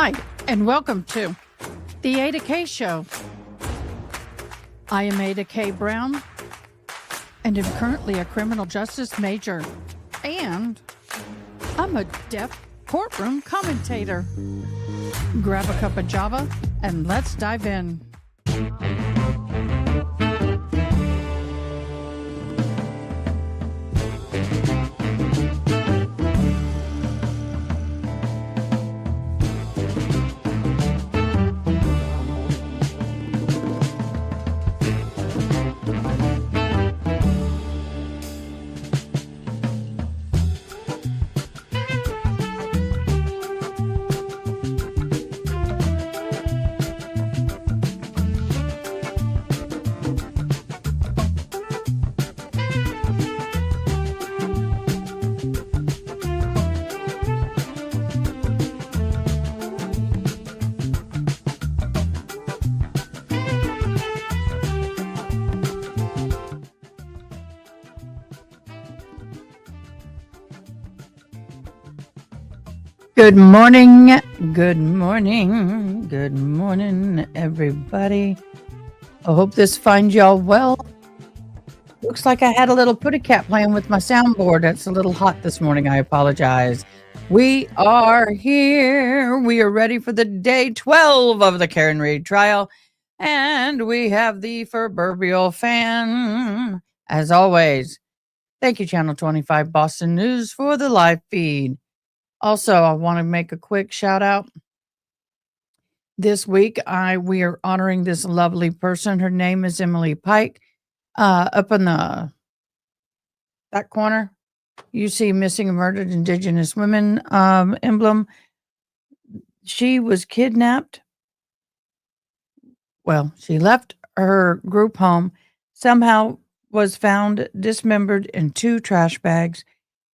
Hi, and welcome to the Ada K Show. I am Ada K. Brown, and am currently a criminal justice major, and I'm a deaf courtroom commentator. Grab a cup of Java, and let's dive in. Good morning, everybody. I hope this finds y'all well. Looks like I had a little putty cat playing with my soundboard. It's a little hot this morning. I apologize. We are here. We are ready for the day 12 of the Karen Reed trial. And we have the proverbial fan, as always. Thank you, Channel 25 Boston News, for the live feed. Also, I want to make a quick shout out. This week, we are honoring this lovely person. Her name is Emily Pike. Up in that corner, you see Missing and Murdered Indigenous Women emblem. She was kidnapped. Well, she left her group home, somehow was found dismembered in 2 trash bags.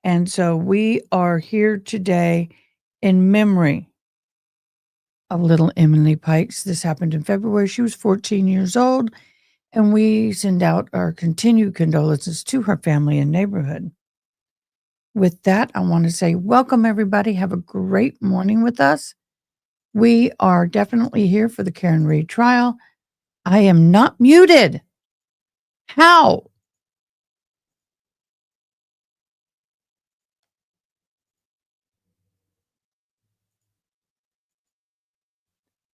And so we are here today in memory of little Emily Pikes. This happened in February. She was 14 years old, and we send out our continued condolences to her family and neighborhood. With that, I want to say welcome, everybody. Have a great morning with us. We are definitely here for the Karen Reed trial. I am not muted. How?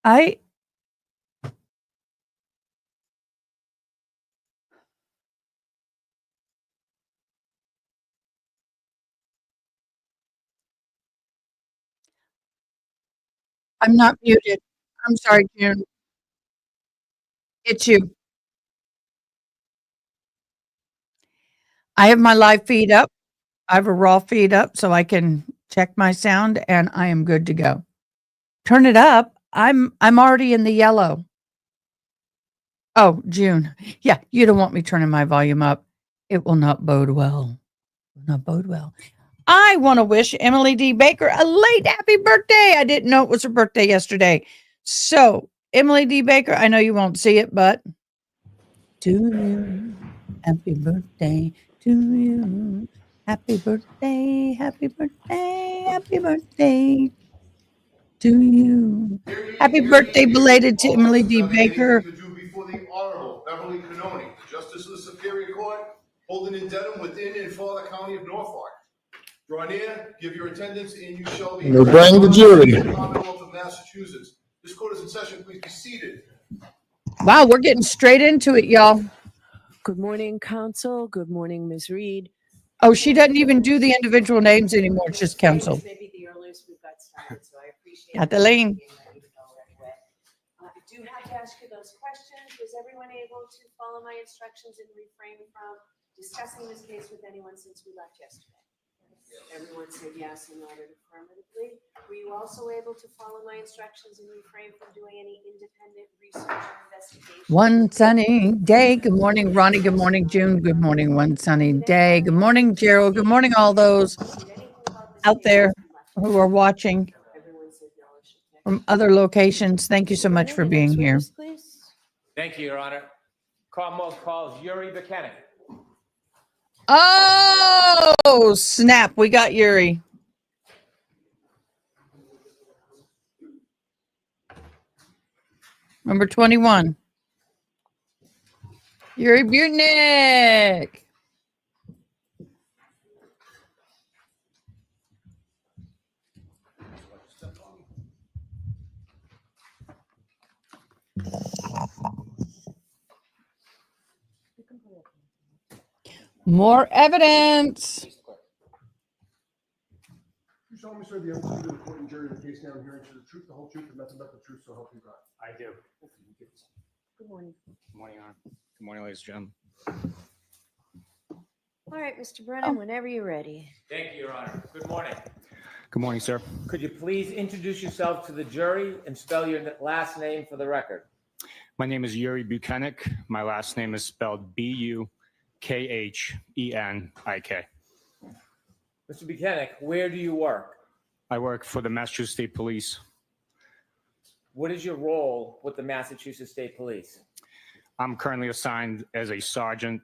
I'm not muted. I'm sorry, June. It's you. I have my live feed up. I have a raw feed up so I can check my sound, and I am good to go. Turn it up. I'm already in the yellow. Oh, June. Yeah, you don't want me turning my volume up. It will not bode well. I want to wish Emily D. Baker a late happy birthday. I didn't know it was her birthday yesterday. So, Emily D. Baker, I know you won't see it, but to you, happy birthday to you. Happy birthday, happy birthday, happy birthday to you. Happy birthday belated to Emily D. Baker. To do before the Honorable Beverly Canoni, Justice of the Superior Court, holding in Dedham within and for the County of Norfolk. Draw near, give your attendance, and you shall be. No bring the jury. Commonwealth of Massachusetts. This court is in session. Please be seated. Wow, we're getting straight into it, y'all. Good morning, counsel. Good morning, Ms. Reed. Oh, she doesn't even do the individual names anymore. It's just counsel. Maybe the earliest we've got started, so I appreciate it. Adeline. I do have to ask you those questions. Was everyone able to follow my instructions and refrain from discussing this case with anyone since we left yesterday? Everyone said yes and nodded affirmatively. Were you also able to follow my instructions and refrain from doing any independent research or investigation? One sunny day. Good morning, Ronnie. Good morning, June. Good morning, one sunny day. Good morning, Gerald. Good morning, all those out there who are watching from other locations. Thank you so much for being here. Thank you, Your Honor. Commonwealth calls Yuri Buchanan. Oh, snap. We got Yuri. Number 21. Yuri Butnick. More evidence. You solemnly swear the evidence given in the court and jury of the case now and hearing to the truth, the whole truth, and nothing but the truth, so help you God. I do. Good morning. Good morning, Your Honor. Good morning, ladies and gentlemen. All right, Mr. Brennan, whenever you're ready. Thank you, Your Honor. Good morning. Good morning, sir. Could you please introduce yourself to the jury and spell your last name for the record? My name is Yuri Buchanek. My last name is spelled Bukhenik. Mr. Buchanan, where do you work? I work for the Massachusetts State Police. What is your role with the Massachusetts State Police? I'm currently assigned as a sergeant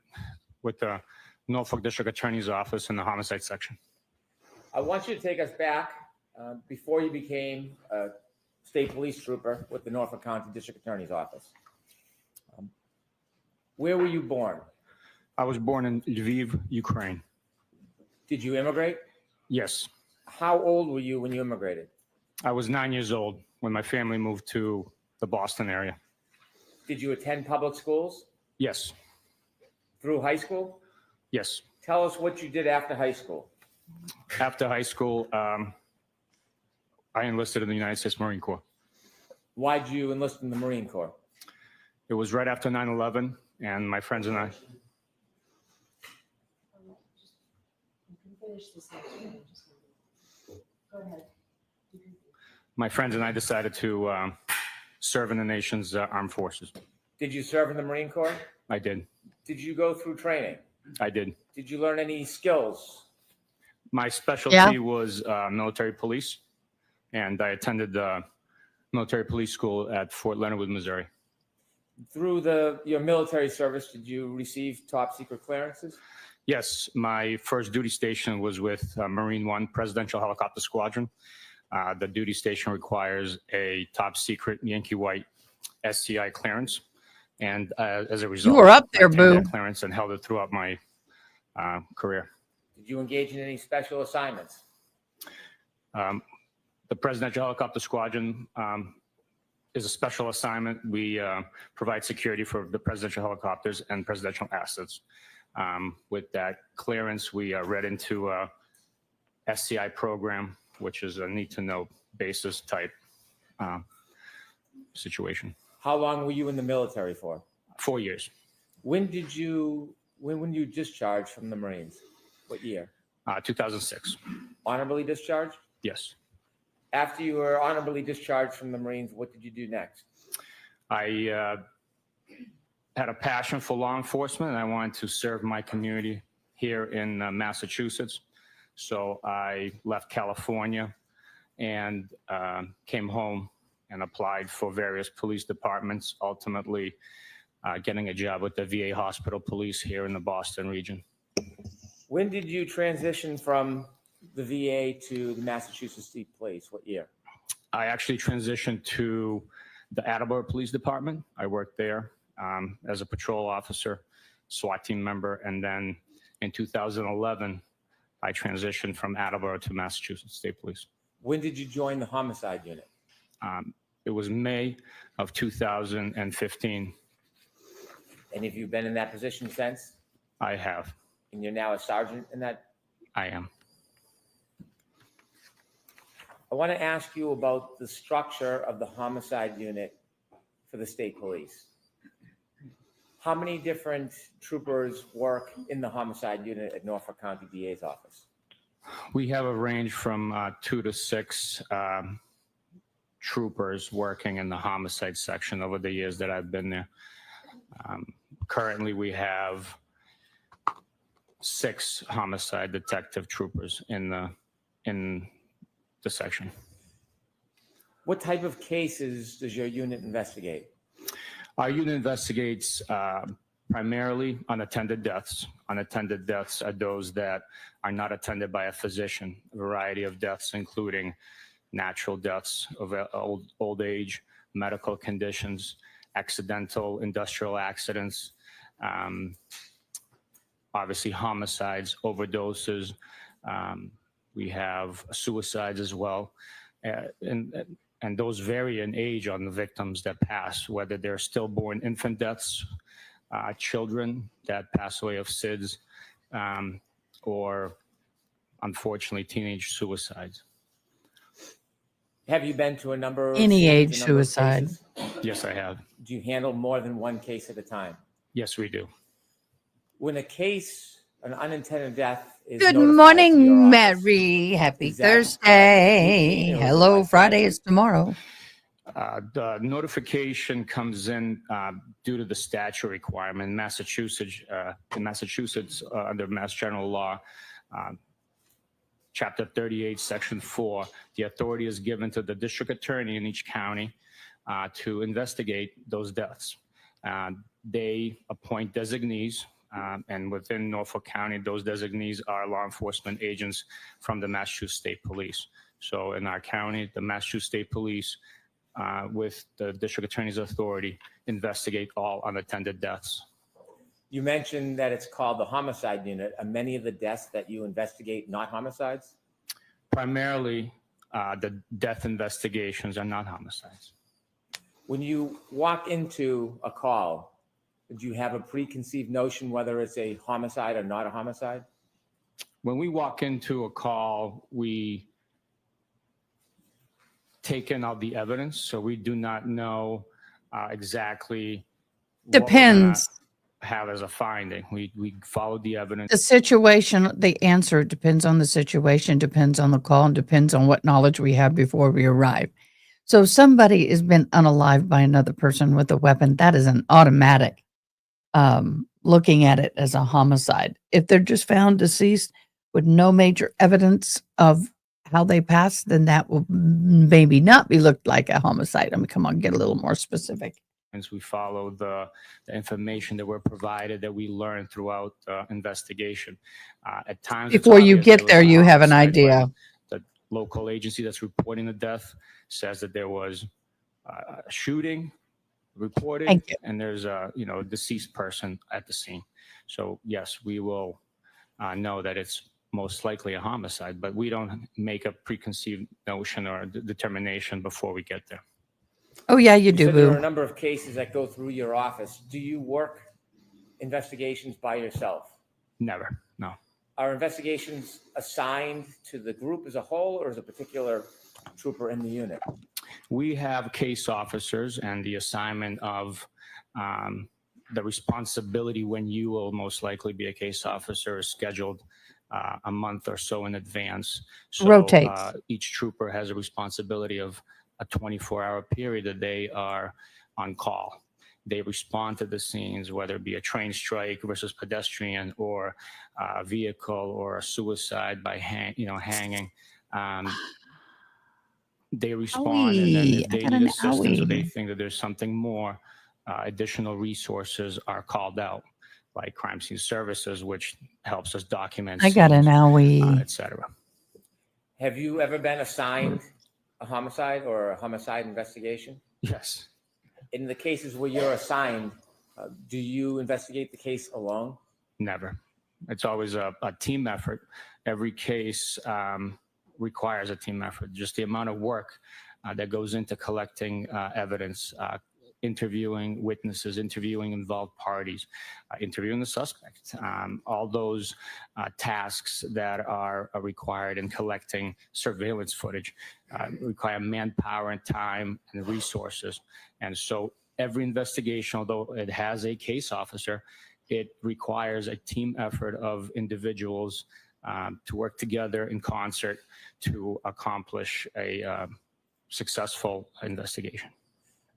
with the Norfolk District Attorney's Office in the homicide section. I want you to take us back before you became a state police trooper with the Norfolk County District Attorney's Office. Where were you born? I was born in Lviv, Ukraine. Did you immigrate? Yes. How old were you when you immigrated? I was 9 years old when my family moved to the Boston area. Did you attend public schools Yes. through high school? Yes. Tell us what you did after high school. After high school, I enlisted in the United States Marine Corps. Why did you enlist in the Marine Corps? It was right after 9/11, and my friends and I. You can finish this next one. Go ahead. My friends and I decided to serve in the nation's armed forces. Did you serve in the Marine Corps? I did. Did you go through training? I did. Did you learn any skills? My specialty was military police, and I attended the military police school at Fort Leonard Wood, Missouri. Through your military service, did you receive top secret clearances? Yes, my first duty station was with Marine One Presidential Helicopter Squadron. The duty station requires a top secret Yankee White SCI clearance, and as a result, You were up I there, obtained boo. that clearance and held it throughout my career. Did you engage in any special assignments? The Presidential Helicopter Squadron is a special assignment. We provide security for the presidential helicopters and presidential assets. With that clearance, we read into a SCI program, which is a need-to-know basis type situation. How long were you in the military for? 4 years. When you discharged from the Marines? What year? 2006. Honorably discharged? Yes. After you were honorably discharged from the Marines, what did you do next? I had a passion for law enforcement, and I wanted to serve my community here in Massachusetts. So I left California and came home and applied for various police departments, ultimately getting a job with the VA Hospital Police here in the Boston region. When did you transition from the VA to the Massachusetts State Police? What year? I actually transitioned to the Attleboro Police Department. I worked there as a patrol officer, SWAT team member, and then in 2011, I transitioned from Attleboro to Massachusetts State Police. When did you join the homicide unit? It was May of 2015. And have you been in that position since? I have. And you're now a sergeant in that? I am. I want to ask you about the structure of the homicide unit for the state police. How many different troopers work in the homicide unit at Norfolk County DA's office? We have a range from 2 to 6 troopers working in the homicide section over the years that I've been there. Currently, we have 6 homicide detective troopers in the section. What type of cases does your unit investigate? Our unit investigates primarily unattended deaths. Unattended deaths are those that are not attended by a physician. A variety of deaths, including natural deaths of old age, medical conditions, accidental industrial accidents, obviously homicides, overdoses. We have suicides as well. And those vary in age on the victims that pass, whether they're stillborn infant deaths, children that pass away of SIDS, or unfortunately teenage suicides. Have you been to a number of Any scenes, age a number of suicide. cases? Yes, I have. Do you handle more than one case at a time? Yes, we do. When a case, an unintended death is Good notified to your morning, office, Mary. Happy is that Thursday. routine or is it Hello, by Friday Friday? is tomorrow. The notification comes in due to the statute requirement. In Massachusetts, under Mass General Law, Chapter 38, Section 4, the authority is given to the district attorney in each county to investigate those deaths. They appoint designees, and within Norfolk County, those designees are law enforcement agents from the Massachusetts State Police. So in our county, the Massachusetts State Police, with the district attorney's authority, investigate all unattended deaths. You mentioned that it's called the homicide unit. Are many of the deaths that you investigate not homicides? Primarily, the death investigations are not homicides. When you walk into a call, do you have a preconceived notion whether it's a homicide or not a homicide? When we walk into a call, we take in all the evidence, so we do not know exactly what we're gonna Depends. have as a finding. We follow the evidence. The situation, the answer depends on the situation, depends on the call, and depends on what knowledge we have before we arrive. So if somebody has been unalived by another person with a weapon, that is an automatic looking at it as a homicide. If they're just found deceased with no major evidence of how they passed, then that will maybe not be looked like a homicide. I mean, come on, get a little more specific. We follow the information that we're provided, that we learn throughout the investigation. At times, it's Before you obvious get was there, a you have an homicide idea. when the local agency that's reporting the death says that there was a shooting reported, Thank you. and there's a deceased person at the scene. So yes, we will know that it's most likely a homicide, but we don't make a preconceived notion or determination before we get there. Oh, yeah, you You do, said there are a boo. number of cases that go through your office. Do you work investigations by yourself? Never, no. Are investigations assigned to the group as a whole, or is a particular trooper in the unit? We have case officers, and the assignment of the responsibility when you will most likely be a case officer is scheduled a month or so in advance. So Rotates. each trooper has a responsibility of a 24-hour period that they are on call. They respond to the scenes, whether it be a train strike versus pedestrian, or a vehicle, or a suicide by hanging. They respond, and then Owie, if I they got need an assistance or they owie. think that there's something more, additional resources are called out, like crime scene services, which helps us document I got an scenes, owie. et cetera. Have you ever been assigned a homicide or a homicide investigation? Yes. In the cases where you're assigned, do you investigate the case alone? Never. It's always a team effort. Every case requires a team effort. Just the amount of work that goes into collecting evidence, interviewing witnesses, interviewing involved parties, interviewing the suspect, all those tasks that are required in collecting surveillance footage require manpower and time and resources. And so every investigation, although it has a case officer, it requires a team effort of individuals to work together in concert to accomplish a successful investigation.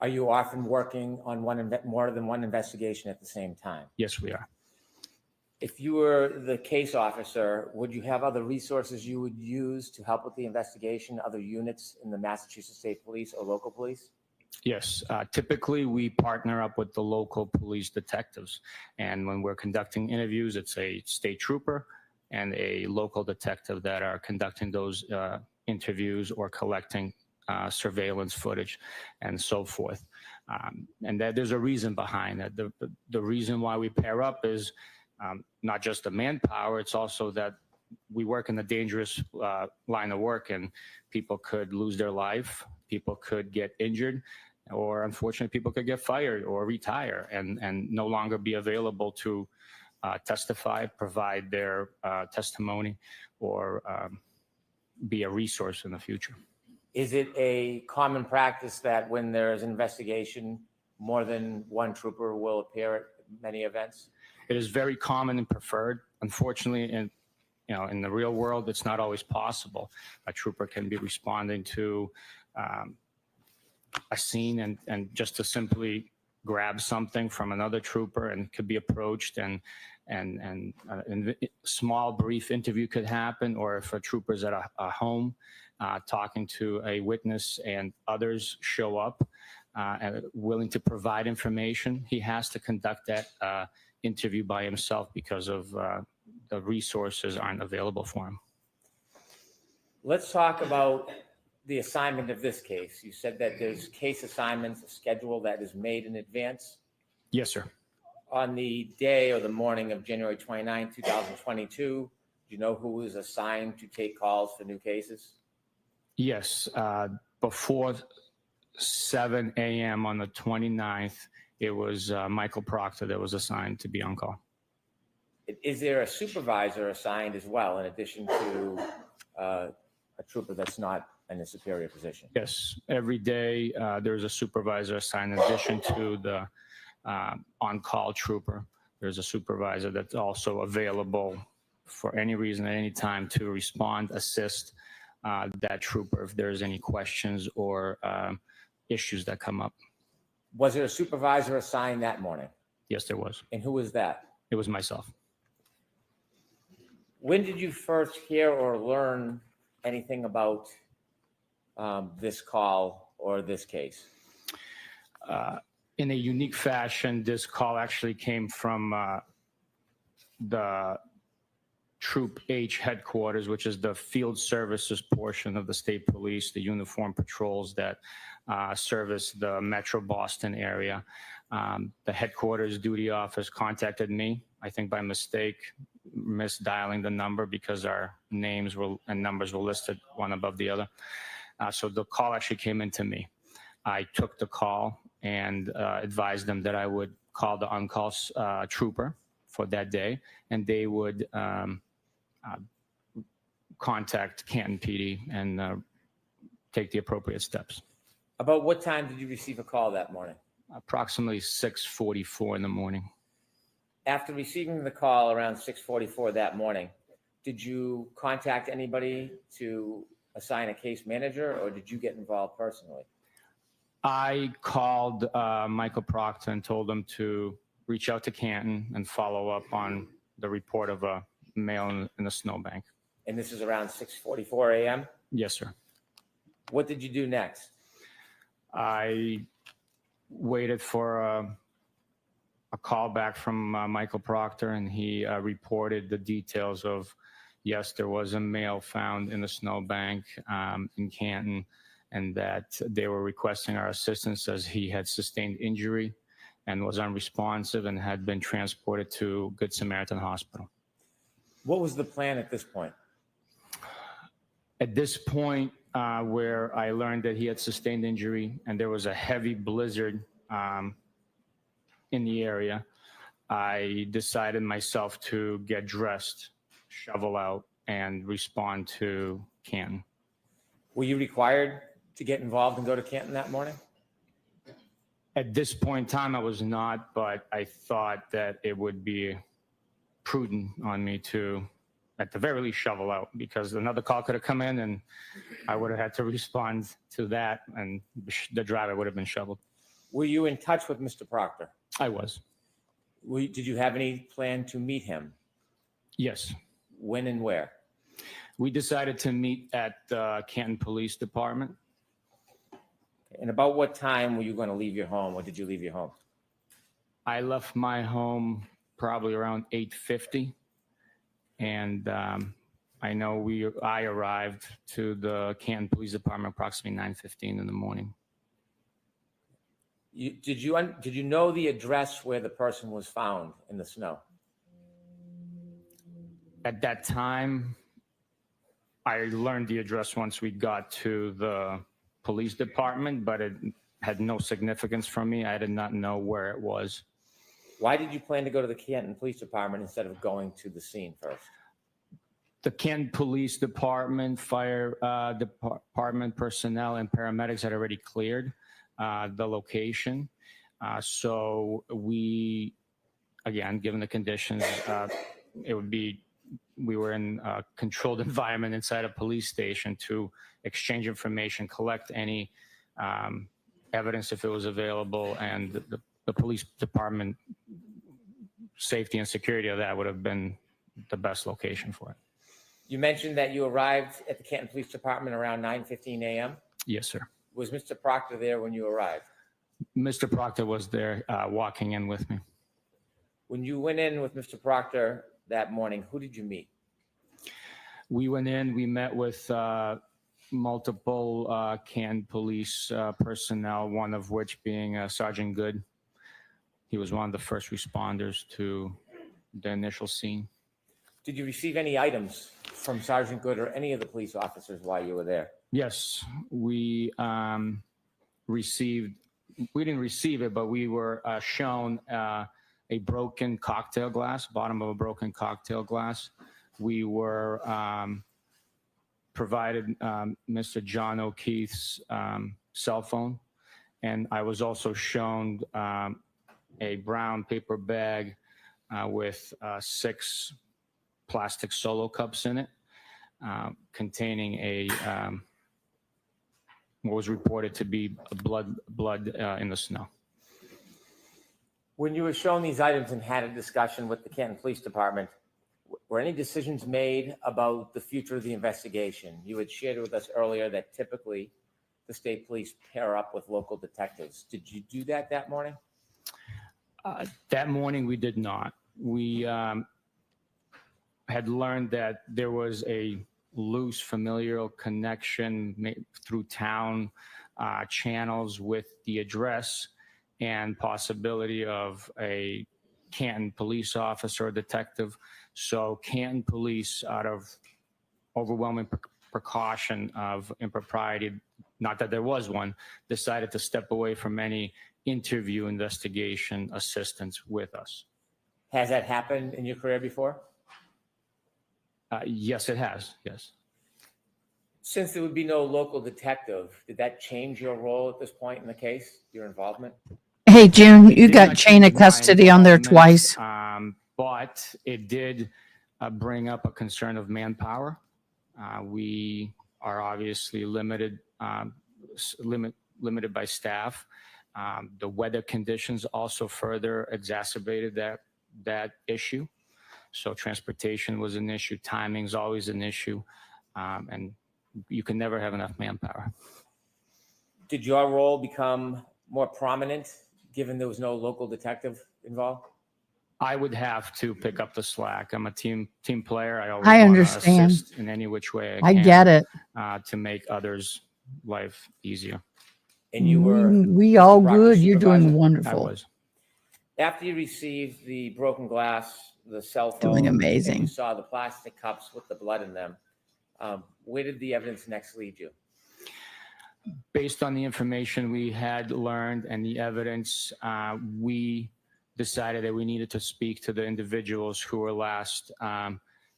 Are you often working on more than one investigation at the same time? Yes, we are. If you were the case officer, would you have other resources you would use to help with the investigation, other units in the Massachusetts State Police or local police? Yes, typically we partner up with the local police detectives. And when we're conducting interviews, it's a state trooper and a local detective that are conducting those interviews or collecting surveillance footage, and so forth. And that there's a reason behind that. The reason why we pair up is not just the manpower, it's also that we work in a dangerous line of work, and people could lose their life, people could get injured, or unfortunately people could get fired or retire and no longer be available to testify, provide their testimony, or be a resource in the future. Is it a common practice that when there is an investigation, more than one trooper will appear at many events? It is very common and preferred. Unfortunately, in the real world, it's not always possible. A trooper can be responding to a scene and just to simply grab something from another trooper, and could be approached, and a small brief interview could happen. Or if a trooper's at a home talking to a witness and others show up and willing to provide information, he has to conduct that interview by himself because of the resources aren't available for him. Let's talk about the assignment of this case. You said that there's case assignments, a schedule that is made in advance. Yes, sir. On the day or the morning of January 29, 2022, do you know who was assigned to take calls for new cases? Yes. Before 7 a.m. on the 29th, it was Michael Proctor that was assigned to be on call. Is there a supervisor assigned as well, in addition to a trooper that's not in a superior position? Yes. Every day there's a supervisor assigned in addition to the on-call trooper. There's a supervisor that's also available for any reason at any time to respond, assist that trooper if there's any questions or issues that come up. Was there a supervisor assigned that morning? Yes, there was. And who was that? It was myself. When did you first hear or learn anything about this call or this case? In a unique fashion, this call actually came from the Troop H headquarters, which is the field services portion of the state police, the uniform patrols that service the Metro Boston area. The headquarters duty office contacted me, I think by mistake, misdialing the number because our names and numbers were listed one above the other. So the call actually came into me. I took the call and advised them that I would call the on-call trooper for that day, and they would contact Canton PD and take the appropriate steps. About what time did you receive a call that morning? Approximately 6:44 in the morning. After receiving the call around 6:44 that morning, did you contact anybody to assign a case manager, or did you get involved personally? I called Michael Proctor and told him to reach out to Canton and follow up on the report of a male in a snowbank. And this is around 6:44 a.m.? Yes, sir. What did you do next? I waited for a call back from Michael Proctor, and he reported the details of, yes, there was a male found in the snowbank in Canton, and that they were requesting our assistance as he had sustained injury and was unresponsive and had been transported to Good Samaritan Hospital. What was the plan at this point? At this point, where I learned that he had sustained injury and there was a heavy blizzard in the area, I decided myself to get dressed, shovel out, and respond to Canton. Were you required to get involved and go to Canton that morning? At this point in time, I was not, but I thought that it would be prudent on me to, at the very least, shovel out, because another call could have come in and I would have had to respond to that, and the driver would have been shoveled. Were you in touch with Mr. Proctor? I was. Did you have any plan to meet him? Yes. When and where? We decided to meet at the Canton Police Department. And about what time were you going to leave your home, or did you leave your home? I left my home probably around 8:50, and I know I arrived to the Canton Police Department approximately 9:15 in the morning. Did you know the address where the person was found in the snow? At that time, I learned the address once we got to the police department, but it had no significance for me. I did not know where it was. Why did you plan to go to the Canton Police Department instead of going to the scene first? The Canton Police Department, fire department personnel, and paramedics had already cleared the location. So we, again, given the conditions, we were in a controlled environment inside a police station to exchange information, collect any evidence if it was available, and the police department safety and security of that would have been the best location for it. You mentioned that you arrived at the Canton Police Department around 9:15 a.m. Yes, sir. Was Mr. Proctor there when you arrived? Mr. Proctor was there walking in with me. When you went in with Mr. Proctor that morning, who did you meet? We went in, we met with multiple Canton police personnel, one of which being Sergeant Good. He was one of the first responders to the initial scene. Did you receive any items from Sergeant Good or any of the police officers while you were there? Yes, we didn't receive it, but we were shown a broken cocktail glass, bottom of a broken cocktail glass. We were provided Mr. John O'Keefe's cell phone, and I was also shown a brown paper bag with 6 plastic Solo cups in it, containing what was reported to be blood in the snow. When you were shown these items and had a discussion with the Canton Police Department, were any decisions made about the future of the investigation? You had shared with us earlier that typically the state police pair up with local detectives. Did you do that morning? That morning, we did not. We had learned that there was a loose familial connection through town channels with the address and possibility of a Canton police officer or detective. So Canton police, out of overwhelming precaution of impropriety, not that there was one, decided to step away from any interview investigation assistance with us. Has that happened in your career before? Yes, it has. Yes. Since there would be no local detective, did that change your role at this point in the case, your involvement? Hey, June, you Did got not chain of change my custody on there involvement, twice. But it did bring up a concern of manpower. We are obviously limited by staff. The weather conditions also further exacerbated that issue. So transportation was an issue. Timing is always an issue. And you can never have enough manpower. Did your role become more prominent given there was no local detective involved? I would have to pick up the slack. I'm a team player. I always I want to understand. assist in any which way I can get it. to make others' life easier. And you were We Mr. all Proctor's good. You're supervisor? doing I wonderful. was. After you received the broken glass, the cell phone, Doing and amazing. you saw the plastic cups with the blood in them, where did the evidence next lead you? Based on the information we had learned and the evidence, we decided that we needed to speak to the individuals who were last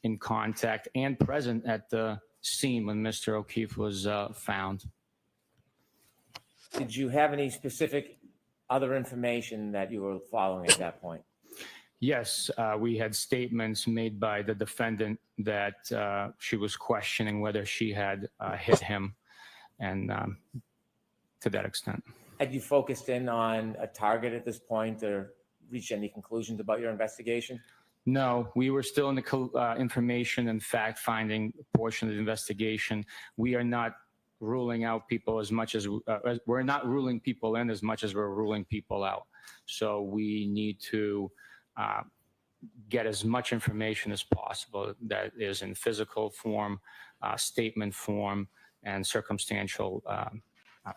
in contact and present at the scene when Mr. O'Keefe was found. Did you have any specific other information that you were following at that point? Yes, we had statements made by the defendant that she was questioning whether she had hit him, and to that extent. Had you focused in on a target at this point or reached any conclusions about your investigation? No, we were still in the information and fact-finding portion of the investigation. We are not ruling out people as much as we're not ruling people in as much as we're ruling people out. So we need to get as much information as possible that is in physical form, statement form, and circumstantial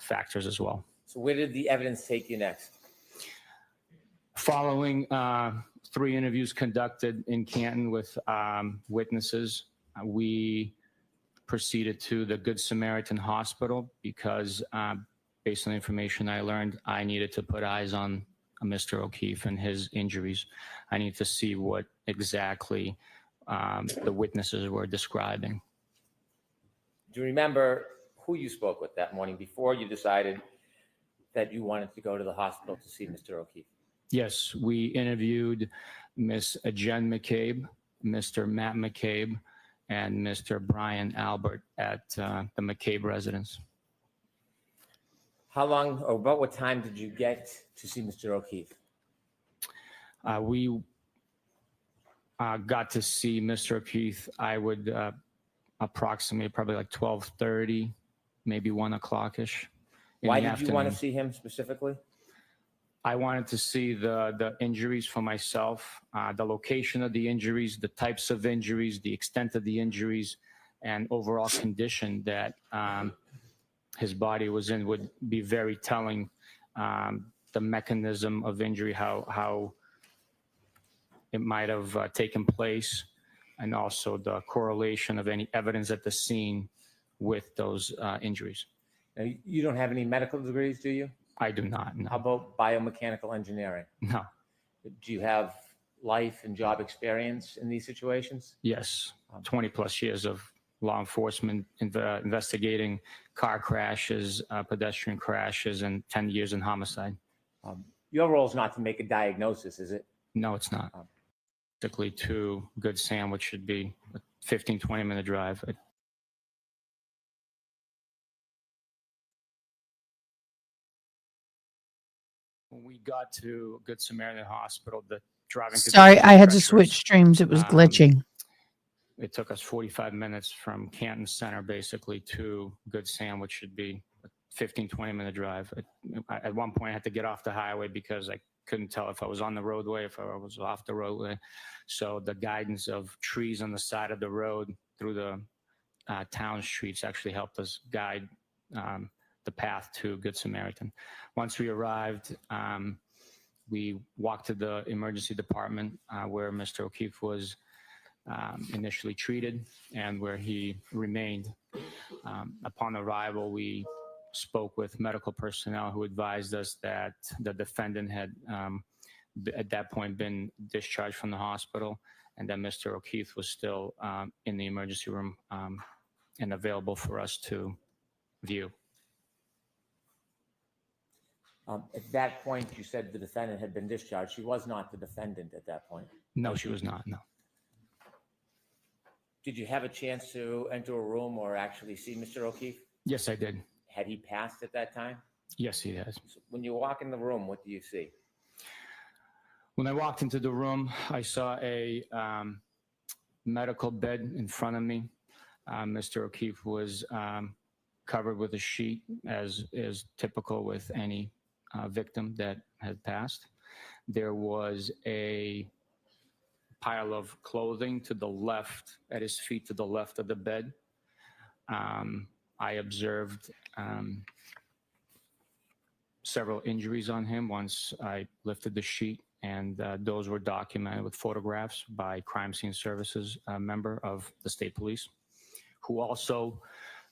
factors as well. So where did the evidence take you next? Following 3 interviews conducted in Canton with witnesses, we proceeded to the Good Samaritan Hospital because based on the information I learned, I needed to put eyes on Mr. O'Keefe and his injuries. I need to see what exactly the witnesses were describing. Do you remember who you spoke with that morning before you decided that you wanted to go to the hospital to see Mr. O'Keefe? Yes, we interviewed Miss Jen McCabe, Mr. Matt McCabe, and Mr. Brian Albert at the McCabe residence. How long or about what time did you get to see Mr. O'Keefe? We got to see Mr. O'Keefe, I would approximate probably like 12:30, maybe 1 o'clock-ish. Why did you want to see him specifically? I wanted to see the injuries for myself, the location of the injuries, the types of injuries, the extent of the injuries, and overall condition that his body was in would be very telling. The mechanism of injury, how it might have taken place, and also the correlation of any evidence at the scene with those injuries. Now, you don't have any medical degrees, do you? I do not, no. How about biomechanical engineering? No. Do you have life and job experience in these situations? Yes, 20 plus years of law enforcement investigating car crashes, pedestrian crashes, and 10 years in homicide. Your role is not to make a diagnosis, is it? No, it's not. Basically, to Good Sam, which should be a 15, 20-minute drive. When we got to Good Samaritan Hospital, the driving... Sorry, I had to switch streams. It was glitching. It took us 45 minutes from Canton Center, basically, to Good Sam, which should be a 15, 20-minute drive. At one point, I had to get off the highway because I couldn't tell if I was on the roadway, if I was off the roadway. So the guidance of trees on the side of the road through the town streets actually helped us guide the path to Good Samaritan. Once we arrived, we walked to the emergency department where Mr. O'Keefe was initially treated and where he remained. Upon arrival, we spoke with medical personnel who advised us that the defendant had at that point been discharged from the hospital and that Mr. O'Keefe was still in the emergency room and available for us to view. At that point, you said the defendant had been discharged. She was not the defendant at that point. No, she was not, no. Did you have a chance to enter a room or actually see Mr. O'Keefe? Yes, I did. Had he passed at that time? Yes, he has. So when you walk in the room, what do you see? When I walked into the room, I saw a medical bed in front of me. Mr. O'Keefe was covered with a sheet, as is typical with any victim that had passed. There was a pile of clothing to the left, at his feet to the left of the bed. I observed several injuries on him once I lifted the sheet, and those were documented with photographs by Crime Scene Services, a member of the state police, who also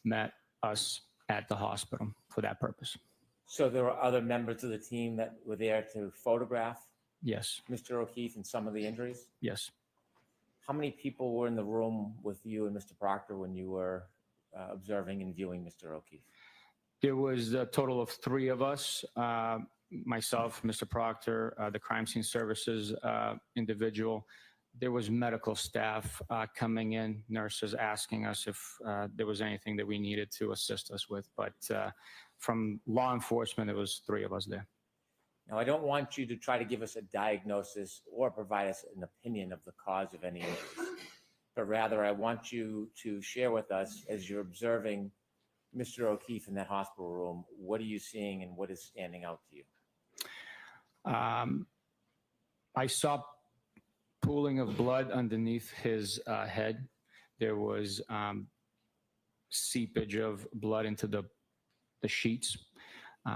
met us at the hospital for that purpose. So there were other members of the team that were there to photograph Yes, Mr. O'Keefe and some of the injuries? yes. How many people were in the room with you and Mr. Proctor when you were observing and viewing Mr. O'Keefe? There was a total of 3 of us, myself, Mr. Proctor, the Crime Scene Services individual. There was medical staff coming in, nurses asking us if there was anything that we needed to assist us with. But from law enforcement, it was 3 of us there. Now, I don't want you to try to give us a diagnosis or provide us an opinion of the cause of any injuries, but rather I want you to share with us, as you're observing Mr. O'Keefe in that hospital room, what are you seeing and what is standing out to you? I saw pooling of blood underneath his head. There was seepage of blood into the sheets.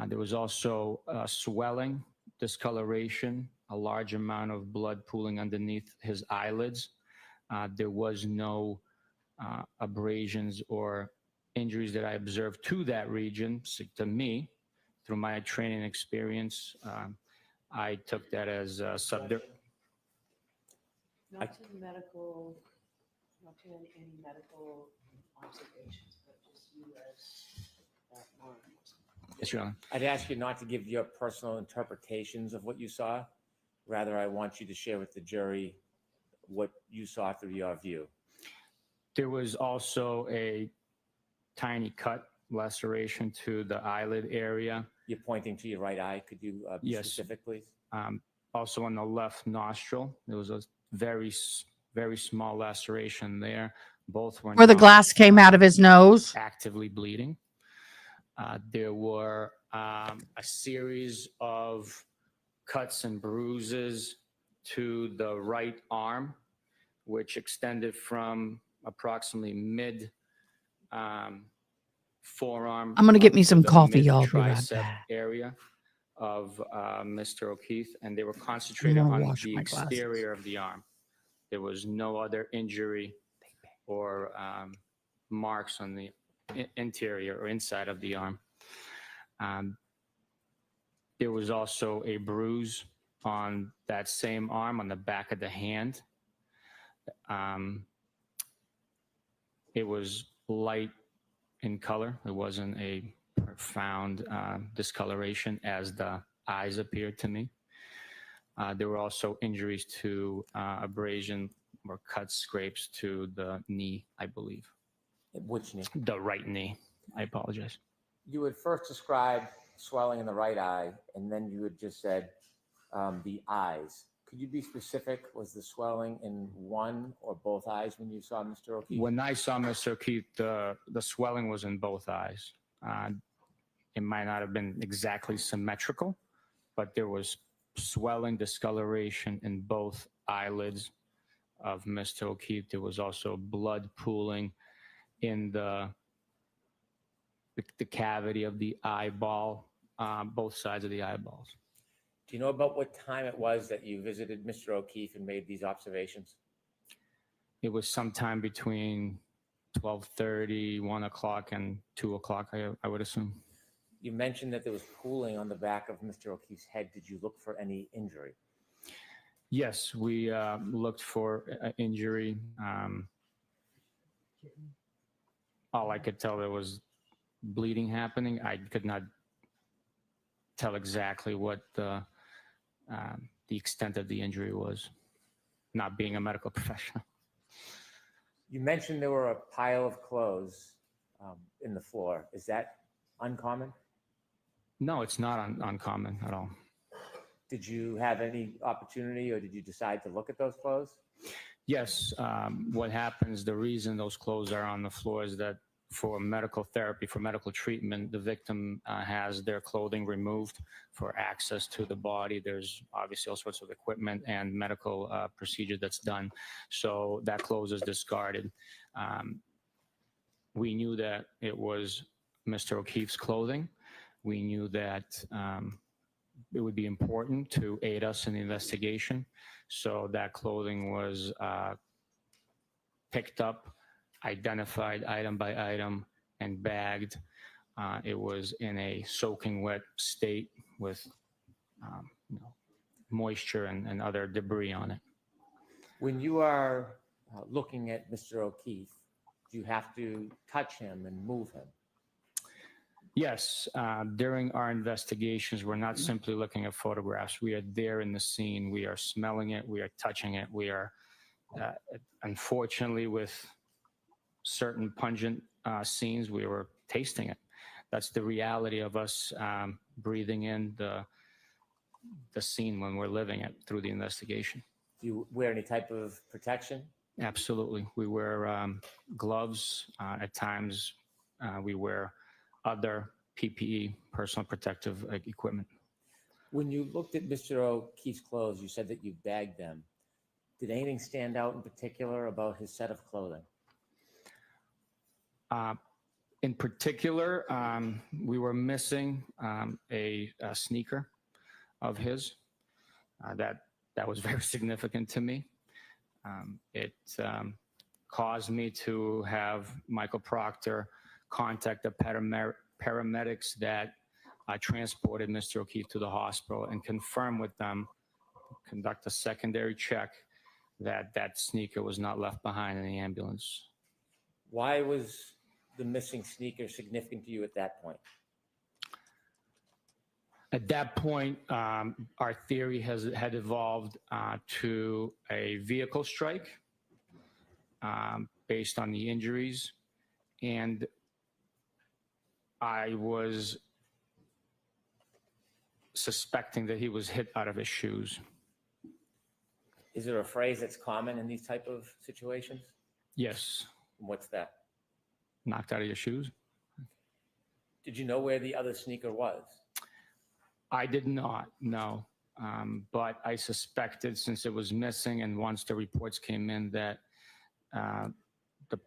There was also swelling, discoloration, a large amount of blood pooling underneath his eyelids. There was no abrasions or injuries that I observed to that region. So to me, through my training experience, I took that as subject. Not to medical, not to any medical observations, but just you as law enforcement. Yes, Your Honor. I'd ask you not to give your personal interpretations of what you saw. Rather, I want you to share with the jury what you saw through your view. There was also a tiny cut laceration to the eyelid area. You're pointing to your right eye. Could you be Yes. specific, please? Also on the left nostril, there was a very small laceration there. Both were Where the not glass came out of his nose. actively bleeding. There were a series of cuts and bruises to the right arm, which extended from approximately mid forearm. I'm gonna get me up to some the coffee, y'all. Be right mid-tricep back. area of Mr. O'Keefe, and they were I'm concentrated gonna on wash the my glasses. exterior of the arm. There was no other injury or marks on the interior or inside of the arm. There was also a bruise on that same arm on the back of the hand. It was light in color. It wasn't a profound discoloration as the eyes appeared to me. There were also injuries to abrasion or cuts, scrapes to the knee, I believe. Which knee? The right knee. I apologize. You had first described swelling in the right eye, and then you had just said the eyes. Could you be specific? Was the swelling in one or both eyes when you saw Mr. O'Keefe? When I saw Mr. O'Keefe, the swelling was in both eyes. It might not have been exactly symmetrical, but there was swelling, discoloration in both eyelids of Mr. O'Keefe. There was also blood pooling in the cavity of the eyeball, both sides of the eyeballs. Do you know about what time it was that you visited Mr. O'Keefe and made these observations? It was sometime between 12:30, 1 o'clock, and 2 o'clock, I would assume. You mentioned that there was pooling on the back of Mr. O'Keefe's head. Did you look for any injury? Yes, we looked for injury. All I could tell, there was bleeding happening. I could not tell exactly what the extent of the injury was, not being a medical professional. You mentioned there were a pile of clothes in the floor. Is that uncommon? No, it's not uncommon at all. Did you have any opportunity, or did you decide to look at those clothes? Yes, what happens, the reason those clothes are on the floor is that for medical therapy, for medical treatment, the victim has their clothing removed for access to the body. There's obviously all sorts of equipment and medical procedure that's done. So that clothes is discarded. We knew that it was Mr. O'Keefe's clothing. We knew that it would be important to aid us in the investigation. So that clothing was picked up, identified item by item, and bagged. It was in a soaking wet state with moisture and other debris on it. When you are looking at Mr. O'Keefe, do you have to touch him and move him? Yes, during our investigations, we're not simply looking at photographs. We are there in the scene. We are smelling it. We are touching it. We are, unfortunately, with certain pungent scenes, we were tasting it. That's the reality of us breathing in the scene when we're living it through the investigation. Do you wear any type of protection? Absolutely. We wear gloves. At times, we wear other PPE, personal protective equipment. When you looked at Mr. O'Keefe's clothes, you said that you bagged them. Did anything stand out in particular about his set of clothing? In particular, we were missing a sneaker of his. That was very significant to me. It caused me to have Michael Proctor contact the paramedics that transported Mr. O'Keefe to the hospital and confirm with them, conduct a secondary check that that sneaker was not left behind in the ambulance. Why was the missing sneaker significant to you at that point? At that point, our theory had evolved to a vehicle strike based on the injuries, and I was suspecting that he was hit out of his shoes. Is there a phrase that's common in these type of situations? Yes. What's that? Knocked out of your shoes? Did you know where the other sneaker was? I did not, no. But I suspected, since it was missing, and once the reports came in that the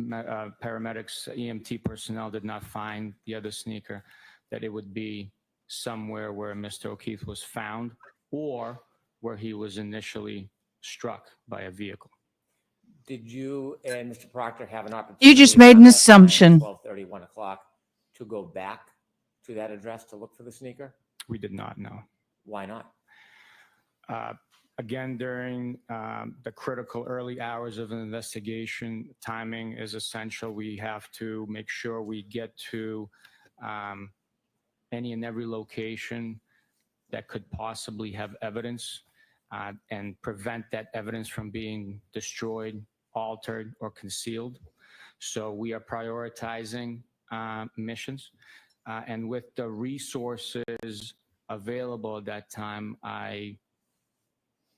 paramedics, EMT personnel did not find the other sneaker, that it would be somewhere where Mr. O'Keefe was found or where he was initially struck by a vehicle. Did you and Mr. Proctor have an opportunity? You just made an assumption. 12:30, 1 o'clock, to go back to that address to look for the sneaker? We did not know. Why not? Again, during the critical early hours of an investigation, timing is essential. We have to make sure we get to any and every location that could possibly have evidence and prevent that evidence from being destroyed, altered, or concealed. So we are prioritizing missions. And with the resources available at that time, I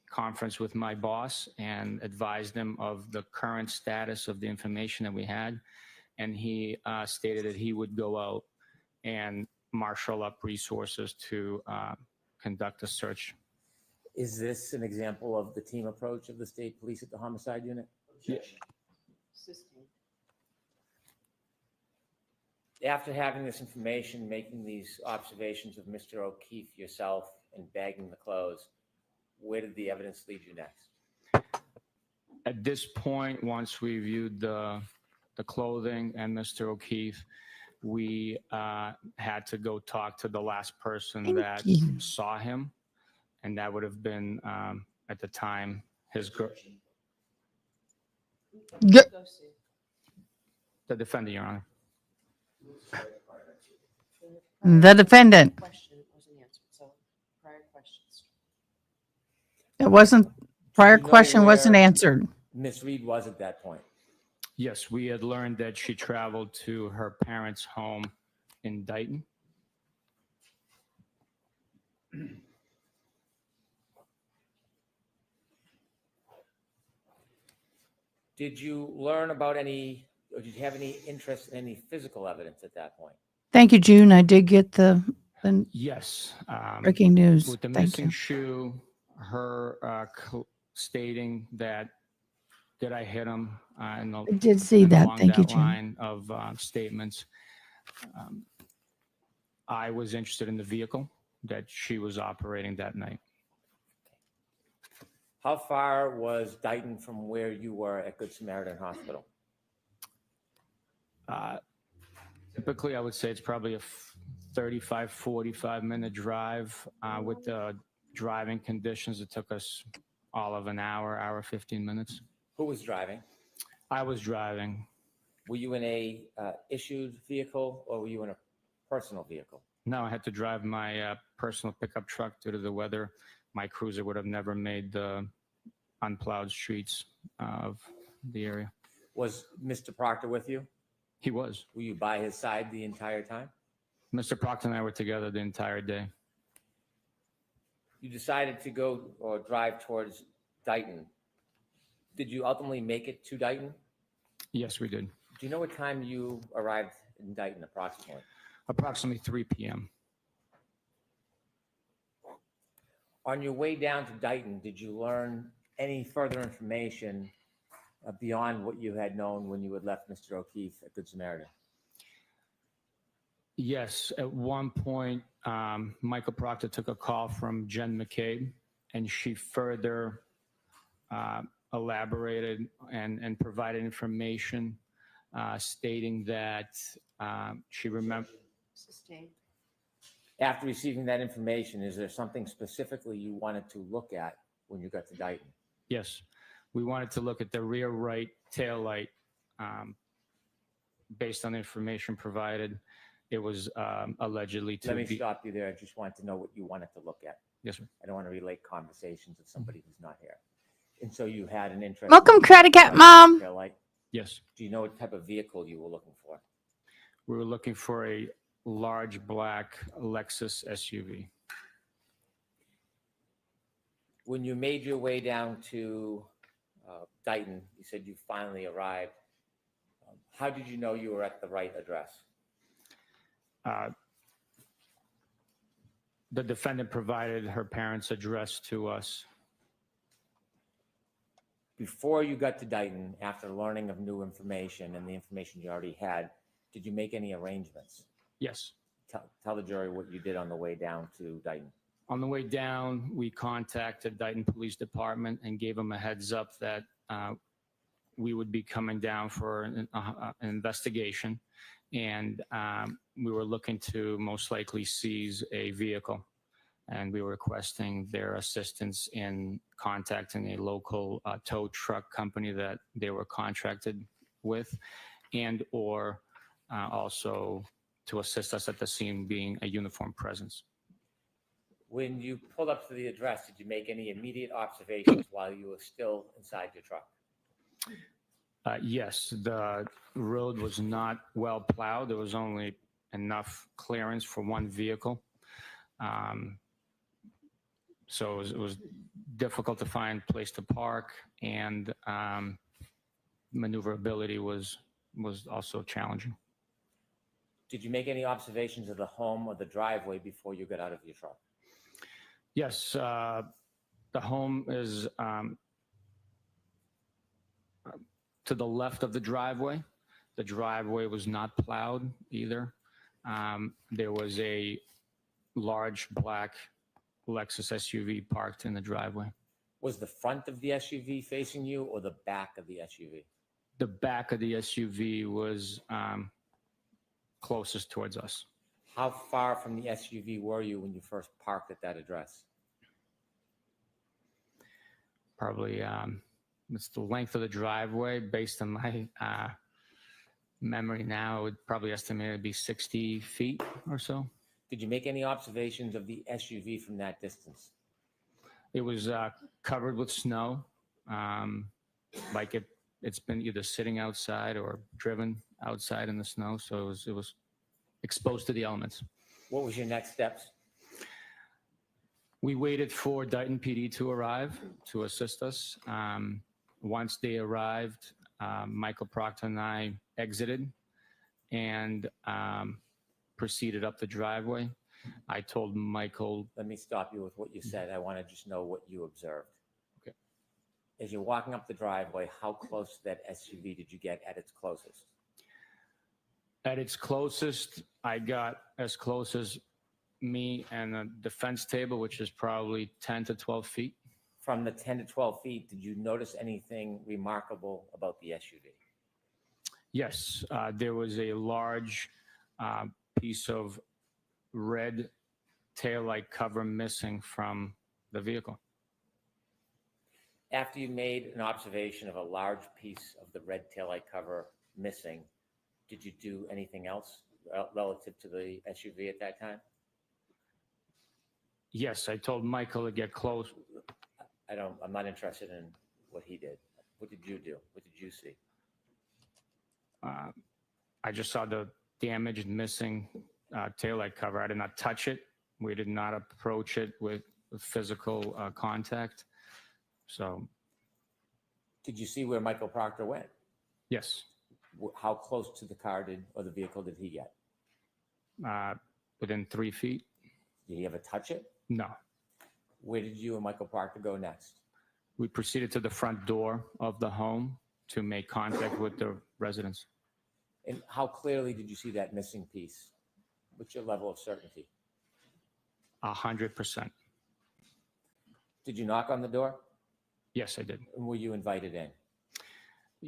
conferenced with my boss and advised him of the current status of the information that we had. And he stated that he would go out and marshal up resources to conduct a search. Is this an example of the team approach of the state police at the homicide unit? After having this information, making these observations of Mr. O'Keefe, yourself, and bagging the clothes, where did the evidence lead you next? At this point, once we viewed the clothing and Mr. O'Keefe, we had to go talk to the last person that saw him, and that would have been, at the time, his girl. Good. The defendant, Your Honor. The defendant. Question wasn't answered, so prior questions. It wasn't, prior You know question wasn't where- answered. Miss Reed was at that point. Yes, we had learned that she traveled to her parents' home in Dighton. Did you learn about any, or did you have any interest in any physical evidence at that point? Thank you, June. I did get the Yes. breaking news. With the Thank missing you. shoe, her stating that, did I hit him? And I did see that. along Thank you, that June. line of statements. I was interested in the vehicle that she was operating that night. How far was Dighton from where you were at Good Samaritan Hospital? Typically, I would say it's probably a 35, 45-minute drive. With the driving conditions, it took us all of an hour, 15 minutes. Who was driving? I was driving. Were you in a issued vehicle, or were you in a personal vehicle? No, I had to drive my personal pickup truck due to the weather. My cruiser would have never made the unplowed streets of the area. Was Mr. Proctor with you? He was. Were you by his side the entire time? Mr. Proctor and I were together the entire day. You decided to go or drive towards Dighton. Did you ultimately make it to Dighton? Yes, we did. Do you know what time you arrived in Dighton approximately? Approximately 3 p.m. On your way down to Dighton, did you learn any further information beyond what you had known when you had left Mr. O'Keefe at Good Samaritan? Yes, at one point, Michael Proctor took a call from Jen McCabe, and she further elaborated and provided information stating that she remembered. Sustained. After receiving that information, is there something specifically you wanted to look at when you got to Dayton? Yes, we wanted to look at the rear right tail light. Based on the information provided, it was allegedly to Let me be. stop you there. I just wanted to know what you wanted to look at. Yes, sir. I don't want to relate conversations of somebody who's not here. And so you had an interest. Welcome, in Karate Cat Mom. taillight. Yes, Do you know what type of vehicle you were looking for? we were looking for a large black Lexus SUV. When you made your way down to Dayton, you said you finally arrived. How did you know you were at the right address? The defendant provided her parents' address to us. Before you got to Dayton, after learning of new information and the information you already had, did you make any arrangements? Yes. Tell the jury what you did on the way down to Dayton. On the way down, we contacted Dayton Police Department and gave them a heads up that we would be coming down for an investigation, and we were looking to most likely seize a vehicle, and we were requesting their assistance in contacting a local tow truck company that they were contracted with, and or also to assist us at the scene being a uniformed presence. When you pulled up to the address, did you make any immediate observations while you were still inside your truck? Yes, the road was not well plowed. There was only enough clearance for one vehicle. So it was difficult to find a place to park, and maneuverability was also challenging. Did you make any observations of the home or the driveway before you got out of your truck? Yes, the home is to the left of the driveway. The driveway was not plowed either. There was a large black Lexus SUV parked in the driveway. Was the front of the SUV facing you or the back of the SUV? The back of the SUV was closest towards us. How far from the SUV were you when you first parked at that address? Probably, it's the length of the driveway. Based on my memory now, I would probably estimate it to be 60 feet or so. Did you make any observations of the SUV from that distance? It was covered with snow, like it's been either sitting outside or driven outside in the snow, so it was exposed to the elements. What was your next steps? We waited for Dayton PD to arrive to assist us. Once they arrived, Michael Proctor and I exited and proceeded up the driveway. I told Michael. Let me stop you with what you said. I want to just know what you observed. Okay. As you're walking up the driveway, how close to that SUV did you get at its closest? At its closest, I got as close as me and the defense table, which is probably 10 to 12 feet. From the 10 to 12 feet, did you notice anything remarkable about the SUV? Yes, there was a large piece of red taillight cover missing from the vehicle. After you made an observation of a large piece of the red taillight cover missing, did you do anything else relative to the SUV at that time? Yes, I told Michael to get close. I'm not interested in what he did. What did you do? What did you see? I just saw the damaged, missing taillight cover. I did not touch it. We did not approach it with physical contact. So. Did you see where Michael Proctor went? Yes. How close to the car or the vehicle did he get? Within 3 feet. Did he ever touch it? No. Where did you and Michael Proctor go next? We proceeded to the front door of the home to make contact with the residents. And how clearly did you see that missing piece? What's your level of certainty? 100%. Did you knock on the door? Yes, I did. And were you invited in?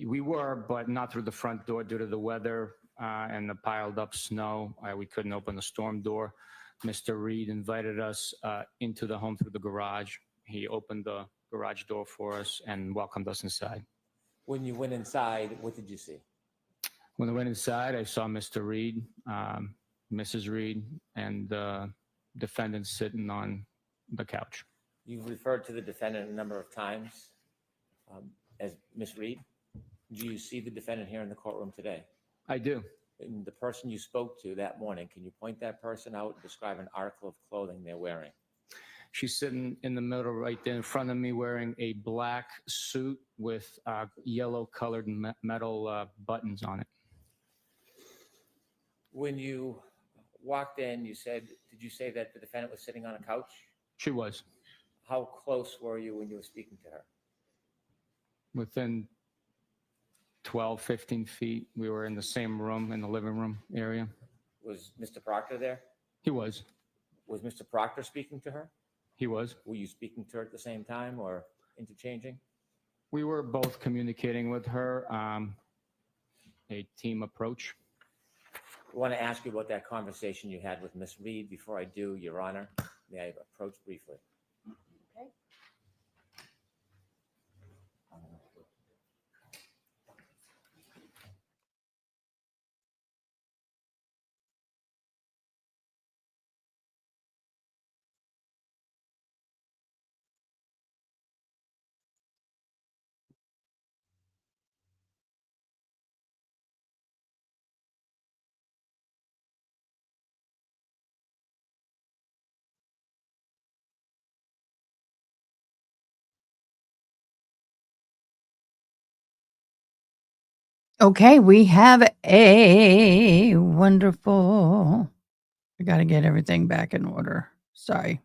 We were, but not through the front door due to the weather and the piled up snow. We couldn't open the storm door. Mr. Reed invited us into the home through the garage. He opened the garage door for us and welcomed us inside. When you went inside, what did you see? When I went inside, I saw Mr. Reed, Mrs. Reed, and the defendant sitting on the couch. You've referred to the defendant a number of times as Miss Reed. Do you see the defendant here in the courtroom today? I do. And the person you spoke to that morning, can you point that person out and describe an article of clothing they're wearing? She's sitting in the middle right there in front of me wearing a black suit with yellow colored metal buttons on it. When you walked in, did you say that the defendant was sitting on a couch? She was. How close were you when you were speaking to her? Within 12, 15 feet. We were in the same room, in the living room area. Was Mr. Proctor there? He was. Was Mr. Proctor speaking to her? He was. Were you speaking to her at the same time or interchanging? We were both communicating with her, a team approach. I want to ask you about that conversation you had with Miss Reed. Before I do, Your Honor, may I approach briefly? Okay. Okay, we have a wonderful. I got to get everything back in order. Sorry.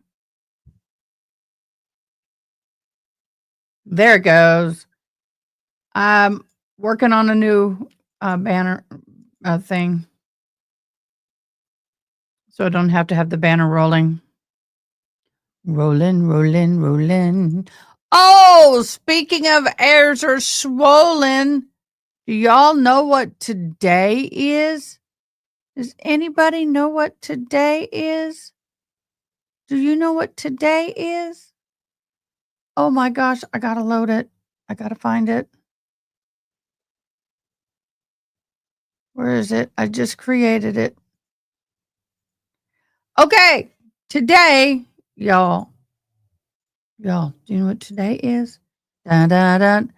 There it goes. I'm working on a new banner thing. So I don't have to have the banner rolling. Rolling, rolling, rolling. Oh, speaking of airs are swollen. Do y'all know what today is? Does anybody know what today is? Do you know what today is? Oh my gosh, I gotta load it. I gotta find it. Where is it? I just created it. Okay, today, y'all, do you know what today is? Dun, dun, dun.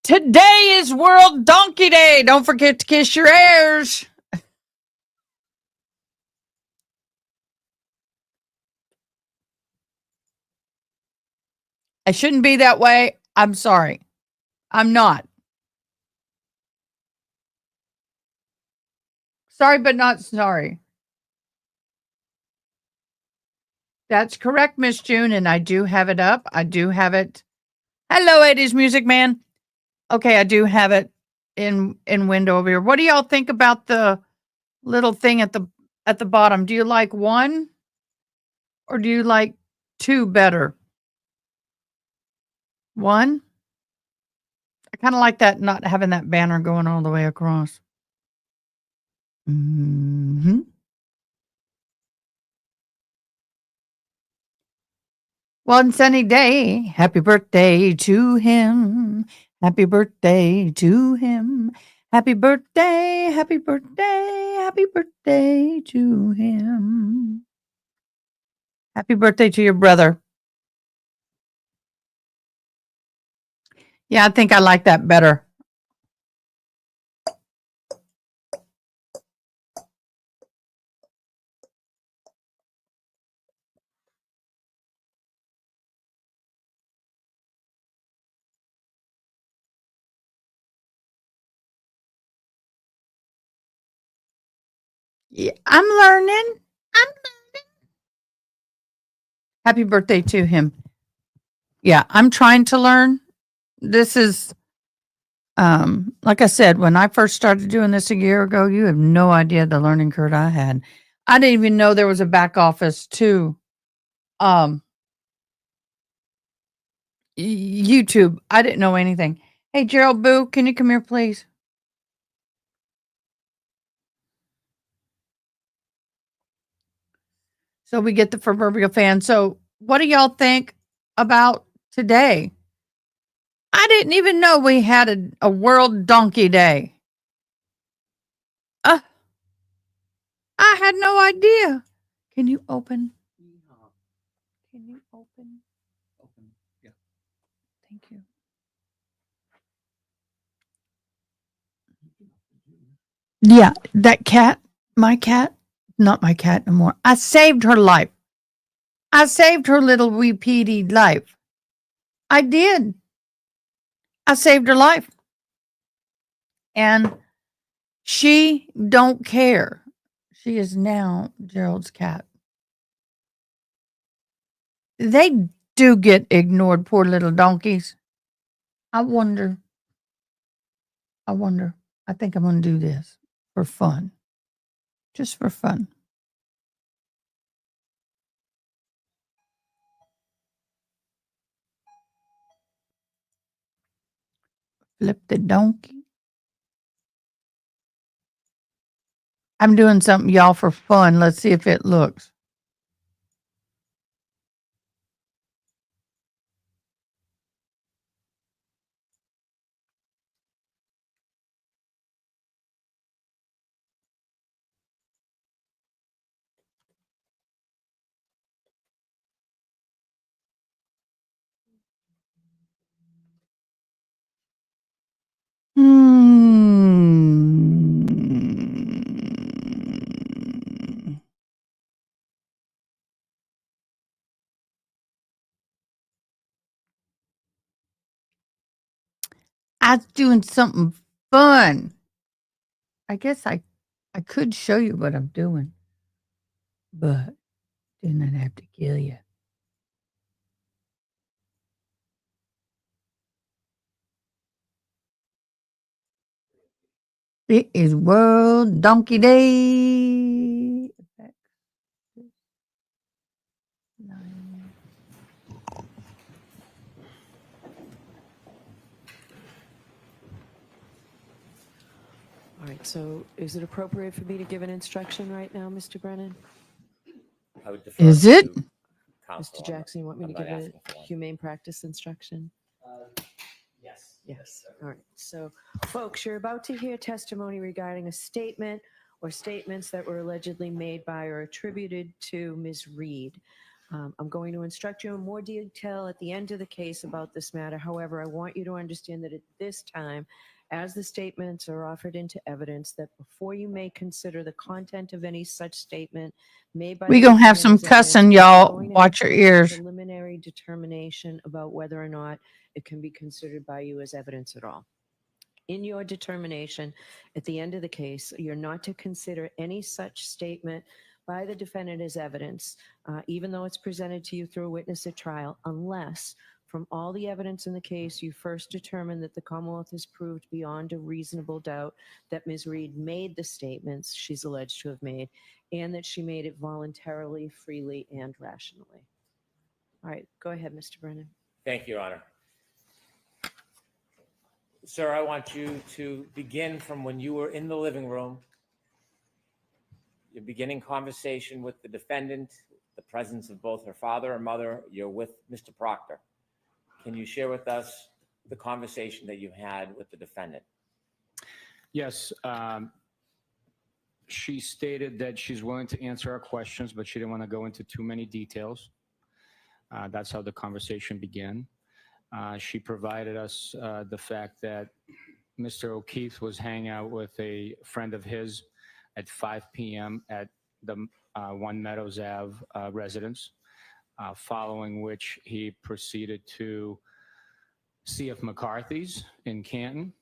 Today is World Donkey Day. Don't forget to kiss your heirs. I shouldn't be that way. I'm sorry. I'm not. Sorry, but not sorry. That's correct, Miss June, and I do have it up. I do have it. Hello, 80s Music Man. Okay, I do have it in window over here. What do y'all think about the little thing at the bottom? Do you like one or do you like two better? One? I kind of like that, not having that banner going all the way across. Mm-hmm. One sunny day, happy birthday to him. Happy birthday to him. Happy birthday, happy birthday, happy birthday to him. Happy birthday to your brother. Yeah, I think I like that better. Yeah, I'm learning. I'm learning. Happy birthday to him. Yeah, I'm trying to learn. This is, like I said, when I first started doing this a year ago, you have no idea the learning curve I had. I didn't even know there was a back office to um, YouTube. I didn't know anything. Hey, Gerald Boo, can you come here, please? So we get the proverbial fan. So, what do y'all think about today? I didn't even know we had a World Donkey Day. Uh, I had no idea. Can you open? Can you open? Open. Yeah. Thank you. Yeah, that cat, my cat, not my cat no more. I saved her life. I saved her little wee Petey life. I did. I saved her life. And she don't care. She is now Gerald's cat. They do get ignored, poor little donkeys. I wonder. I wonder. I think I'm going to do this for fun. Just for fun. Flip the donkey. I'm doing something, y'all, for fun. Let's see if it looks. Hmm. I was doing something fun. I guess I could show you what I'm doing, but then I'd have to kill you. It is World Donkey Day. All right, so is it appropriate for me to give an instruction right now, Mr. Brennan? I would defer Is it? to counsel. Mr. Jackson, you want me I'm to not give a asking for one. humane practice instruction? Yes. Yes. All right. So, folks, you're about to hear testimony regarding a statement or statements that were allegedly made by or attributed to Ms. Reed. I'm going to instruct you in more detail at the end of the case about this matter. However, I want you to understand that at this time, as the statements are offered into evidence, that before you may consider the content of any such statement made by We the gonna have some defendant as evidence, cussing, you're y'all. going to Watch have your to make a ears. preliminary determination about whether or not it can be considered by you as evidence at all. In your determination, at the end of the case, you're not to consider any such statement by the defendant as evidence, even though it's presented to you through a witness at trial, unless from all the evidence in the case, you first determine that the Commonwealth has proved beyond a reasonable doubt that Ms. Reed made the statements she's alleged to have made, and that she made it voluntarily, freely, and rationally. All right, go ahead, Mr. Brennan. Thank you, Your Honor. Sir, I want you to begin from when you were in the living room, your beginning conversation with the defendant, the presence of both her father and mother. You're with Mr. Proctor. Can you share with us the conversation that you had with the defendant? Yes. She stated that she's willing to answer our questions, but she didn't want to go into too many details. That's how the conversation began. She provided us the fact that Mr. O'Keefe was hanging out with a friend of his at 5 p.m. at the One Meadows Ave residence, following which he proceeded to C.F. McCarthy's in Canton,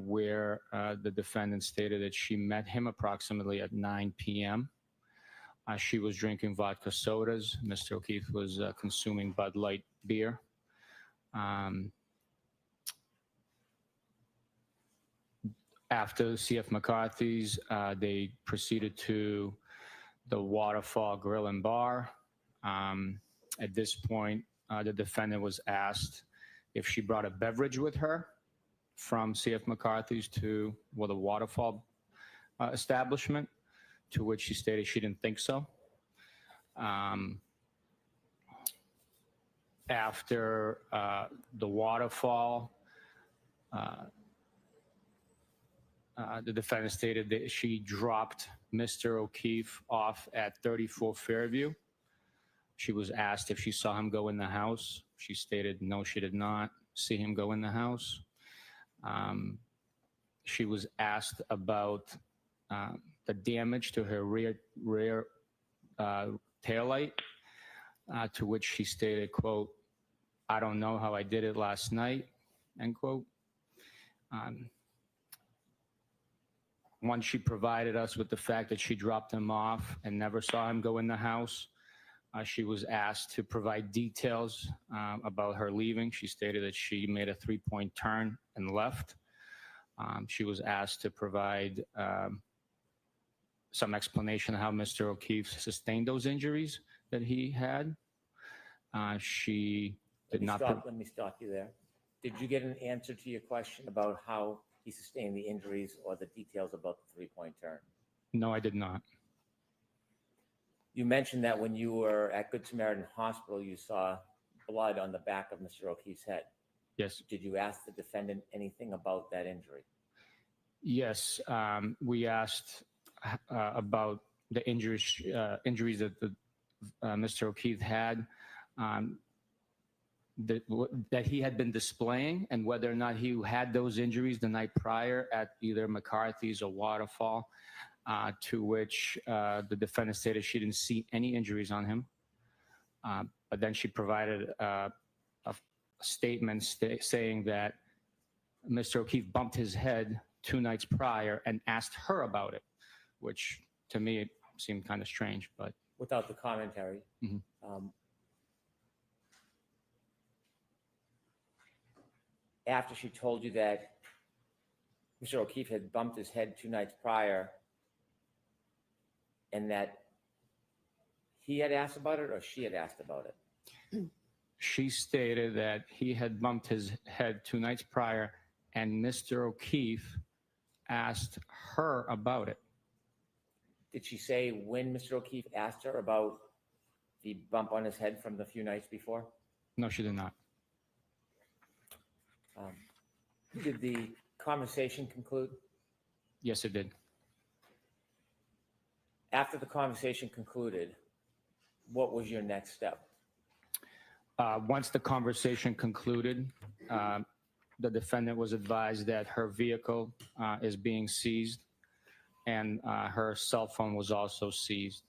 where the defendant stated that she met him approximately at 9 p.m. She was drinking vodka sodas. Mr. O'Keefe was consuming Bud Light beer. After CF McCarthy's, they proceeded to the Waterfall Grill and Bar. At this point, the defendant was asked if she brought a beverage with her from CF McCarthy's to the Waterfall establishment, to which she stated she didn't think so. After the Waterfall, the defendant stated that she dropped Mr. O'Keefe off at 34 Fairview. She was asked if she saw him go in the house. She stated no, she did not see him go in the house. She was asked about the damage to her rear taillight, to which she stated, quote, "I don't know how I did it last night," end quote. Once she provided us with the fact that she dropped him off and never saw him go in the house, she was asked to provide details about her leaving. She stated that she made a 3-point turn and left. She was asked to provide some explanation of how Mr. O'Keefe sustained those injuries that he had. She did not. Let me stop you there. Did you get an answer to your question about how he sustained the injuries or the details about the 3-point turn? No, I did not. You mentioned that when you were at Good Samaritan Hospital, you saw blood on the back of Mr. O'Keefe's head. Yes. Did you ask the defendant anything about that injury? Yes, we asked about the injuries that Mr. O'Keefe had, that he had been displaying, and whether or not he had those injuries the night prior at either McCarthy's or Waterfall, to which the defendant stated she didn't see any injuries on him. But then she provided a statement saying that Mr. O'Keefe bumped his head 2 nights prior and asked her about it, which to me it seemed kind of strange. But without the commentary. Mm-hmm. After she told you that Mr. O'Keefe had bumped his head 2 nights prior and that he had asked about it or she had asked about it? She stated that he had bumped his head 2 nights prior and Mr. O'Keefe asked her about it. Did she say when Mr. O'Keefe asked her about the bump on his head from the few nights before? No, she did not. Did the conversation conclude? Yes, it did. After the conversation concluded, what was your next step? Once the conversation concluded, the defendant was advised that her vehicle is being seized and her cell phone was also seized.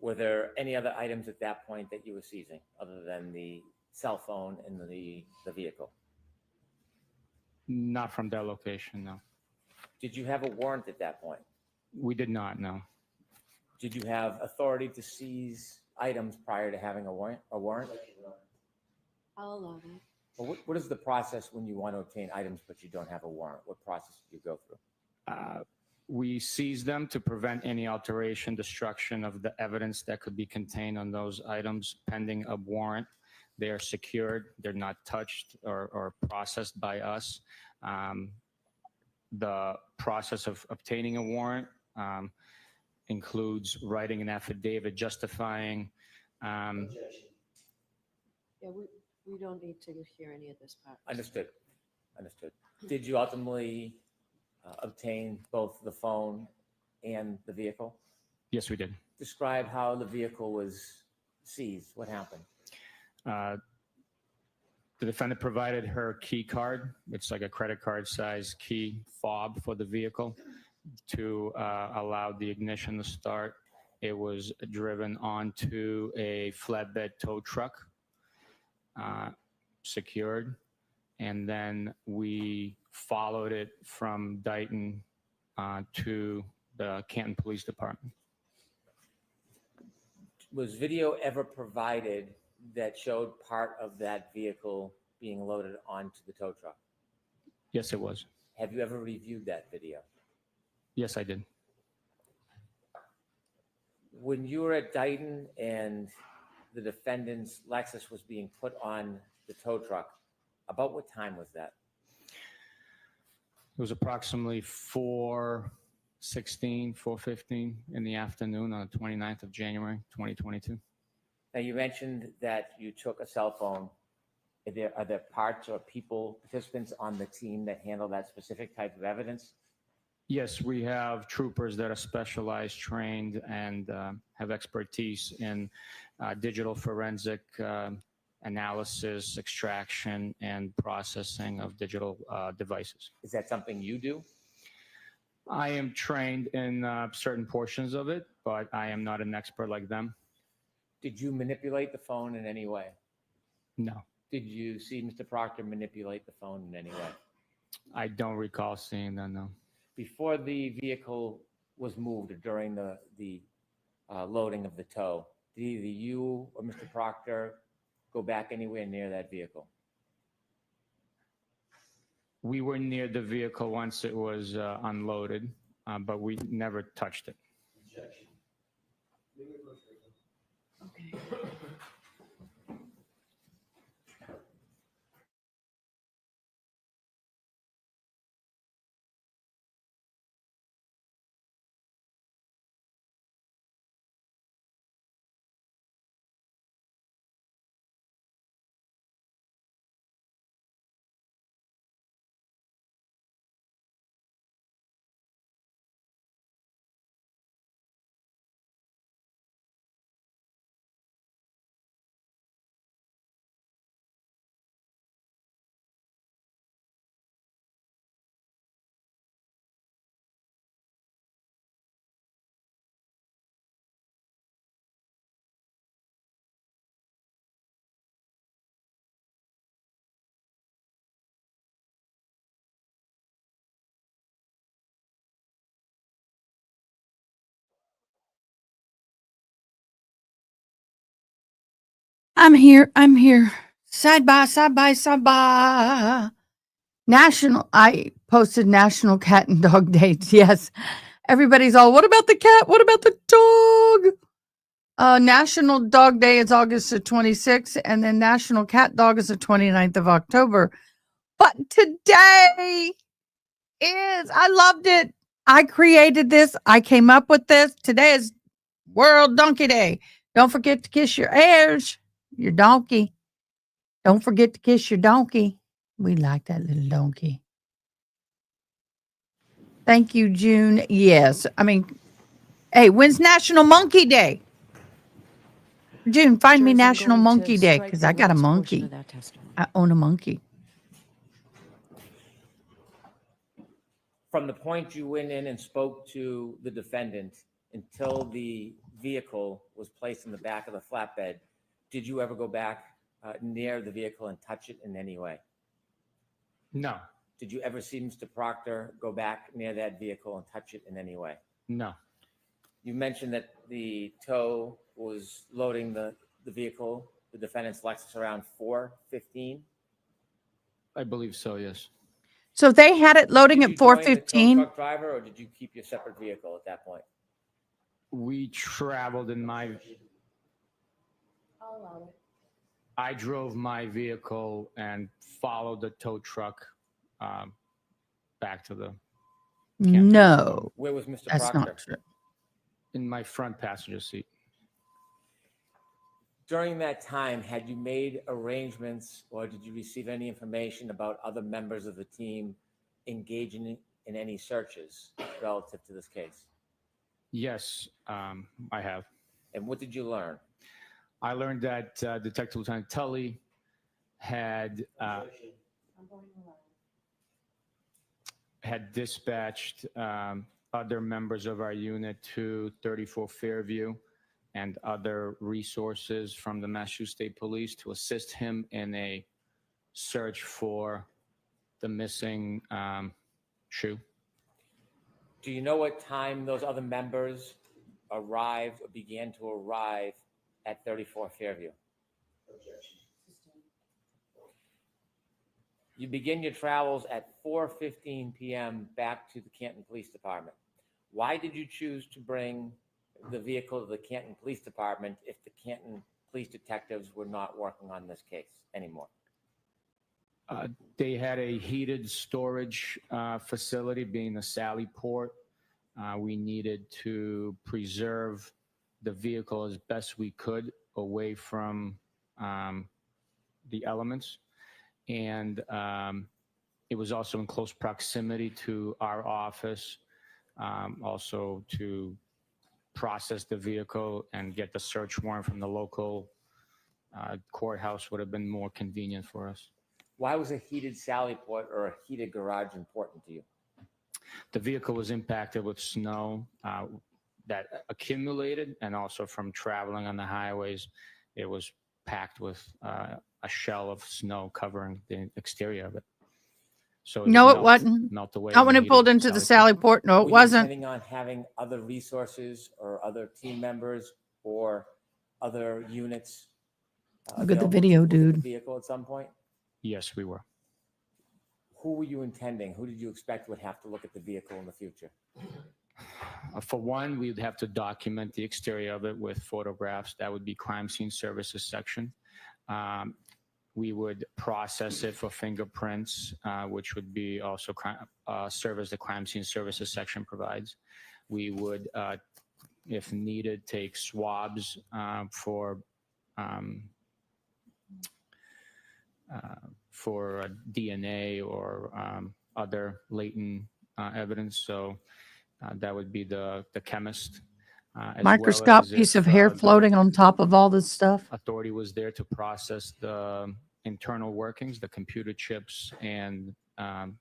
Were there any other items at that point that you were seizing other than the cell phone and the vehicle? Not from that location, no. Did you have a warrant at that point? We did not, no. Did you have authority to seize items prior to having a warrant? I'll allow that. Well, what is the process when you want to obtain items but you don't have a warrant? What process do you go through? We seized them to prevent any alteration, destruction of the evidence that could be contained on those items pending a warrant. They are secured. They're not touched or processed by us. The process of obtaining a warrant includes writing an affidavit justifying. Yeah, we don't need to hear any of this part. Understood. Did you ultimately obtain both the phone and the vehicle? Yes, we did. Describe how the vehicle was seized. What happened? The defendant provided her key card. It's like a credit card size key fob for the vehicle to allow the ignition to start. It was driven onto a flatbed tow truck, secured, and then we followed it from Dighton to the Canton Police Department. Was video ever provided that showed part of that vehicle being loaded onto the tow truck? Yes, it was. Have you ever reviewed that video? Yes, I did. When you were at Dayton and the defendant's Lexus was being put on the tow truck, about what time was that? It was approximately 4:16, 4:15 in the afternoon on the 29th of January, 2022. Now, you mentioned that you took a cell phone. Are there parts or people, participants on the team that handle that specific type of evidence? Yes, we have troopers that are specialized, trained, and have expertise in digital forensic analysis, extraction, and processing of digital devices. Is that something you do? I am trained in certain portions of it, but I am not an expert like them. Did you manipulate the phone in any way? No, Did you see Mr. Proctor manipulate the phone in any way? I don't recall seeing that, no. Before the vehicle was moved or during the loading of the tow, did either you or Mr. Proctor go back anywhere near that vehicle? We were near the vehicle once it was unloaded, but we never touched it. Okay. I'm here. I'm here. Side by side by side by. I posted National Cat and Dog Days. Yes. Everybody's all, what about the cat? What about the dog? National Dog Day is August the 26th, and then National Cat Dog is the 29th of October. But today I loved it. I created this. I came up with this. Today is World Donkey Day. Don't forget to kiss your heirs, your donkey. Don't forget to kiss your donkey. We like that little donkey. Thank you, June. Yes. I mean, hey, when's National Monkey Day? June, find me Jurors, I'm National going to Monkey Day strike because the I got a last portion monkey. of that testimony. I own a monkey. From the point you went in and spoke to the defendant until the vehicle was placed in the back of the flatbed, did you ever go back near the vehicle and touch it in any way? No, Did you ever see Mr. Proctor go back near that vehicle and touch it in any way? no. You mentioned that the tow was loading the vehicle, the defendant's Lexus, around 4:15. I believe so, yes. So they had it loading Did at you join the tow 4:15. truck driver, or did you keep your separate vehicle at that point? We traveled in my, I'll allow it. I drove my vehicle and followed the tow truck back to the, No, Where was Mr. that's Proctor? not true. in my front passenger seat. During that time, had you made arrangements or did you receive any information about other members of the team engaging in any searches relative to this case? Yes, I have. And what did you learn? I learned that Detective Lieutenant Tully had dispatched other members of our unit to 34 Fairview and other resources from the Massachusetts State Police to assist him in a search for the missing shoe. Do you know what time those other members arrived or began to arrive at 34 Fairview? You begin your travels at 4:15 p.m. back to the Canton Police Department. Why did you choose to bring the vehicle to the Canton Police Department if the Canton police detectives were not working on this case anymore? They had a heated storage facility, being the Sally Port. We needed to preserve the vehicle as best we could away from the elements. And it was also in close proximity to our office, also to process the vehicle and get the search warrant from the local courthouse would have been more convenient for us. Why was a heated Sally Port or a heated garage important to you? The vehicle was impacted with snow that accumulated, and also from traveling on the highways, it was packed with a shell of snow covering the exterior of it. So No, would it wasn't. melt away. Not when it pulled into the Sally Port. No, it Were you wasn't. intending on having other resources or other team members or other units? Look at the available to video, look at the dude. Vehicle at some point? Yes, we were. Who were you intending? Who did you expect would have to look at the vehicle in the future? For one, we'd have to document the exterior of it with photographs. That would be crime scene services section. We would process it for fingerprints, which would be also service the crime scene services section provides. We would, if needed, take swabs for DNA or other latent evidence. So that would be the chemist. As Microscope well as piece if, of hair the floating on top of all this stuff. authority was there to process the internal workings, the computer chips, and the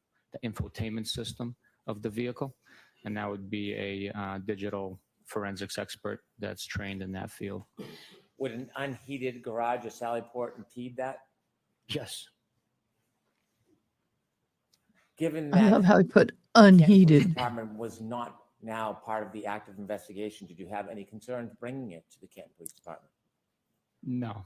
infotainment system of the vehicle. And that would be a digital forensics expert that's trained in that field. Would an unheated garage or Sally Port impede that? Yes. Given I that love how he put Canton Police unheated. Department was not now part of the active investigation, did you have any concerns bringing it to the Canton Police Department? No.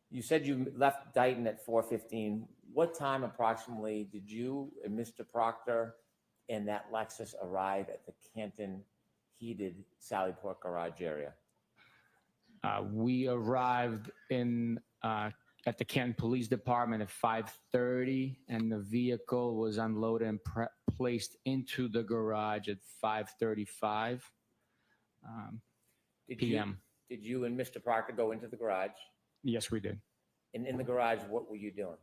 You said you left Dayton at 4:15. What time approximately did you and Mr. Proctor and that Lexus arrive at the Canton heated Sally Port garage area? We arrived in at the Canton Police Department at 5:30, and the vehicle was unloaded and placed into the garage at 5:35 p.m. Did you and Mr. Proctor go into the garage? Yes, we did. And in the garage, what were you doing?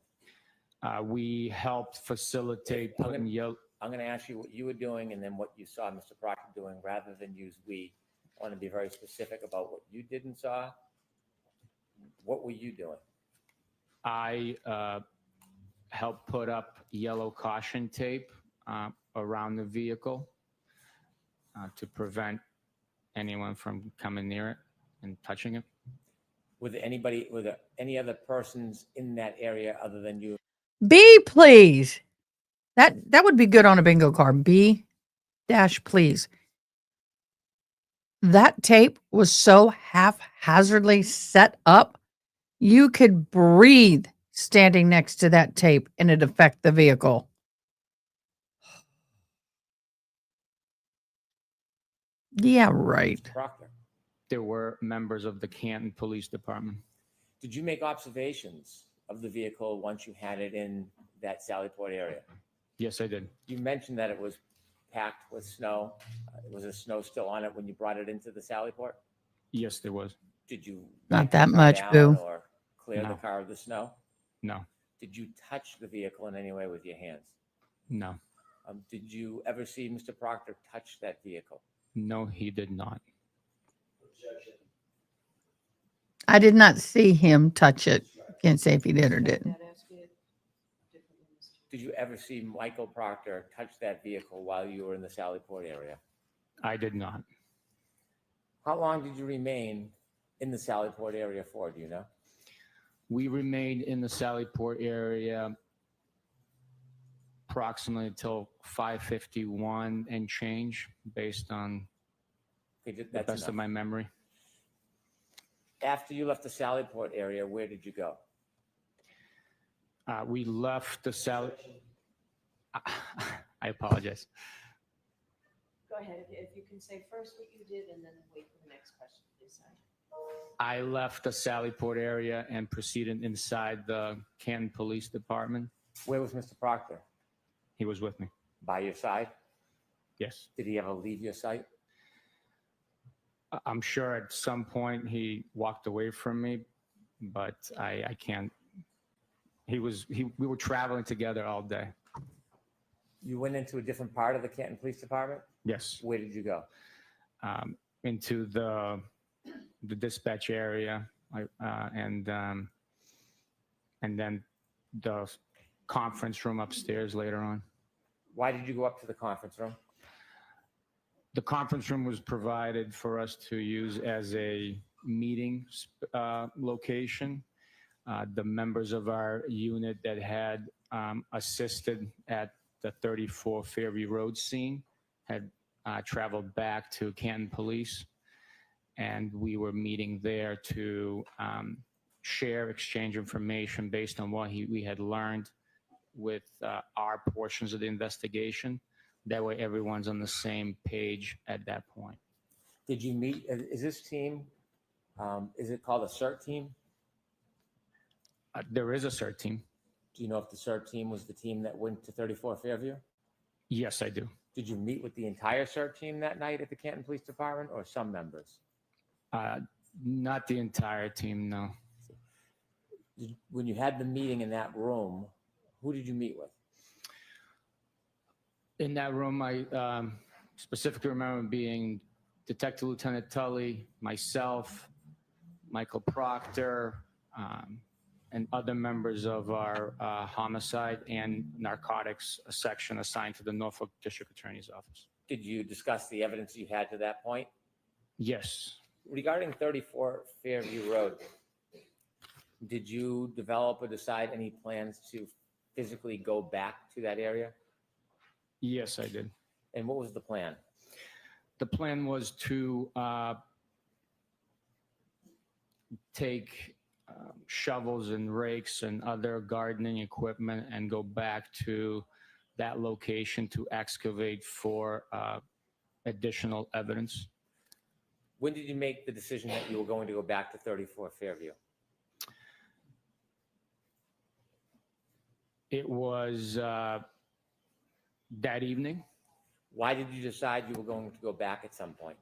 We helped facilitate I'm putting yellow. I'm going to ask you what you were doing and then what you saw Mr. Proctor doing rather than use we. I want to be very specific about what you did and saw. What were you doing? I helped put up yellow caution tape around the vehicle to prevent anyone from coming near it and touching it. Were there any other persons in that area other than you? B, please. That would be good on a bingo card. B dash, please. That tape was so haphazardly set up, you could breathe standing next to that tape and it affect the vehicle. Yeah, right. Proctor, There were members of the Canton Police Department. did you make observations of the vehicle once you had it in that Sally Port area? Yes, I did. You mentioned that it was packed with snow. Was the snow still on it when you brought it into the Sally Port? Yes, there was. Did you Not wipe the that car much, down boo. or clear the No. car of the snow? No, Did you touch the vehicle in any way with your hands? no, Did you ever see Mr. Proctor touch that vehicle? no, he did not. I did not see him touch it. Can't say if he did or didn't. Did you ever see Michael Proctor touch that vehicle while you were in the Sally Port area? I did not. How long did you remain in the Sally Port area for, do you know? We remained in the Sally Port area approximately until 5:51 and change, based on Okay, the that's best of enough. my memory. After you left the Sallyport area, where did you go? We left the Sally. I apologize. Go ahead, if you can say first what you did and then wait for the next question, please. Sorry. I left the Sallyport area and proceeded inside the Canton Police Department. Where was Mr. Proctor? He was with me. By your side? Yes. Did he ever leave your sight? I'm sure at some point he walked away from me, but I can't. We were traveling together all day. You went into a different part of the Canton Police Department? Yes. Where did you go? Into the dispatch area, and then the conference room upstairs later on. Why did you go up to the conference room? The conference room was provided for us to use as a meeting location. The members of our unit that had assisted at the 34 Fairview Road scene had traveled back to Canton Police, and we were meeting there to share, exchange information based on what we had learned with our portions of the investigation. That way everyone's on the same page at that point. Did you meet, is this team, is it called a CERT team? There is a CERT team. Do you know if the CERT team was the team that went to 34 Fairview? Yes, I do. Did you meet with the entire CERT team that night at the Canton Police Department or some members? Not the entire team, no. When you had the meeting in that room, who did you meet with? In that room, I specifically remember being Detective Lieutenant Tully, myself, Michael Proctor, and other members of our homicide and narcotics section assigned to the Norfolk District Attorney's Office. Did you discuss the evidence you had to that point? Yes. Regarding 34 Fairview Road, did you develop or decide any plans to physically go back to that area? Yes, I did. And what was the plan? The plan was to take shovels and rakes and other gardening equipment and go back to that location to excavate for additional evidence. When did you make the decision that you were going to go back to 34 Fairview? It was that evening. Why did you decide you were going to go back at some point?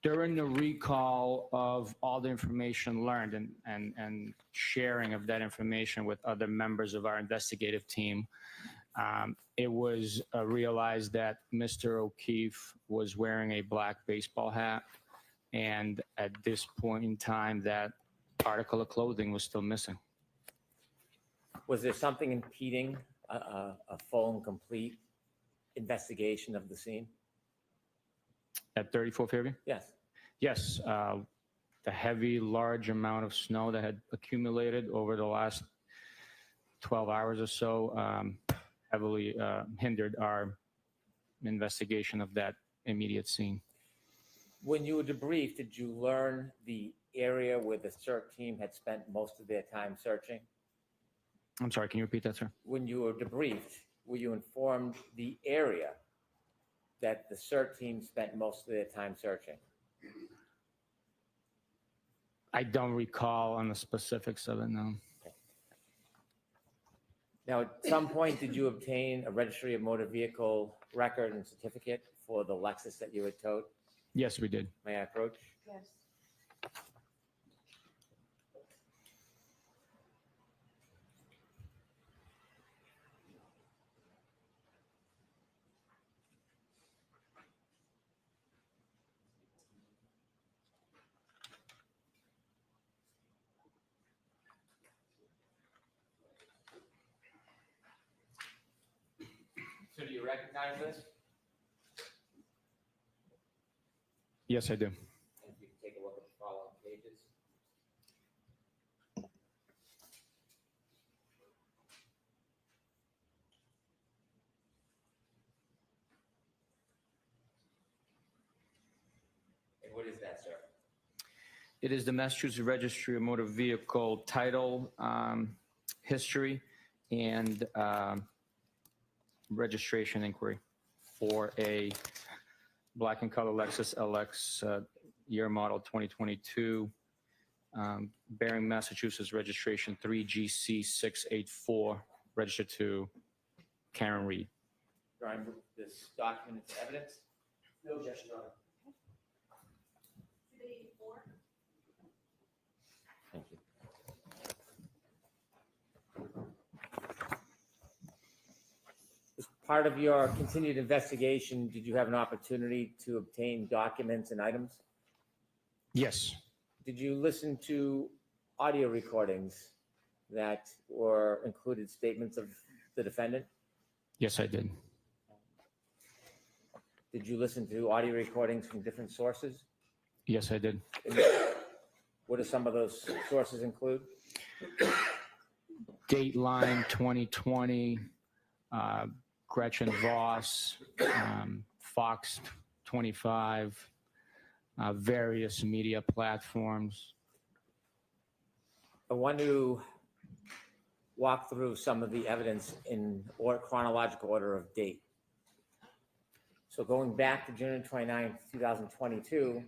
During the recall of all the information learned and sharing of that information with other members of our investigative team, it was realized that Mr. O'Keefe was wearing a black baseball hat. And at this point in time, that article of clothing was still missing. Was there something impeding a full and complete investigation of the scene? At 34 Fairview? Yes. Yes. The heavy, large amount of snow that had accumulated over the last 12 hours or so heavily hindered our investigation of that immediate scene. When you were debriefed, did you learn the area where the CERT team had spent most of their time searching? I'm sorry, can you repeat that, sir? When you were debriefed, were you informed the area that the CERT team spent most of their time searching? I don't recall on the specifics of it, no. Okay. Now, at some point, did you obtain a registry of motor vehicle record and certificate for the Lexus that you had towed? Yes, we did. May I approach? Yes. So do you recognize this? Yes, I do. And if you can take a look at the following pages. And what is that, sir? It is the Massachusetts Registry of Motor Vehicle title, history, and registration inquiry for a black and color Lexus LX year model 2022, bearing Massachusetts registration 3GC684, registered to Karen Reed. Do I move this document into evidence? No objection, Your Honor. Exhibit 84. Thank you. As part of your continued investigation, did you have an opportunity to obtain documents and items? Yes. Did you listen to audio recordings that were included statements of the defendant? Yes, I did. Did you listen to audio recordings from different sources? Yes, I did. What do some of those sources include? Dateline 2020, Gretchen Voss, Fox 25, various media platforms. I want to walk through some of the evidence in chronological order of date. So going back to June 29th, 2022,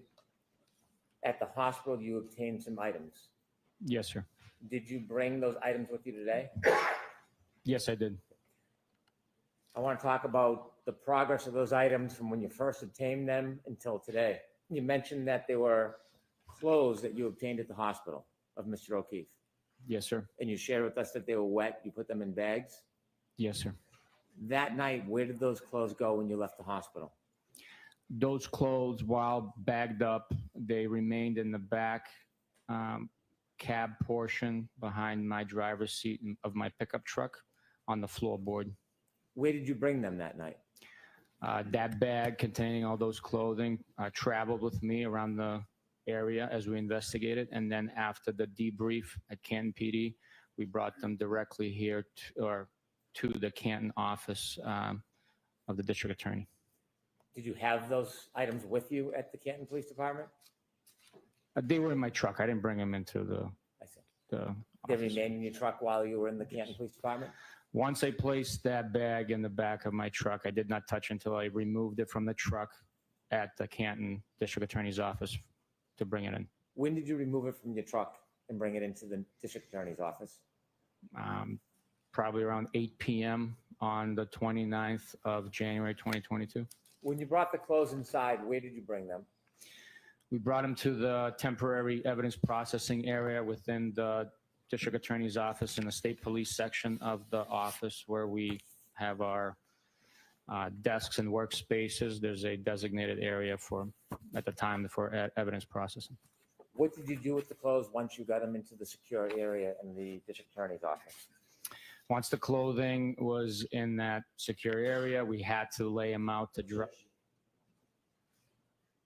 at the hospital, you obtained some items. Yes, sir. Did you bring those items with you today? Yes, I did. I want to talk about the progress of those items from when you first obtained them until today. You mentioned that they were clothes that you obtained at the hospital of Mr. O'Keefe. Yes, sir. And you shared with us that they were wet. You put them in bags. Yes, sir. That night, where did those clothes go when you left the hospital? Those clothes, while bagged up, they remained in the back cab portion behind my driver's seat of my pickup truck on the floorboard. Where did you bring them that night? That bag containing all those clothing traveled with me around the area as we investigated. And then after the debrief at Canton PD, we brought them directly here to the Canton office of the district attorney. Did you have those items with you at the Canton Police Department? They were in my truck. I didn't bring them into I see. the They office. remained in your truck while you were in the Canton Police Department? Once I placed that bag in the back of my truck, I did not touch until I removed it from the truck at the Canton District Attorney's office to bring it in. When did you remove it from your truck and bring it into the district attorney's office? Probably around 8 p.m. on the 29th of January 2022. When you brought the clothes inside, where did you bring them? We brought them to the temporary evidence processing area within the district attorney's office in the state police section of the office where we have our desks and workspaces. There's a designated area at the time for evidence processing. What did you do with the clothes once you got them into the secure area in the district attorney's office? Once the clothing was in that secure area, we had to lay them out to dry.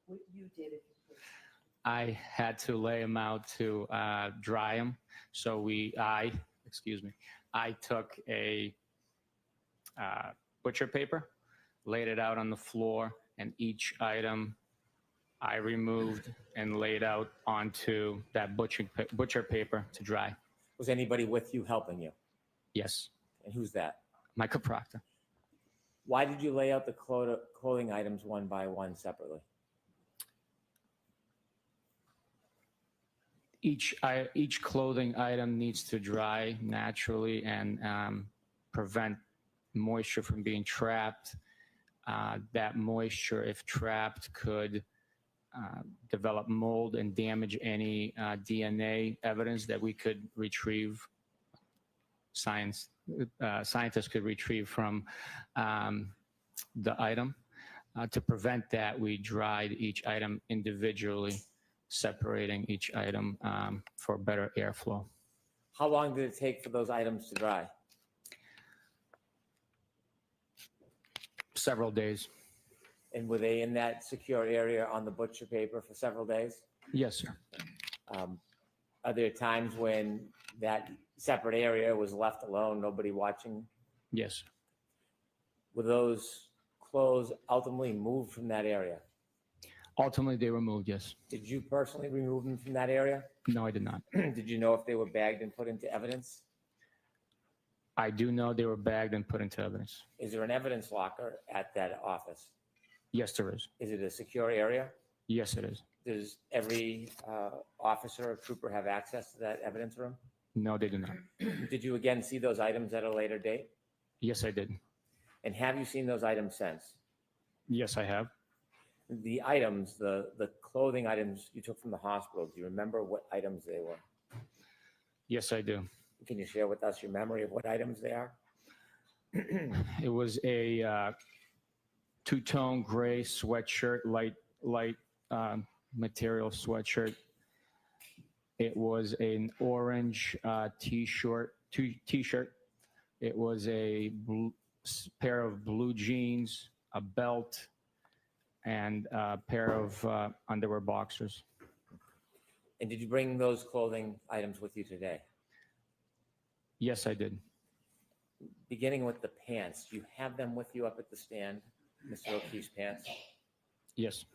What you did, if you could. I had to lay them out to dry them. So I took a butcher paper, laid it out on the floor, and each item I removed and laid out onto that butcher paper to dry. Was anybody with you helping you? Yes, And who's that? Michael Proctor. Why did you lay out the clothing items one by one separately? Each clothing item needs to dry naturally and prevent moisture from being trapped. That moisture, if trapped, could develop mold and damage any DNA evidence that we could retrieve. Scientists could retrieve from the item. To prevent that, we dried each item individually, separating each item for better airflow. How long did it take for those items to dry? Several days. And were they in that secure area on the butcher paper for several days? Yes, sir. Are there times when that separate area was left alone, nobody watching? Yes. Were those clothes ultimately moved from that area? Ultimately, they were moved, yes. Did you personally remove them from that area? No, I did not. Did you know if they were bagged and put into evidence? I do know they were bagged and put into evidence. Is there an evidence locker at that office? Yes, there is. Is it a secure area? Yes, it is. Does every officer or trooper have access to that evidence room? No, they do not. Did you again see those items at a later date? Yes, I did. And have you seen those items since? Yes, I have. The items, the clothing items you took from the hospital, do you remember what items they were? Yes, I do. Can you share with us your memory of what items they are? It was a two-tone gray sweatshirt, light material sweatshirt. It was an orange t-shirt. It was a pair of blue jeans, a belt, and a pair of underwear boxers. And did you bring those clothing items with you today? Yes, I did. Beginning with the pants, do you have them with you up at the stand, Mr. O'Keefe's pants? Yes.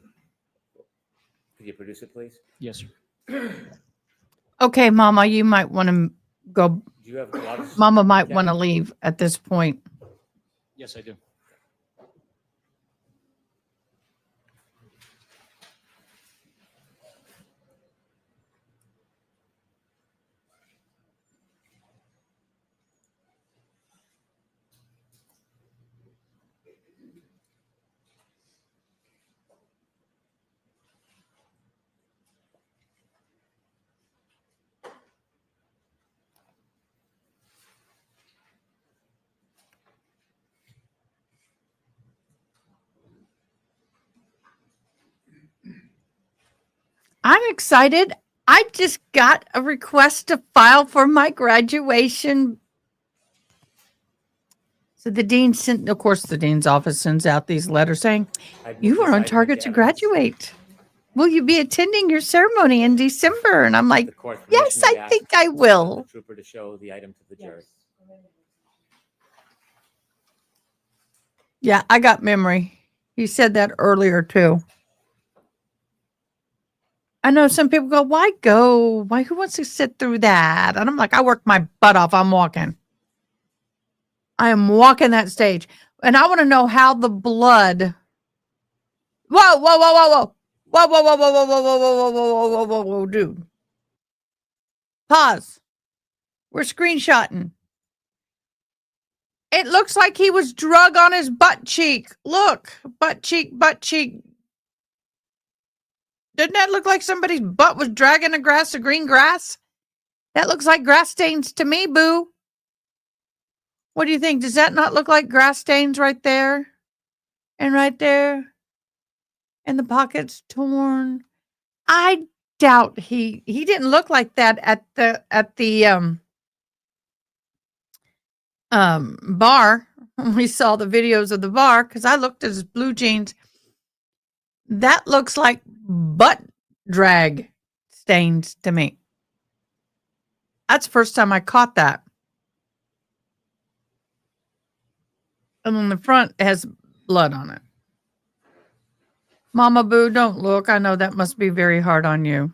Could you produce it, please? Yes, sir. Okay, Mama, you might want to go. Do you have gloves? Mama might Okay. want to leave at this point. Yes, I do. I'm excited. I just got a request to file for my graduation. So the dean sent, of course, the dean's office sends out these letters saying, I've moved you this are on item target into to evidence. graduate. Will you be attending your ceremony in December? And I'm like, The court yes, permission to I ask think I will. the trooper to show the item to the jury. Yeah, I got memory. He said that earlier too. I know some people go, why go? Why, who wants to sit through that? And I'm like, I worked my butt off. I'm walking. I am walking that stage. And I want to know how the blood. Whoa, whoa, whoa, whoa, whoa. Whoa, whoa, whoa, whoa, whoa, whoa, whoa, whoa, whoa, whoa, whoa, whoa, whoa, dude. Pause. We're screenshotting. It looks like he was drug on his butt cheek. Look, butt cheek, butt cheek. Doesn't that look like somebody's butt was dragging the green grass? That looks like grass stains to me, boo. What do you think? Does that not look like grass stains right there? And right there? And the pocket's torn. I doubt he didn't look like that at the bar. When we saw the videos of the bar, because I looked at his blue jeans. That looks like butt drag stains to me. That's the first time I caught that. And on the front, it has blood on it. Mama Boo, don't look. I know that must be very hard on you.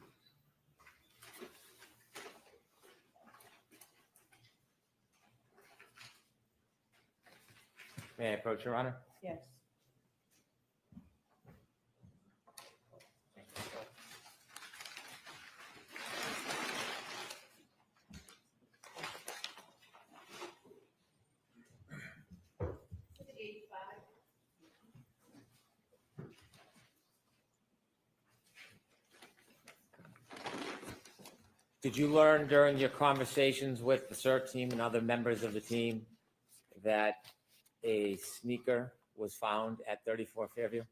May I approach, Your Honor? Yes. Did you learn during your conversations with the CERT team and other members of the team that a sneaker was found at 34 Fairview?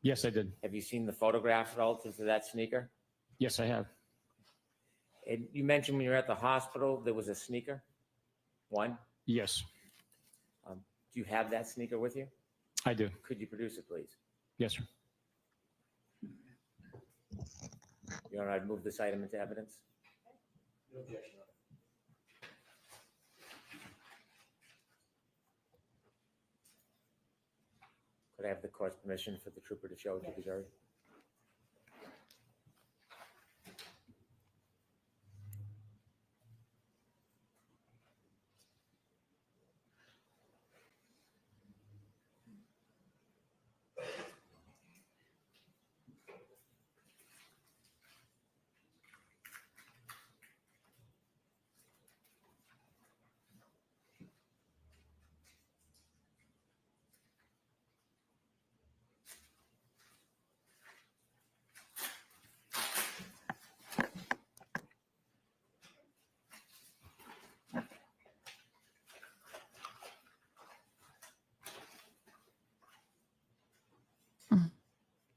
Yes, I did. Have you seen the photograph relative to that sneaker? Yes, I have. And you mentioned when you were at the hospital, there was a sneaker? One? Yes, Do you have that sneaker with you? I do. Could you produce it, please? Yes, sir. Your Honor, I'd move this item into evidence. No objection. Could I have the court's permission for the trooper to show it to the jury?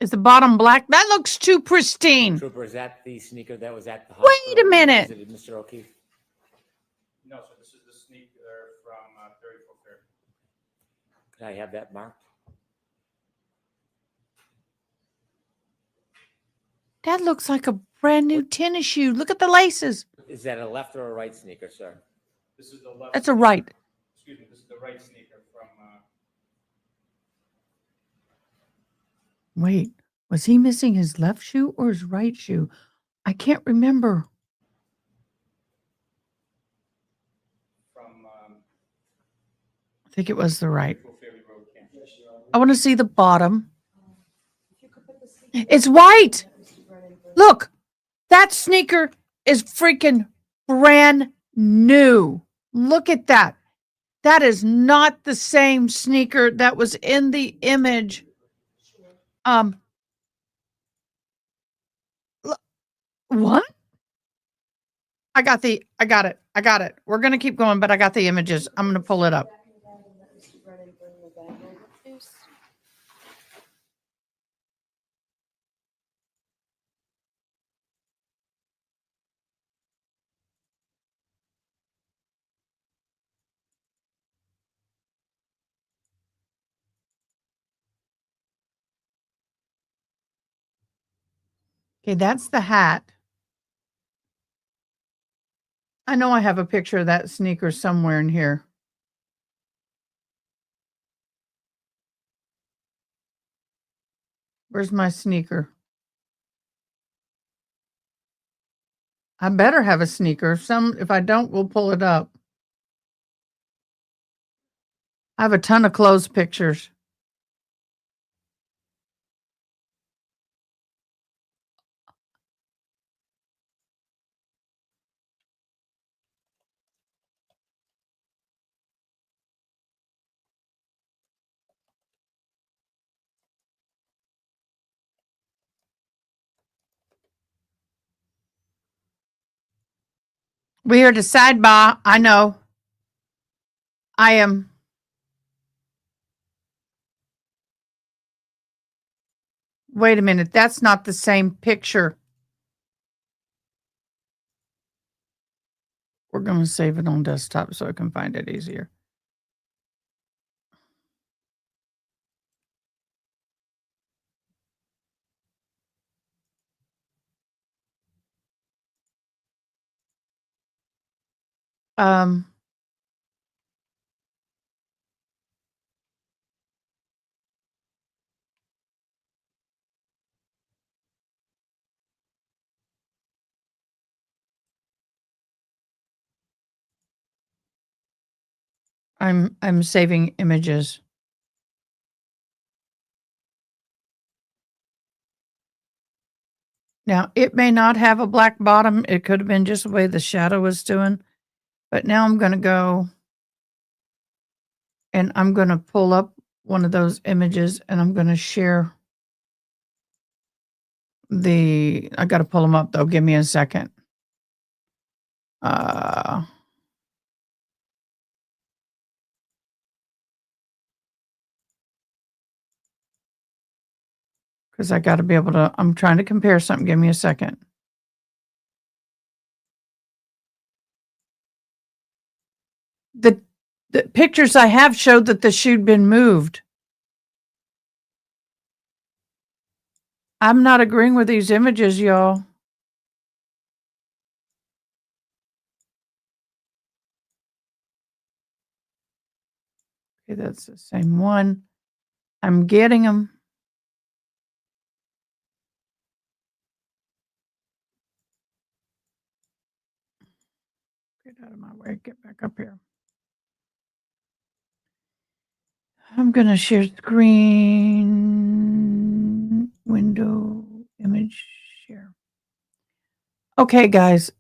Is the bottom black? That looks too pristine. Trooper, is that the sneaker that was at the Wait hospital? a minute. Visited Mr. O'Keefe? No, so this is the sneaker from 3430. Could I have that marked? That looks like a brand new tennis shoe. Look at the laces. Is that a left or a right sneaker, sir? This is the left. That's a right. Excuse me, this is the right sneaker from. Wait, was he missing his left shoe or his right shoe? I can't remember. I think it was the right. I want to see the bottom. It's white. Look, that sneaker is freaking brand new. Look at that. That is not the same sneaker that was in the image. What? I got it. We're going to keep going, but I got the images. I'm going to pull it up. Okay, that's the hat. I know I have a picture of that sneaker somewhere in here. Where's my sneaker? I better have a sneaker. If I don't, we'll pull it up. I have a ton of clothes pictures. We are to sidebar. I know. I am. Wait a minute. That's not the same picture. We're going to save it on desktop so I can find it easier. Um, I'm saving images. Now, it may not have a black bottom. It could have been just the way the shadow was doing. But now I'm going to go and I'm going to pull up one of those images and I'm going to share I got to pull them up though. Give me a second. Because I got to be able to, I'm trying to compare something. Give me a second. The pictures I have showed that the shoe'd been moved. I'm not agreeing with these images, y'all. Okay, that's the same one. I'm getting them. Get out of my way. Get back up here. I'm going to share screen, window, image, share. Okay, guys,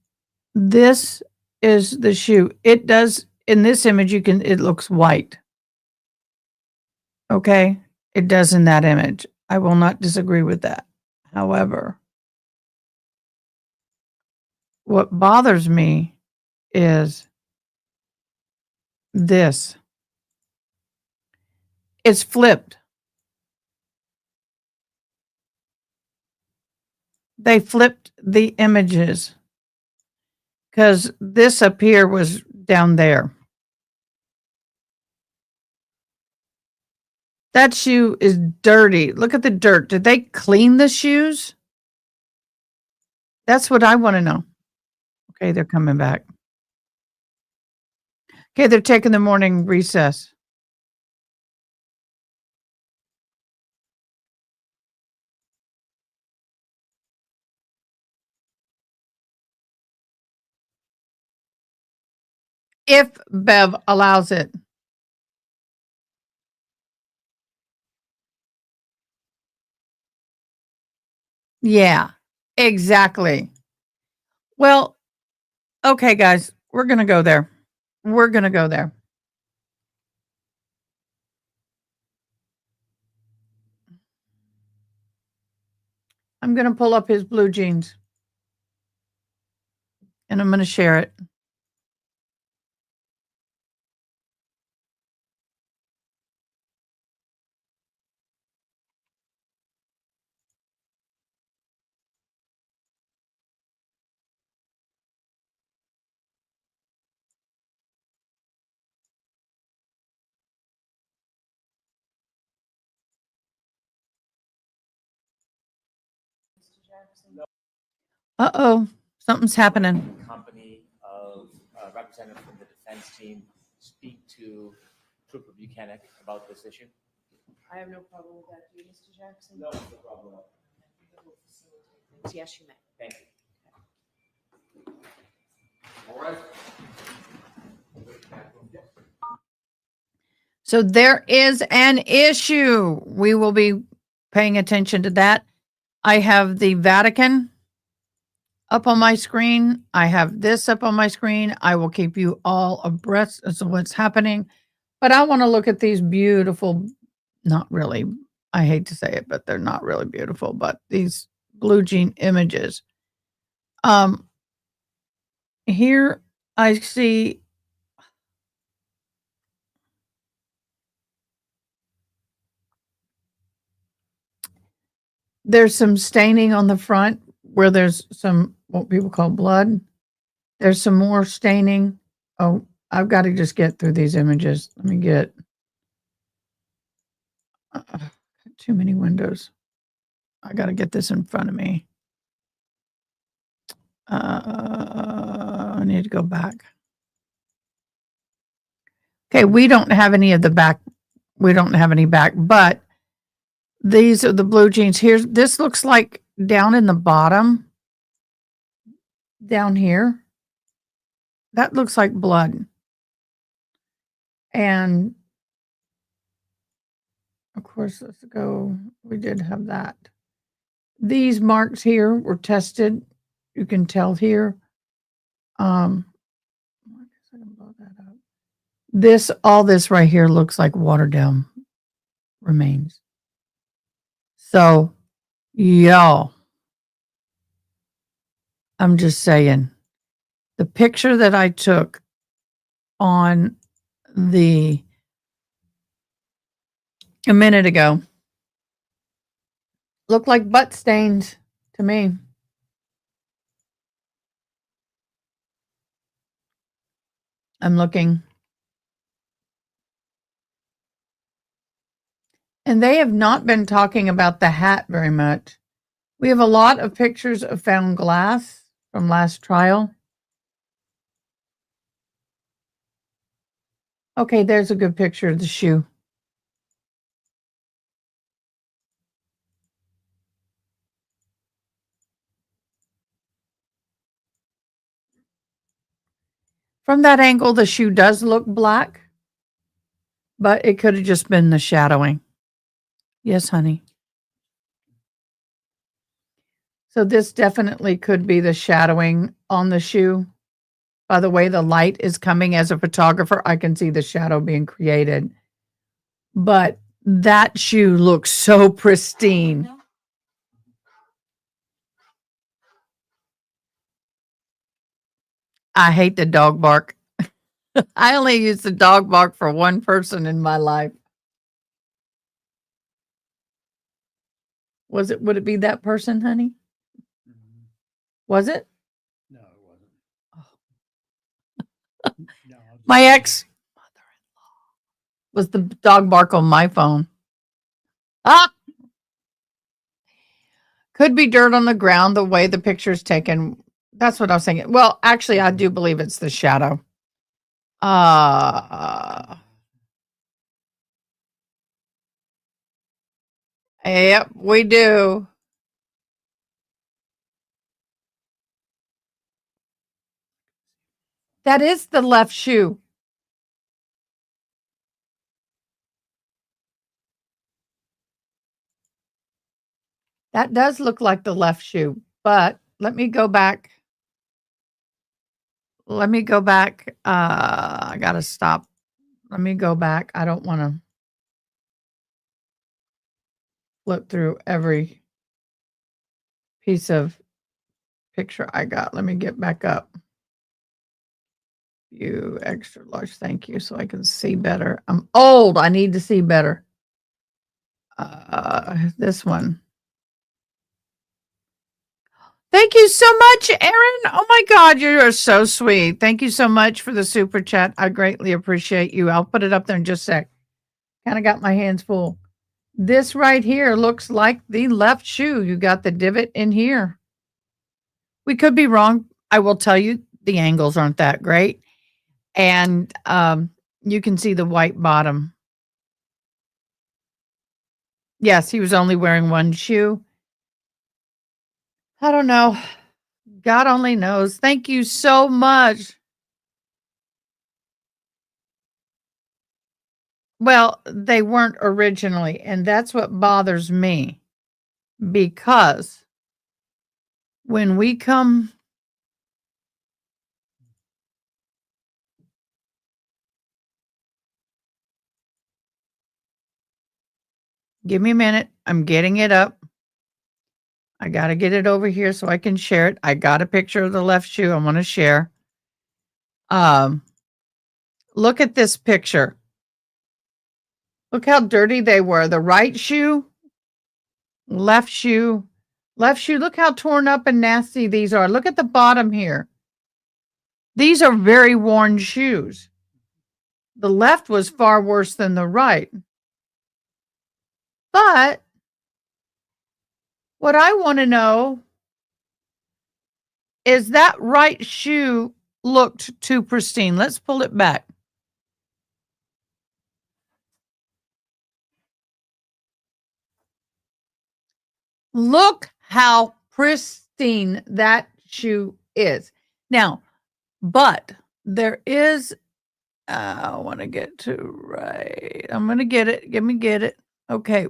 this is the shoe. It does, in this image, it looks white. Okay, it does in that image. I will not disagree with that. However, what bothers me is this. It's flipped. they flipped the images because this up here was down there. That shoe is dirty. Look at the dirt. Did they clean the shoes? That's what I want to know. Okay, they're coming back. Okay, they're taking the morning recess. If Bev allows it. Yeah, exactly. Well, okay, guys, we're going to go there. We're going to go there. I'm going to pull up his blue jeans and I'm going to share it. Uh-oh, something's happening. Company of representatives from the defense team speak to Trooper Buchanan about this issue? I have no problem with that. Do you, Mr. Jackson? No problem. Yes, you may. Thank you. All right. So there is an issue. We will be paying attention to that. I have the Vatican up on my screen. I have this up on my screen. I will keep you all abreast as to what's happening. But I want to look at these beautiful, not really, I hate to say it, but they're not really beautiful, but these blue jean images. Here I see there's some staining on the front where there's some what people call blood. There's some more staining. Oh, I've got to just get through these images. Let me get too many windows. I got to get this in front of me. I need to go back. Okay, we don't have any of the back. We don't have any back, but these are the blue jeans. Here's this looks like down in the bottom, down here. That looks like blood. And of course, let's go. We did have that. These marks here were tested. You can tell here. I guess I can blow that up. This, all this right here looks like watered down remains. So, y'all, I'm just saying, the picture that I took on a minute ago looked like butt stains to me. I'm looking. And they have not been talking about the hat very much. We have a lot of pictures of found glass from last trial. Okay, there's a good picture of the shoe. From that angle, the shoe does look black, but it could have just been the shadowing. Yes, honey. So this definitely could be the shadowing on the shoe. By the way, the light is coming as a photographer. I can see the shadow being created. But that shoe looks so pristine. I hate the dog bark. I only use the dog bark for one person in my life. Would it be that person, honey? Was it? No, it wasn't. Oh. No, I was My just- ex mother-in-law was the dog bark on my phone. Ah! Could be dirt on the ground the way the picture's taken. That's what I was thinking. Well, actually, I do believe it's the shadow. Yep, we do. That is the left shoe. That does look like the left shoe, but let me go back. Let me go back. I gotta stop. Let me go back. I don't want to flip through every piece of picture I got. Let me get back up. You extra large, thank you, so I can see better. I'm old. I need to see better. This one. Thank you so much, Erin. Oh my God, you are so sweet. Thank you so much for the super chat. I greatly appreciate you. I'll put it up there in just a sec. Kind of got my hands full. This right here looks like the left shoe. You got the divot in here. We could be wrong. I will tell you the angles aren't that great. And you can see the white bottom. Yes, he was only wearing one shoe. I don't know. God only knows. Thank you so much. Well, they weren't originally, and that's what bothers me. Because when we come give me a minute. I'm getting it up. I got to get it over here so I can share it. I got a picture of the left shoe I want to share. Look at this picture. Look how dirty they were. The right shoe, left shoe, left shoe. Look how torn up and nasty these are. Look at the bottom here. These are very worn shoes. The left was far worse than the right. But what I want to know is that right shoe looked too pristine. Let's pull it back. Look how pristine that shoe is. Now, but there is, I want to get to right. I'm going to get it. Get it. Okay.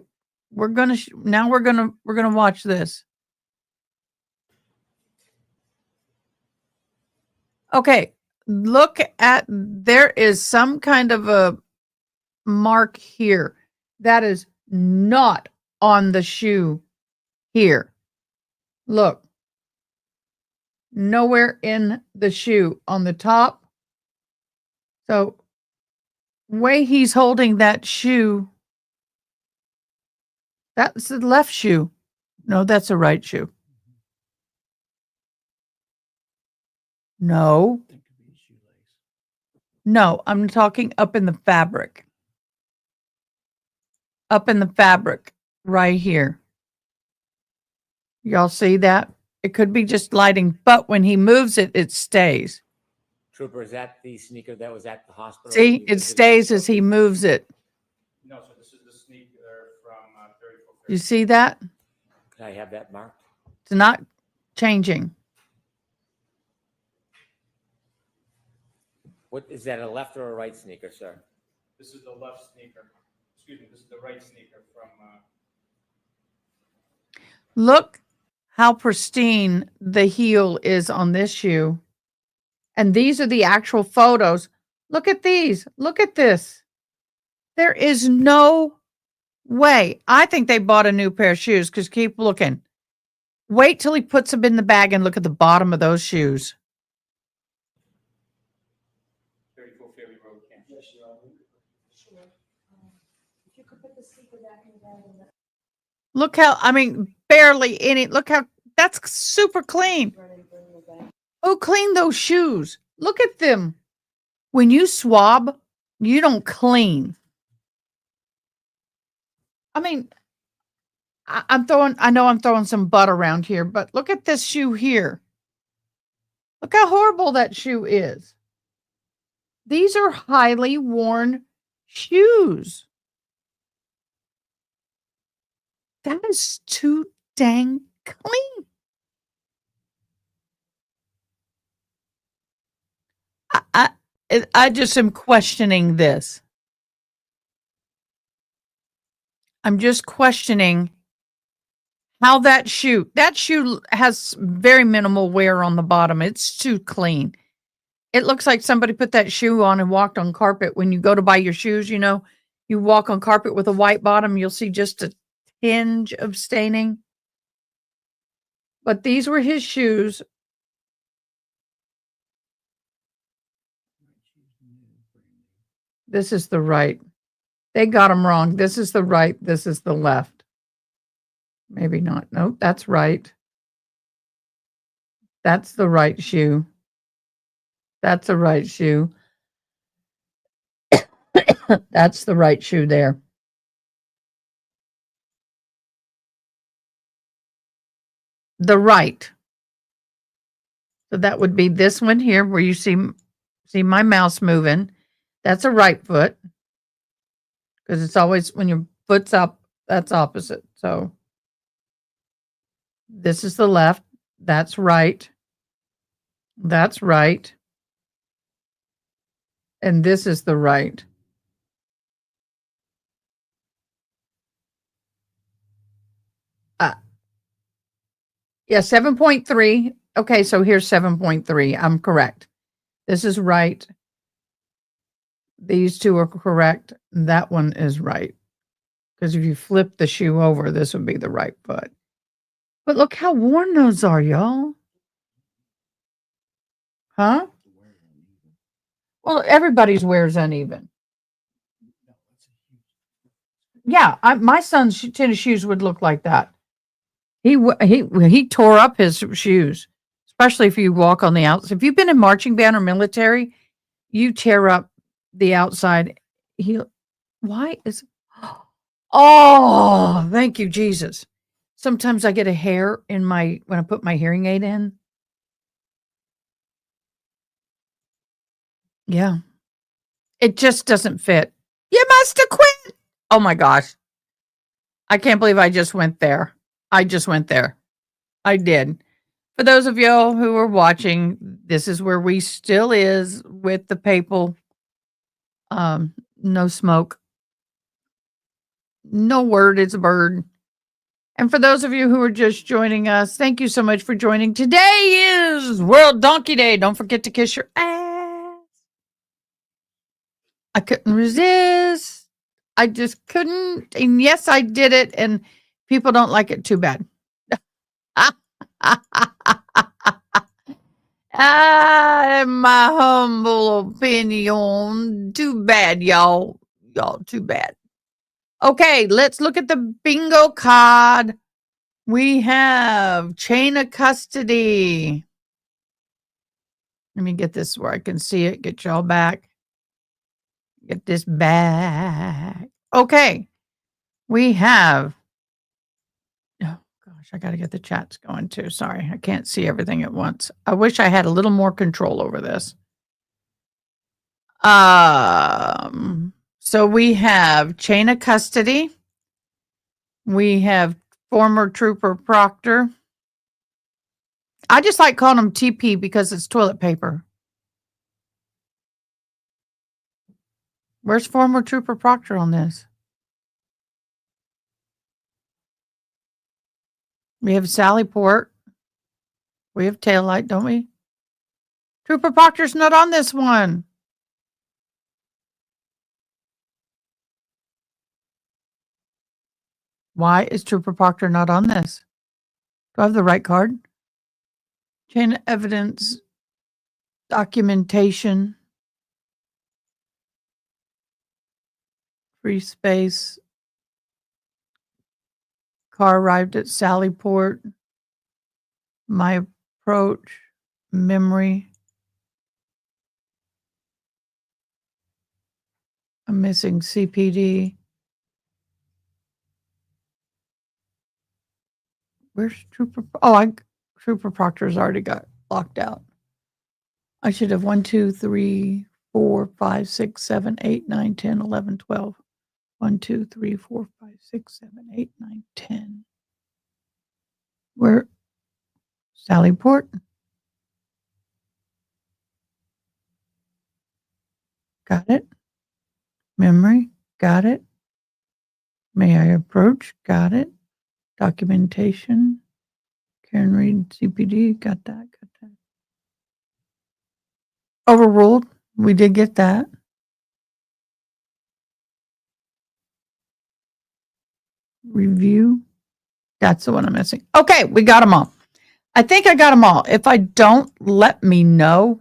We're going to, now we're going to watch this. Okay. Look at, there is some kind of a mark here that is not on the shoe here. Look. Nowhere in the shoe on the top. So, way he's holding that shoe, that's the left shoe. No, that's a right shoe. No. That could be a shoelace. No, I'm talking up in the fabric. Up in the fabric right here. Y'all see that? It could be just lighting, but when he moves it, it stays. Trooper, is that the sneaker that was at the hospital? See, You it visited? stays as he moves it. No, so this is the sneaker from 34. You see that? Can I have that marked? It's not changing. What, is that a left or a right sneaker, sir? This is the left sneaker. Excuse me, this is the right sneaker from. Look how pristine the heel is on this shoe. And these are the actual photos. Look at these. Look at this. There is no way. I think they bought a new pair of shoes because keep looking. Wait till he puts them in the bag and look at the bottom of those shoes. 34 Fairview Road, Kansas. Sure. If you could put the speaker back in the bag and Look how, I mean, barely any. Look how, that's super clean. running good. Who cleaned those shoes? Look at them. When you swab, you don't clean. I mean, I know I'm throwing some butt around here, but look at this shoe here. Look how horrible that shoe is. These are highly worn shoes. That is too dang clean. I just am questioning this. I'm just questioning how that shoe has very minimal wear on the bottom. It's too clean. It looks like somebody put that shoe on and walked on carpet. When you go to buy your shoes, you walk on carpet with a white bottom, you'll see just a tinge of staining. But these were his shoes. This is the right. They got them wrong. This is the right. This is the left. Maybe not. Nope, that's right. That's the right shoe. That's the right shoe. That's the right shoe there. The right. So that would be this one here where you see my mouse moving. That's a right foot. Because it's always when your foot's up, that's opposite. So this is the left. That's right. That's right. And this is the right. Yeah, 7.3. Okay, so here's 7.3. I'm correct. This is right. These two are correct. That one is right. Because if you flip the shoe over, this would be the right foot. But look how worn those are, y'all. Huh? Well, everybody's wears uneven. Yeah, my son's tennis shoes would look like that. He tore up his shoes, especially if you walk on the outside. If you've been in marching band or military, you tear up the outside. Why is? Oh, thank you, Jesus. Sometimes I get a hair in when I put my hearing aid in. Yeah, it just doesn't fit. You must have quit. Oh my gosh, I can't believe I just went there. I just went there. I did. For those of y'all who are watching, this is where we still is with the papal no smoke. No word is a bird. And for those of you who are just joining us, thank you so much for joining. Today is World Donkey Day. Don't forget to kiss your ass. I couldn't resist. I just couldn't. And yes, I did it. And people don't like it too bad. In my humble opinion, too bad, y'all. Y'all, too bad. Okay, let's look at the bingo card. We have chain of custody. Let me get this where I can see it. Get y'all back. Get this back. Okay, we have. Oh gosh, I got to get the chats going too. Sorry, I can't see everything at once. I wish I had a little more control over this. So we have chain of custody. We have former Trooper Proctor. I just like calling him TP because it's toilet paper. Where's former Trooper Proctor on this? We have Sally Port. We have Taillight, don't we? Trooper Proctor's not on this one. Why is Trooper Proctor not on this? Do I have the right card? Chain of evidence, documentation, free space, car arrived at Sallyport, my approach, memory. I'm missing CPD. Where's Trooper? Oh, Trooper Proctor's already got locked out. I should have 1, 2, 3, 4, 5, 6, 7, 8, 9, 10, 11, 12. 1, 2, 3, 4, 5, 6, 7, 8, 9, 10. Where? Sally Port. Got it. Memory. Got it. May I approach? Got it. Documentation. Karen Reed, CPD. Got that. Got that. Overruled. We did get that. Review. That's the one I'm missing. Okay, we got them all. I think I got them all. If I don't, let me know.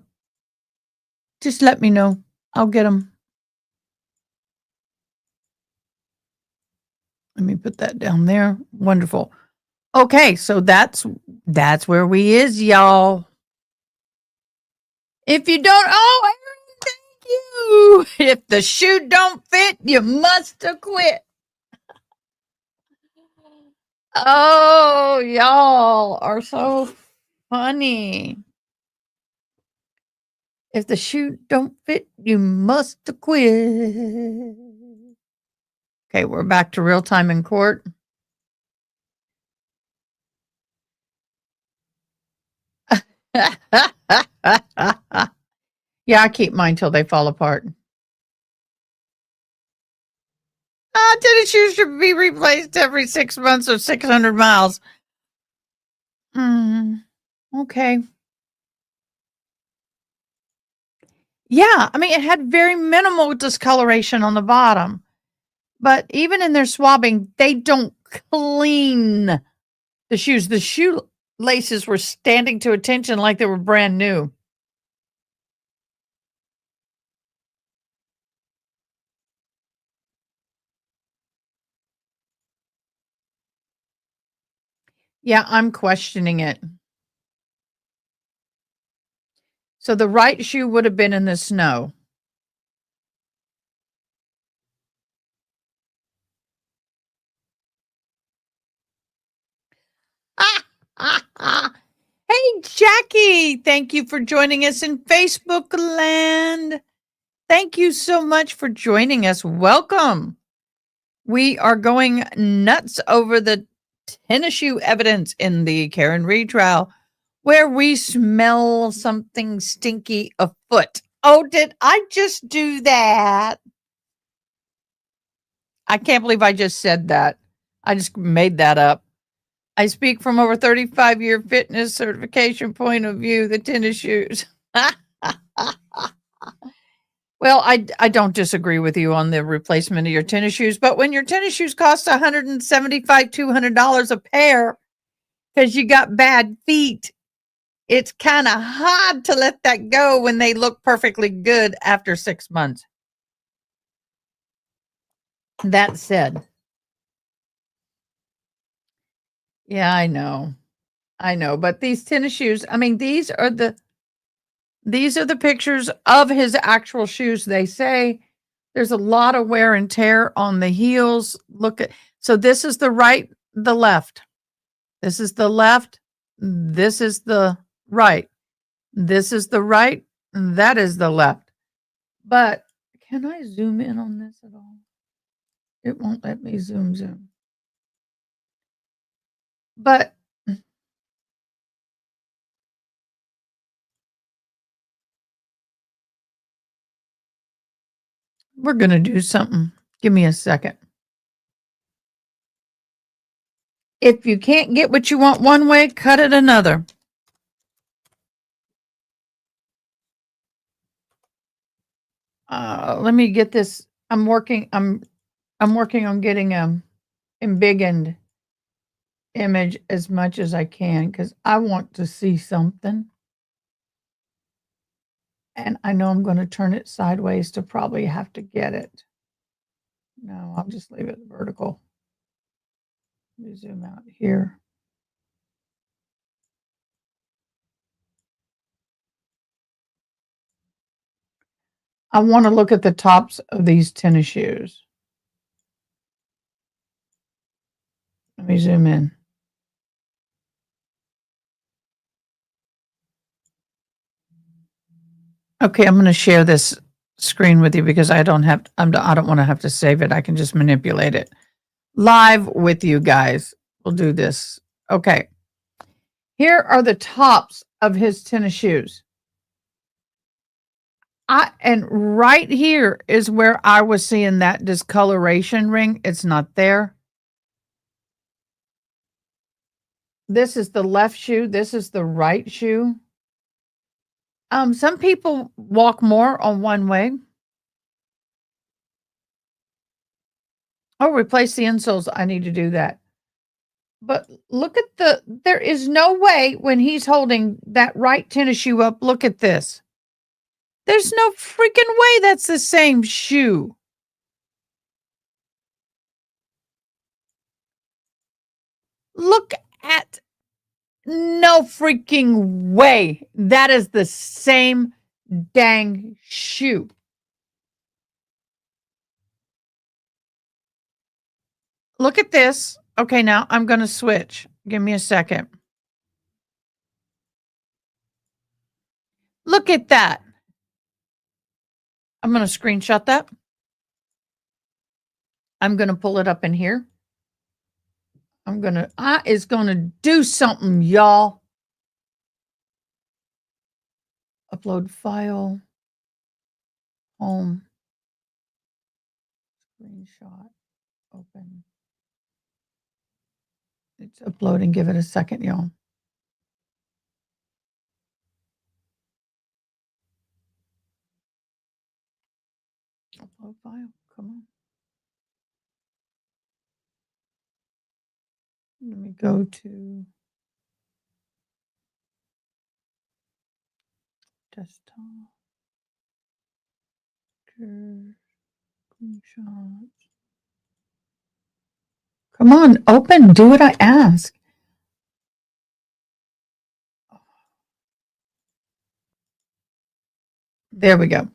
Just let me know. I'll get them. Let me put that down there. Wonderful. Okay, so that's where we is, y'all. If you don't, oh, Aaron, thank you. If the shoe don't fit, you must have quit. Oh, y'all are so funny. If the shoe don't fit, you must have quit. Okay, we're back to real time in court. Yeah, I keep mine till they fall apart. Tennis shoes should be replaced every 6 months or 600 miles. Okay. Yeah, I mean, it had very minimal discoloration on the bottom. But even in their swabbing, they don't clean the shoes. The shoe laces were standing to attention like they were brand new. Yeah, I'm questioning it. So the right shoe would have been in the snow. Hey, Jackie, thank you for joining us in Facebook land. Thank you so much for joining us. Welcome. We are going nuts over the tennis shoe evidence in the Karen Retrial, where we smell something stinky afoot. Oh, did I just do that? I can't believe I just said that. I just made that up. I speak from over 35-year fitness certification point of view, the tennis shoes. Well, I don't disagree with you on the replacement of your tennis shoes, but when your tennis shoes cost $175, $200 a pair because you got bad feet, it's kind of hard to let that go when they look perfectly good after 6 months. That said, yeah, I know, but these tennis shoes, I mean, these are the pictures of his actual shoes. They say there's a lot of wear and tear on the heels. Look at, so this is the right, the left. This is the left. This is the right. This is the right. That is the left. But can I zoom in on this at all? It won't let me zoom. But we're going to do something. Give me a second. If you can't get what you want one way, cut it another. Let me get this. I'm working on getting a embiggened image as much as I can because I want to see something. And I know I'm going to turn it sideways to probably have to get it. No, I'll just leave it vertical. Let me zoom out here. I want to look at the tops of these tennis shoes. Let me zoom in. Okay, I'm going to share this screen with you because I don't want to have to save it. I can just manipulate it live with you guys. We'll do this. Okay. Here are the tops of his tennis shoes. And right here is where I was seeing that discoloration ring. It's not there. This is the left shoe. This is the right shoe. Some people walk more on one way. Oh, replace the insoles. I need to do that. But look at there is no way when he's holding that right tennis shoe up. Look at this. There's no freaking way that's the same shoe. Look at no freaking way. That is the same dang shoe. Look at this. Okay, now I'm going to switch. Give me a second. Look at that. I'm going to screenshot that. I'm going to pull it up in here. I is going to do something, y'all. Upload file. Home. Screenshot. Open. It's uploading. Give it a second, y'all. Upload file. Come on. Let me go to desktop. Screenshots. Come on, open. Do what I ask. There we go.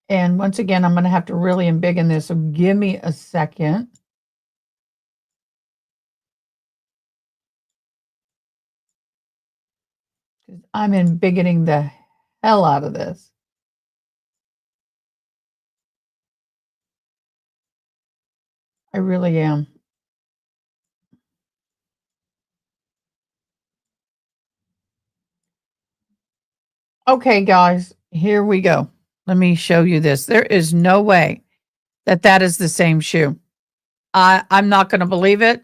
And once again, I'm going to have to really embiggen this. So give me a second. Because I'm embiggening the hell out of this. I really am. Okay, guys, here we go. Let me show you this. There is no way that is the same shoe. I'm not going to believe it.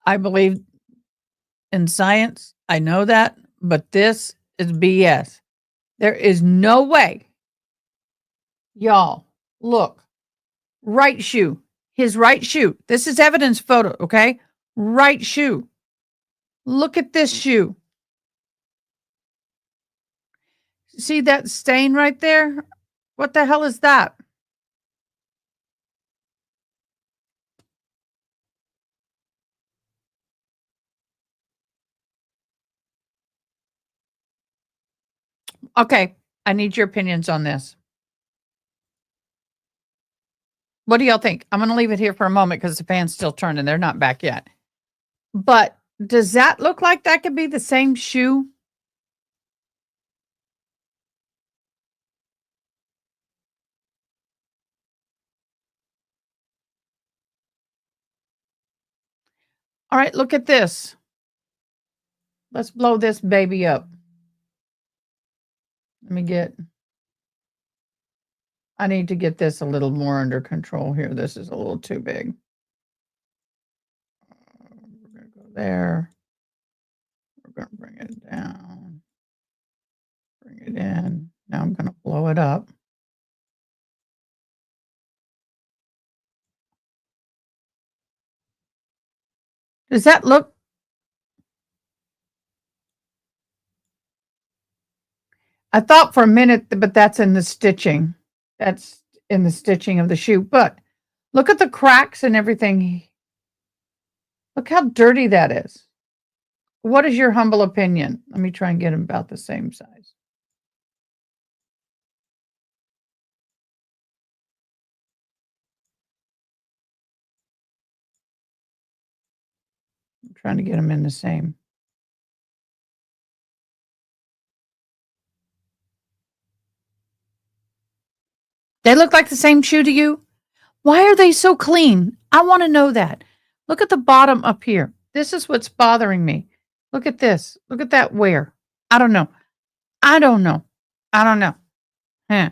I believe in science. I know that, but this is BS. There is no way. Y'all, look. Right shoe. His right shoe. This is evidence photo, okay? Right shoe. Look at this shoe. See that stain right there? What the hell is that? Okay, I need your opinions on this. What do y'all think? I'm going to leave it here for a moment because the fan's still turning. They're not back yet. But does that look like that could be the same shoe? All right, look at this. Let's blow this baby up. I need to get this a little more under control here. This is a little too big. We're going to go there. We're going to bring it down. Bring it in. Now I'm going to blow it up. Does that look? I thought for a minute, but that's in the stitching. That's in the stitching of the shoe. But look at the cracks and everything. Look how dirty that is. What is your humble opinion? Let me try and get them about the same size. trying to get them in the same. They look like the same shoe to you? Why are they so clean? I want to know that. Look at the bottom up here. This is what's bothering me. Look at this. Look at that wear. I don't know. I don't know. I don't know. Huh.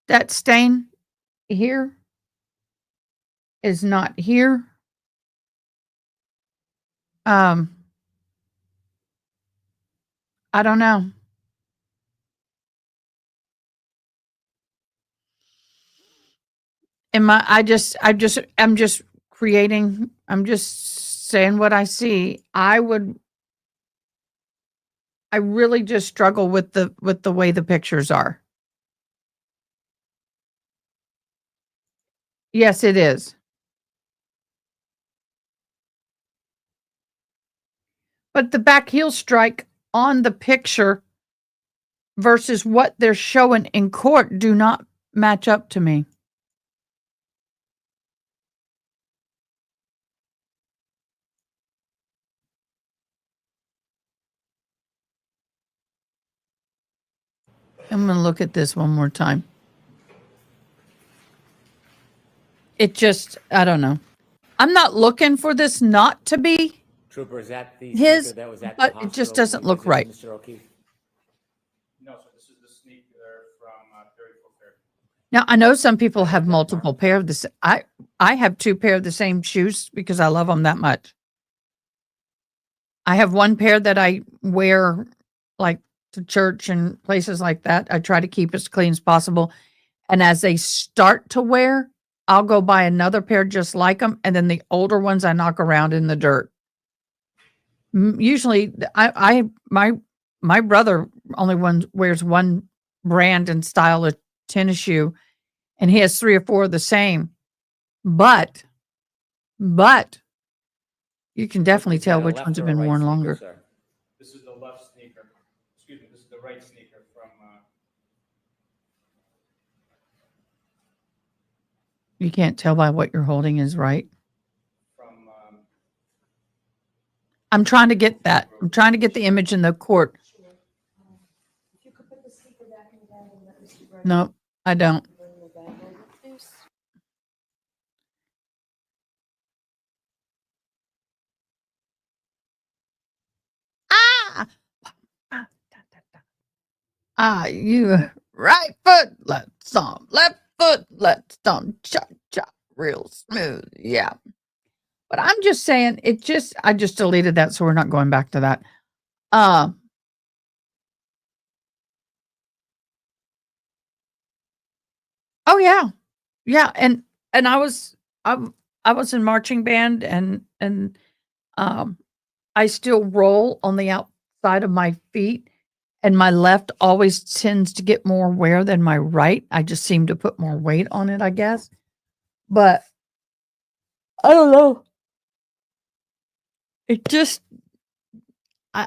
That stain here is not here. I don't know. I'm just creating, I'm just saying what I see. I really just struggle with the way the pictures are. Yes, it is. But the back heel strike on the picture versus what they're showing in court do not match up to me. I'm going to look at this one more time. It just, I don't know. I'm not looking for this not to be Trooper, is that the his, sneaker that was at the but hospital? it just doesn't when you look visited right. Mr. O'Keefe? No, so this is the sneaker from 3430. Now, I know some people have multiple pair of this. I have 2 pair of the same shoes because I love them that much. I have 1 pair that I wear like to church and places like that. I try to keep as clean as possible. And as they start to wear, I'll go buy another pair just like them. And then the older ones I knock around in the dirt. Usually my brother only wears one brand and style of tennis shoe, and he has 3 or 4 of the same. But you can definitely Is that tell a which left ones have or a been right worn sneaker, longer. sir? This is the left sneaker. Excuse me, this is the right sneaker from You can't tell by what you're holding is right. I'm trying to get that. I'm trying to get the image in the court. If you could put the speaker back in the bag and let Mr. Brennan No, I don't. bring the bag over, please. Ah! You right foot, let's stomp. Left foot, let's stomp. Chop, chop, real smooth. Yeah. But I'm just saying, I just deleted that, so we're not going back to that. Oh yeah. Yeah. And I was in marching band and I still roll on the outside of my feet, and my left always tends to get more wear than my right. I just seem to put more weight on it, I guess. But I don't know. It just,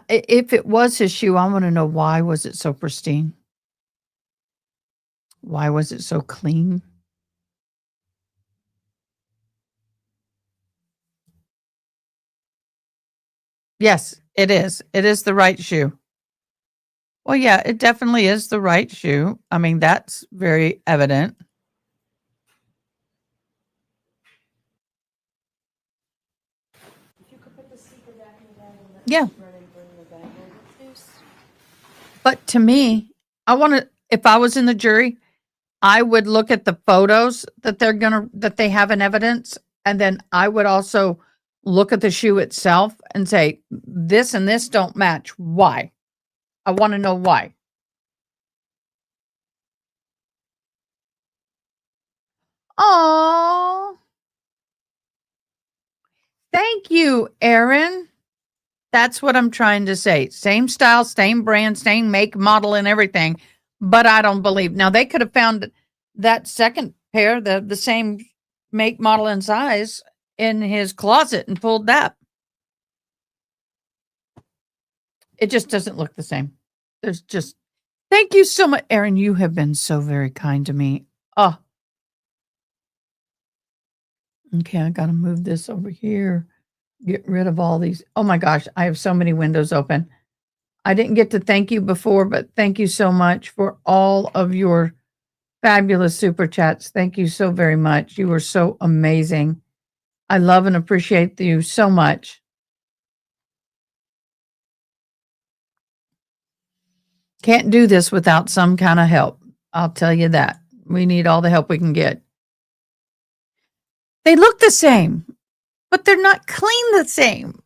if it was his shoe, I want to know, why was it so pristine? Why was it so clean? Yes, it is. It is the right shoe. Well, yeah, it definitely is the right shoe. I mean, that's very evident. If you could put the speaker back in the bag and let Yeah. Mr. Brennan bring the bag over, please. But to me, if I was in the jury, I would look at the photos that that they have in evidence. And then I would also look at the shoe itself and say, this and this don't match. Why? I want to know why. Oh, thank you, Aaron. That's what I'm trying to say. Same style, same brand, same make, model, and everything. But I don't believe. Now, they could have found that second pair, the same make, model, and size in his closet and pulled that. It just doesn't look the same. There's just, thank you so much, Aaron. You have been so very kind to me. Oh, okay. I got to move this over here. Get rid of all these. Oh my gosh, I have so many windows open. I didn't get to thank you before, but thank you so much for all of your fabulous super chats. Thank you so very much. You were so amazing. I love and appreciate you so much. Can't do this without some kind of help. I'll tell you that. We need all the help we can get. They look the same, but they're not clean the same.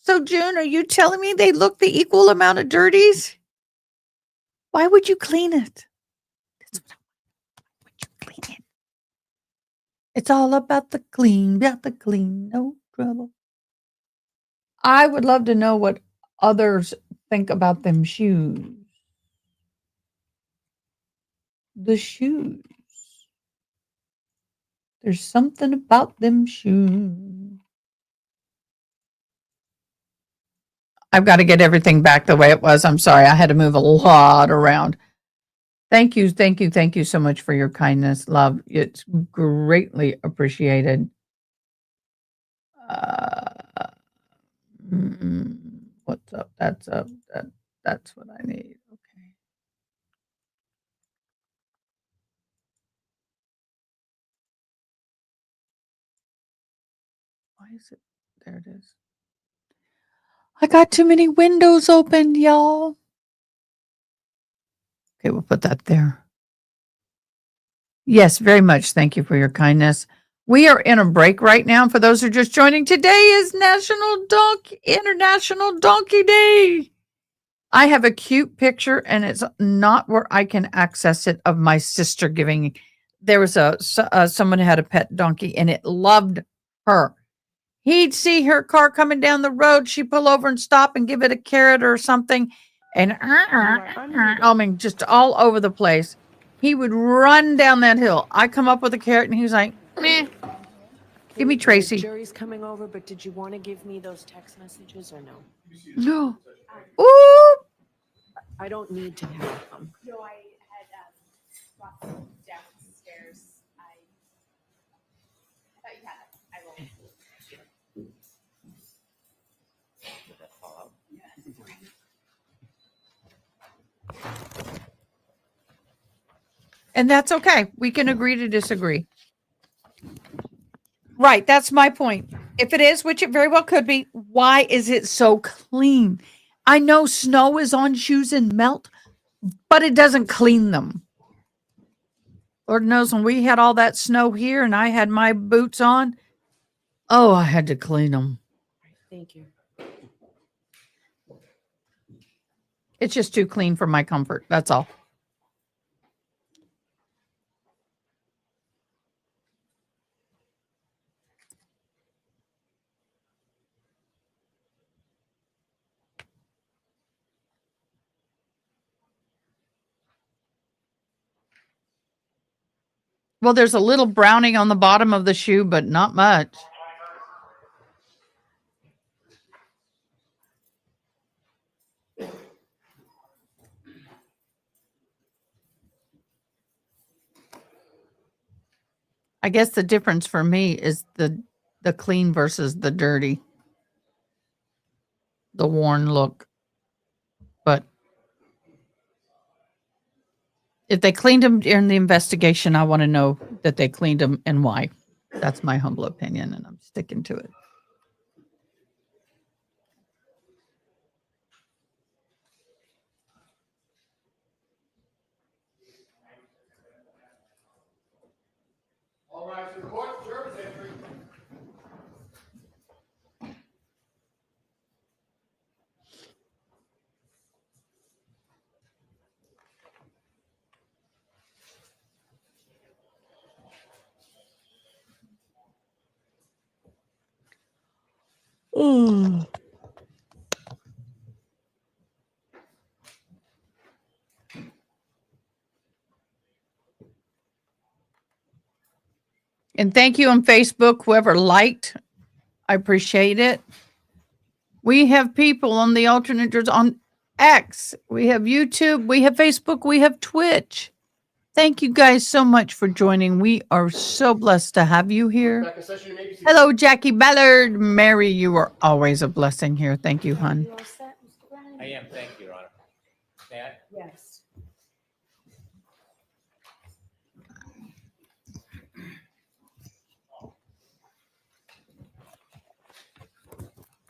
So, June, are you telling me they look the equal amount of dirties? Why would you clean it? That's what I want. Why would you clean it? It's all about the clean, no trouble. I would love to know what others think about them shoes. The shoes. There's something about them shoes. I've got to get everything back the way it was. I'm sorry. I had to move a lot around. Thank you so much for your kindness, love. It's greatly appreciated. What's up? That's up. That's what I need. Okay. Why is it? There it is. I got too many windows opened, y'all. Okay, we'll put that there. Yes, very much. Thank you for your kindness. We are in a break right now. For those who are just joining, today is International Donkey Day. I have a cute picture, and it's not where I can access it, of my sister giving. There was someone who had a pet donkey, and it loved her. He'd see her car coming down the road. She'd pull over and stop and give it a carrot or something. And I mean, just all over the place. He would run down that hill. I come up with a carrot, and he was like, meh. Give me Tracy. The jury's coming over, but did you want to give me those text messages or no? No. Ooh. I don't need to have them. No, I had brought them downstairs. I thought you had them. I will. Did that fall out? And that's okay. We can agree to disagree. Right. That's my point. If it is, which it very well could be, why is it so clean? I know snow is on shoes and melt, but it doesn't clean them. Lord knows when we had all that snow here and I had my boots on, oh, I had to clean them. Thank you. It's just too clean for my comfort. That's all. Well, there's a little browning on the bottom of the shoe, but not much. I guess the difference for me is the clean versus the dirty, the worn look. But if they cleaned them during the investigation, I want to know that they cleaned them and why. That's my humble opinion, and I'm sticking to it. All right, so the court, jurors entry. And thank you on Facebook, whoever liked. I appreciate it. We have people on the alternators on X. We have YouTube. We have Facebook. We have Twitch. Thank you guys so much for joining. We are so blessed to have you here. Back in session, you may be seated. Hello, Jackie Ballard. Mary, you are always a blessing here. Thank you, hon. You all set, Mr. Bryan? I am, thank you, Your Honor. May I? Yes.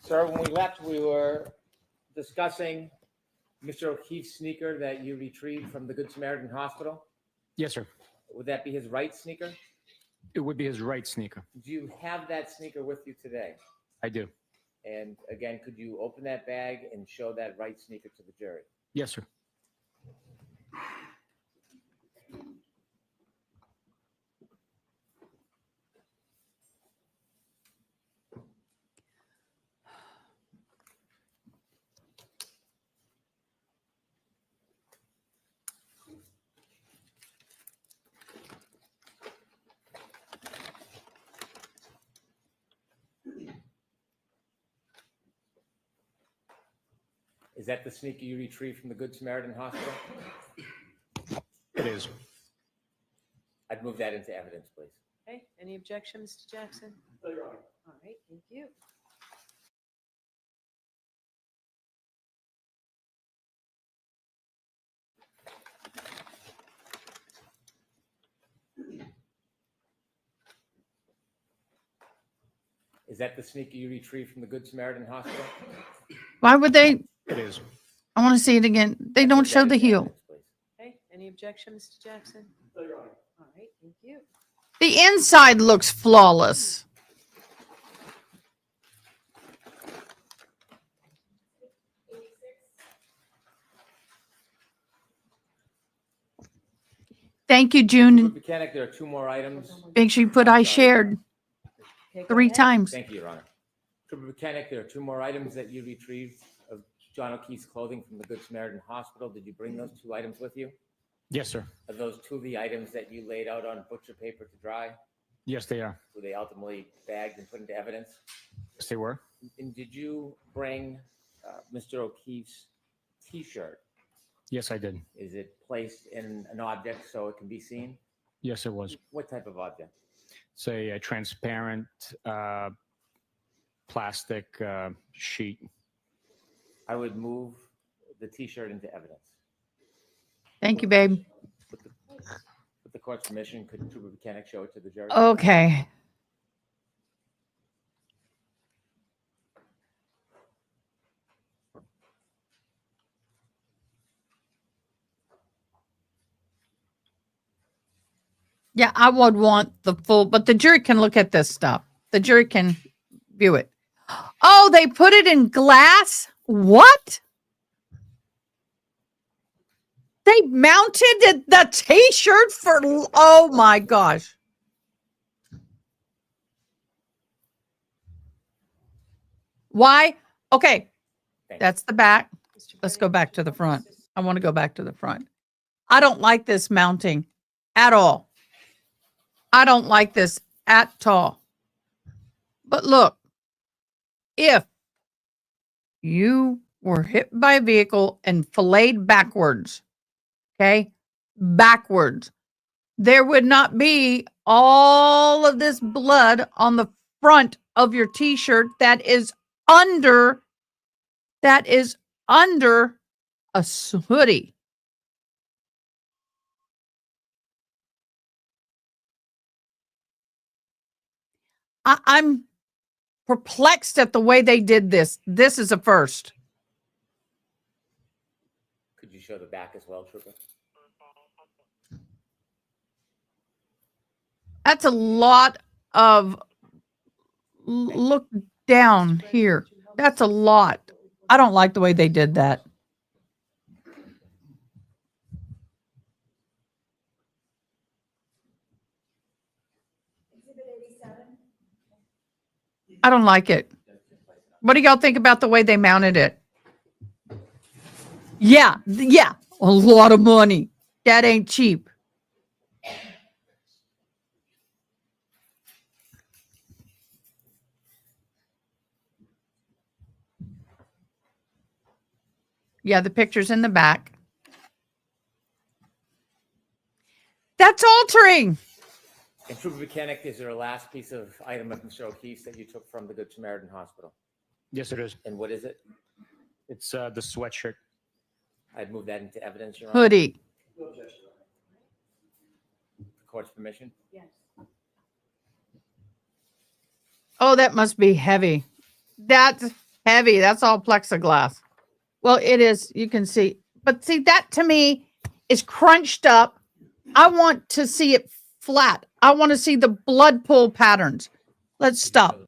Sir, when we left, we were discussing Mr. O'Keefe's sneaker that you retrieved from the Good Samaritan Hospital. Yes, sir. Would that be his right sneaker? It would be his right sneaker. Do you have that sneaker with you today? I do. And again, could you open that bag and show that right sneaker to the jury? Yes, sir. Is that the sneaker you retrieved from the Good Samaritan Hospital? It is. I'd move that into evidence, please. Okay, any objection, Mr. Jackson? No, Your Honor. All right, thank you. Is that the sneaker you retrieved from the Good Samaritan Hospital? Why would they? It is. I want to see it again. They I'd don't move show that the into heel. evidence, please. Okay, any objection, Mr. Jackson? No, Your Honor. All right, thank you. The inside looks flawless. Thank you, June. Mechanic, there are two more items. Make sure you put I shared Okay, go 3 ahead. times. Thank you, Your Honor. Trooper Mechanic, there are two more items that you retrieved of John O'Keefe's clothing from the Good Samaritan Hospital. Did you bring those two items with you? Yes, sir. Are those two of the items that you laid out on butcher paper to dry? Yes, they are. Were they ultimately bagged and put into evidence? Yes, they were. And did you bring Mr. O'Keefe's T-shirt? Yes, I did. Is it placed in an object so it can be seen? Yes, it was. What type of object? It's a transparent plastic sheet. I would move the T-shirt into evidence. Thank you, babe. With the court's permission, could Trooper Mechanic show it to the jury? Okay. Yeah, I would want the full, but the jury can look at this stuff. The jury can view it. Oh, they put it in glass? What? They mounted the T-shirt for, oh my gosh. Why? Okay, Thank you. that's the back. Mr. Let's Bryan, go back did to you the want front. to- I want to go back to the front. I don't like this mounting at all. I don't like this at all. But look, if you were hit by a vehicle and filleted backwards, okay, backwards, there would not be all of this blood on the front of your T-shirt that is under a hoodie. I'm perplexed at the way they did this. This is a first. Could you show the back as well, Trooper? That's a lot of look down here. That's a lot. I don't like the way they did that. I don't like it. What do y'all think about the way they mounted it? Yeah, a lot of money. That ain't cheap. Yeah, the picture's in the back. That's altering. And Trooper Mechanic, is there a last piece of item of Mr. O'Keefe's that you took from the Good Samaritan Hospital? Yes, it is. And what is it? It's the sweatshirt. I'd move that into evidence, Your Honor. Hoodie. Court's permission. Yes. Oh, that must be heavy. That's heavy. That's all plexiglass. Well, it is. You can see. But see, that to me is crunched up. I want to see it flat. I want to see the blood pool patterns. Let's stop.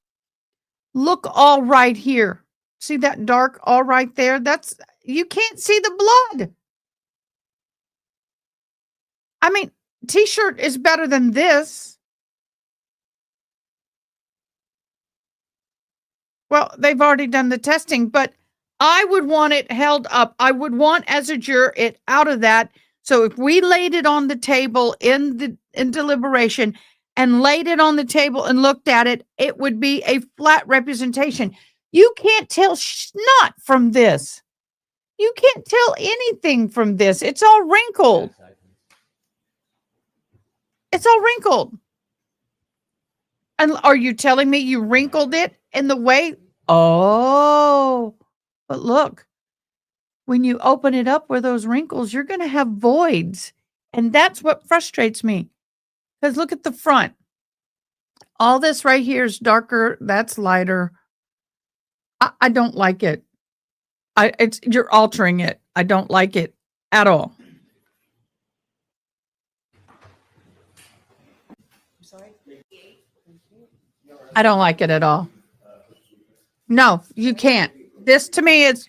Look all right here. See that dark all right there? That's, you can't see the blood. I mean, t-shirt is better than this. Well, they've already done the testing, but I would want it held up. I would want, as a juror, it out of that. So if we laid it on the table in deliberation and laid it on the table and looked at it, it would be a flat representation. You can't tell snot from this. You can't tell anything from this. It's all wrinkled. It's all wrinkled. And are you telling me you wrinkled it in the way? Oh, but look, when you open it up where those wrinkles, you're going to have voids. And that's what frustrates me. Because look at the front. All this right here is darker. That's lighter. I don't like it. You're altering it. I don't like it at all. I'm sorry. I don't like it at all. No, you can't. This to me is,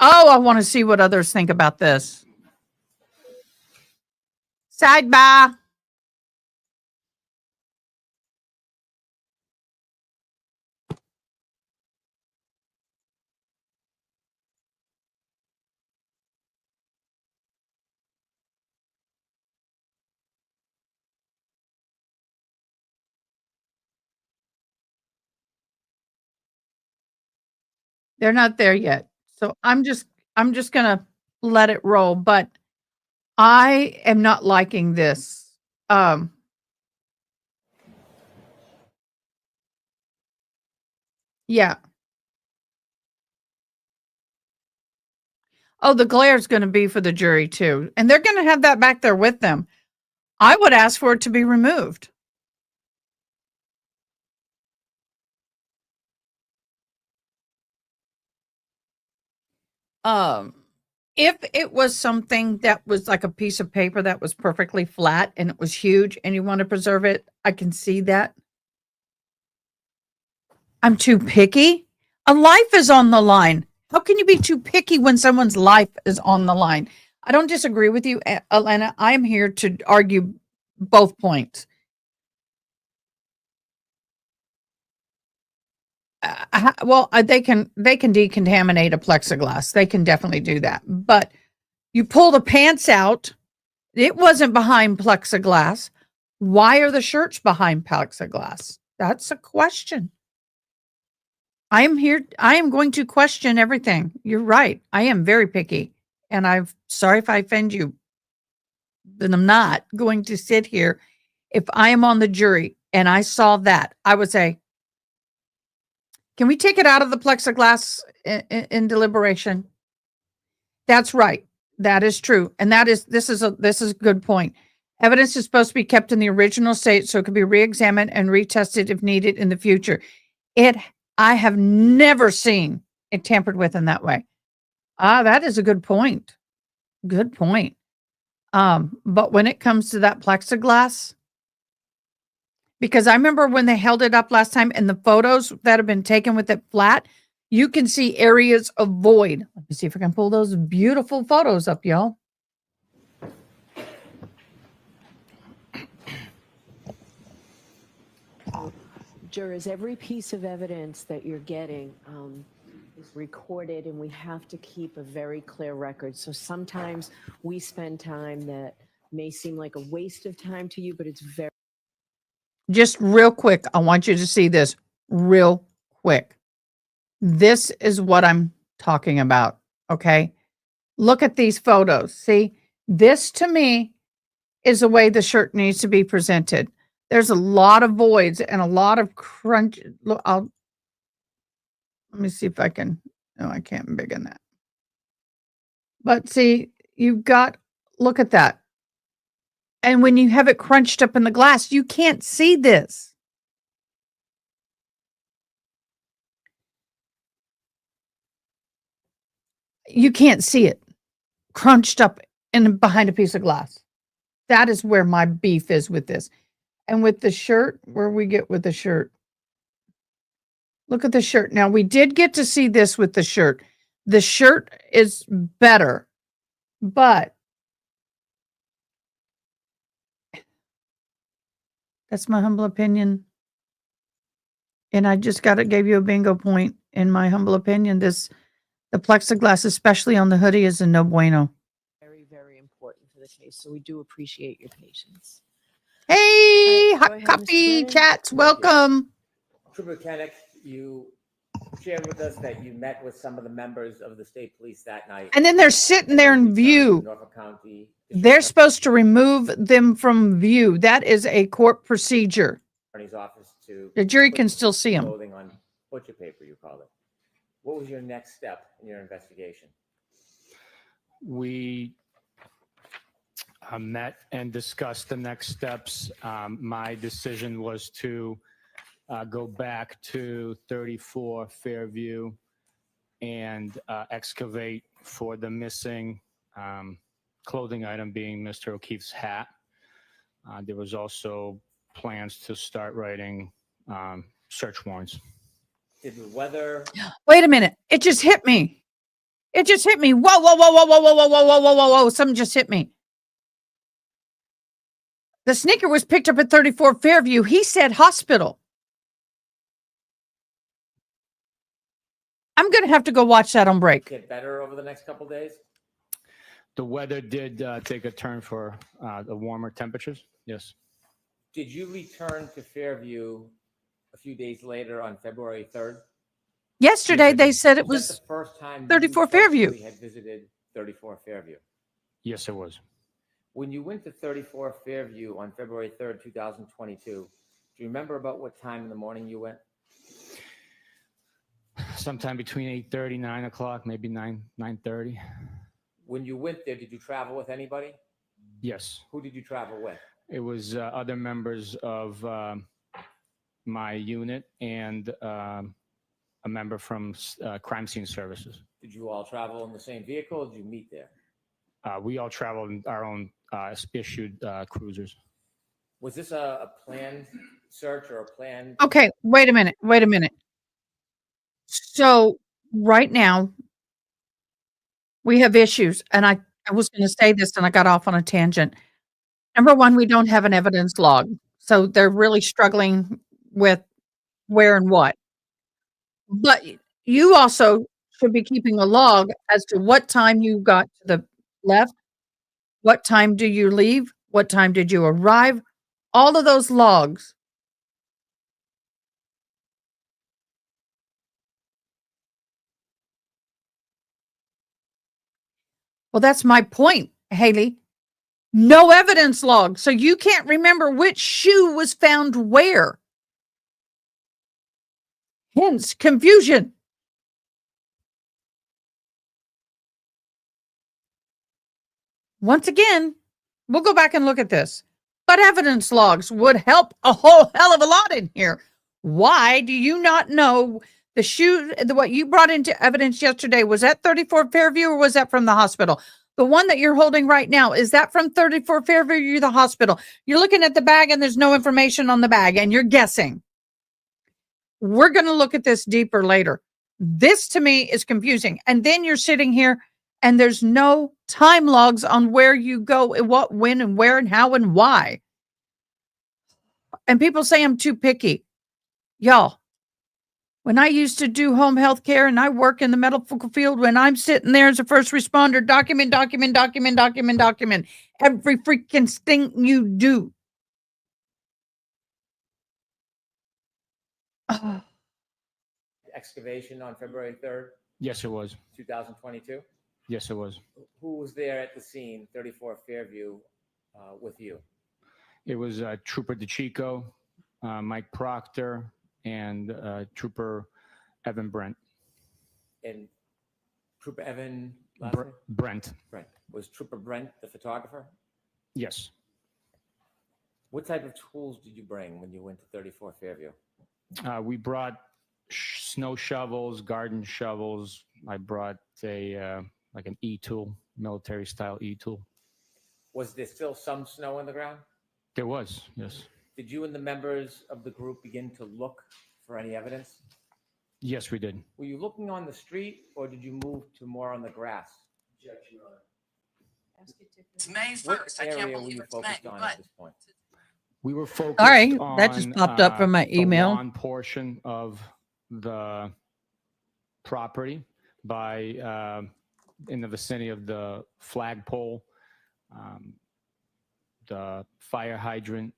oh, I want to see what others think about this. Sidebar. They're not there yet. So I'm just going to let it roll, but I am not liking this. Yeah. Oh, the glare is going to be for the jury too. And they're going to have that back there with them. I would ask for it to be removed. If it was something that was like a piece of paper that was perfectly flat and it was huge and you want to preserve it, I can see that. I'm too picky. A life is on the line. How can you be too picky when someone's life is on the line? I don't disagree with you, Elena. I'm here to argue both points. They can decontaminate a plexiglass. They can definitely do that. But you pull the pants out. It wasn't behind plexiglass. Why are the shirts behind plexiglass? That's a question. I am here. I am going to question everything. You're right. I am very picky. And I'm sorry if I offend you. Then I'm not going to sit here. If I am on the jury and I saw that, I would say, can we take it out of the plexiglass in deliberation? That's right. That is true. And this is a good point. Evidence is supposed to be kept in the original state so it can be re-examined and retested if needed in the future. I have never seen it tampered with in that way. That is a good point. Good point. But when it comes to that plexiglass, because I remember when they held it up last time and the photos that have been taken with it flat, you can see areas of void. Let me see if I can pull those beautiful photos up, y'all. Jurors, every piece of evidence that you're getting is recorded, and we have to keep a very clear record. So sometimes we spend time that may seem like a waste of time to you, but it's very. Just real quick, I want you to see this real quick. This is what I'm talking about, okay? Look at these photos. See, this to me is the way the shirt needs to be presented. There's a lot of voids and a lot of crunch. Look, let me see if I can. No, I can't big on that. But see, you've got, look at that. And when you have it crunched up in the glass, you can't see this. You can't see it crunched up in behind a piece of glass. That is where my beef is with this. And with the shirt, where we get with the shirt. Look at the shirt. Now, we did get to see this with the shirt. The shirt is better, but that's my humble opinion. And I just gave you a bingo point. In my humble opinion, the plexiglass, especially on the hoodie, is a no bueno. Very, very important for the case, so we do appreciate your patience. Hey, All right, go hot ahead, Mr. coffee Brennan. chats, you. welcome. Trooper Kennick, you shared with us that you met with some of the members of the state police that night. And then they're sitting there in Returned to view. Norfolk County They're supposed to remove them from view. That is a court procedure. Attorney's office to The jury put can still see them. clothing on butcher paper, you call it. What was your next step in your investigation? We met and discussed the next steps. My decision was to go back to 34 Fairview and excavate for the missing clothing item, being Mr. O'Keefe's hat. There was also plans to start writing search warrants. Did the weather, Wait a minute. It just hit me. It just hit me. Whoa, whoa, whoa, whoa, whoa, whoa, whoa, whoa, whoa, whoa, whoa, whoa. Something just hit me. The sneaker was picked up at 34 Fairview. He said hospital. I'm going to have to go watch that on break. get better over the next couple days? The weather did take a turn for the warmer temperatures. Yes. Did you return to Fairview a few days later on February 3rd? Yesterday, they said it Was that was the first time 34 you Fairview. personally had visited 34 Fairview? Yes, it was. When you went to 34 Fairview on February 3rd, 2022, do you remember about what time in the morning you went? Sometime between 8:30, 9 o'clock, maybe 9:30. When you went there, did you travel with anybody? Yes. Who did you travel with? It was other members of my unit and a member from crime scene services. Did you all travel in the same vehicle or did you meet there? We all traveled in our own issued cruisers. Was this a planned search or a planned? Okay, wait a minute. Wait a minute. So right now, we have issues. And I was going to say this and I got off on a tangent. Number one, we don't have an evidence log. So they're really struggling with where and what. But you also should be keeping a log as to what time you got to the left, what time do you leave, what time did you arrive, all of those logs. Well, that's my point, Haley. No evidence log. So you can't remember which shoe was found where. Hence confusion. Once again, we'll go back and look at this. But evidence logs would help a whole hell of a lot in here. Why do you not know the shoe, what you brought into evidence yesterday, was that 34 Fairview or was that from the hospital? The one that you're holding right now, is that from 34 Fairview or the hospital? You're looking at the bag and there's no information on the bag and you're guessing. We're going to look at this deeper later. This to me is confusing. And then you're sitting here and there's no time logs on where you go and what, when, and where, and how, and why. And people say I'm too picky. Y'all, when I used to do home health care and I work in the medical field, when I'm sitting there as a first responder, document every freaking thing you do. Excavation on February 3rd, Yes, it was. 2022? Yes, it was. Who was there at the scene, 34 Fairview, with you? It was Trooper DeChico, Mike Proctor, and Trooper Evan Brent. And Trooper Evan, last name? Brent. Brent. Was Trooper Brent the photographer? Yes. What type of tools did you bring when you went to 34 Fairview? We brought snow shovels, garden shovels. I brought a like an E-tool, military style E-tool. Was there still some snow on the ground? There was, yes. Did you and the members of the group begin to look for any evidence? Yes, we did. Were you looking on the street or did you move to more on the grass? Objection, Your Honor. Ask it to- It's May What 1st. I can't area were believe you it's May, focused on but at this point? We were focused All right, on that just popped up from my the email. lawn portion of the property by in the vicinity of the flagpole, the fire hydrant,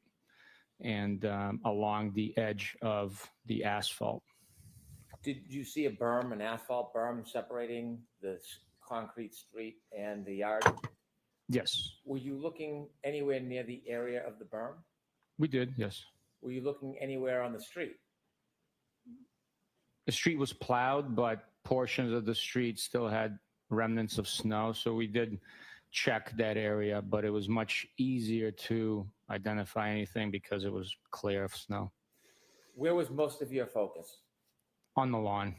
and along the edge of the asphalt. Did you see a berm, an asphalt berm separating the concrete street and the yard? Yes, Were you looking anywhere near the area of the berm? we did, yes. Were you looking anywhere on the street? The street was plowed, but portions of the street still had remnants of snow, so we did check that area, but it was much easier to identify anything because it was clear of snow. Where was most of your focus? On the lawn.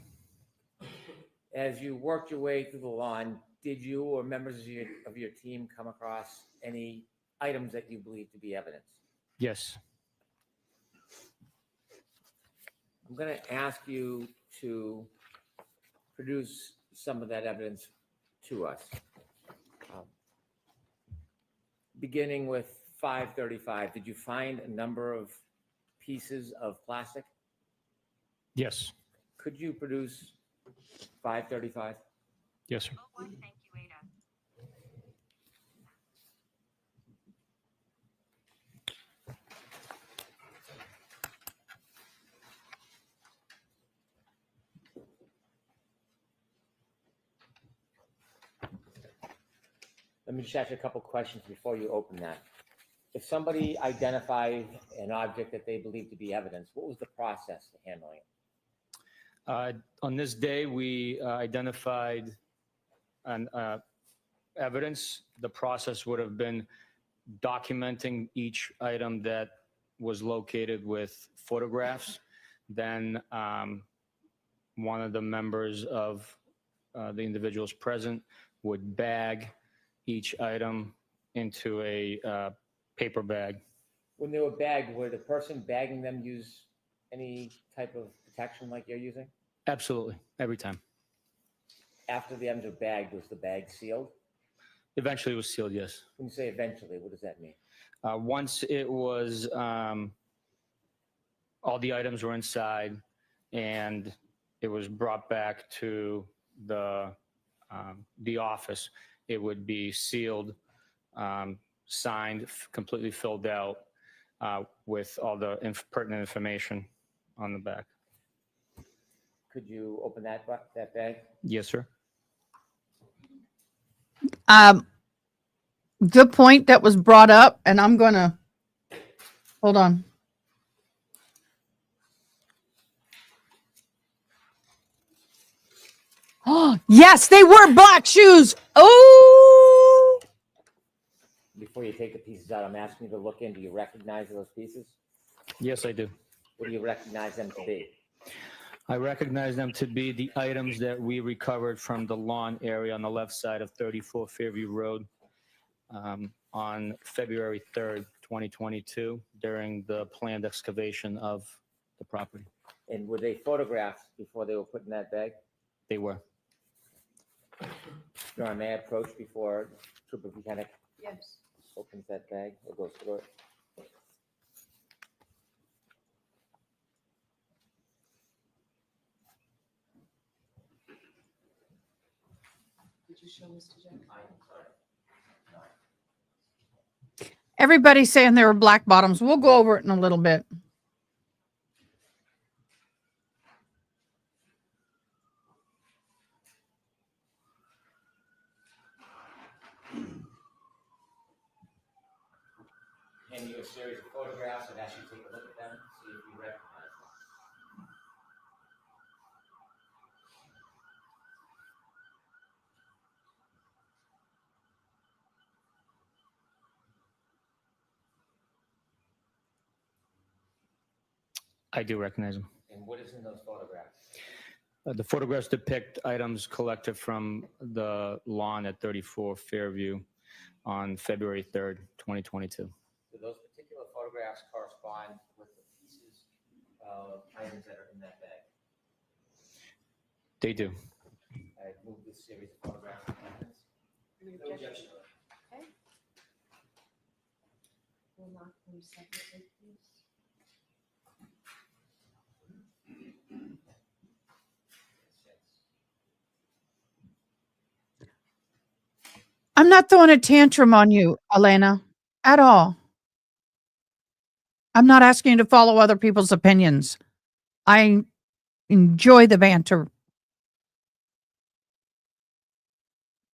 As you worked your way through the lawn, did you or members of your team come across any items that you believe to be evidence? Yes. I'm going to ask you to produce some of that evidence to us. Beginning with 535, did you find a number of pieces of plastic? Yes. Could you produce 535? Yes, sir. Let me just ask you a couple questions before you open that. If somebody identified an object that they believed to be evidence, what was the process to handling it? On this day, we identified an evidence. The process would have been documenting each item that was located with photographs. Then one of the members of the individuals present would bag each item into a paper bag. When they were bagged, would the person bagging them use any type of protection like you're using? Absolutely, every time. After the items were bagged, was the bag sealed? Eventually it was sealed, yes. When you say eventually, what does that mean? Once it was, all the items were inside and it was brought back to the office, it would be sealed, signed, completely filled out with all the pertinent information on the back. Could you open that bag? Yes, sir. Good point that was brought up, and I'm gonna hold on. Oh, yes, they were black shoes. Oh, Before you take the pieces out, I'm asking you to look in. Do you recognize those pieces? Yes, I do. What do you recognize them to be? I recognize them to be the items that we recovered from the lawn area on the left side of 34 Fairview Road on February 3rd, 2022, during the planned excavation of the property. And were they photographed before they were put in that bag? They were. Your Honor, may I approach before Trooper Buchanan Yes. opens that bag or goes through it? Did you show Mr. Jackson? everybody's saying they were black bottoms. We'll go over it in a little bit. hand you a series of photographs and ask you to take a look at them, see if you recognize them. I do recognize them. And what is in those photographs? The photographs depict items collected from the lawn at 34 Fairview on February 3rd, 2022. Do those particular photographs correspond with the pieces of items that are in that bag? They do. I move this series of photographs. to evidence. Any objection? Okay. We'll mark them separately, please. I'm not throwing a tantrum on you, Elena, at all. I'm not asking you to follow other people's opinions. I enjoy the banter.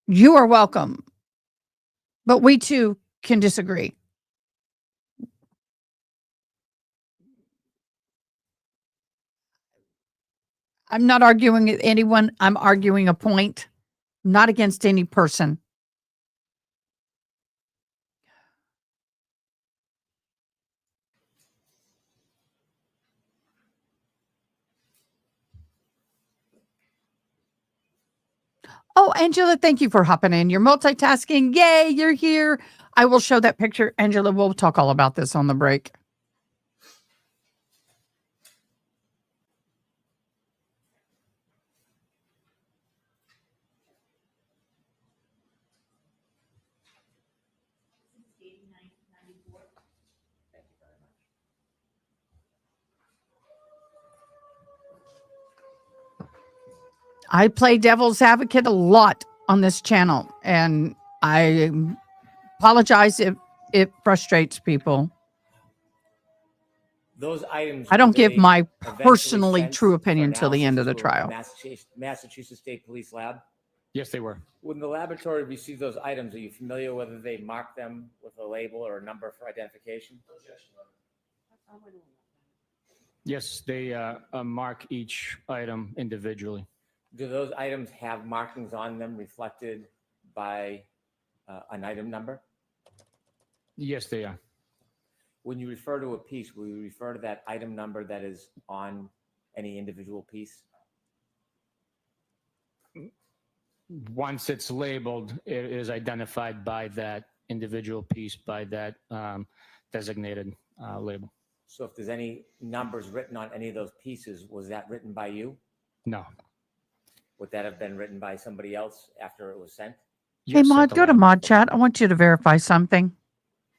You are welcome. But we too can disagree. I'm not arguing with anyone. I'm arguing a point, not against any person. Oh, Angela, thank you for hopping in. You're multitasking. Yay, you're here. I will show that picture. Angela, we'll talk all about this on the break. I play devil's advocate a lot on this channel, and I apologize if it frustrates people. Those items. I don't were give they my eventually personally sent true for opinion till the end of the analysis to a trial. Massachusetts State Police lab. Yes, they were. When the laboratory received those items, are you familiar whether they marked them with a label or a number for identification? I wouldn't know. Yes, they mark each item individually. Do those items have markings on them reflected by an item number? Yes, they are. When you refer to a piece, will you refer to that item number that is on any individual piece? Once it's labeled, it is identified by that individual piece, by that designated label. So if there's any numbers written on any of those pieces, was that written by you? No. Would that have been written by somebody else after it was sent? Hey, Yes, Maud, at the go to lab. Mod Chat. I want you to verify something.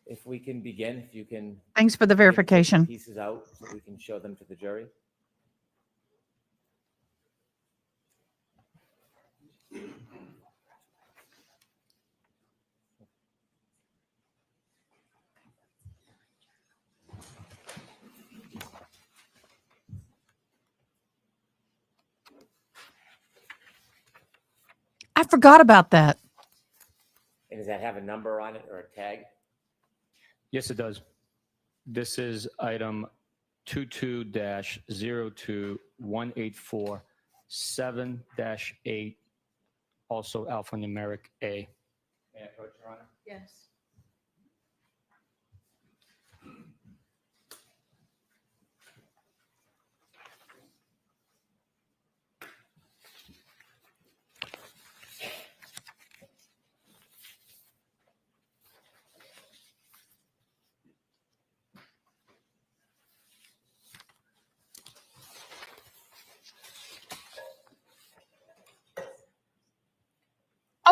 If we can begin, if you can. Thanks for the take the verification. Pieces out so we can show them to the jury. I forgot about that. And does that have a number on it or a tag? Yes, it does. This is item 22-02-184-7-8, also alphanumeric A. May I approach, Your Honor? Yes.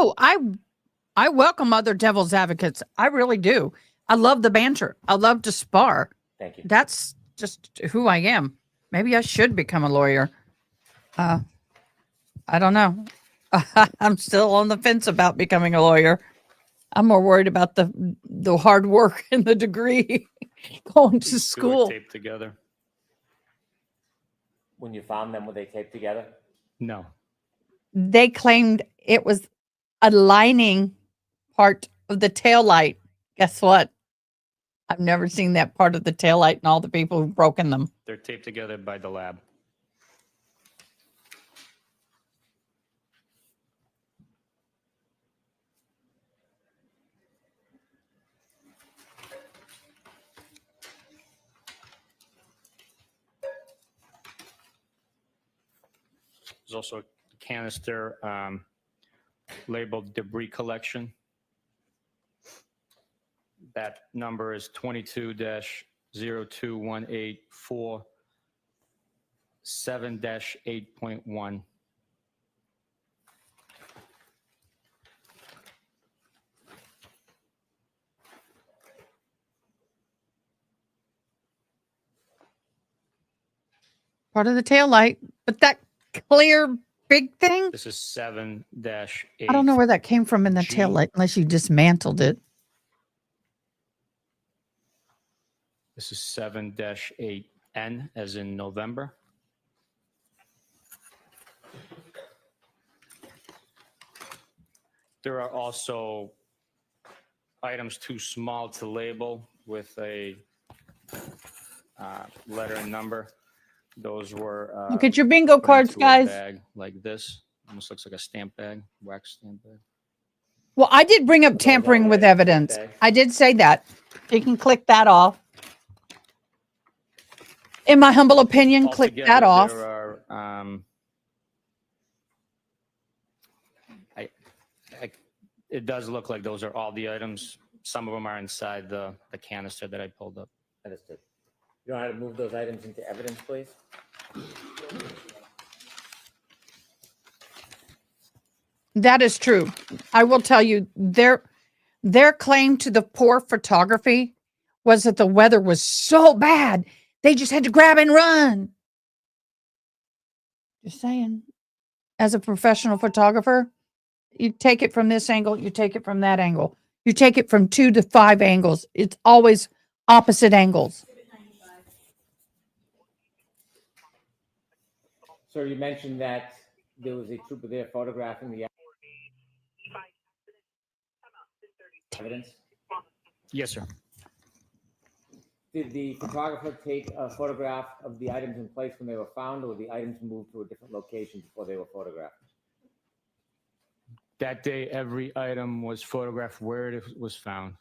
Oh, I welcome other devil's advocates. I really do. I love the banter. I love to spar. Thank you. That's just who I am. Maybe I should become a lawyer. I don't know. I'm still on the fence about becoming a lawyer. I'm more worried about the hard work and the degree going to These two are school. taped together. When you found them, were they taped together? No. They claimed it was a lining part of the tail light. Guess what? I've never seen that part of the taillight and all the people who've broken them. They're taped together by the lab. There's also a canister labeled debris collection. That number is 22-02184 7-8.1. Part of the taillight, but that clear big thing, This is 7-8. I don't know where that came from in the G. taillight unless you dismantled it. This is 7-8N as in November. There are also items too small to label with a letter and number. Those were Look at your bingo put cards, into a guys. bag like this. Almost looks like a stamp bag, wax stamp bag. Well, I did bring up those tampering with already evidence. tagged? I did say that. You can click that off. In my humble opinion, click Altogether, that off. There are, it does look like those are all the items. Some of them are inside the canister that I pulled up. Understood. You know how to move those items into evidence, please? That is true. I will tell you, their claim to the poor photography was that the weather was so bad, they just had to grab and run. Just saying. As a professional photographer, you take it from this angle, you take it from that angle. You take it from 2 to 5 angles. It's always opposite angles. Sir, you mentioned that there was a trooper there photographing the evidence. Yes, sir. Did the photographer take a photograph of the items in place when they were found, or were the items moved to a different location before they were photographed? That day, every item was photographed where it was found.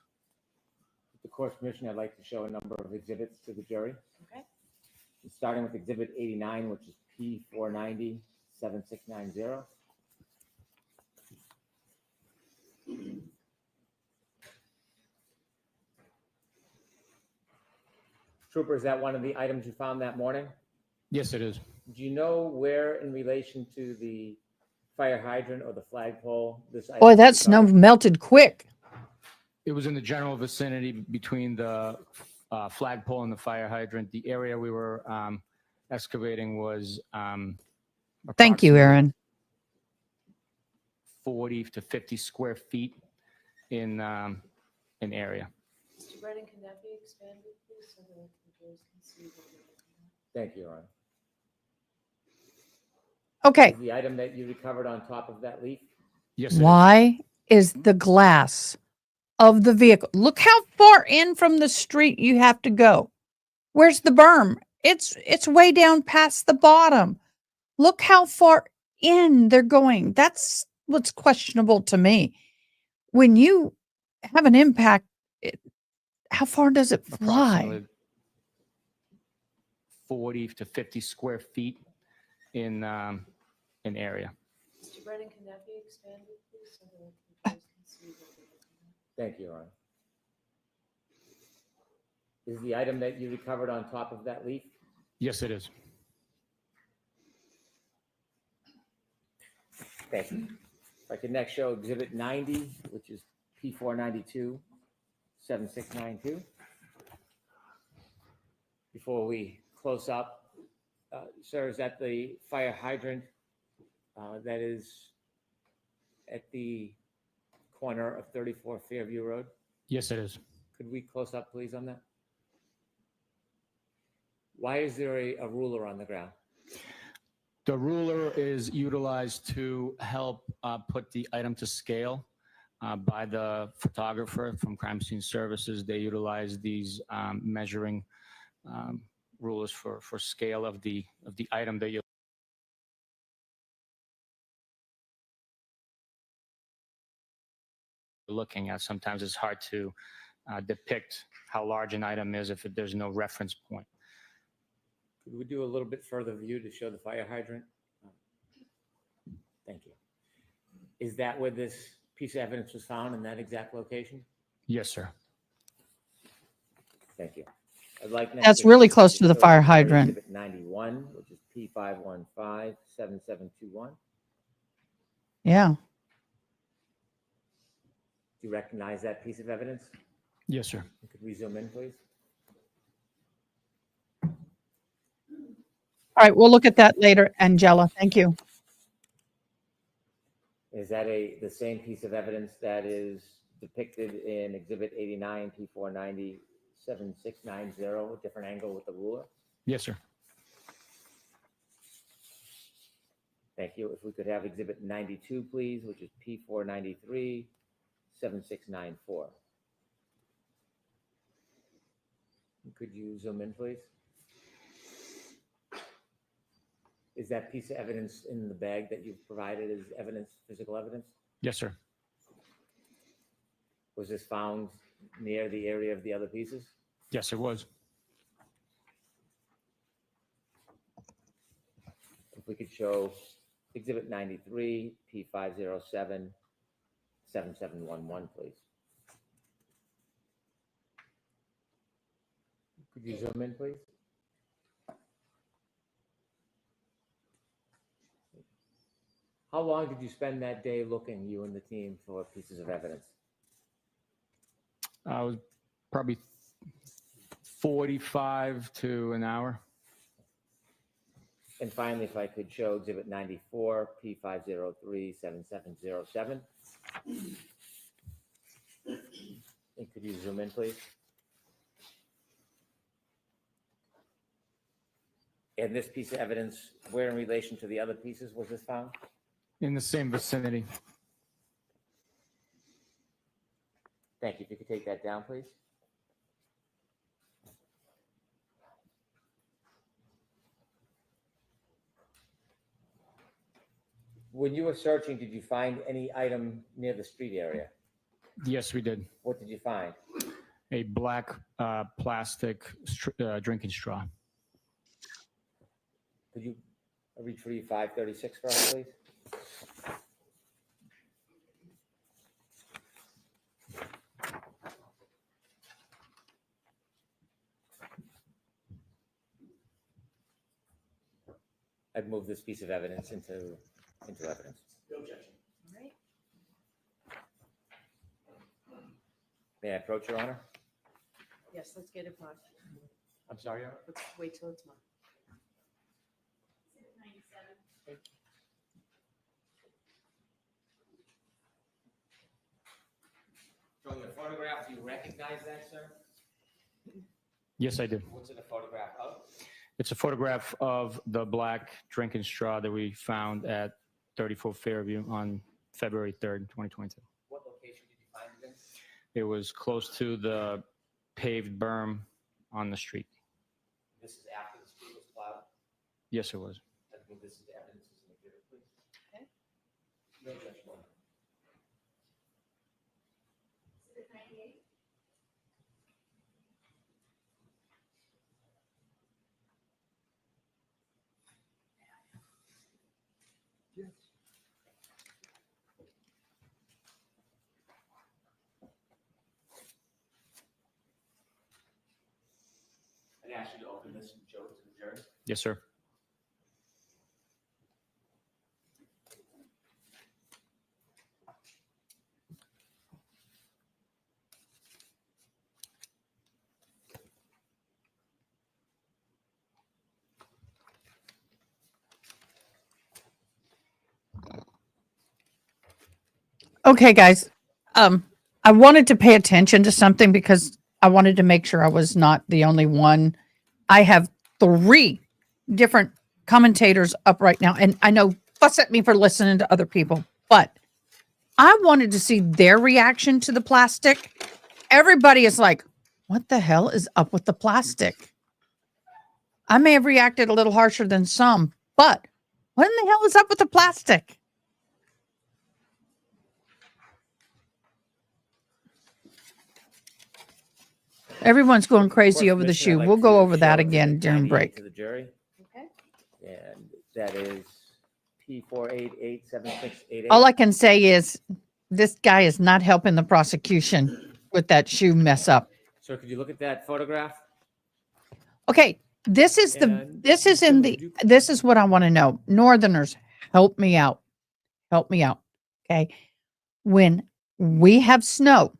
With the court's permission, I'd like to show a number of exhibits to the jury. Okay. Starting with Exhibit 89, which is P490 7690. Trooper, is that one of the items you found that morning? Yes, it is. Do you know where, in relation to the fire hydrant or the flagpole, this item Boy, was that snow recovered? melted quick. It was in the general vicinity between the flagpole and the fire hydrant. The area we were excavating was Thank you, approximately Aaron. 40 to 50 square feet in area. Mr. Brennan, can that be expanded, please, so that the viewers can see what you're looking at? Thank you, Your Honor. Okay. Is the item that you recovered on top of that leaf? Yes, it is. Why is the glass of the vehicle? Look how far in from the street you have to go. Where's the berm? It's way down past the bottom. Look how far in they're going. That's what's questionable to me. When you have an impact, how far does it fly? Approximately 40 to 50 square feet in area. Mr. Brennan, can that be expanded, please, so that the viewers can see what you're looking at? Thank you, Your Honor. Is the item that you recovered on top of that leaf? Yes, it is. Thank you. If I could next show Exhibit 90, which is P492 7692. Before we close up, sir, is that the fire hydrant that is at the corner of 34 Fairview Road? Yes, it is. Could we close up, please, on that? Why is there a ruler on the ground? The ruler is utilized to help put the item to scale. by the photographer from Crime Scene Services. They utilize these measuring rulers for scale of the item that you're looking at. Sometimes it's hard to depict how large an item is if there's no reference point. Could we do a little bit further view to show the fire hydrant? Thank you. Is that where this piece of evidence was found, in that exact location? Yes, sir. Thank you. I'd like next That's to- really close to the show fire hydrant. Exhibit 91, which is P5157721. Yeah. Do you recognize that piece of evidence? Yes, sir. Could we zoom in, please? All right. We'll look at that later, Angela. Thank you. Is that the same piece of evidence that is depicted in Exhibit 89, P490, 7690, a different angle with the ruler? Yes, sir. Thank you. If we could have Exhibit 92, please, which is P493, 7694. Could you zoom in, please? Is that piece of evidence in the bag that you've provided as evidence, physical evidence? Yes, sir. Was this found near the area of the other pieces? Yes, it was. If we could show Exhibit 93, P507, 7711, please. Could you zoom in, please? How long did you spend that day looking, you and the team, for pieces of evidence? I was probably 45 to an hour. And finally, if I could show Exhibit 94, P503, 7707. And could you zoom in, please? And this piece of evidence, where in relation to the other pieces was this found? In the same vicinity. Thank you. If you could take that down, please. When you were searching, did you find any item near the street area? Yes, we did. What did you find? A black plastic drinking straw. Could you retrieve 536 for us, please? I'd move this piece of evidence into evidence. All right. May I approach, Your Honor? Yes, let's get it marked. I'm sorry, Your Honor? Let's wait till it's marked. From the photograph, do you recognize that, sir? Yes, I did. What's it a photograph of? It's a photograph of the black drinking straw that we found at 34 Fairview on February 3rd, 2022. What location did you find it in? It was close to the paved berm on the street. This is after the street was plowed? Yes, it was. I think this is the evidence as an exhibit, please. Okay. No judgment. I'd ask you to open this and show it to the jury. Yes, sir. Okay, guys. I wanted to pay attention to something because I wanted to make sure I was not the only one. I have 3 different commentators up right now, and I know fuss at me for listening to other people, but I wanted to see their reaction to the plastic. Everybody is like, what the hell is up with the plastic? I may have reacted a little harsher than some, but what in the hell is up with the plastic? Everyone's going crazy over the Commissioner, I'd shoe. like We'll go to over that show again Exhibit during 98 break. To the jury, Okay. and that is P4887688. All I can say is this guy is not helping the prosecution with that shoe mess up. Sir, could you look at that photograph? Okay, this is And this is in Gentlemen, the could you- this is what I want to know. Northerners, help me out. Help me out. Okay. When we have snow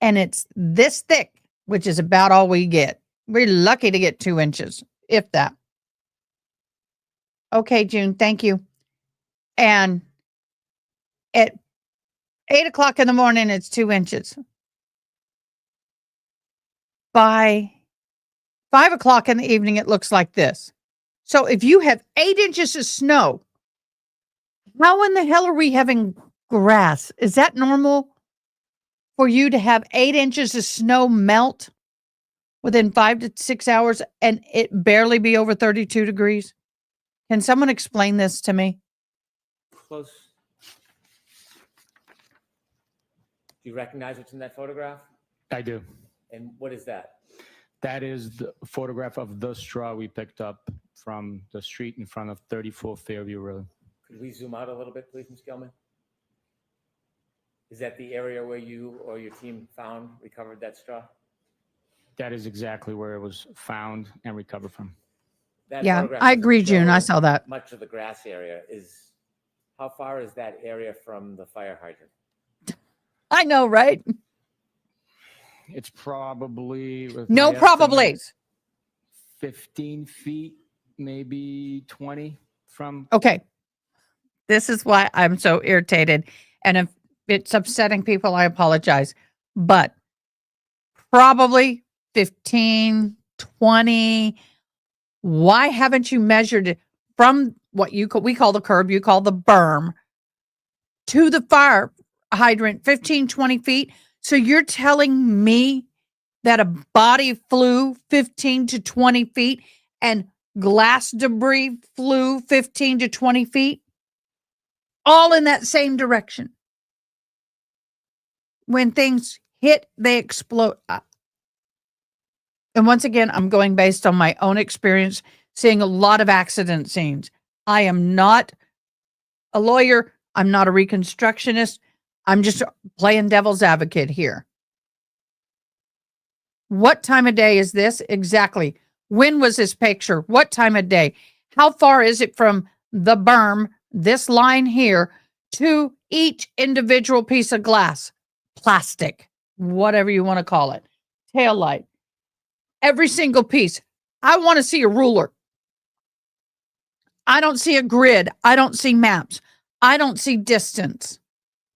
and it's this thick, which is about all we get. We're lucky to get 2 inches, if that. Okay, June, thank you. And at 8 o'clock in the morning, it's 2 inches. By 5 o'clock in the evening, it looks like this. So if you have 8 inches of snow, how in the hell are we having grass? Is that normal for you to have 8 inches of snow melt within 5 to 6 hours and it barely be over 32 degrees? Can someone explain this to me? Close. Do you recognize what's in that photograph? I do. And what is that? That is the photograph of the straw we picked up from the street in front of 34 Fairview Road. Could we zoom out a little bit, please, Ms. Gilman? Is that the area where you or your team recovered that straw? That is exactly where it was found and recovered from. That Yeah, photograph I doesn't agree, June. I show saw that. Much of the grass area is, how far is that area from the fire hydrant? I know, right? It's probably with No my estimate, probablys. 15 feet, maybe 20 from. Okay. This is why I'm so irritated. And if it's upsetting people, I apologize. But probably 15, 20. Why haven't you measured it from what we call the curb, you call the berm, to the fire hydrant, 15, 20 feet? So you're telling me that a body flew 15 to 20 feet and glass debris flew 15 to 20 feet? All in that same direction. When things hit, they explode. And once again, I'm going based on my own experience, seeing a lot of accident scenes. I am not a lawyer. I'm not a reconstructionist. I'm just playing devil's advocate here. What time of day is this exactly? When was this picture? What time of day? How far is it from the berm, this line here, to each individual piece of glass, plastic, whatever you want to call it, tail light, every single piece? I want to see a ruler. I don't see a grid. I don't see maps. I don't see distance.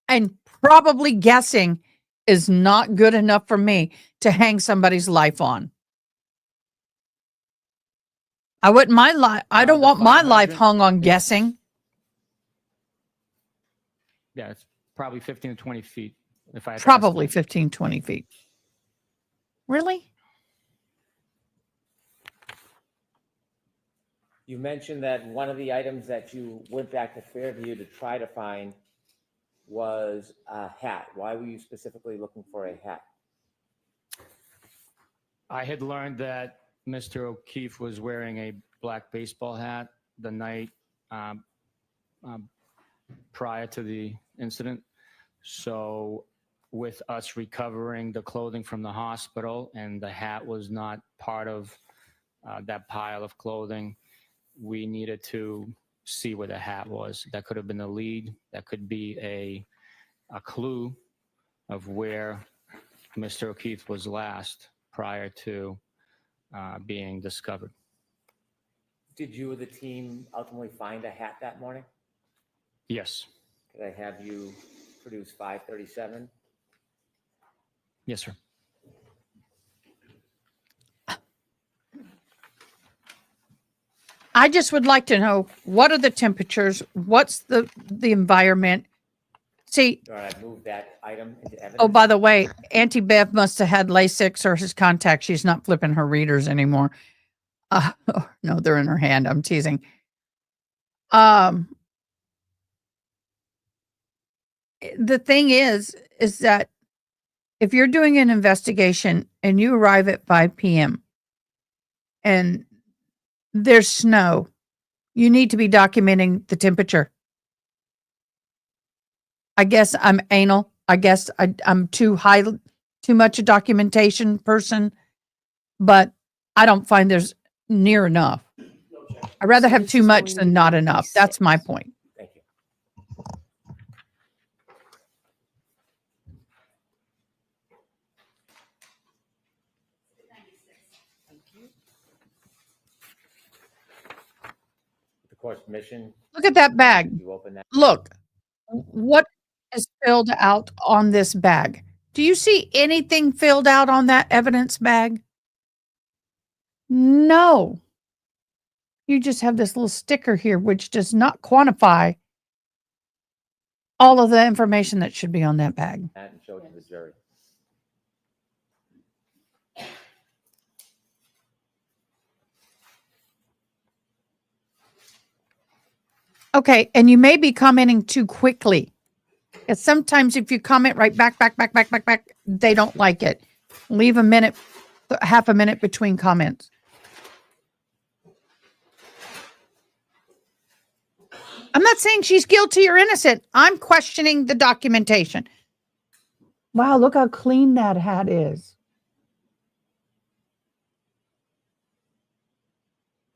And probably guessing is not good enough for me to hang somebody's life on. I wouldn't mind I don't The want my fire life hydrant, hung on it's- guessing. Yeah, it's probably 15 to 20 feet. If I had to Probably estimate. 15, 20 feet. Really? You mentioned that one of the items that you went back to Fairview to try to find was a hat. Why were you specifically looking for a hat? I had learned that Mr. O'Keefe was wearing a black baseball hat the night prior to the incident. So with us recovering the clothing from the hospital and the hat was not part of that pile of clothing, we needed to see where the hat was. That could have been a lead. That could be a clue of where Mr. O'Keefe was last prior to being discovered. Did you or the team ultimately find a hat that morning? Yes. Could I have you produce 537? Yes, sir. I just would like to know, what are the temperatures? What's the environment? See, All right, I moved that item into evidence. oh, by the way, Auntie Bev must have had LASIK or his contact. She's not flipping her readers anymore. No, they're in her hand. I'm teasing. The thing is that if you're doing an investigation and you arrive at 5 p.m. and there's snow, you need to be documenting the temperature. I guess I'm anal. I guess I'm too much a documentation person, but I don't find there's near enough. I'd rather So have this too is much going than to not be enough. That's my 96. point. Thank you. With the court's permission, Look at that bag. you open that. Look, what is filled out on this bag? Do you see anything filled out on that evidence bag? No. You just have this little sticker here, which does not quantify all of the information that should be on that bag. And show it to the jury. Okay, and you may be commenting too quickly. Because sometimes if you comment right back, they don't like it. Leave a minute, half a minute between comments. I'm not saying she's guilty or innocent. I'm questioning the documentation. Wow, look how clean that hat is.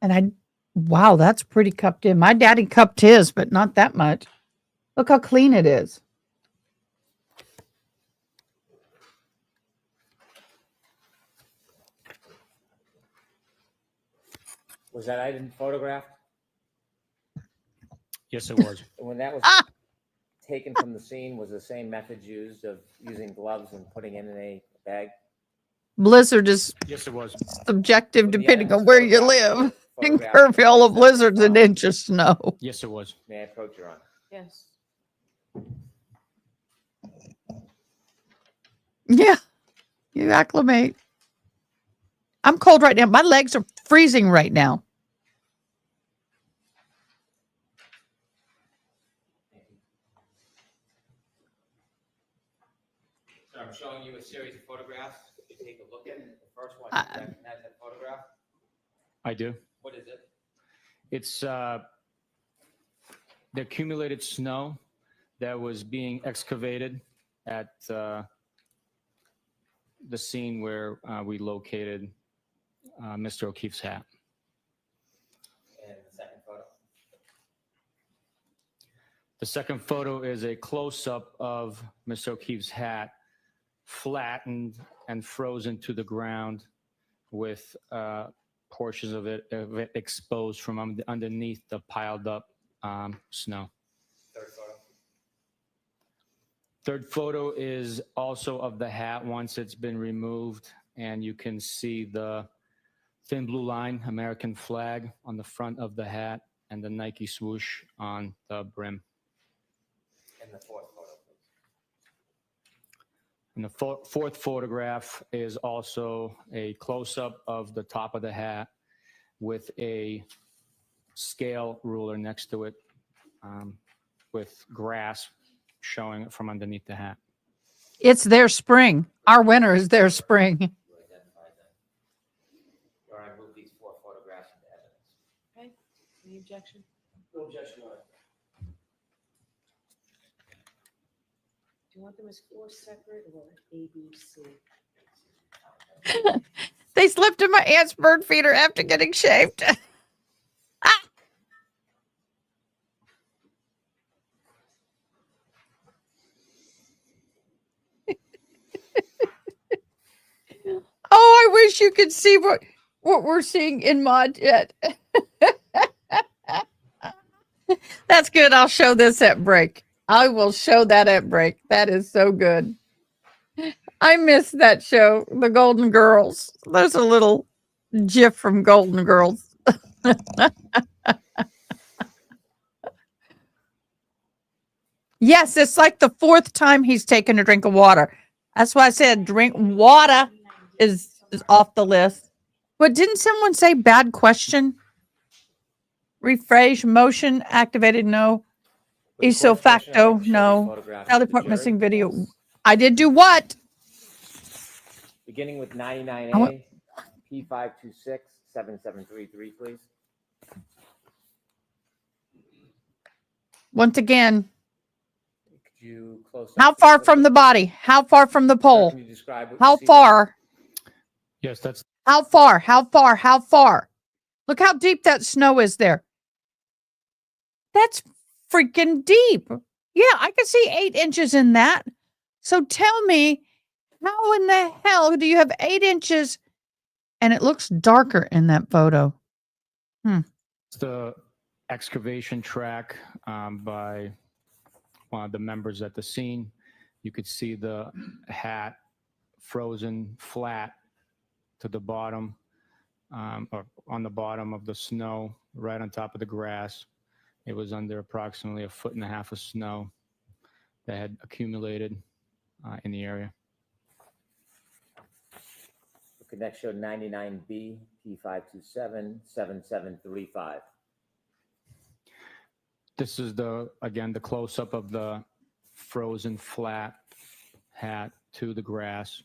And wow, that's pretty cupped in. My daddy cupped his, but not that much. Look how clean it is. Was that item photographed? Yes, it was. When that was taken from the scene, was the same method used of using gloves and putting it in a bag? Blizzard is Yes, it was. subjective When the depending evidence on where you photographed- live. In photographed Kerrville, a the place blizzard's that an was inch of snow. Yes, it was. found. May I approach your honor? Yes. Yeah, you acclimate. I'm cold right now. My legs are freezing right now. So I'm showing you a series of photographs. If you take a look at it, the first one, I- you recognize that photograph? I do. What is it? It's the accumulated snow that was being excavated at the scene where we located Mr. O'Keefe's hat. And the second photo? The second photo is a close-up of Mr. O'Keefe's hat, flattened and frozen to the ground with portions of it exposed from underneath the piled up snow. Third photo? Third photo is also of the hat once it's been removed, and you can see the thin blue line, American flag on the front of the hat, and the Nike swoosh on the brim. And the fourth photo, please. And the fourth photograph is also a close-up of the top of the hat with a scale ruler next to it with grass showing it from underneath the hat. It's their spring. Our winter is their spring. You identified them. Your honor, move these four photographs into evidence. Okay. Any objection? No objection, Your Honor. Do you want them as 4 separate or A, B, C? They slipped in my aunt's bird feeder after getting shaved. Oh, I wish you could see what we're seeing in Mod Jet. That's good. I'll show this at break. I will show that at break. That is so good. I miss that show, The Golden Girls. There's a little gif from Golden Girls. Yes, it's like the fourth time he's taken a drink of water. That's why I said drink water is off the list. But didn't someone say bad question? Rephrase, motion activated, no. For the Ipso court portion, I'd like facto, to show these no. photographs Tally to the port jury. missing video. Yes. I did do what? Beginning with I 99A, P526 7733, please. Once again, Could you close up? how please, far for from the picture? body? How far from the Sir, pole? can you describe what How you see? far? Yes, that's How far? How far? How far? Look how deep that snow is there. That's freaking deep. Yeah, I can see 8 inches in that. So tell me, how in the hell do you have 8 inches and it looks darker in that photo? the excavation track by one of the members at the scene. You could see the hat frozen flat to the bottom, or on the bottom of the snow, right on top of the grass. It was under approximately 1.5 feet of snow that had accumulated in the area. We could next show 99B, P527 7735. This is again, the close-up of the frozen flat hat to the grass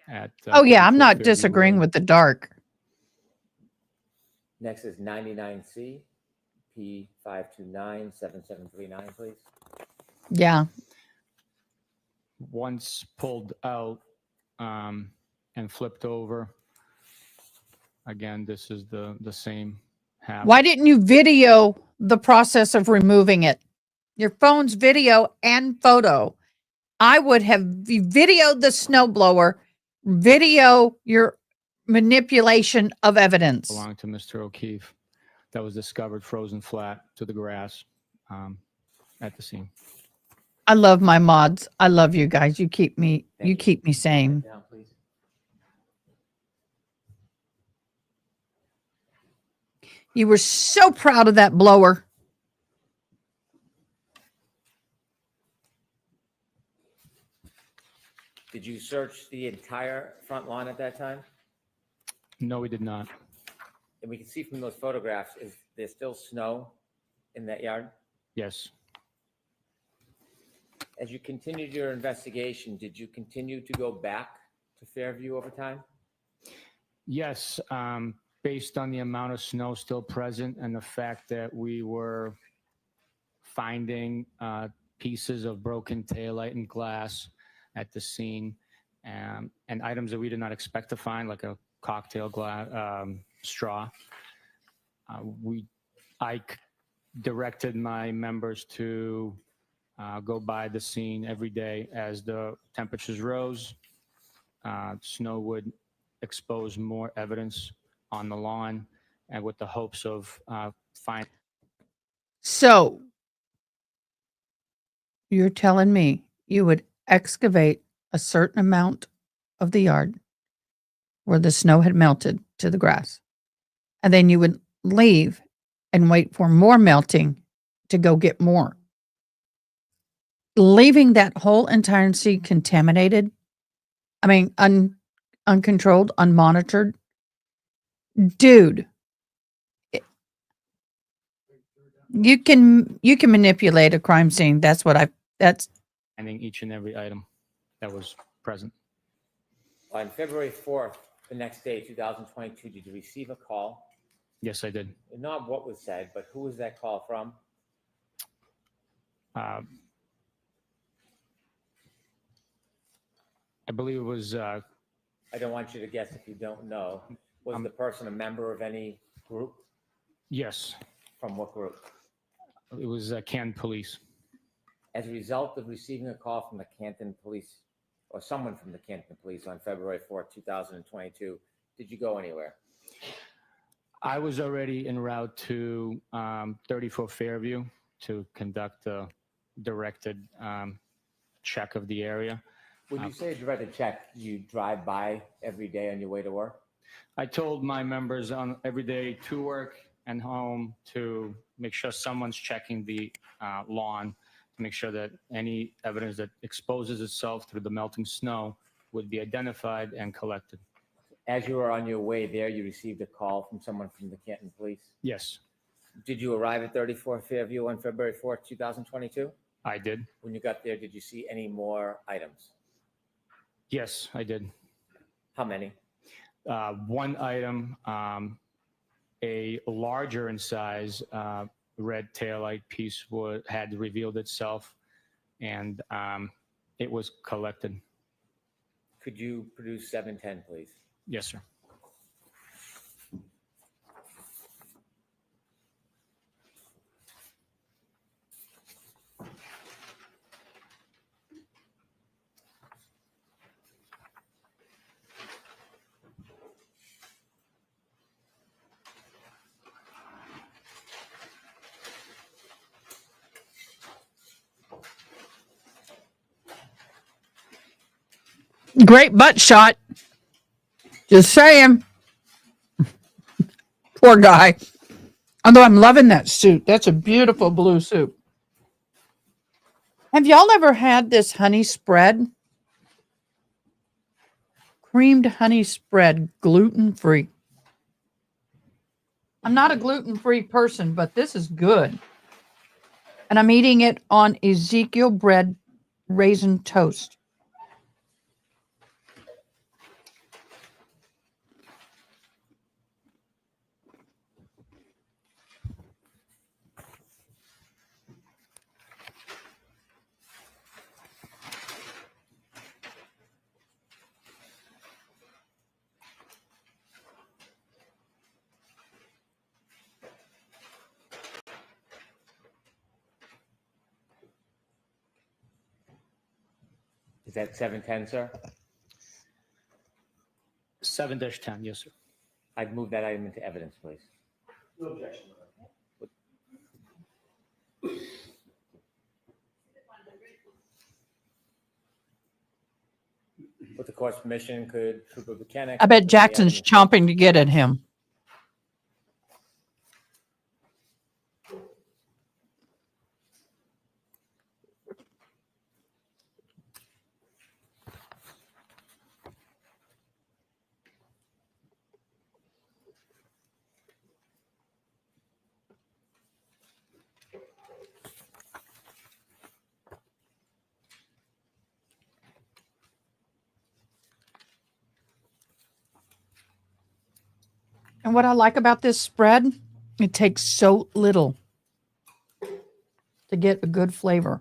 at. Oh, yeah, I'm 34 not Fairview disagreeing Road. with the dark. Next is 99C, P529 7739, please. Yeah. Once pulled out and flipped over, again, this is the same hat. Why didn't you video the process of removing it? Your phone's video and photo. I would have videoed the snowblower, video your manipulation of evidence. Belonged to Mr. O'Keefe that was discovered frozen flat to the grass at the scene. I love my mods. I love you guys. You keep me Thank you. keep me sane. Down, please. You were so proud of that blower. Did you search the entire front lawn at that time? No, we did not. And we can see from those photographs, is there still snow in that yard? Yes. As you continued your investigation, did you continue to go back to Fairview over time? Yes, based on the amount of snow still present and the fact that we were finding pieces of broken taillight and glass at the scene, and items that we did not expect to find, like a cocktail glass straw. I directed my members to go by the scene every day as the temperatures rose. Snow would expose more evidence on the lawn, and with the hopes of finding. So you're telling me you would excavate a certain amount of the yard where the snow had melted to the grass, and then you would leave and wait for more melting to go get more, leaving that whole entire sea contaminated. I mean, uncontrolled, unmonitored. Dude, you can manipulate a crime scene. That's Finding each and every item that was present. On February 4th, the next day, 2022, did you receive a call? Yes, I did. And not what was said, but who was that call from? I believe it was I don't want you to guess if you don't know. Was the person a member of any group? yes, From what group? it was Canton Police. As a result of receiving a call from the Canton Police, or someone from the Canton Police on February 4th, 2022, did you go anywhere? I was already en route to 34 Fairview to conduct a directed check of the area. When you say directed check, you drive by every day on your way to work? I told my members on every day to work and home to make sure someone's checking the lawn make sure that any evidence that exposes itself through the melting snow would be identified and collected. As you were on your way there, you received a call from someone from the Canton Police. Yes, Did you arrive at 34 Fairview on February 4th, 2022? I did. When you got there, did you see any more items? Yes, I did. How many? One item, a larger in size red taillight piece had revealed itself, and it was collected. Could you produce 710, please? Yes, sir. Great butt shot. Just saying. Poor guy. Although I'm loving that suit. That's a beautiful blue suit. Have y'all ever had this honey spread? Creamed honey spread, gluten-free. I'm not a gluten-free person, but this is good. And I'm eating it on Ezekiel bread raisin toast. Is that 710, sir? 7-10, yes, sir. I'd move that item into evidence, please. No objection. With the court's permission, could Trooper Buchanan? I bet Jackson's chomping to get at him. And what I like about this spread, it takes so little to get a good flavor.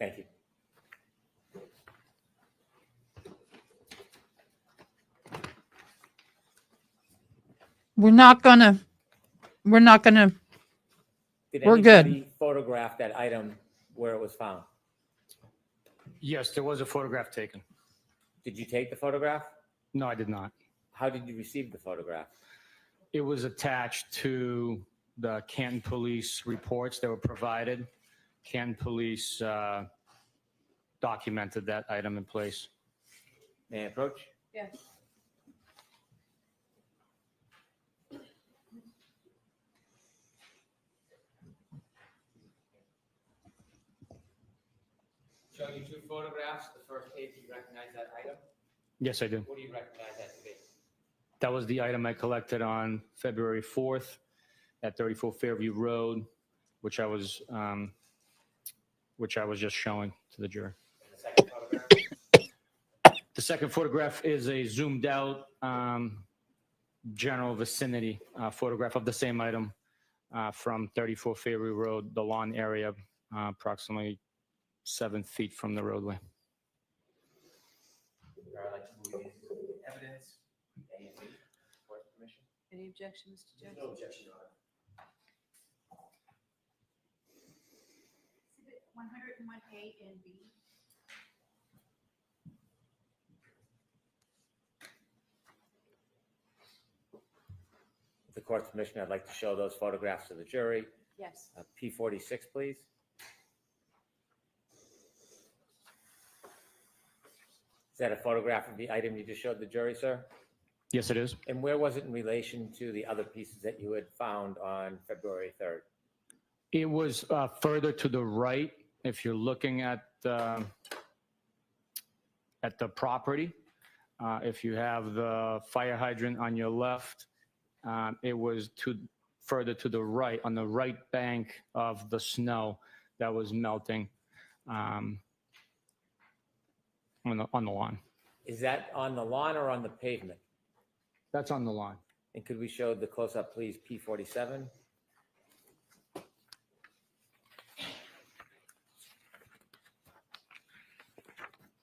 Thank you. We're not gonna, Did We're good. anybody photograph that item where it was found? Yes, there was a photograph taken. Did you take the photograph? No, I did not. How did you receive the photograph? It was attached to the Canton Police reports that were provided. Canton Police documented that item in place. May I approach? Yes. Showing you two photographs. The first page, you recognize that item? Yes, I do. What do you recognize that to be? That was the item I collected on February 4th at 34 Fairview Road, which I was just showing to the jury. And the second photograph? The second photograph is a zoomed out general vicinity photograph of the same item from 34 Fairview Road, the lawn area, approximately 7 feet from the roadway. I'd like to move these into evidence. A and B. Court's permission. Any objection, Mr. Jackson? No objection, Your Honor. Exhibit 101A and B. court's permission, I'd like to show those photographs to the jury. Yes. P46, please. Is that a photograph of the item you just showed the jury, sir? Yes, it is. And where was it in relation to the other pieces that you had found on February 3rd? It was further to the right. If you're looking at the property, if you have the fire hydrant on your left, it was further to the right, on the right bank of the snow that was melting on the lawn. Is that on the lawn or on the pavement? That's on the lawn. And could we show the close-up, please, P47?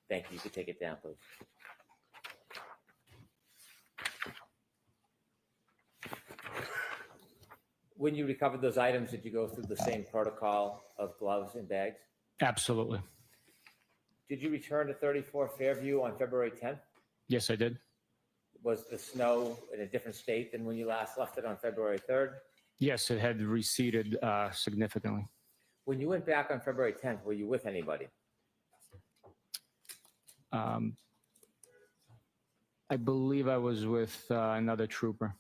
Thank you. You could take it down, please. When you recovered those items, did you go through the same protocol of gloves and bags? Absolutely. Did you return to 34 Fairview on February 10th? Yes, I did. Was the snow in a different state than when you last left it on February 3rd? Yes, it had receded significantly. When you went back on February 10th, were you with anybody? I believe I was with another trooper.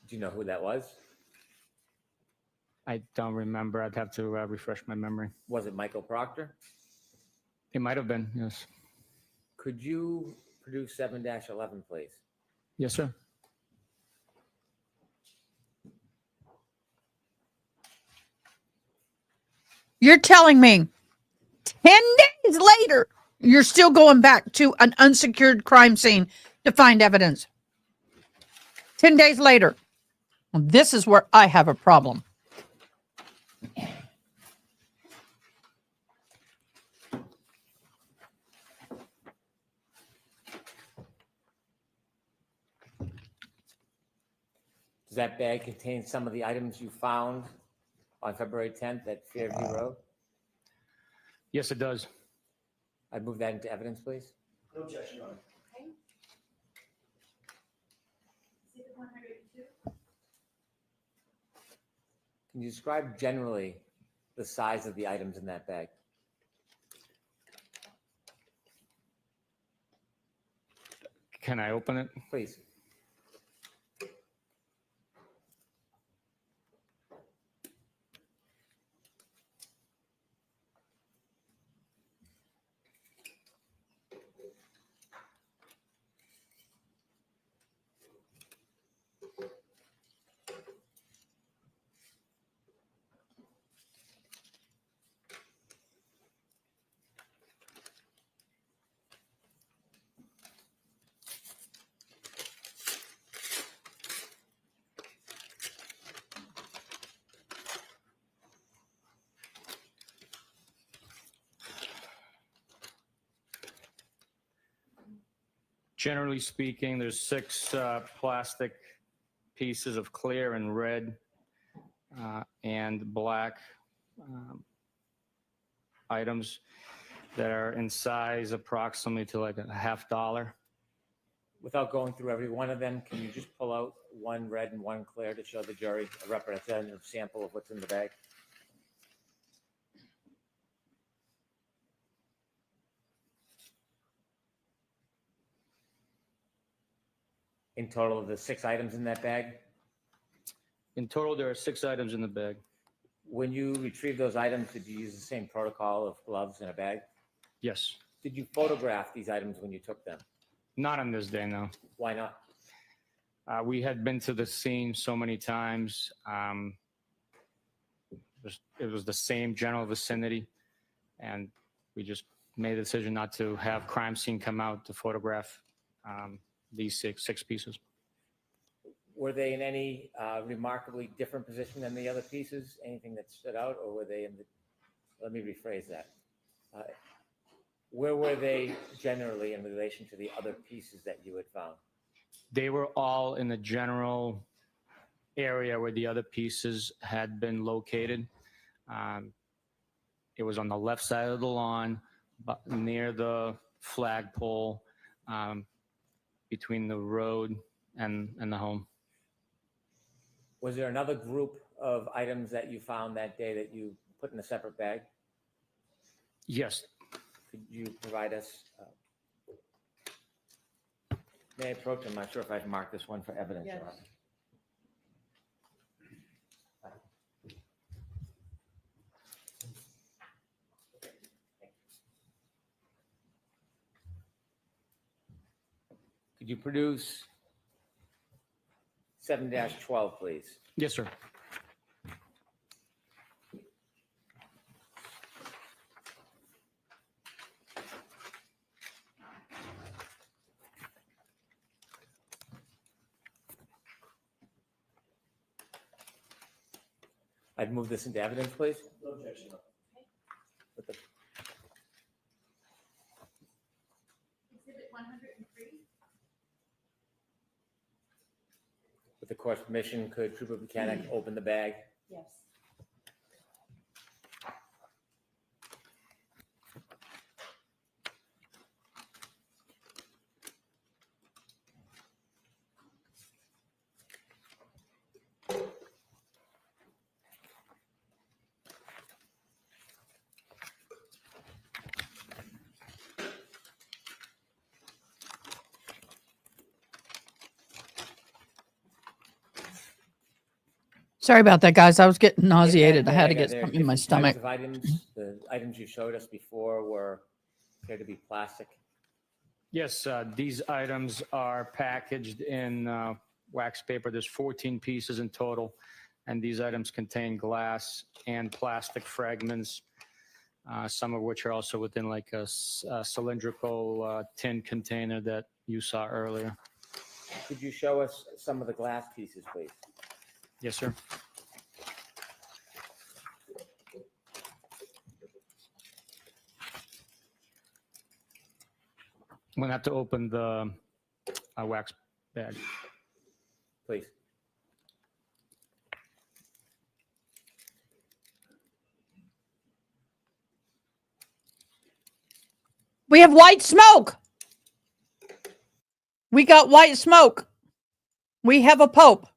Do you know who that was? I don't remember. I'd have to refresh my memory. Was it Michael Proctor? It might have been, yes. Could you produce 7-11, please? Yes, sir. You're telling me 10 days later, you're still going back to an unsecured crime scene to find evidence. 10 days later. Well, this is where I have a problem. Does that bag contain some of the items you found on February 10th at Fairview Road? Yes, it does. I'd move that into evidence, please. No objection, Your Honor. Okay. Exhibit 102. Can you describe generally the size of the items in that bag? Can I open it? Please. Generally speaking, there's 6 plastic pieces of clear and red and black items that are in size approximately to like $50. Without going through every one of them, can you just pull out one red and one clear to show the jury a representative sample of what's in the bag? In total of the 6 items in that bag? In total, there are 6 items in the bag. When you retrieved those items, did you use the same protocol of gloves in a bag? Yes. Did you photograph these items when you took them? Not on this day, no. Why not? We had been to the scene so many times. It was the same general vicinity, and we just made the decision not to have crime scene come out to photograph these six pieces. Were they in any remarkably different position than the other pieces? Anything that stood out, or were they in the, let me rephrase that. Where were they generally in relation to the other pieces that you had found? They were all in the general area where the other pieces had been located. It was on the left side of the lawn, but near the flagpole, between the road and the home. Was there another group of items that you found that day that you put in a separate bag? Yes. Could you provide us? May I approach? I'm not sure if I've marked this one for evidence or not. Could you produce 7-12, please? Yes, sir. I'd move this into evidence, please. No objection. With the- Exhibit 103. With the court's permission, could Trooper Buchanan open the bag? Yes. Sorry about that, guys. I was getting nauseated. I had to Bag, get are there something in my different stomach. types of items? The items you showed us before were appear to be plastic. Yes, these items are packaged in wax paper. There's 14 pieces in total, and these items contain glass and plastic fragments, some of which are also within like a cylindrical tin container that you saw earlier. Could you show us some of the glass pieces, please? Yes, sir. I'm gonna have to open the wax bag. Please. We have white smoke. We got white smoke. We have a pope.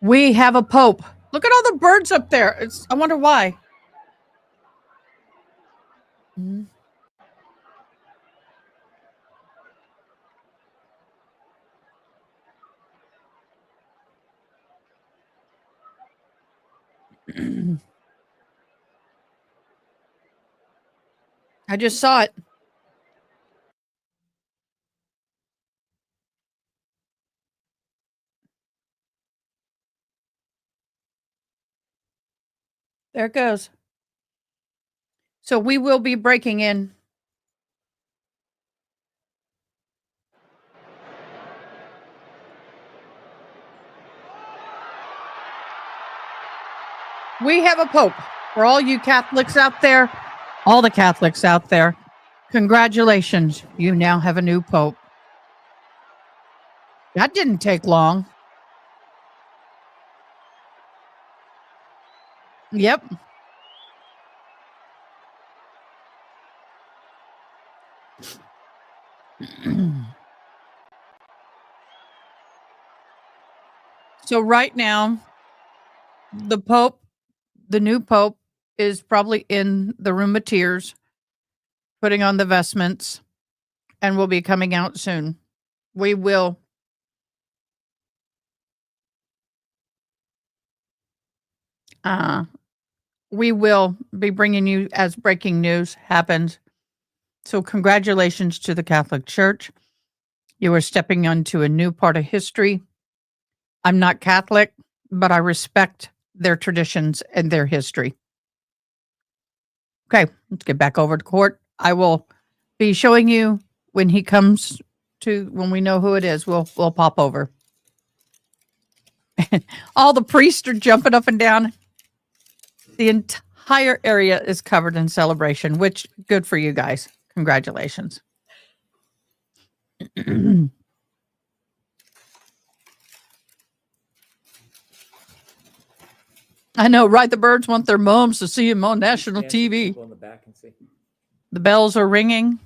We have a pope. Look at all the birds up there. I wonder why. Mhm. I just saw it. There it goes. So we will be breaking in. We have a pope. For all you Catholics out there, all the Catholics out there, congratulations. You now have a new pope. That didn't take long. Yep. So right now, the new pope, is probably in the room of tears, putting on the vestments, and will be coming out soon. We will. We will be bringing you as breaking news happens. So congratulations to the Catholic Church. You are stepping onto a new part of history. I'm not Catholic, but I respect their traditions and their history. Okay, let's get back over to court. I will be showing you when he comes when we know who it is. We'll pop over. All the priests are jumping up and down. The entire area is covered in celebration, which good for you guys. Congratulations. I know, right? The birds want their moms to see them on national Stand so TV. people in the back can see. The bells are ringing.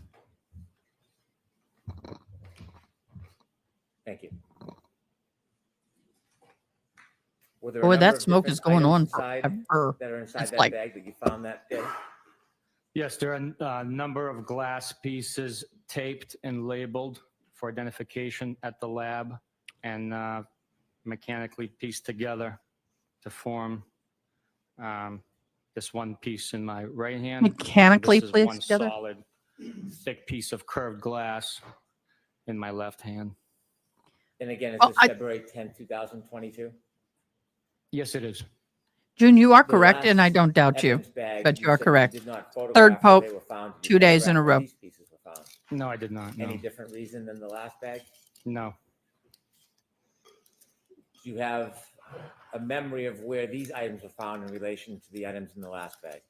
Thank you. Were there a Boy, number that of smoke different is going items on inside forever. that are inside It's that like- bag that you found that day? Yes, there are a number of glass pieces taped and labeled for identification at the lab and mechanically pieced together to form this one piece in my right hand. Mechanically This is placed one together? solid, thick piece of curved glass in my left hand. And again, is Oh, this I- February 10th, 2022? Yes, it is. June, you are The correct, and I last don't doubt you. evidence bag, but you are said correct. did not photograph Third where Pope, they were found. Did you 2 days in a photograph where row. These pieces were found. No, I did not. No. Any different reason than the last bag? No. Do you have a memory of where these items were found in relation to the items in the last bag?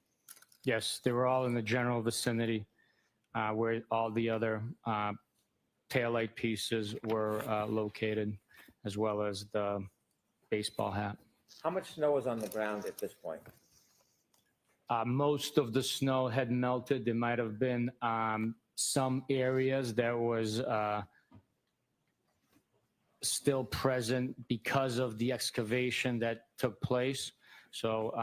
Yes, they were all in the general vicinity where all the other taillight pieces were located, as well as the baseball hat. How much snow was on the ground at this point? Most of the snow had melted. There might have been some areas that was still present because of the excavation that took place. So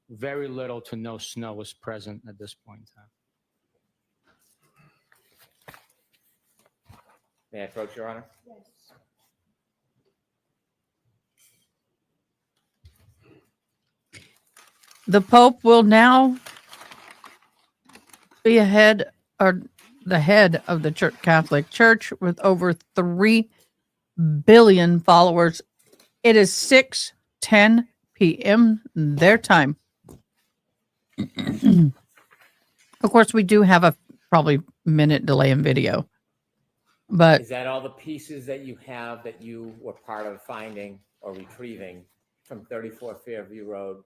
very little to no snow was present at this point in time. May I approach, Your Honor? Yes. The Pope will now be the head of the Catholic Church with over 3 billion followers. It is 6:10 p.m. their time. Of course, we do have a probably minute delay in video, but Is that all the pieces that you have that you were part of finding or retrieving from 34 Fairview Road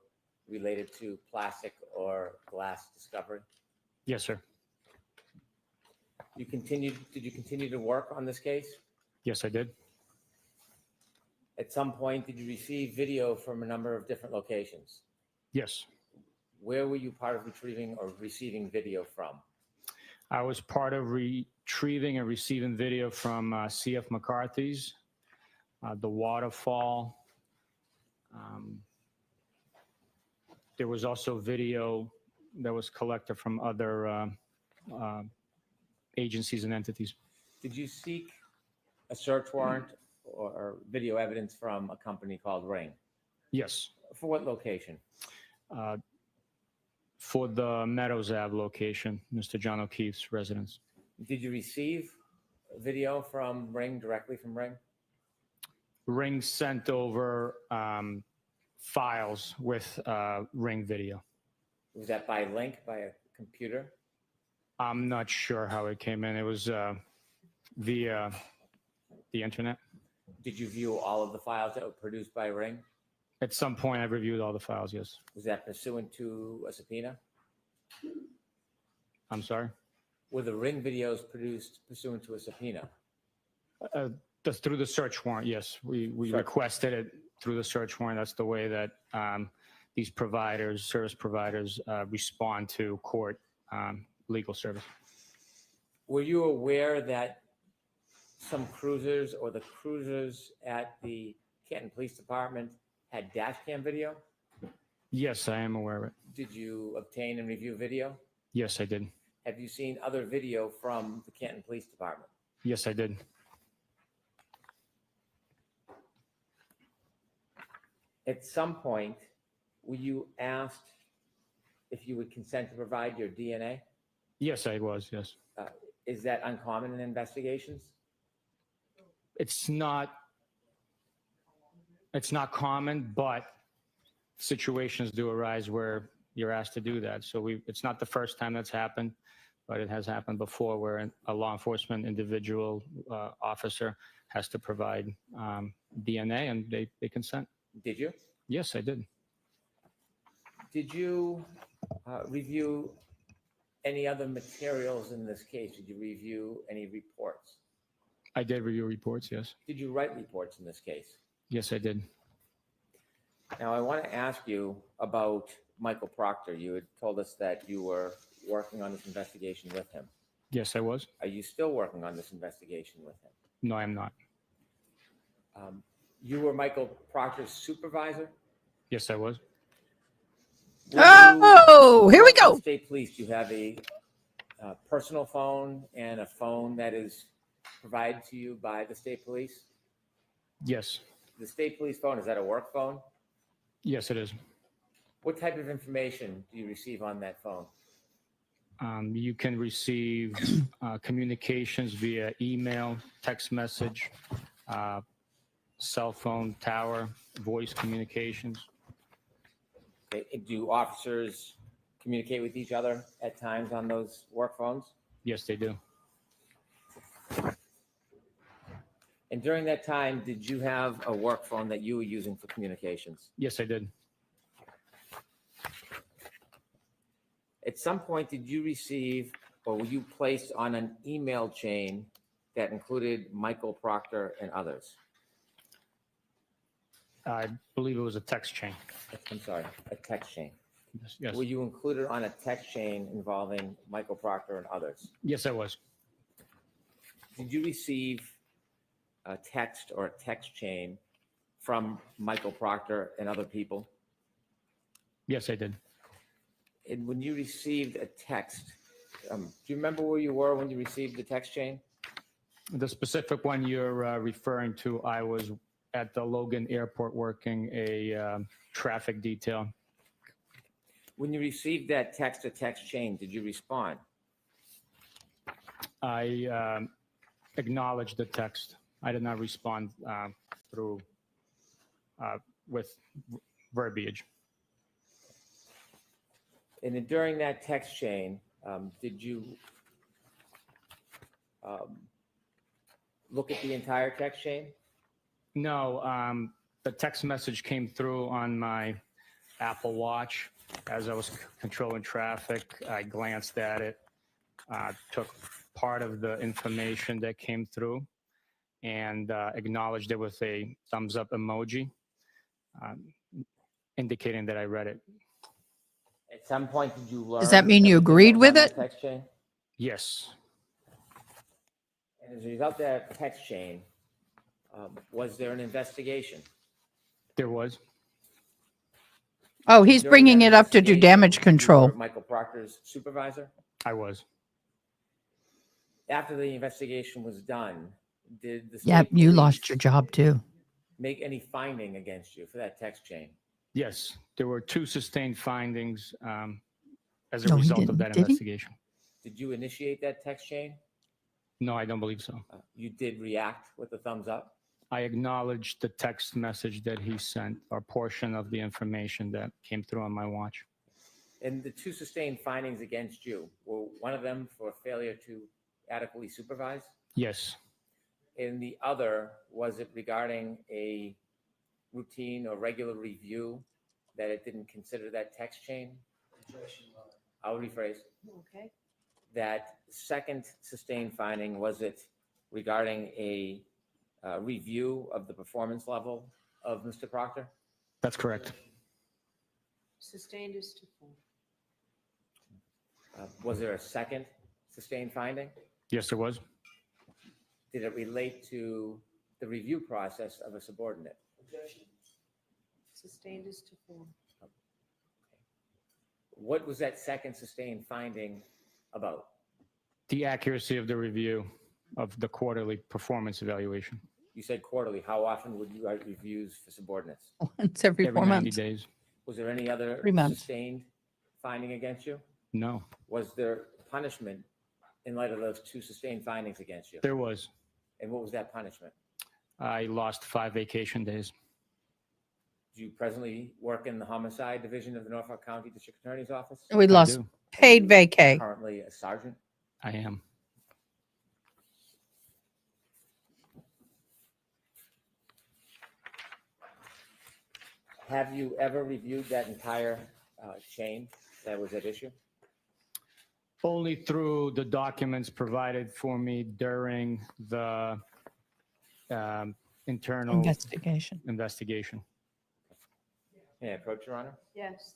related to plastic or glass discovery? Yes, sir. Did you continue to work on this case? Yes, I did. At some point, did you receive video from a number of different locations? Yes. Where were you part of retrieving or receiving video from? I was part of retrieving and receiving video from CF McCarthy's, the waterfall. There was also video that was collected from other agencies and entities. Did you seek a search warrant or video evidence from a company called Ring? Yes. For what location? For the Meadows Ave location, Mr. John O'Keefe's residence. Did you receive video from Ring, directly from Ring? Ring sent over files with Ring video. Was that by link, by a computer? I'm not sure how it came in. It was via the internet. Did you view all of the files that were produced by Ring? At some point, I reviewed all the files, yes. Was that pursuant to a subpoena? I'm sorry? Were the Ring videos produced pursuant to a subpoena? Through the search warrant, yes. We Search. requested it through the search warrant. That's the way that these providers, service providers, respond to court legal service. Were you aware that some cruisers or the cruisers at the Canton Police Department had dash cam video? Yes, I am aware of it. Did you obtain and review video? Yes, I did. Have you seen other video from the Canton Police Department? Yes, I did. At some point, were you asked if you would consent to provide your DNA? Yes, I was, yes. Is that uncommon in investigations? It's not common, but situations do arise where you're asked to do that. So it's not the first time that's happened, but it has happened before where a law enforcement individual officer has to provide DNA and they consent. Did you? Yes, I did. Did you review any other materials in this case? Did you review any reports? I did review reports, yes. Did you write reports in this case? Yes, I did. Now, I want to ask you about Michael Proctor. You had told us that you were working on this investigation with him. Yes, I was. Are you still working on this investigation with him? No, I'm not. You were Michael Proctor's supervisor? Yes, I was. Oh, here we Working with go. State Police, do you have a personal phone and a phone that is provided to you by the State Police? Yes. The State Police phone, is that a work phone? Yes, it is. What type of information do you receive on that phone? You can receive communications via email, text message, cell phone, tower, voice communications. Okay, do officers communicate with each other at times on those work phones? Yes, they do. And during that time, did you have a work phone that you were using for communications? Yes, I did. At some point, did you receive or were you placed on an email chain that included Michael Proctor and others? I believe it was a text chain. I'm sorry, a text chain. Yes. Were you included on a text chain involving Michael Proctor and others? Yes, I was. Did you receive a text or a text chain from Michael Proctor and other people? Yes, I did. And when you received a text, do you remember where you were when you received the text chain? The specific one you're referring to, I was at the Logan Airport working a traffic detail. When you received that text to text chain, did you respond? I acknowledged the text. I did not respond through with verbiage. And then during that text chain, did you look at the entire text chain? No, the text message came through on my Apple Watch as I was controlling traffic. I glanced at it, took part of the information that came through and acknowledged it with a thumbs up emoji, indicating that I read it. At some point, did you learn? Does that mean you everything agreed that was with on that it? Text chain? Yes. And as a result of that text chain, was there an investigation? There was. Oh, he's During bringing that it up to do investigation, damage you control. were Michael Proctor's supervisor? I was. After the investigation was done, did the Yep, state you lost police your job too. make any finding against you for that text chain? Yes, there were 2 sustained findings as a No, he result of didn't, that did he? investigation. Did you initiate that text chain? No, I don't believe so. You did react with a thumbs up? I acknowledged the text message that he sent, or portion of the information that came through on my watch. And the 2 sustained findings against you, were one of them for failure to adequately supervise? Yes, And the other, was it regarding a routine or regular review that it didn't consider that text chain? I'll rephrase. Okay. That second sustained finding, was it regarding a review of the performance level of Mr. Proctor? that's correct. Sustained is to full. Was there a second sustained finding? Yes, there was. Did it relate to the review process of a subordinate? Sustained is to full. What was that second sustained finding about? The accuracy of the review of the quarterly performance evaluation. You said quarterly. How often would you write reviews for subordinates? Once every Every 4 90 months. days. Was there any other 3 months. sustained finding against you? No, Was there punishment in light of those 2 sustained findings against you? there was. And what was that punishment? I lost 5 vacation days. Do you presently work in the homicide division of the Norfolk County District Attorney's Office? We I lost do. paid vacay. Currently a sergeant? I am. Have you ever reviewed that entire chain that was at issue? Only through the documents provided for me during the internal Investigation. investigation. May I approach, Your Honor? Yes.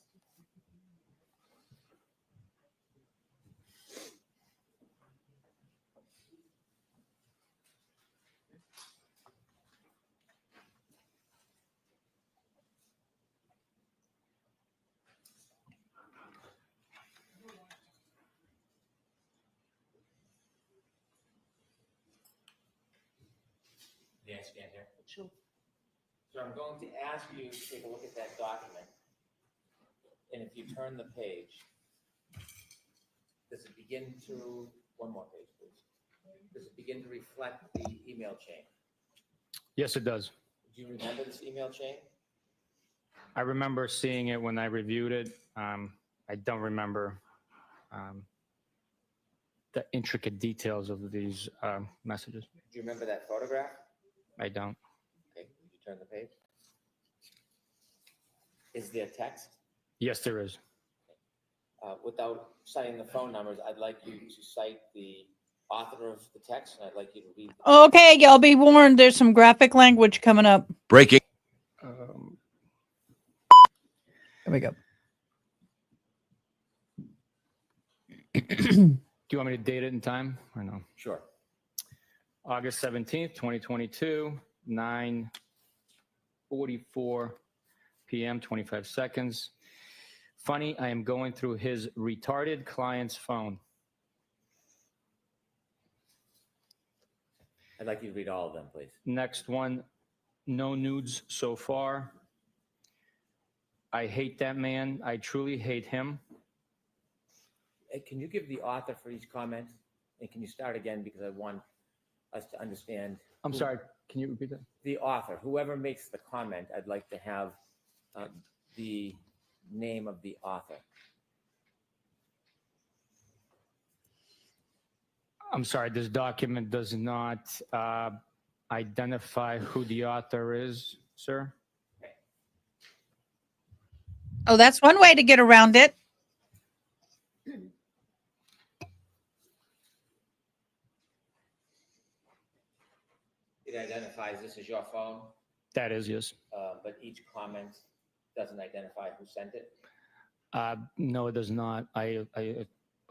May I stand here? Sure. So I'm going to ask you to take a look at that document. And if you turn the page, does it begin to, one more page, please. Does it begin to reflect the email chain? Yes, it does. Do you remember this email chain? I remember seeing it when I reviewed it. I don't remember the intricate details of these messages. Do you remember that photograph? I don't. Okay, would you turn the page? Is there text? Yes, there is. Without citing the phone numbers, I'd like you to cite the author of the text, and I'd like you to read. Okay, y'all be warned. There's some graphic language coming up. Breaking. Here we go. Do you want me to date it in time or no? Sure. August 17th, 2022, 9:44 p.m., 25 seconds. Funny, I am going through his retarded client's phone. I'd like you to read all of them, please. Next one, no nudes so far. I hate that man. I truly hate him. Can you give the author for each comment? And can you start again, because I want us to understand. I'm sorry, can you repeat that? The author, whoever makes the comment, I'd like to have the name of the author. I'm sorry, this document does not identify who the author is, sir. Oh, that's one way to get around it. It identifies this as your phone, That is, yes. but each comment doesn't identify who sent it. No, it does not. I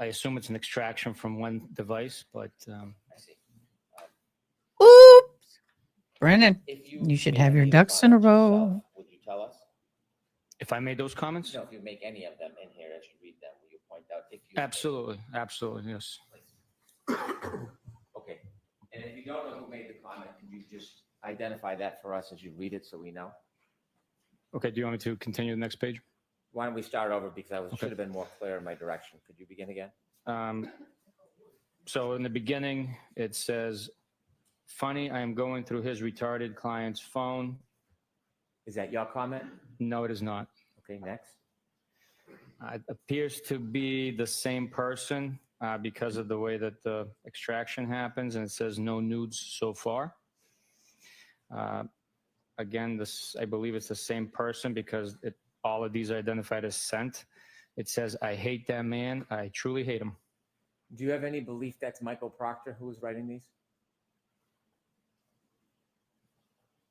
assume it's an extraction from one device, but I see. Oops. Brennan, If you should made have your any ducks in a comments row. yourself, would you tell us? if I made those comments, No, if you make any of them in here as you read them, will you point out if you? absolutely, absolutely, yes. Okay. And if you don't know who made the comment, can you just identify that for us as you read it so we know? Okay, do you want me to continue the next page? Why don't we start over, because I Okay. should have been more clear in my direction. Could you begin again? So in the beginning, it says, funny, I am going through his retarded client's phone. Is that your comment? No, it is not. Okay, next. It appears to be the same person because of the way that the extraction happens, and it says no nudes so far. Again, I believe it's the same person because all of these are identified as sent. It says, I hate that man. I truly hate him. Do you have any belief that's Michael Proctor who was writing these?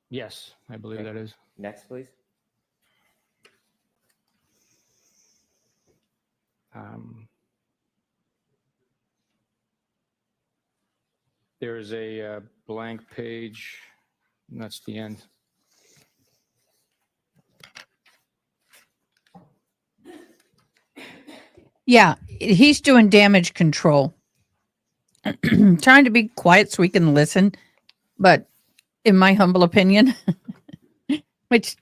Yes, I believe Okay. that is. Next, please. There is a blank page, and that's the end. Yeah, he's doing damage control. Trying to be quiet so we can listen, but in my humble opinion, which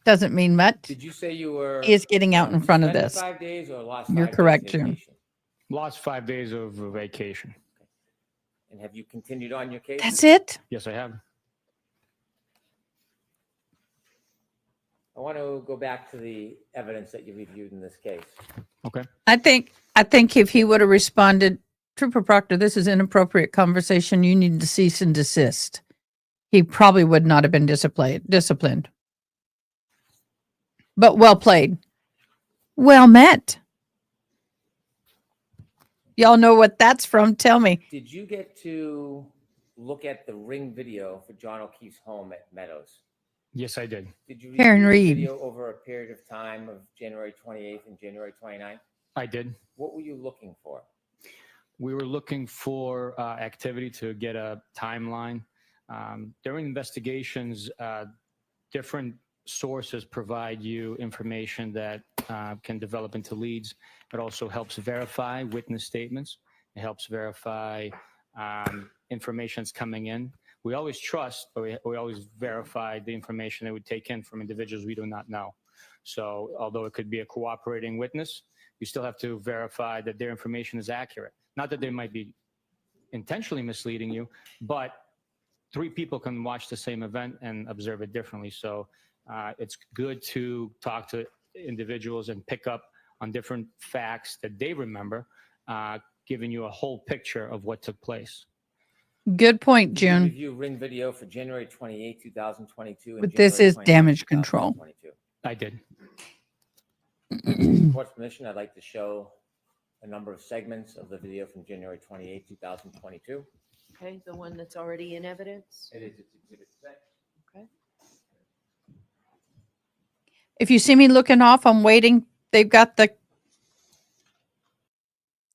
doesn't mean much, Did you say you were? he is getting out in front of suspended this. 5 days or lost You're 5 days correct, Jim. vacation? Lost 5 days of vacation. And have you continued on your case? That's it. Yes, I have. I want to go back to the evidence that you reviewed in this case. Okay. I think if he would have responded, Trooper Proctor, this is inappropriate conversation. You need to cease and desist. He probably would not have been disciplined. But well played. Well met. Y'all know what that's from? Tell me. Did you get to look at the Ring video for John O'Keefe's home at Meadows? Yes, I did. Did you Karen review the Reed. video over a period of time of January 28th and January 29th? I did. What were you looking for? We were looking for activity to get a timeline. During investigations, different sources provide you information that can develop into leads. It also helps verify witness statements. It helps verify information that's coming in. We always trust, but we always verify the information that we take in from individuals we do not know. So although it could be a cooperating witness, you still have to verify that their information is accurate. Not that they might be intentionally misleading you, but 3 people can watch the same event and observe it differently. So it's good to talk to individuals and pick up on different facts that they remember, giving you a whole picture of what took place. Good point, Did you June. review ring video for January 28th, 2022? And But this January is 29th, damage control. 2022? I did. With the court's permission, I'd like to show a number of segments of the video from January 28th, 2022. Okay, the one that's already in evidence? It is, it's Exhibit 6. Okay. If you see me looking off, I'm waiting. They've got the.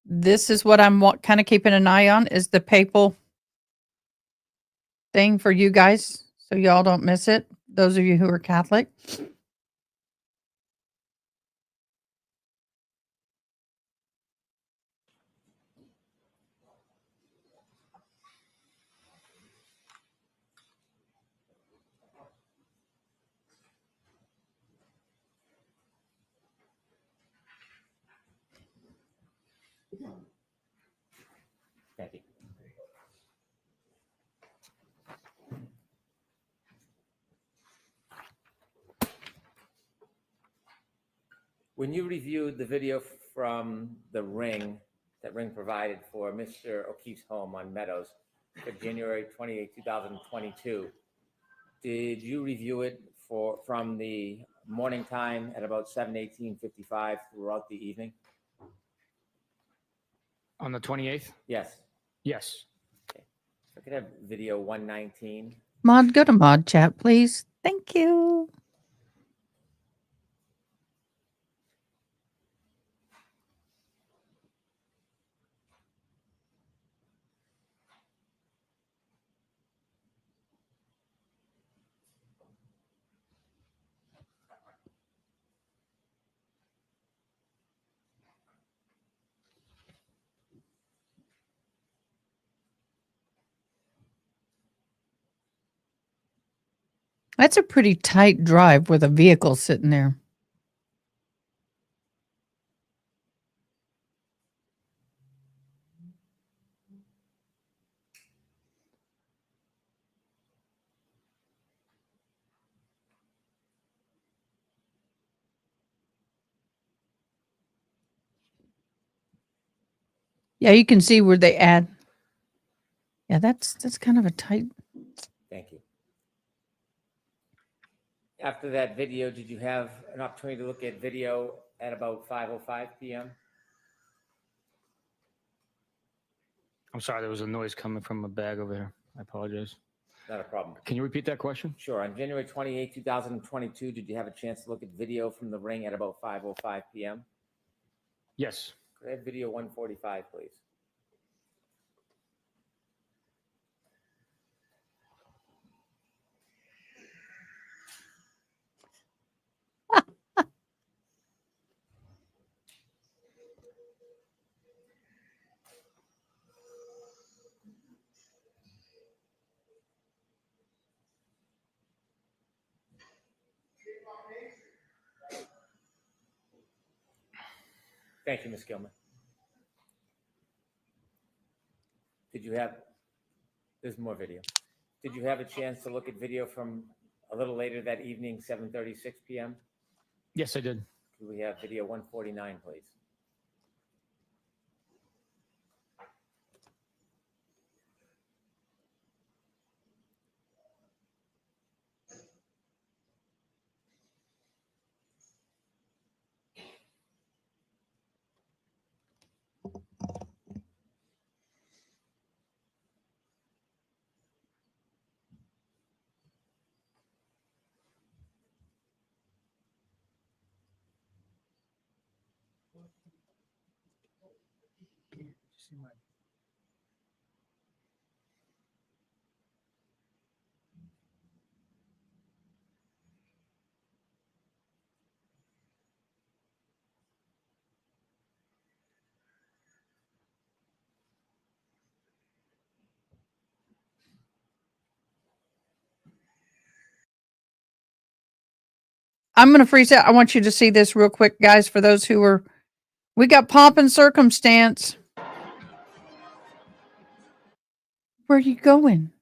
This is what I'm kind of keeping an eye on is the papal thing for you guys, so y'all don't miss it. Those of you who are Catholic. Thank you. When you reviewed the video from the ring that Ring provided for Mr. O'Keefe's home on Meadows for January 28, 2022, did you review it from the morning time at about 7:18:55 throughout the evening? On the 28th? Yes. Yes. If I could have video 119. Mod, go to mod chat, please. Thank you. That's a pretty tight drive with a vehicle sitting there. Yeah, you can see where they add. Yeah, that's kind of a tight. Thank you. After that video, did you have an opportunity to look at video at about 5:05 p.m.? I'm sorry, there was a noise coming from a bag over here. I apologize. Not a problem. Can you repeat that question? Sure. On January 28, 2022, did you have a chance to look at video from the ring at about 5:05 p.m.? Yes. Could I have video 145, please? Thank you, Ms. Gilman. Did you have, there's more video. Did you have a chance to look at video from a little later that evening, 7:36 p.m.? Yes, I did. Could we have video 149, please? I'm going to freeze out. I want you to see this real quick, guys, for those who are, we got pomp and circumstance. Where are you going?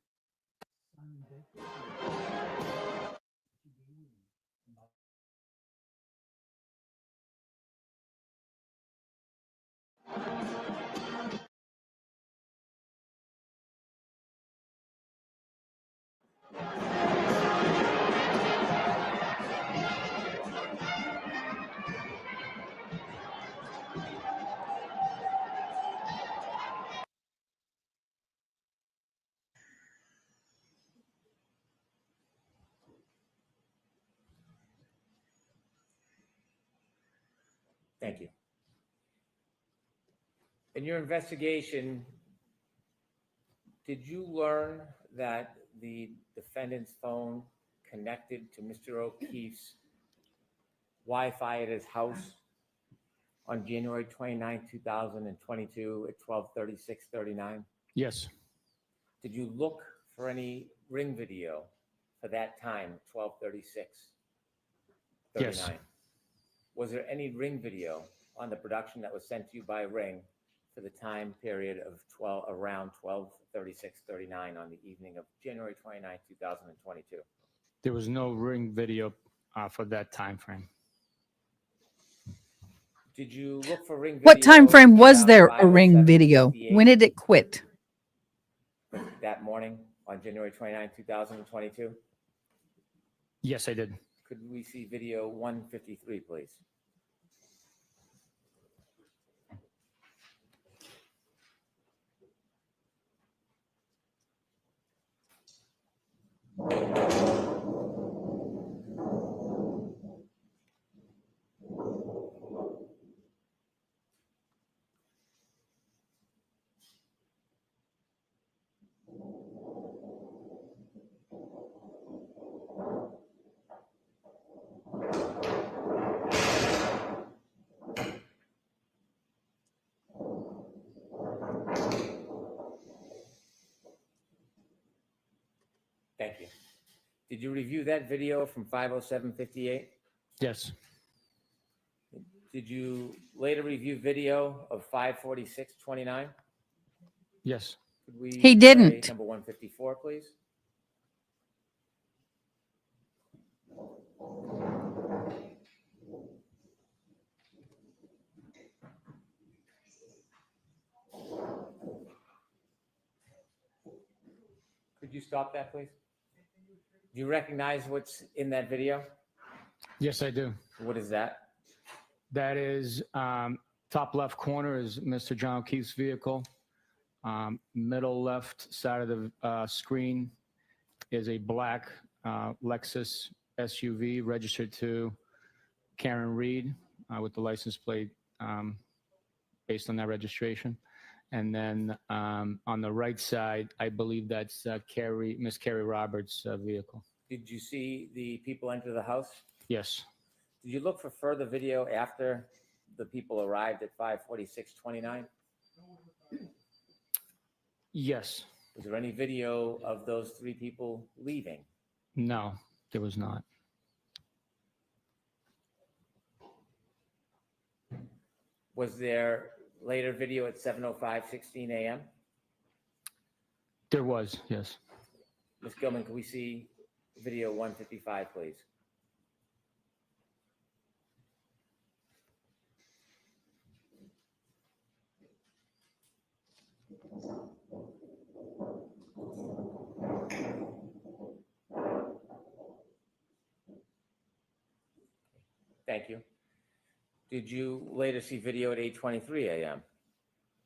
Thank you. In your investigation, did you learn that the defendant's phone connected to Mr. O'Keefe's Wi-Fi at his house on January 29, 2022 at 12:36:39? Yes. Did you look for any ring video for that time, 12:36:39? Yes. Was there any ring video on the production that was sent to you by Ring for the time period of around 12:36:39 on the evening of January 29, 2022? There was no ring video for that time frame. Did you look for ring video? What time frame was around there a ring video? 5:07:58 When did it quit? that morning on January 29, 2022? Yes, I did. Could we see video 153, please? Thank you. Did you review that video from 5:07:58? Yes. Did you later review video of 5:46:29? Yes. Could we He play didn't. number 154, please? Could you stop that, please? Do you recognize what's in that video? Yes, I do. What is that? That is top left corner is Mr. John O'Keefe's vehicle. Middle left side of the screen is a black Lexus SUV registered to Karen Reed with the license plate based on that registration. And then on the right side, I believe that's Miss Carrie Roberts' vehicle. Did you see the people enter the house? Yes. Did you look for further video after the people arrived at 5:46:29? Yes. Was there any video of those three people leaving? No, there was not. Was there later video at 7:05:16 a.m.? There was, yes. Ms. Gilman, can we see video 155, please? Thank you. Did you later see video at 8:23 a.m.?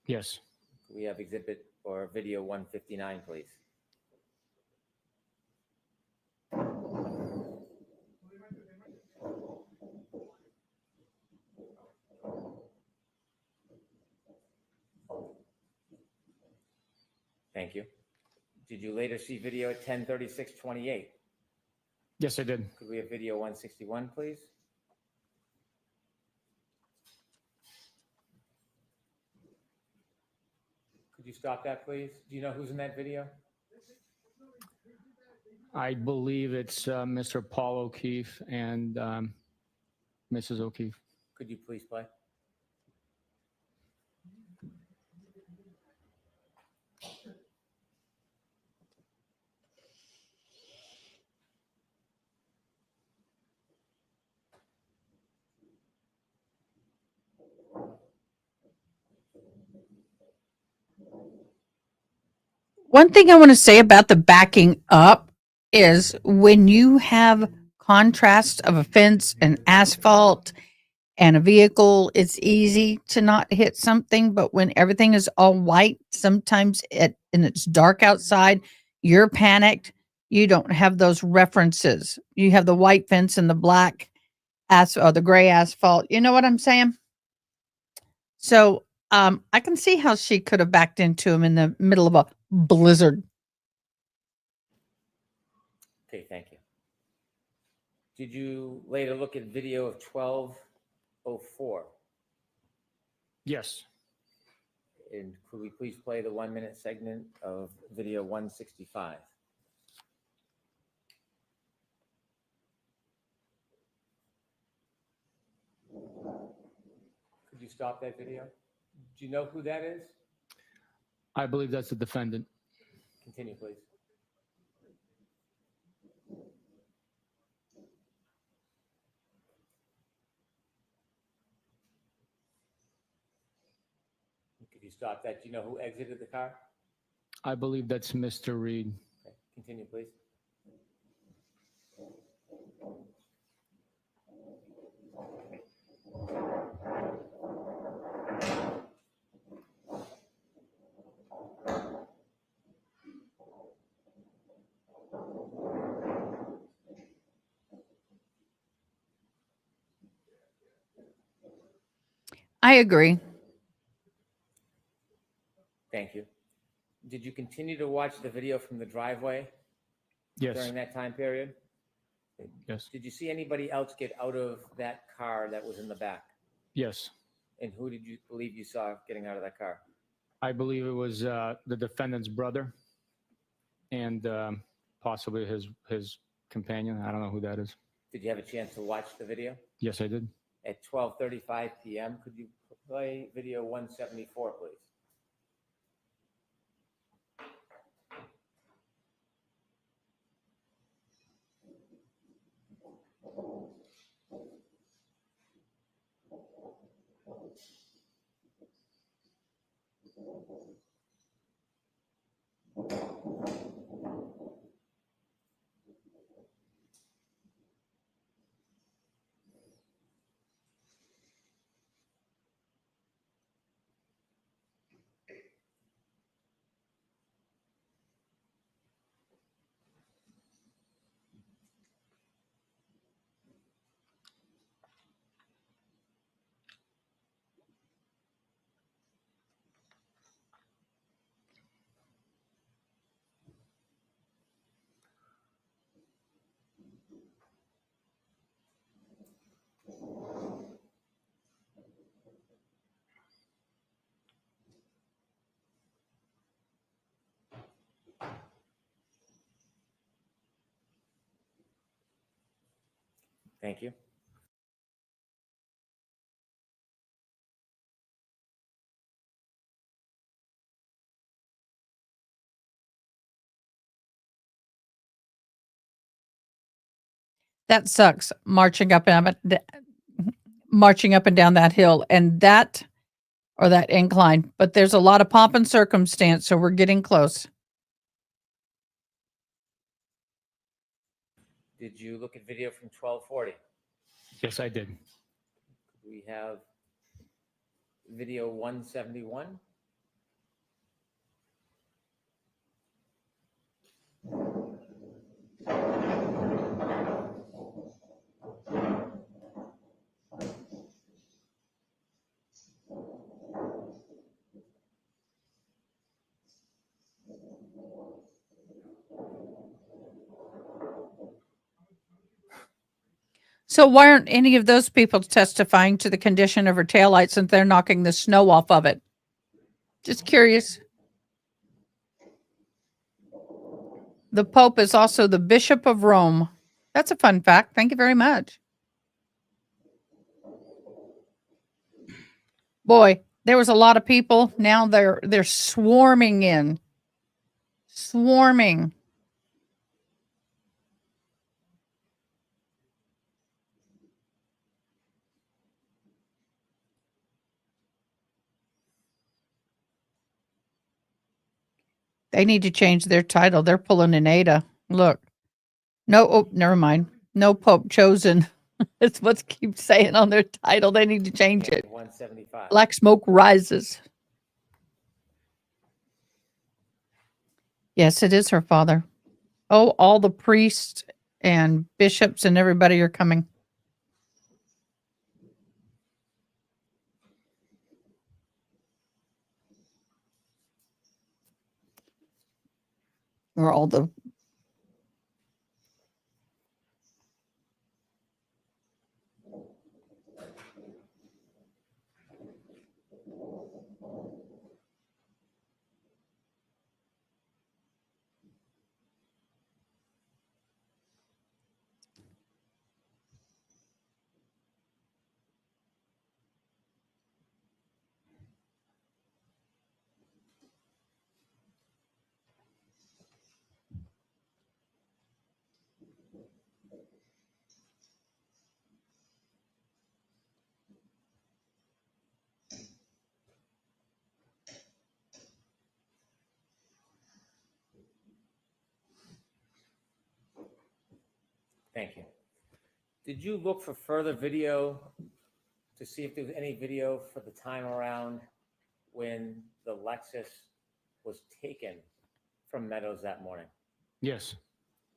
Yes. We have exhibit or video 159, please. Thank you. Did you later see video at 10:36:28? Yes, I did. Could we have video 161, please? Could you stop that, please? Do you know who's in that video? I believe it's Mr. Paul O'Keefe and Mrs. O'Keefe. Could you please play? One thing I want to say about the backing up is when you have contrast of a fence and asphalt and a vehicle, it's easy to not hit something. But when everything is all white, sometimes and it's dark outside, you're panicked. You don't have those references. You have the white fence and the black or the gray asphalt. You know what I'm saying? So I can see how she could have backed into him in the middle of a blizzard. Okay, thank you. Did you later look at video of 12:04? Yes. And could we please play the 1-minute segment of video 165? Could you stop that video? Do you know who that is? I believe that's the defendant. Continue, please. Could you stop that? Do you know who exited the car? I believe that's Mr. Reed. Okay, continue, please. I agree. Thank you. Did you continue to watch the video from the driveway Yes. during that time period? Yes. Did you see anybody else get out of that car that was in the back? Yes. And who did you believe you saw getting out of that car? I believe it was the defendant's brother and possibly his companion. I don't know who that is. Did you have a chance to watch the video? Yes, I did. At 12:35 p.m., could you play video 174, please? Thank you. That sucks. Marching up and down that hill and that incline. But there's a lot of pomp and circumstance, so we're getting close. Did you look at video from 12:40? Yes, I did. We have video 171. So why aren't any of those people testifying to the condition of her taillight since they're knocking the snow off of it? Just curious. The Pope is also the Bishop of Rome. That's a fun fact. Thank you very much. Boy, there was a lot of people. Now they're swarming in. Swarming. They need to change their title. They're pulling an Ada. Look. No, oh, never mind. No Pope chosen. It's what keeps saying on their title. They need to change it. 175. Black smoke rises. Yes, it is her father. Oh, all the priests and bishops and everybody are coming. Or all the Thank you. Did you look for further video to see if there was any video for the time around when the Lexus was taken from Meadows that morning? Yes.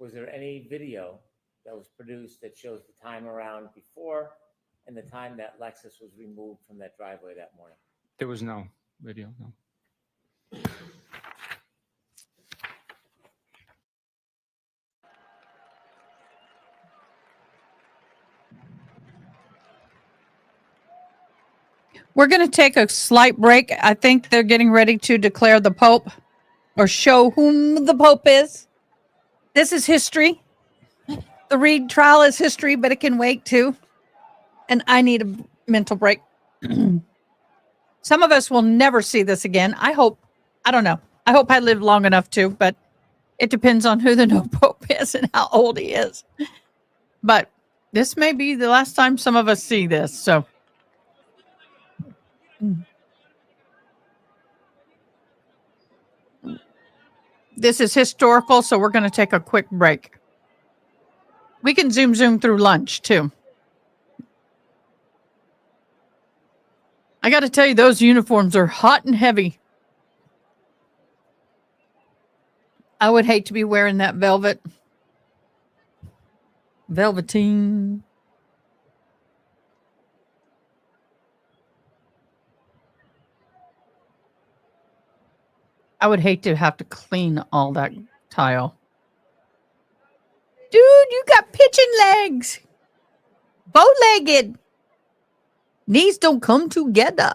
Was there any video that was produced that shows the time around before and the time that Lexus was removed from that driveway that morning? There was no video, no. We're going to take a slight break. I think they're getting ready to declare the Pope or show whom the Pope is. This is history. The Reed trial is history, but it can wait too. And I need a mental break. Some of us will never see this again. I hope. I don't know. I hope I live long enough to, but it depends on who the new Pope is and how old he is. But this may be the last time some of us see this. So. This is historical, so we're going to take a quick break. We can zoom through lunch, too. I got to tell you, those uniforms are hot and heavy. I would hate to be wearing that velveteen. I would hate to have to clean all that tile. Dude, you got pitching legs. Bow-legged. Knees don't come together.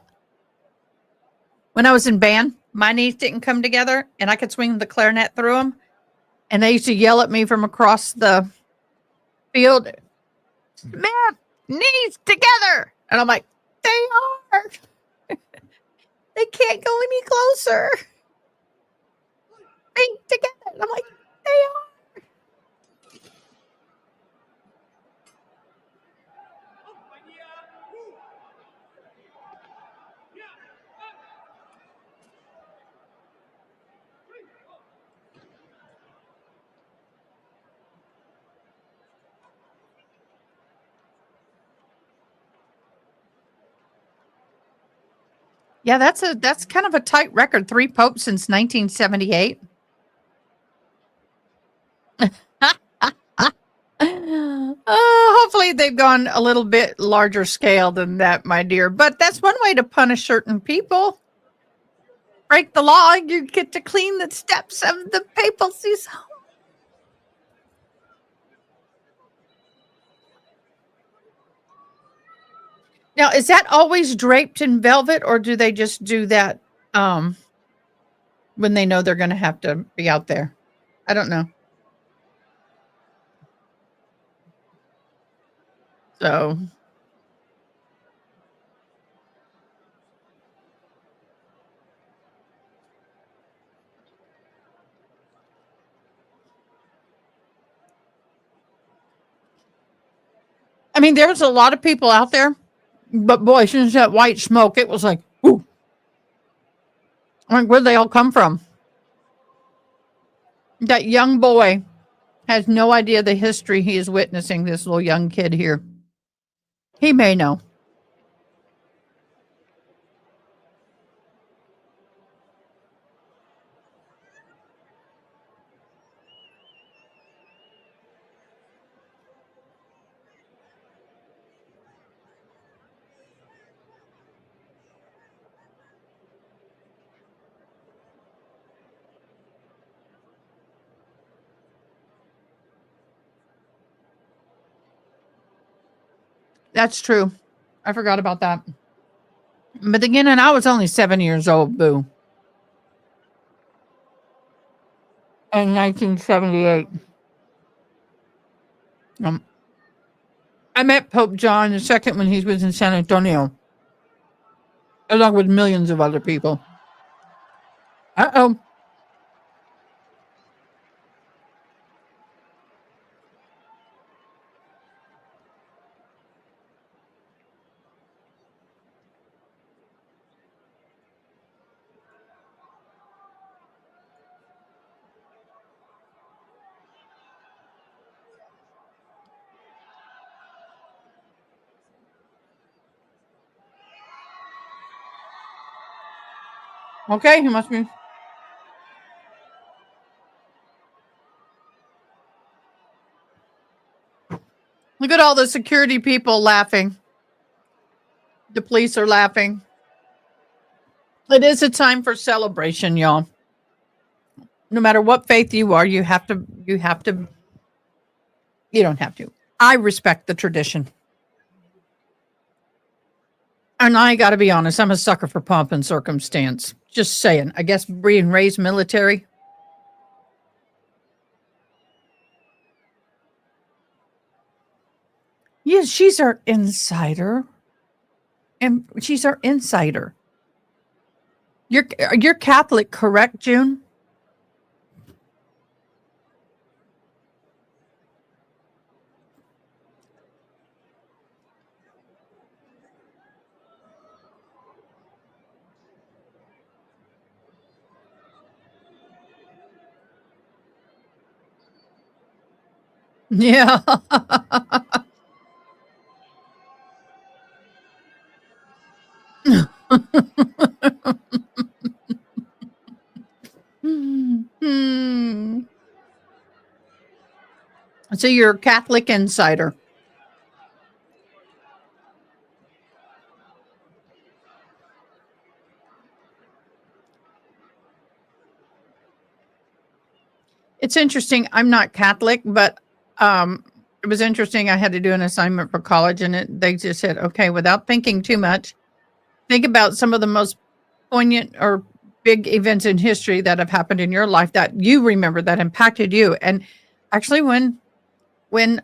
When I was in band, my knees didn't come together, and I could swing the clarinet through them. And they used to yell at me from across the field, "Man, knees together!" And I'm like, they are. They can't go any closer. Feet together. And I'm like, they are. Yeah, that's kind of a tight record. 3 popes since 1978. Hopefully they've gone a little bit larger scale than that, my dear. But that's one way to punish certain people. Break the law, you get to clean the steps of the papacy's home. Now, is that always draped in velvet, or do they just do that when they know they're going to have to be out there? I don't know. So, I mean, there's a lot of people out there, but boy, since that white smoke, it was like, ooh. Like, where'd they all come from? That young boy has no idea the history he is witnessing, this little young kid here. He may know. That's true. I forgot about that. But again, and I was only 7 years old, boo. In 1978. I met Pope John II when he was in San Antonio, along with millions of other people. Uh-oh. Okay, he must be. Look at all the security people laughing. The police are laughing. It is a time for celebration, y'all. No matter what faith you are, you don't have to. I respect the tradition. And I got to be honest, I'm a sucker for pomp and circumstance. Just saying. I guess being raised military. Yes, she's our insider. And she's our insider. You're Catholic, correct, June? Yeah. Hmm. So you're a Catholic insider. It's interesting. I'm not Catholic, but it was interesting. I had to do an assignment for college, and they just said, okay, without thinking too much, think about some of the most poignant or big events in history that have happened in your life that you remember that impacted you. And actually, when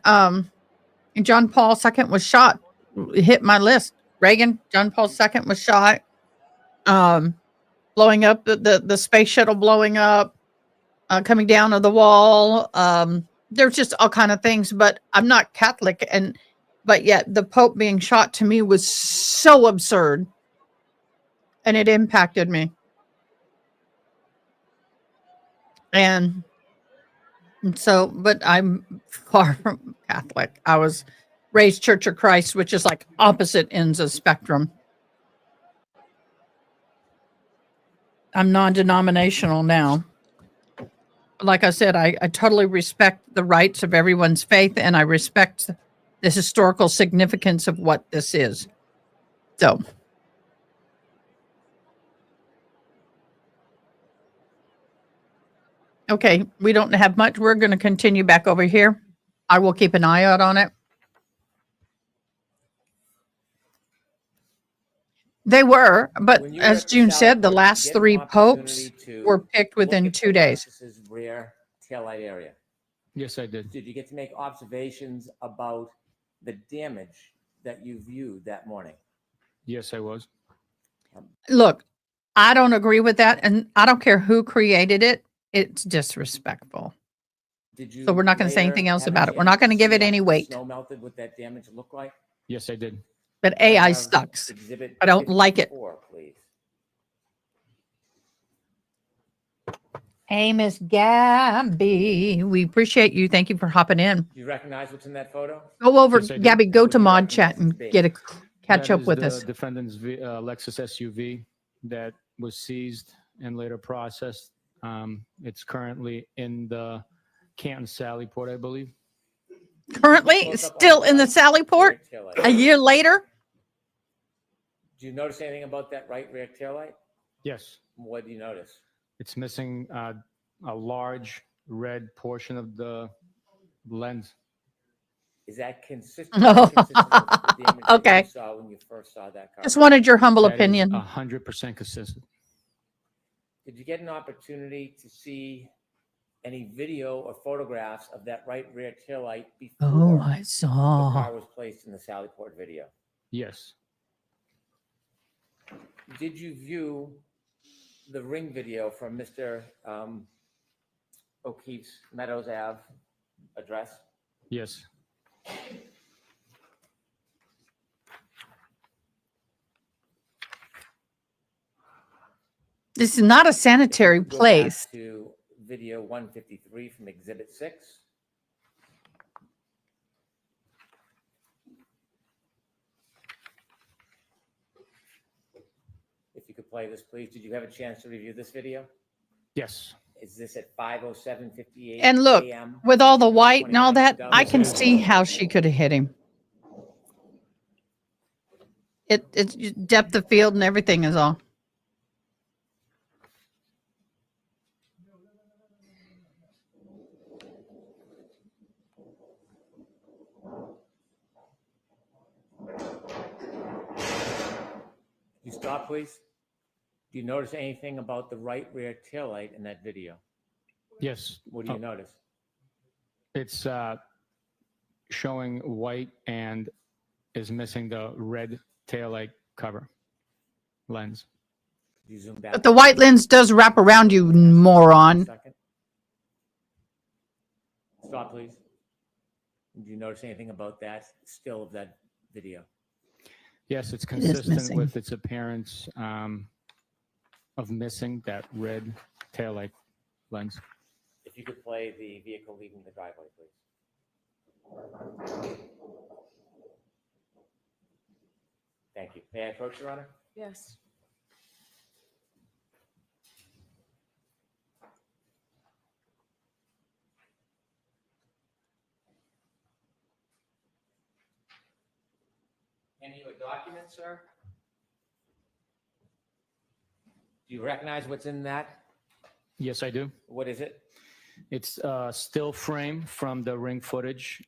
John Paul II was shot, it hit my list. Reagan, John Paul II was shot. Blowing up the space shuttle, blowing up, coming down of the wall. There's just all kind of things, but I'm not Catholic, but yet the Pope being shot to me was so absurd, and it impacted me. And so, but I'm far from Catholic. I was raised Church of Christ, which is like opposite ends of spectrum. I'm non-denominational now. Like I said, I totally respect the rights of everyone's faith, and I respect the historical significance of what this is. So, okay, we don't have much. We're going to continue back over here. I will keep an eye out on it. They were, but When you were as at the June Sally said, the Port, did you last get an 3 opportunity popes to were picked look within at 2 the days. Lexus's rear taillight area? Yes, I did. Did you get to make observations about the damage that you viewed that morning? Yes, I was. Look, I don't agree with that, and I don't care who created it. It's disrespectful. Did you So we're not gonna say later anything else have a about it. We're chance not gonna to give see it any after the weight. Snow melted, what that damage looked like? Yes, I did. But Can I AI have sucks. Exhibit I don't like it. 54, please. Hey, Miss Gabby, we appreciate you. Thank you for hopping in. Do you recognize what's in that photo? Go over, Yes, I do. Gabby, go What to do you mod recognize chat it and to be? get a catch That up is with the us. defendant's Lexus SUV that was seized and later processed. It's currently in the Canton Sally Port, I believe. Currently, Close up on still the in the right Sally Port rear taillight. a year later. Do you notice anything about that right rear taillight? Yes, What do you notice? it's missing a large red portion of the lens. Is that consistent with the damage that Okay. you saw when you first saw that car? Just wanted your humble That is opinion. 100% consistent. Did you get an opportunity to see any video or photographs of that right rear taillight Oh, before I the saw. car was placed in the Sally Port video? Yes. Did you view the ring video from Mr. O'Keefe's Meadows Ave address? Yes. This is not a sanitary Go back place. to video 153 from Exhibit 6. If you could play this, please. Did you have a chance to review this video? Yes. Is this at 5:07:58 And look, a.m. with all the June white and all 29th, that, I can 2022? see how she could have hit him. It's depth of field and everything is all. You stop, please. Do you notice anything about the right rear taillight in that video? Yes. What do you notice? It's showing white and is missing the red taillight cover lens. Could you zoom back? But the white lens does wrap around you, moron. Second. Stop, please. Do you notice anything about that still of that video? Yes, it's is consistent missing. with its appearance of missing that red taillight lens. If you could play the vehicle leaving the driveway, please. Thank you. May I approach, Your Honor? Yes. Any of your documents, sir? Do you recognize what's in that? Yes, I do. What is it? It's a still frame from the ring footage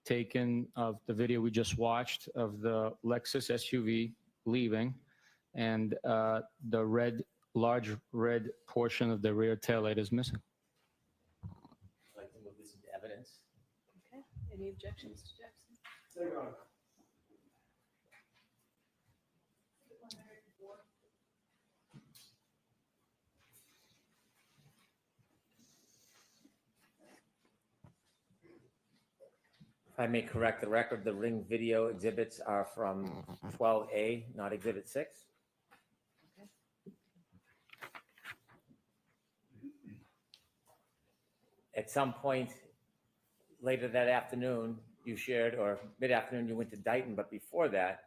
taken of the video we just watched of the Lexus SUV leaving, and the large red portion of the rear taillight is missing. Would you like to move this into evidence? Okay. Any objections to Jackson? If I may correct the record, the ring video exhibits are from 12A, not Exhibit 6. At some point later that afternoon, you shared, or mid-afternoon, you went to Dighton, but before that,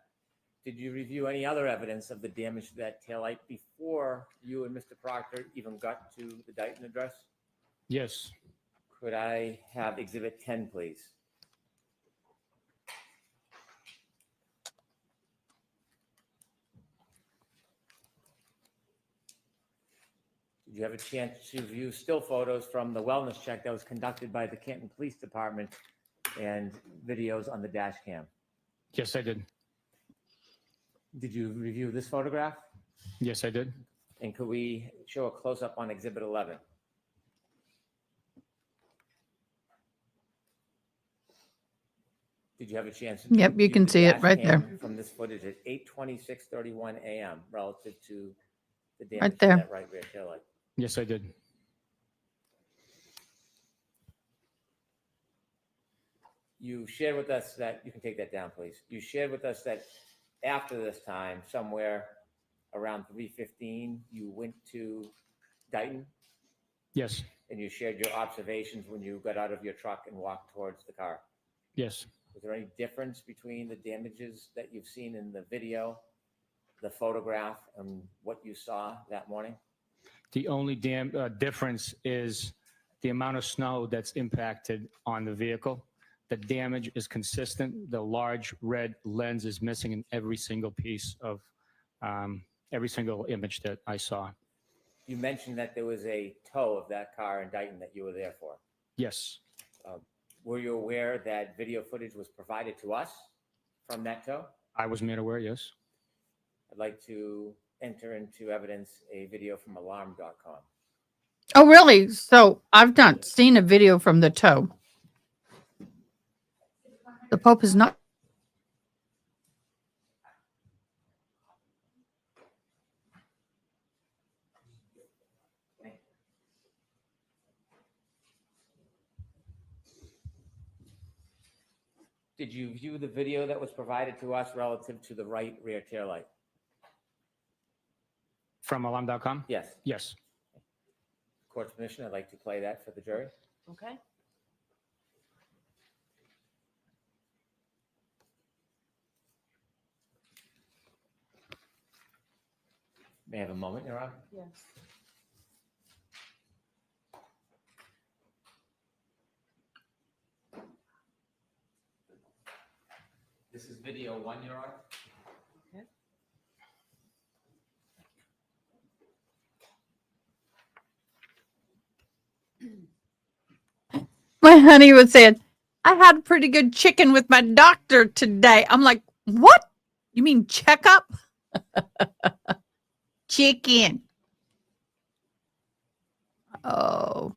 did you review any other evidence of the damage to that taillight before you and Mr. Proctor even got to the Dighton address? Yes. Could I have Exhibit 10, please? Did you have a chance to view still photos from the wellness check that was conducted by the Canton Police Department and videos on the dash cam? Yes, I did. Did you review this photograph? Yes, I did. And could we show a close-up on Exhibit 11? Did you have a chance? to Yep, you review can the see it dash right there. cam From this footage at 8:26:31 a.m. relative to the damage Right to there. that right rear tail light? Yes, I did. You shared with us that, you can take that down, please. You shared with us that after this time, somewhere around 3:15, you went to Dayton Yes, and you shared your observations when you got out of your truck and walked towards the car. yes. Was there any difference between the damages that you've seen in the video, the photograph, and what you saw that morning? The only difference is the amount of snow that's impacted on the vehicle. The damage is consistent. The large red lens is missing in every single piece of every single image that I saw. You mentioned that there was a tow of that car in Dayton that you were there for. Yes, Were you aware that video footage was provided to us from that tow? I was made aware, yes. I'd like to enter into evidence a video from alarm.com. Oh, really? So I've not seen a video from the tow. The Pope is not. Did you view the video that was provided to us relative to the right rear tail light? From alarm.com? Yes. Yes. Court's permission, I'd like to play that for the jury. Okay. May I have a moment, Your Honor? Yes. This is video 1, Your Honor. Okay. My honey was saying, I had a pretty good chicken with my doctor today. I'm like, what? You mean checkup? Chicken. Oh.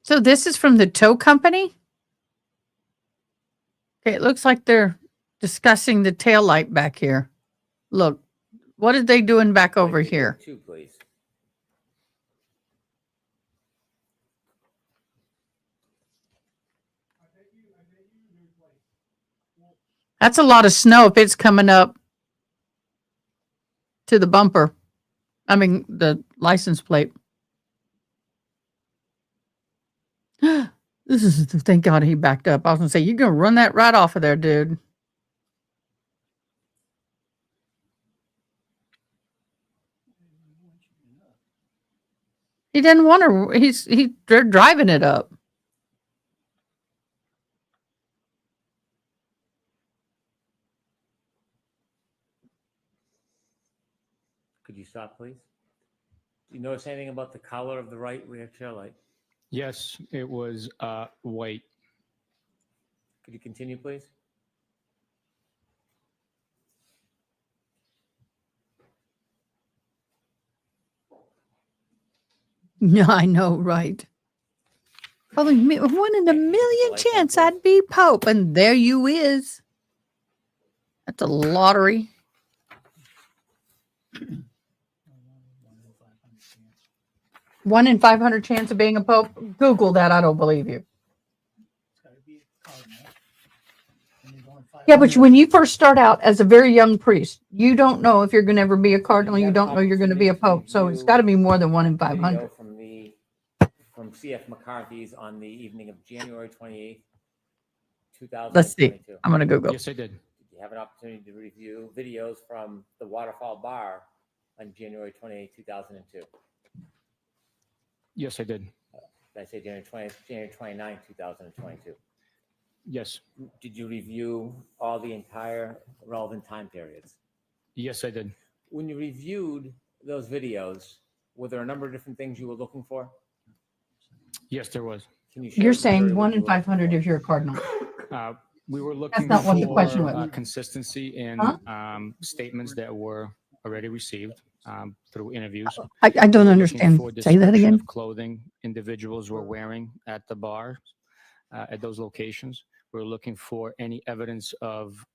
So this is from the tow company? Okay, it looks like they're discussing the tail light back here. Look, what are they doing back over Exhibit here? 2, please. That's a lot of snow if it's coming up to the bumper. I mean, the license plate. This is, thank God he backed up. I was going to say, you're going to run that right off of there, dude. He didn't want to, they're driving it up. Could you stop, please? Do you notice anything about the color of the right rear tail light? Yes, it was white. Could you continue, please? Yeah, I know, right? Probably one in a million Lights on, chance please. I'd be Pope, and there you is. That's a lottery. One in 500 chance. 1 in 500 chance of being a Pope. Google that. I don't believe you. It's gotta be a cardinal. And you're going Yeah, but 500. when you first start out as a very young priest, you don't know if you're going to ever be a cardinal. You have don't know you're going to be a opportunity to Pope. So it's review got to be more than 1 in Video 500. from C.F. McCarthy's on the evening of January 28th, 2022. Let's see. I'm going to Google. Yes, I did. Did you have an opportunity to review videos from the Waterfall Bar on January 28th, 2002? Yes, I did. did I say January 29th, 2022? Yes. Did you review all the entire relevant time periods? Yes, I did. When you reviewed those videos, were there a number of different things you were looking for? Yes, there was. Can you share You're with the jury saying what 1 you in were looking 500 for? if you're a cardinal. We were looking not what the question for was. consistency in Huh? statements that were already received through interviews. I don't We were looking understand. for Say that description again. of clothing individuals were wearing at the bar, at those locations. We're looking for any evidence of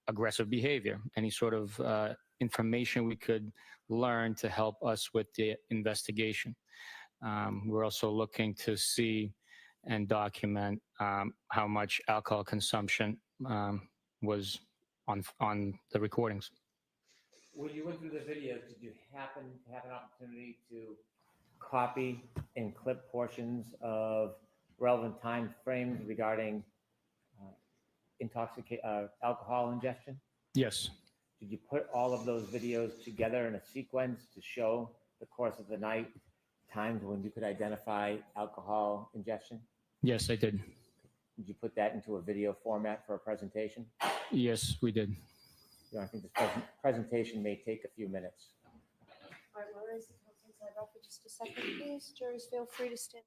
aggressive behavior, any sort of information we could learn to help us with the investigation. We're also looking to see and document how much alcohol consumption was on the recordings. When you went through the videos, did you happen to have an opportunity to copy and clip portions of relevant time frames regarding alcohol ingestion? Yes, Did you put all of those videos together in a sequence to show the course of the night, times when you could identify alcohol ingestion? yes, I did. Did you put that into a video format for a presentation? Yes, we did. I think this presentation may take a few minutes. All right, we'll raise the council side up for just a second, please. Jurors, feel free to stand.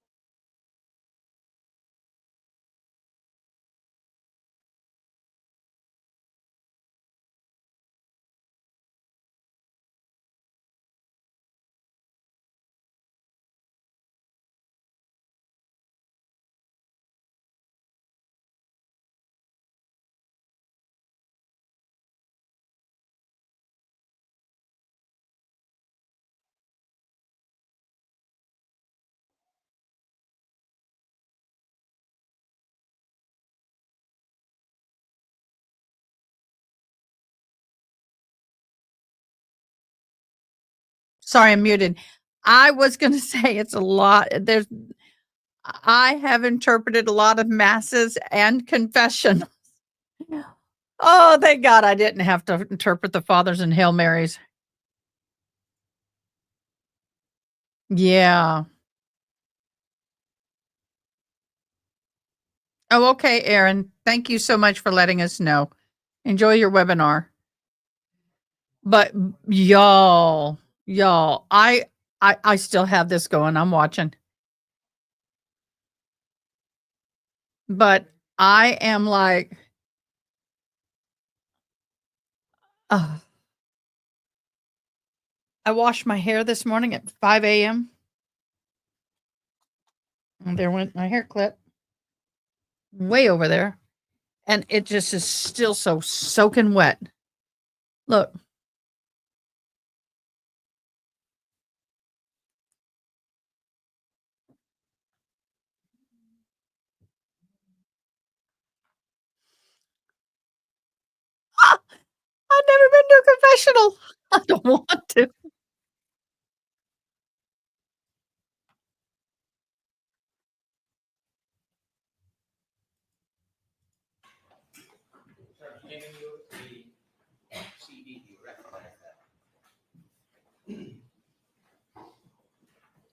Sorry, I'm muted. I was going to say it's a lot. I have interpreted a lot of masses and confession. Oh, thank God I didn't have to interpret the Fathers and Hail Marys. Yeah. Oh, okay, Aaron. Thank you so much for letting us know. Enjoy your webinar. But y'all, I still have this going. I'm watching. But I am like, I washed my hair this morning at 5 a.m. And there went my hair clip way over there. And it just is still so soaking wet. Look. Ah, I've never been to a confessional. I don't want to.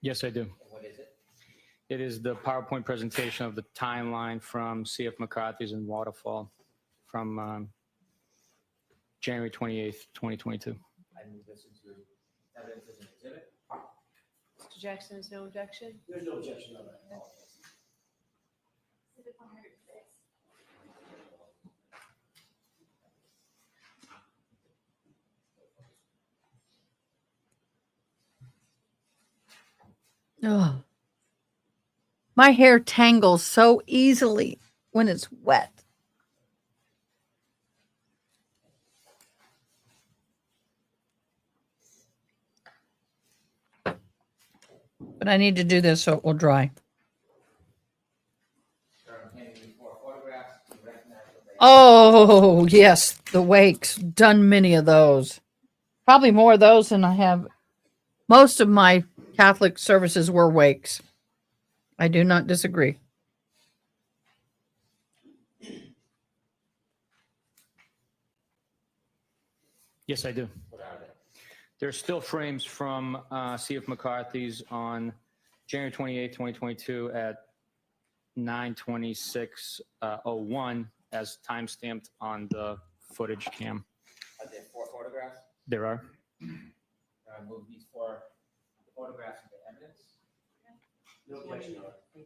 Yes, I do. What is it? It is the PowerPoint presentation of the timeline from C.F. McCarthy's and Waterfall from January 28th, 2022. I move this into evidence as an exhibit. Mr. Jackson has no objection. There's no objection on that. Exhibit 106. Oh. My hair tangles so easily when it's wet. But I need to do this so it will dry. Oh, yes, the wakes. Done many of those. Probably more of those than I have. Most of my Catholic services were wakes. I do not disagree. Yes, I do. There's still frames from C.F. McCarthy's on January 28, 2022 at 9:26:01 as timestamped on the footage cam. Are there 4 photographs? There are. Move these 4 photographs into evidence. No objection.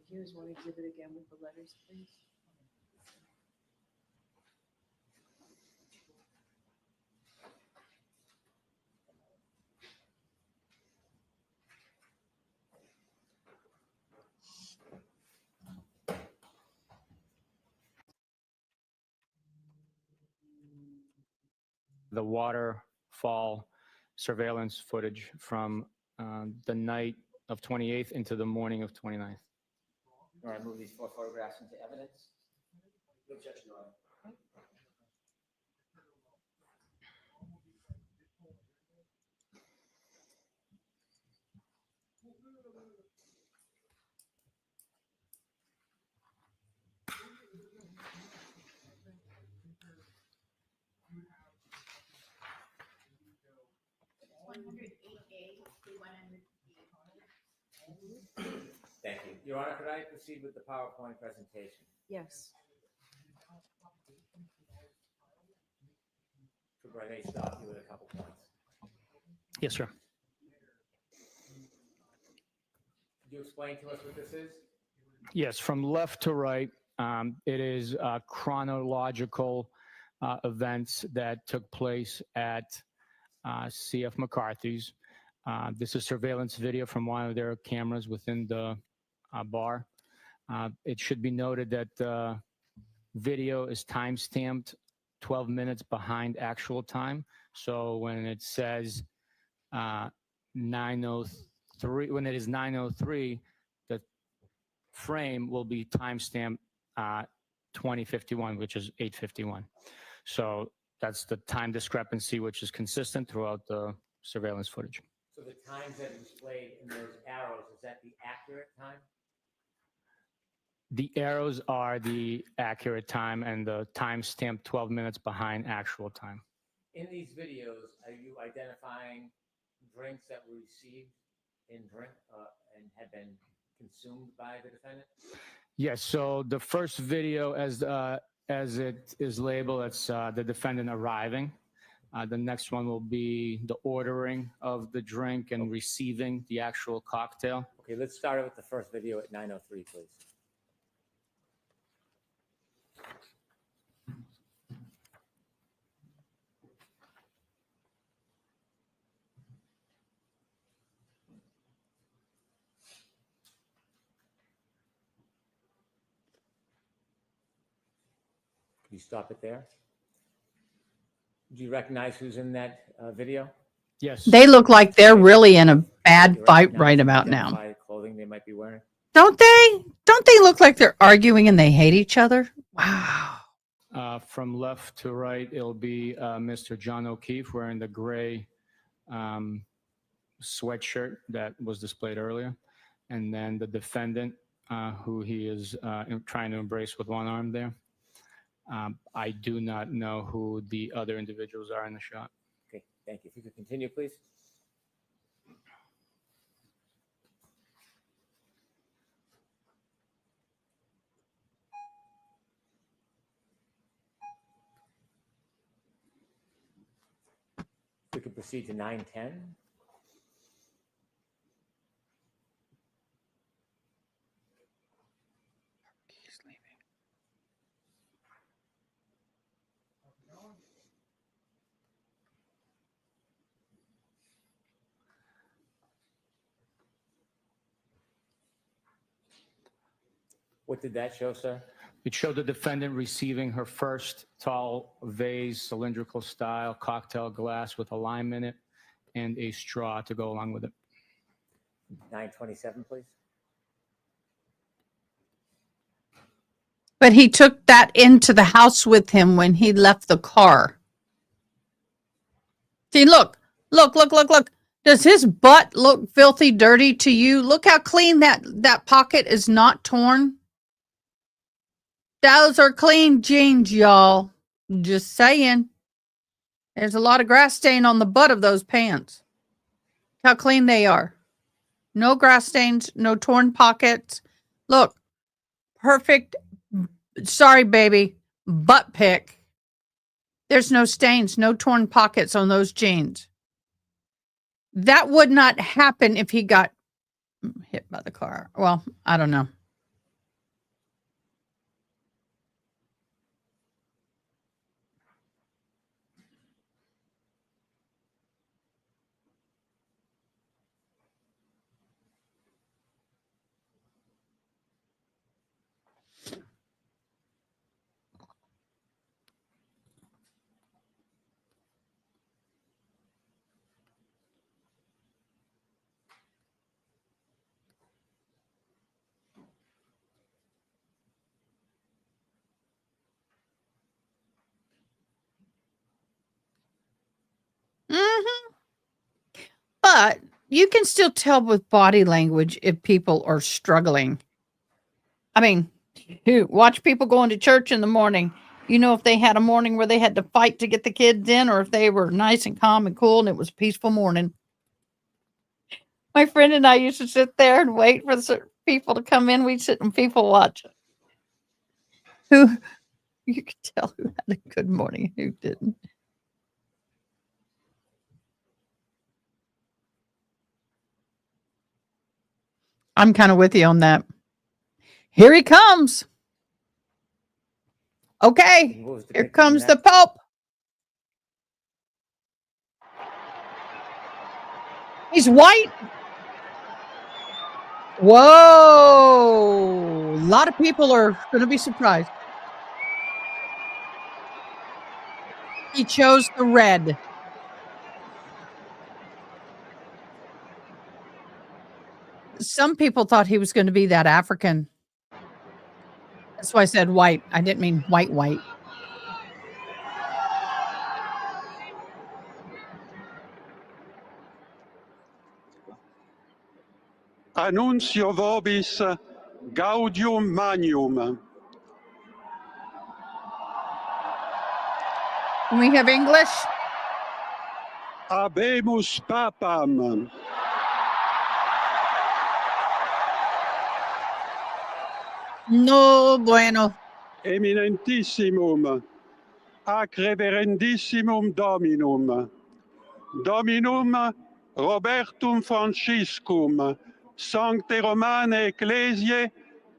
Here's one exhibit again with the letters, please. The waterfall surveillance footage from the night of 28th into the morning of 29th. All right, move these 4 photographs into evidence. No objection, Your Honor. Thank you. Your Honor, could I proceed with the PowerPoint presentation? Yes. Trooper, I may stop you at a couple points. Yes, sir. Could you explain to us what this is? Yes, from left to right, it is chronological events that took place at CF McCarthy's. This is surveillance video from one of their cameras within the bar. It should be noted that the video is time-stamped 12 minutes behind actual time. So when it says 9:03, when it is 9:03, the frame will be time-stamped 2051, which is 8:51. So that's the time discrepancy, which is consistent throughout the surveillance footage. So the times that are displayed in those arrows, is that the accurate time? The arrows are the accurate time, and the time stamped 12 minutes behind actual time. In these videos, are you identifying drinks that were received in drink and had been consumed by the defendant? Yes. So the first video, as it is labeled, it's the defendant arriving. The next one will be the ordering of the drink and receiving the actual cocktail. Okay, let's start with the first video at 9:03, please. Can you stop it there? Do you recognize who's in that video? Yes. They look like they're really in a bad You fight recognize right and about now. identify the clothing they might be wearing? Don't they? Don't they look like they're arguing and they hate each other? Wow. From left to right, it'll be Mr. John O'Keefe wearing the gray sweatshirt that was displayed earlier. And then the defendant, who he is trying to embrace with one arm there. I do not know who the other individuals are in the shot. Okay, thank you. If you could continue, please. We could proceed to 9:10. What did that show, sir? It showed the defendant receiving her first tall vase, cylindrical style cocktail glass with a lime in it and a straw to go along with it. 9:27, please. But he took that into the house with him when he left the car. See, look. Does his butt look filthy dirty to you? Look how clean that pocket is not torn. Those are clean jeans, y'all. Just saying. There's a lot of grass stain on the butt of those pants. How clean they are. No grass stains, no torn pockets. Look, perfect. Sorry, baby. Butt pick. There's no stains, no torn pockets on those jeans. That would not happen if he got hit by the car. Well, I don't know. Hmm. But you can still tell with body language if people are struggling. I mean, watch people going to church in the morning. You know, if they had a morning where they had to fight to get the kids in, or if they were nice and calm and cool and it was a peaceful morning. My friend and I used to sit there and wait for the people to come in. We'd sit and people watch. Who you could tell who had a good morning and who didn't. I'm kind of with you on that. Here he comes. Okay, What was here depicted in comes the that? Pope. He's white. Whoa. A lot of people are going to be surprised. He chose the red. Some people thought he was going to be that African. That's why I said white. I didn't mean white. Annuncio vobis gaudium magnum. Can we have English? Habemus papam. No bueno. Eminentissimum, ac reverendissimum Dominum, Dominum Robertum Franciscum, Sancte Romane Ecclesiae,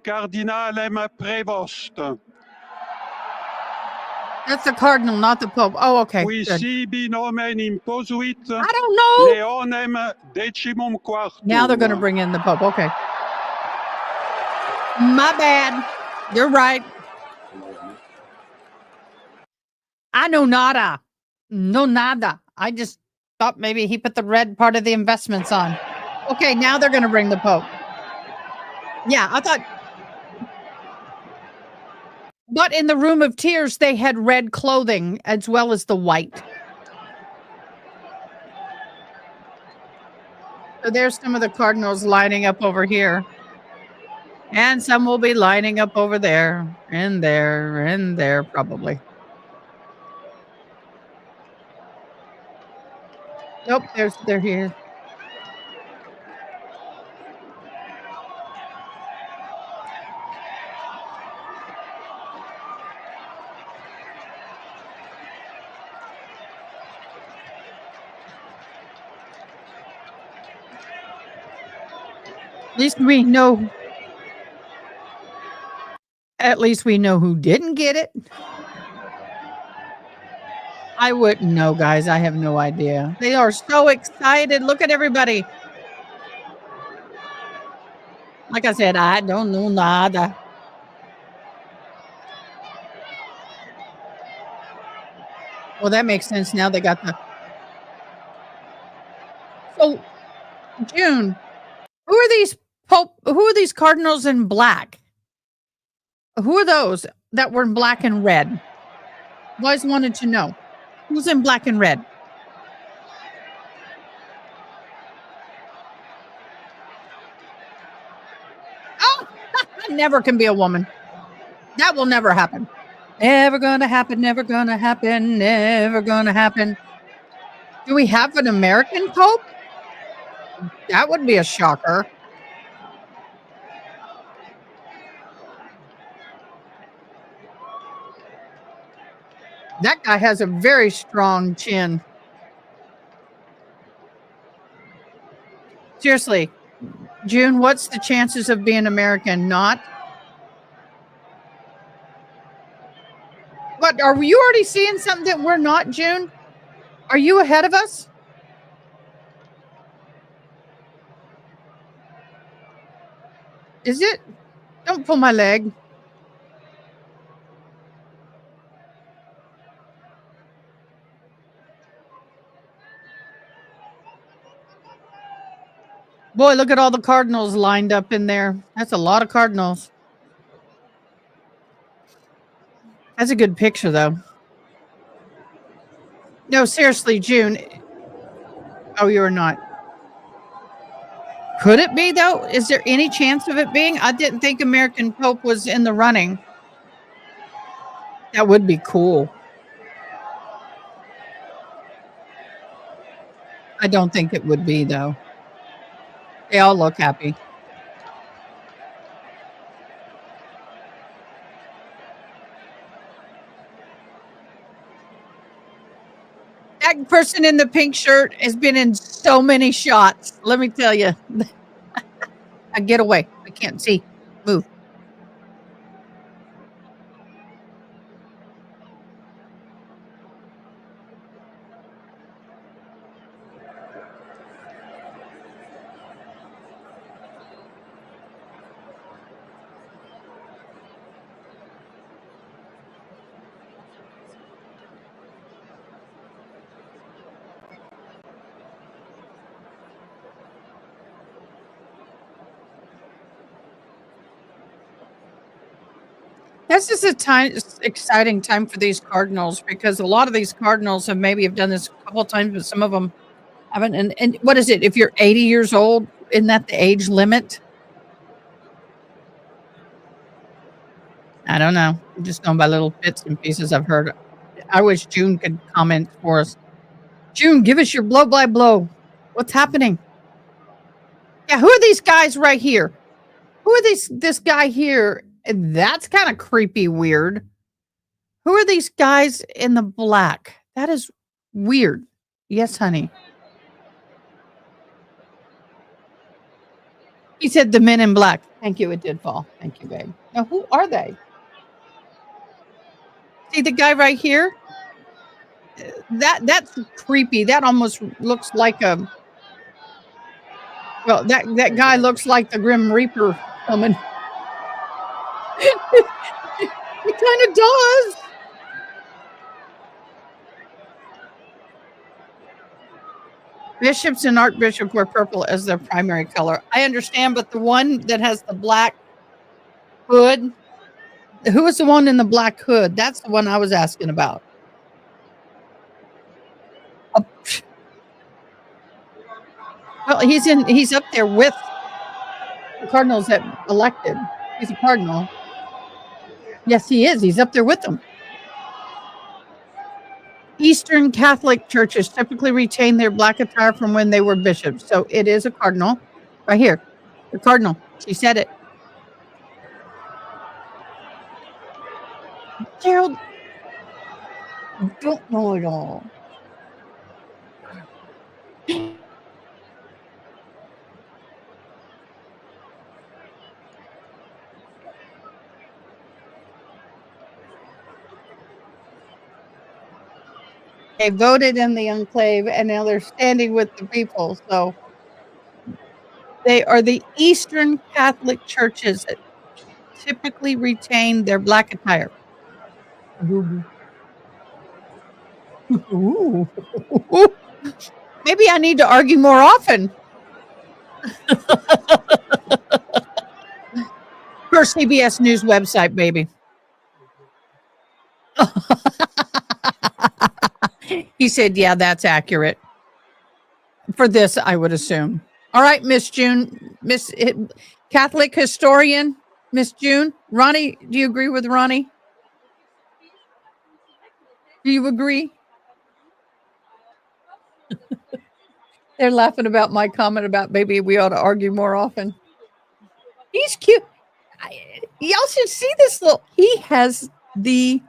Cardinalem Prevost, That's the cardinal, not the Pope. Oh, okay. qui Good. sibi nomen imposuit I don't know. Leonem Decimum Quartum. Now they're going to bring in the Pope. Okay. My bad. You're right. I know nada. No nada. I just thought maybe he put the red part of the investments on. Okay, now they're going to bring the Pope. Yeah, I thought. But in the Room of Tears, they had red clothing as well as the white. So there's some of the cardinals lining up over here. And some will be lining up over there and there probably. Nope, they're here. At least we know. At least we know who didn't get it. I wouldn't know, guys. I have no idea. They are so excited. Look at everybody. Like I said, I don't know nada. Well, that makes sense now. They got the. So, June, who are these Pope? Who are these cardinals in black? Who are those that were in black and red? Always wanted to know who's in black and red. Oh, never can be a woman. That will never happen. Never gonna happen. Never gonna happen. Never gonna happen. Do we have an American Pope? That would be a shocker. That guy has a very strong chin. Seriously, June, what's the chances of being American? Not? What, are you already seeing something that we're not, June? Are you ahead of us? Is it? Don't pull my leg. Boy, look at all the cardinals lined up in there. That's a lot of cardinals. That's a good picture, though. No, seriously, June. Oh, you're not. Could it be, though? Is there any chance of it being? I didn't think American Pope was in the running. That would be cool. I don't think it would be, though. They all look happy. That person in the pink shirt has been in so many shots. Let me tell you. Get away. I can't see. Move. This is a exciting time for these Cardinals because a lot of these Cardinals have done this a couple of times, but some of them haven't. And what is it? If you're 80 years old, isn't that the age limit? I don't know. I'm just going by little bits and pieces I've heard. I wish June could comment for us. June, give us your blow by blow. What's happening? Yeah, who are these guys right here? Who are this guy here? That's kind of creepy weird. Who are these guys in the black? That is weird. Yes, honey. He said the men in black. Thank you. It did fall. Thank you, babe. Now, who are they? See the guy right here? That's creepy. That almost looks like a. Well, that guy looks like the Grim Reaper coming. It kind of does. Bishops and archbishops wear purple as their primary color. I understand, but the one that has the black hood, who is the one in the black hood? That's the one I was asking about. Oh, well, he's up there with the cardinals that elected. He's a cardinal. Yes, he is. He's up there with them. Eastern Catholic churches typically retain their black attire from when they were bishops. So it is a cardinal. Right here. The cardinal. She said it. Gerald, don't know it all. They voted in the enclave and now they're standing with the people. So they are the Eastern Catholic churches that typically retain their black attire. Ooh. Maybe I need to argue more often. First CBS News website, baby. He said, yeah, that's accurate. For this, I would assume. All right, Miss June, Miss Catholic historian, Miss June. Ronnie, do you agree with Ronnie? Do you agree? They're laughing about my comment about maybe we ought to argue more often. He's cute. Y'all should see this little. He has the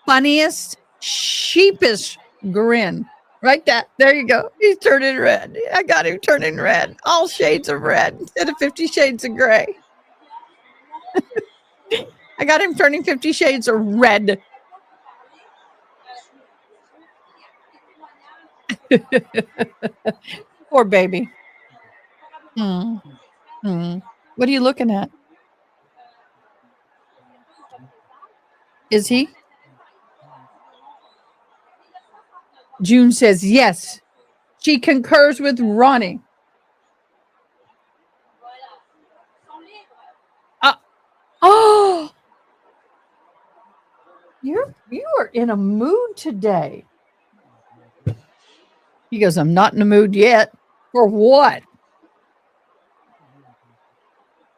funniest, sheepish grin. Right, there you go. He's turning red. I got him turning red. All shades of red instead of 50 shades of gray. I got him turning 50 shades of red. Poor baby. What are you looking at? Is he? June says yes. She concurs with Ronnie. Oh, you are in a mood today. He goes, I'm not in a mood yet. For what?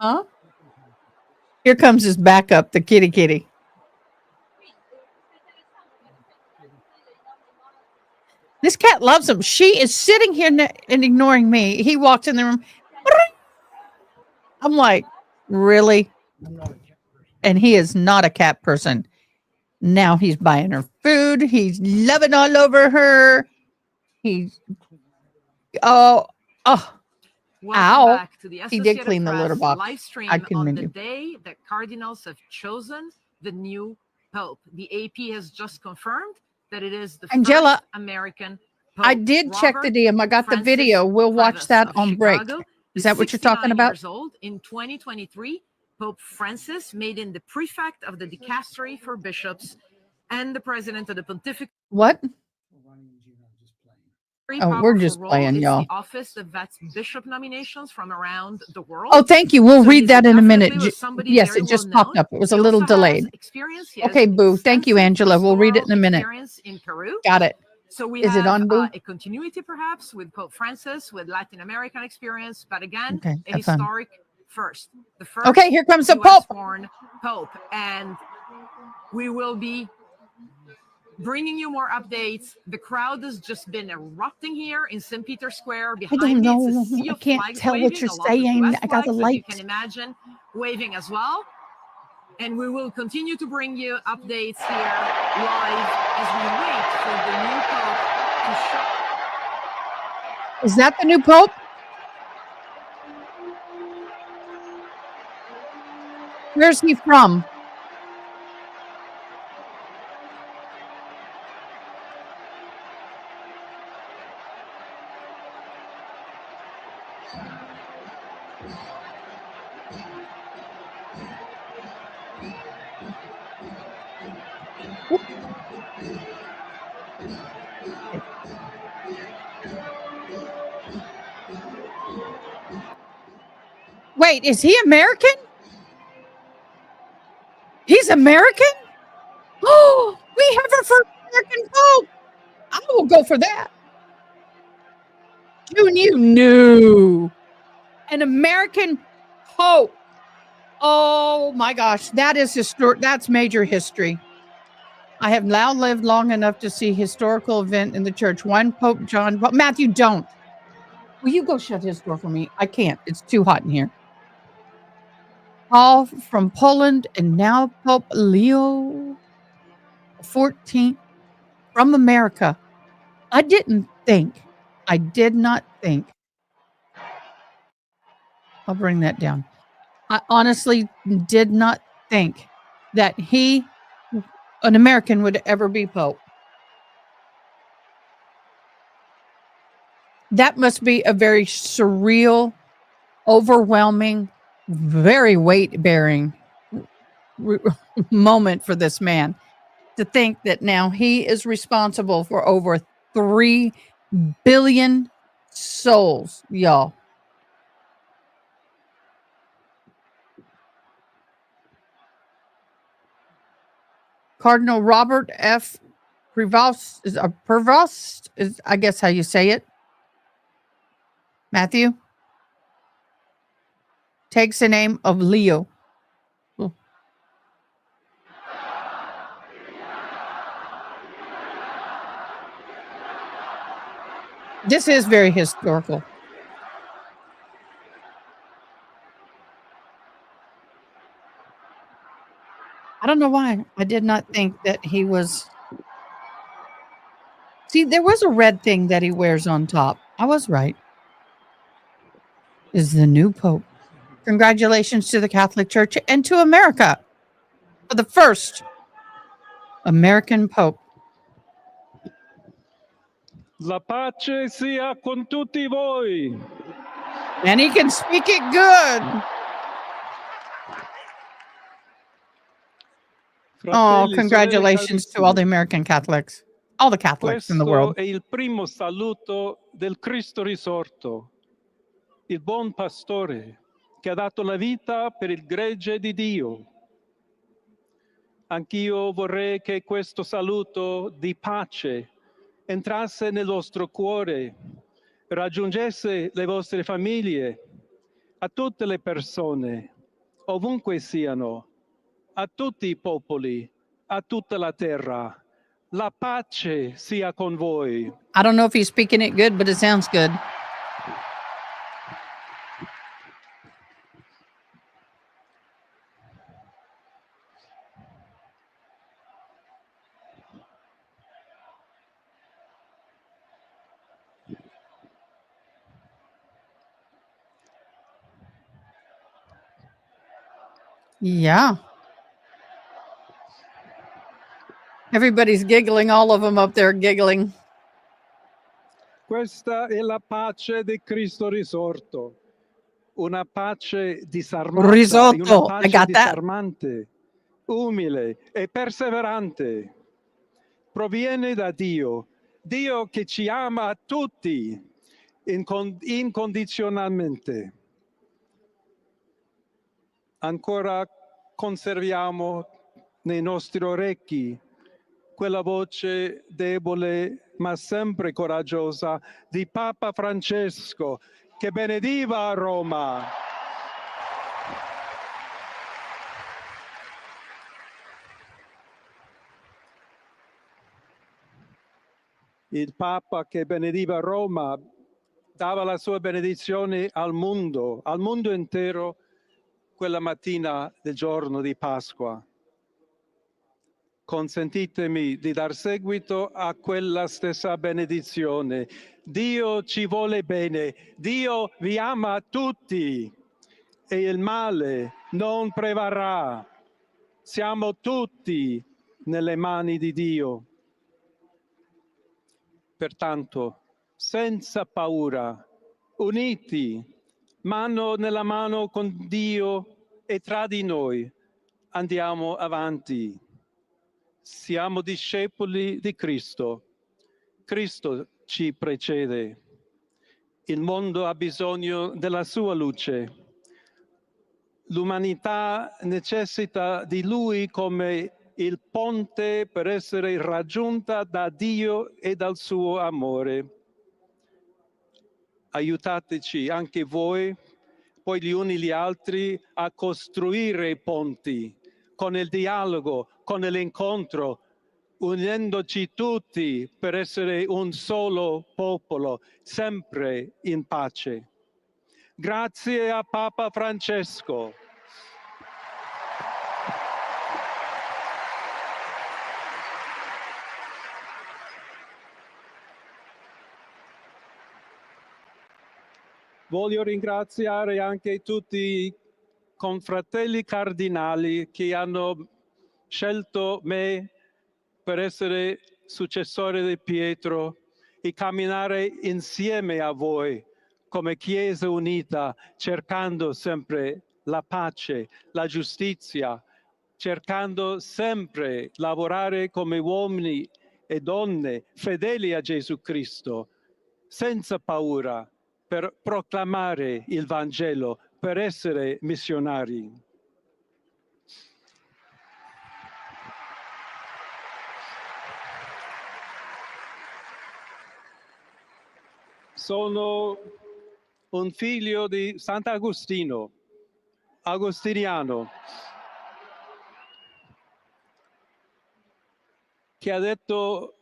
Huh? Here comes his backup, the kitty. This cat loves him. She is sitting here and ignoring me. He walks in the room. I'm like, really? And he is not a cat person. Now he's buying her food. He's loving all over her. He's, oh. Welcome back to the He did Associated clean the litter Press box. live stream I on commend the you. day that cardinals have chosen the new pope. The AP has just confirmed that it is the Angela, first American pope. I did check the Robert DM. I got the Francis video. We'll watch Previs that of on break. Chicago Is that what you're talking 69 about? Years old. In 2023, Pope Francis made him the prefect of the dicastery for bishops and the president of the pontificate. What? Oh, we're just playing, it's y'all. the office that vets bishop nominations from around the world. Oh, thank you. We'll So read he's that in a minute. definitely was somebody Yes, very it just well popped known. up. It was a He little also has delayed. experience. He has Okay, Boo. Thank you, extensive Angela. We'll read it in a pastoral minute. experience in Peru. Got it. So we Is it have on, Boo? a continuity perhaps with Pope Francis, with Latin American experience, but again, Okay, a have fun. historic first. The first Okay, here comes the US Pope. born Pope. And we will be bringing you more updates. The crowd has just been erupting here in St. Peter's Square. I Behind don't me, it's a know. sea I of can't flags tell waving, what you're a lot of saying. US I got the flags, as you light. can imagine, waving as well. And we will continue to bring you updates here live as we wait for the new Pope to show. Is that the new Pope? Where's he from? Wait, is he American? He's American? Oh, we have our first American Pope. I will go for that. June, you knew. An American Pope. Oh my gosh, that is historic. That's major history. I have now lived long enough to see historical event in the church. One Pope John. Matthew, don't. Will you go shut his door for me? I can't. It's too hot in here. Paul from Poland and now Pope Leo 14th from America. I did not think. I'll bring that down. I honestly did not think that an American, would ever be Pope. That must be a very surreal, overwhelming, very weight-bearing moment for this man to think that now he is responsible for over 3 billion souls, y'all. Cardinal Robert F. Prevost is I guess how you say it. Matthew takes the name of Leo. This is very historical. I don't know why. I did not think that he was. See, there was a red thing that he wears on top. I was right. Is the new Pope. Congratulations to the Catholic Church and to America for the first American Pope. La pace sia con tutti voi. And he can speak it good. Oh, Fratelli, congratulations to all the American Catholics, all the Catholics in the world. questo è il primo saluto del Cristo risorto, il buon pastore che ha dato la vita per il gregge di Dio. Anch'io vorrei che questo saluto di pace entrasse nel vostro cuore, raggiungesse le vostre famiglie, a tutte le persone, ovunque siano, a tutti i popoli, a tutta la terra. La pace sia con voi. I don't know if he's speaking it good, but it sounds good. Yeah. Everybody's giggling, all of them up there giggling. Questa è la pace di Cristo risorto, una pace disarmata, Risotto, una I pace got that. disarmante, umile e perseverante. Proviene da Dio, Dio che ci ama tutti incondizionalmente. Ancora conserviamo nei nostri orecchi quella voce debole ma sempre coraggiosa di Papa Francesco che benediva Roma. Il Papa che benediva Roma dava la sua benedizione al mondo intero, quella mattina del giorno di Pasqua. Consentitemi di dar seguito a quella stessa benedizione. Dio ci vuole bene, Dio vi ama tutti e il male non prevarrà. Siamo tutti nelle mani di Dio. Pertanto, senza paura, uniti, mano nella mano con Dio e tra di noi, andiamo avanti. Siamo discepoli di Cristo. Cristo ci precede. Il mondo ha bisogno della sua luce. L'umanità necessita di Lui come il ponte per essere raggiunta da Dio e dal suo amore. Aiutateci anche voi, poi gli uni gli altri, a costruire i ponti con il dialogo, con l'incontro, unendoci tutti per essere un solo popolo, sempre in pace. Grazie a Papa Francesco. Voglio ringraziare anche tutti i confratelli cardinali che hanno scelto me per essere successore di Pietro e camminare insieme a voi come Chiesa unita, cercando sempre la pace, la giustizia, cercando sempre lavorare come uomini e donne fedeli a Gesù Cristo, senza paura, per proclamare il Vangelo, per essere missionari. Sono un figlio di Sant'Agostino, agostiniano, che ha detto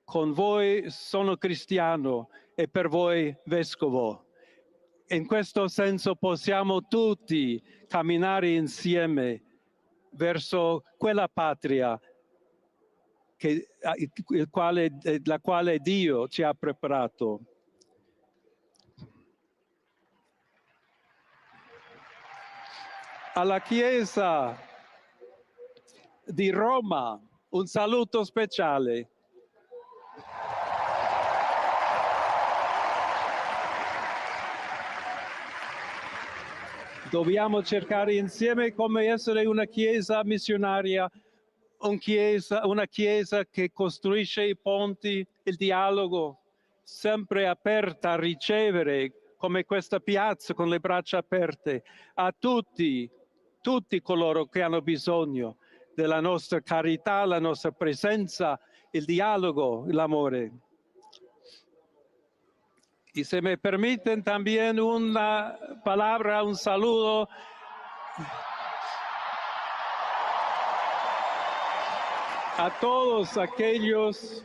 con voi sono cristiano e per voi vescovo. In questo senso possiamo tutti camminare insieme verso quella patria la quale Dio ci ha preparato. Alla Chiesa di Roma un saluto speciale. Dobbiamo cercare insieme come essere una Chiesa missionaria, una Chiesa che costruisce i ponti, il dialogo, sempre aperta a ricevere, come questa piazza con le braccia aperte, a tutti coloro che hanno bisogno della nostra carità, la nostra presenza, il dialogo, l'amore. Y se me permiten también una palabra, un saludo a todos aquellos,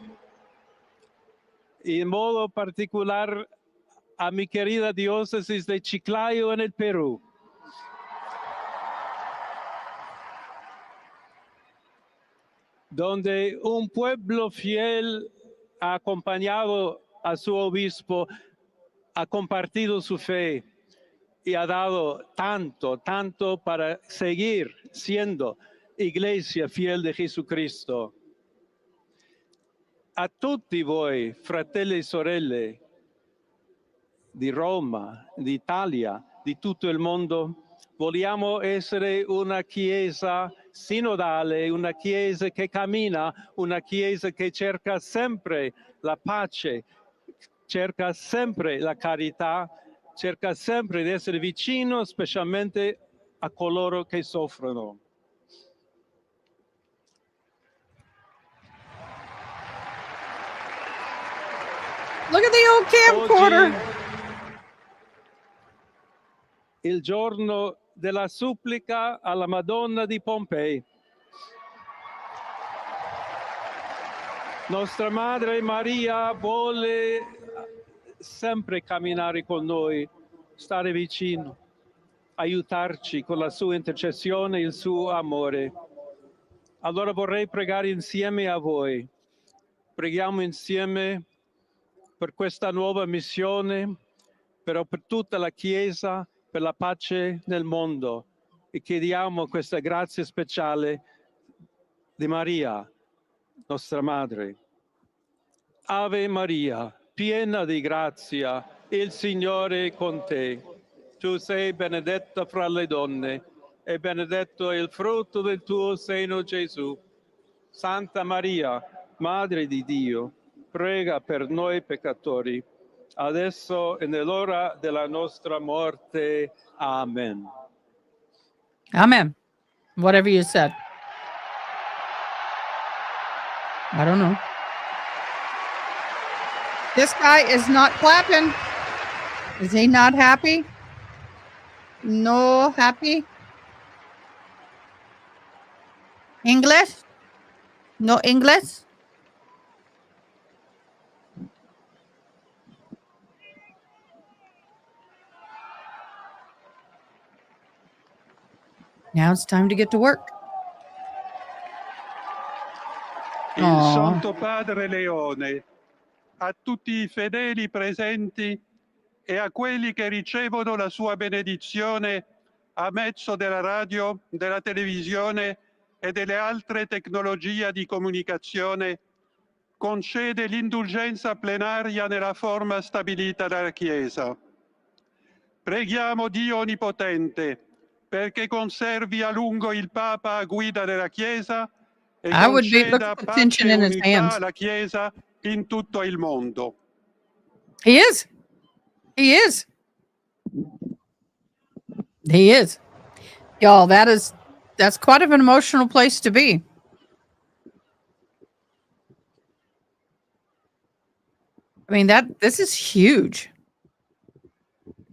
y en modo particular a mi querida diócesis de Chiclayo en el Perú, donde un pueblo fiel ha acompañado a su obispo, ha compartido su fe y ha dado tanto para seguir siendo iglesia fiel de Jesucristo. A tutti voi, fratelli e sorelle di Roma, d'Italia, di tutto il mondo, vogliamo essere una Chiesa sinodale, una Chiesa che cammina, una Chiesa che cerca sempre la pace, cerca sempre la carità, cerca sempre di essere vicino specialmente a coloro che soffrono. Look at the old camcorder. Oggi, il giorno della supplica alla Madonna di Pompei. Nostra Madre Maria vuole sempre camminare con noi, stare vicino, aiutarci con la sua intercessione e il suo amore. Allora vorrei pregare insieme a voi. Preghiamo insieme per questa nuova missione, però per tutta la Chiesa, per la pace nel mondo, e chiediamo questa grazia speciale di Maria, nostra Madre. Ave Maria, piena di grazia, il Signore è con te. Tu sei benedetta fra le donne e benedetto è il frutto del tuo seno, Gesù. Santa Maria, Madre di Dio, prega per noi peccatori, adesso e nell'ora della nostra morte. Amen. Amen. Whatever you said. I don't know. This guy is not clapping. Is he not happy? No happy? English? No English? Now it's time to get to work. Il Aw. Santo Padre Leone, a tutti i fedeli presenti e a quelli che ricevono la sua benedizione a mezzo della radio, della televisione e delle altre tecnologie di comunicazione, concede l'indulgenza plenaria nella forma stabilita dalla Chiesa. Preghiamo Dio Onnipotente perché conservi a lungo il Papa a guida della Chiesa e I would be looking conceda at the pace tension e in his unità hands. alla Chiesa in tutto il mondo. He is. He is. He is. Y'all, that's quite of an emotional place to be. I mean, this is huge.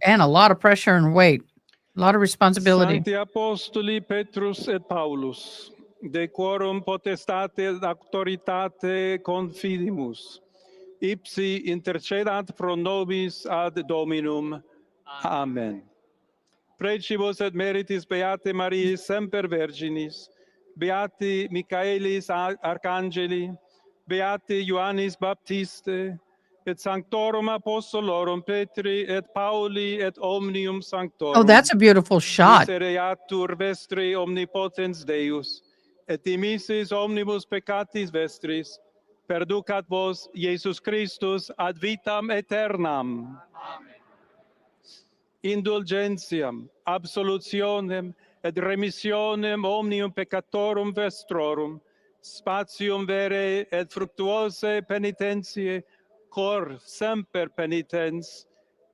And a lot of pressure and weight. A lot of responsibility. Santi Apostoli Petrus et Paulus, de quorum potestate et auctoritate confidimus, ipsi intercedat pro nobis ad Dominum. Amen. Precibus et meritis Beate Mariae semper Virginis, Beati Michaelis Arcangeli, Beati Ioannis Baptiste, et Sanctorum Apostolorum Petri et Pauli et omnium sanctorum. Oh, that's a beautiful shot. Misereatur vestri omnipotens Deus, et dimissis omnibus peccatis vestris, perducat vos Iesus Christus ad vitam aeternam. Indulgentiam, absolutionem et remissionem omnium peccatorum vestrorum, spatium vere et fructuose penitentiae, cor semper penitens,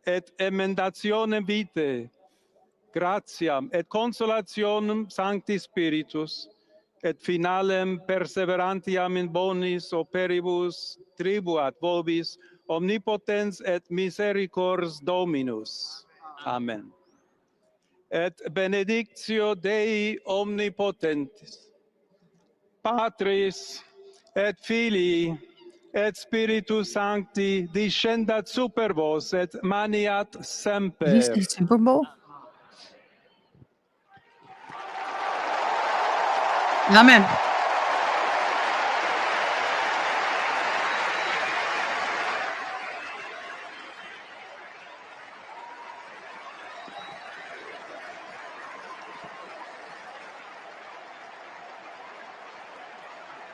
et emendationem vitae, gratiam et consolationem Sancti Spiritus, et finalem perseverantiam in bonis operibus tribuat vobis omnipotens et misericors Dominus. Amen. Et benedictio Dei omnipotentis, Patris et Filii et Spiritus Sancti descendat super vos et maniat Did he semper. say Super Bowl? Amen.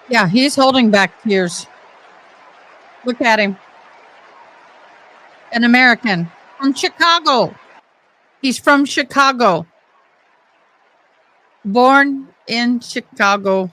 Yeah, he's holding back tears. Look at him. An American from Chicago. He's from Chicago. Born in Chicago.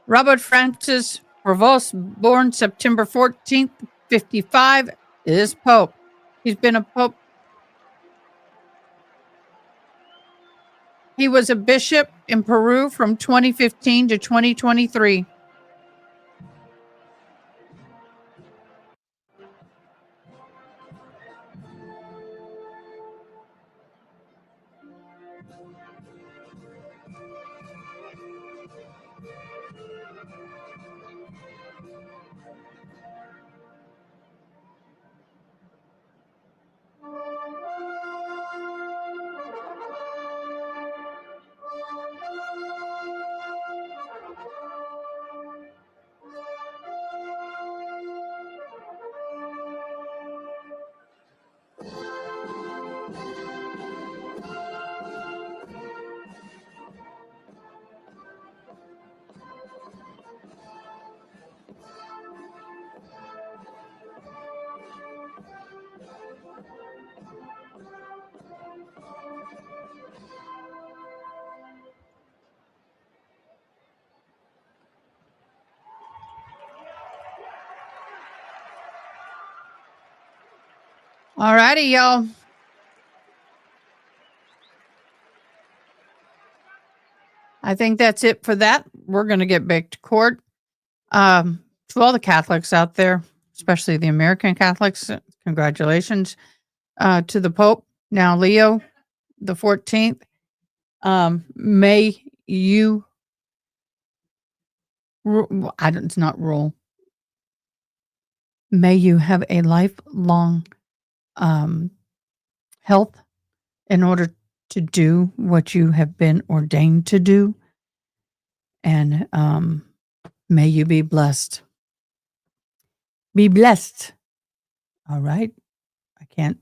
Robert Francis Prevost, born September 14th, 55, is Pope. He's been a Pope. He was a bishop in Peru from 2015 to 2023. All righty, y'all. I think that's it for that. We're going to get back to court. To all the Catholics out there, especially the American Catholics, congratulations to the Pope. Now, Leo the 14th, may you, it's not rule. May you have a lifelong health in order to do what you have been ordained to do. And may you be blessed. Be blessed. All right. I can't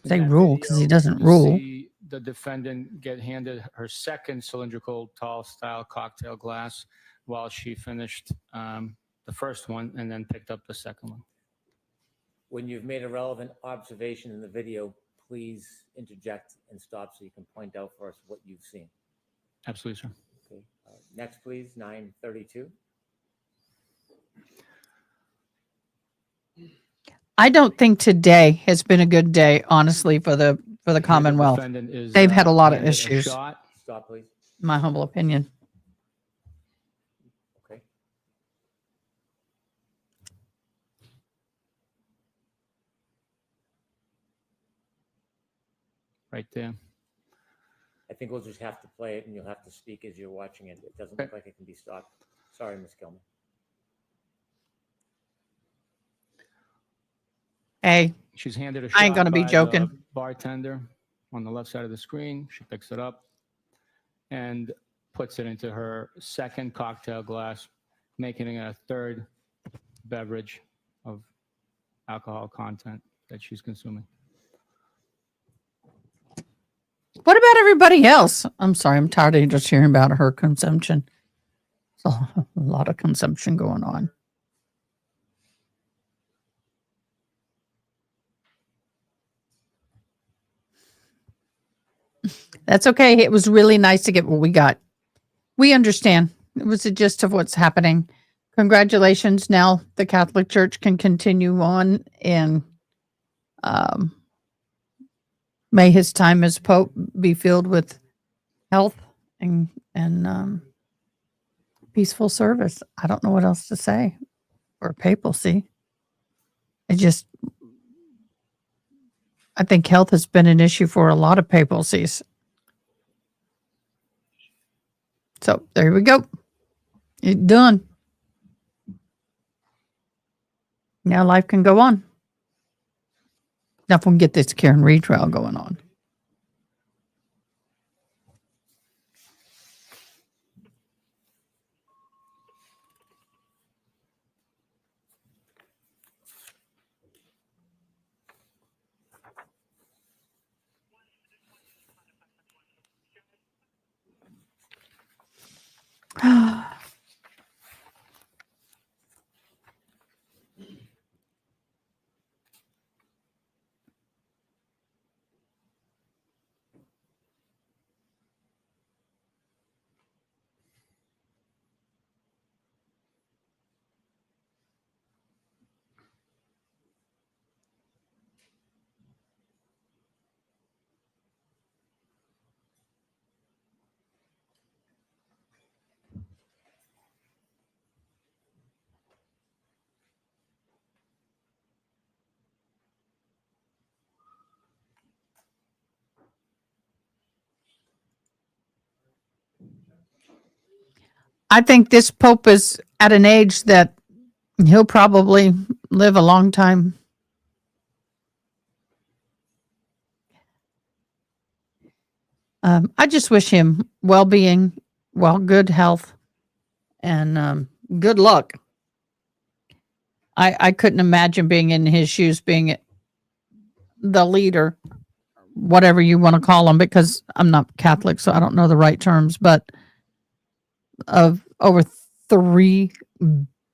say rule because he doesn't rule. See the defendant get handed her second cylindrical tall style cocktail glass while she finished the first one and then picked up the second one. When you've made a relevant observation in the video, please interject and stop so you can point out for us what you've seen. Absolutely, sir. Okay. Next, please, 932. I don't think today has been a good day, honestly, for the Here, the Commonwealth. defendant is, They've had a lot of handed issues. shot. Stop, please. My humble opinion. Okay. Right there. I think we'll just have to play it and you'll have to speak as you're watching it. It doesn't look like it can be stopped. Sorry, Ms. Gilman. Hey, She's handed a I ain't shot gonna be by the joking. bartender on the left side of the screen. She picks it up and puts it into her second cocktail glass, making it a third beverage of alcohol content that she's consuming. What about everybody else? I'm sorry, I'm tired of just hearing about her consumption. There's a lot of consumption going on. That's okay. It was really nice to get what we got. We understand. It was the gist of what's happening. Congratulations. Now the Catholic Church can continue on, and may his time as Pope be filled with health and peaceful service. I don't know what else to say. Or papacy. I think health has been an issue for a lot of papacies. So there we go. It's done. Now life can go on. Now if we can get this Karen Retrial going on. I think this Pope is at an age that he'll probably live a long time. I just wish him well-being, good health, and good luck. I couldn't imagine being in his shoes, being the leader, whatever you want to call him, because I'm not Catholic, so I don't know the right terms, but of over 3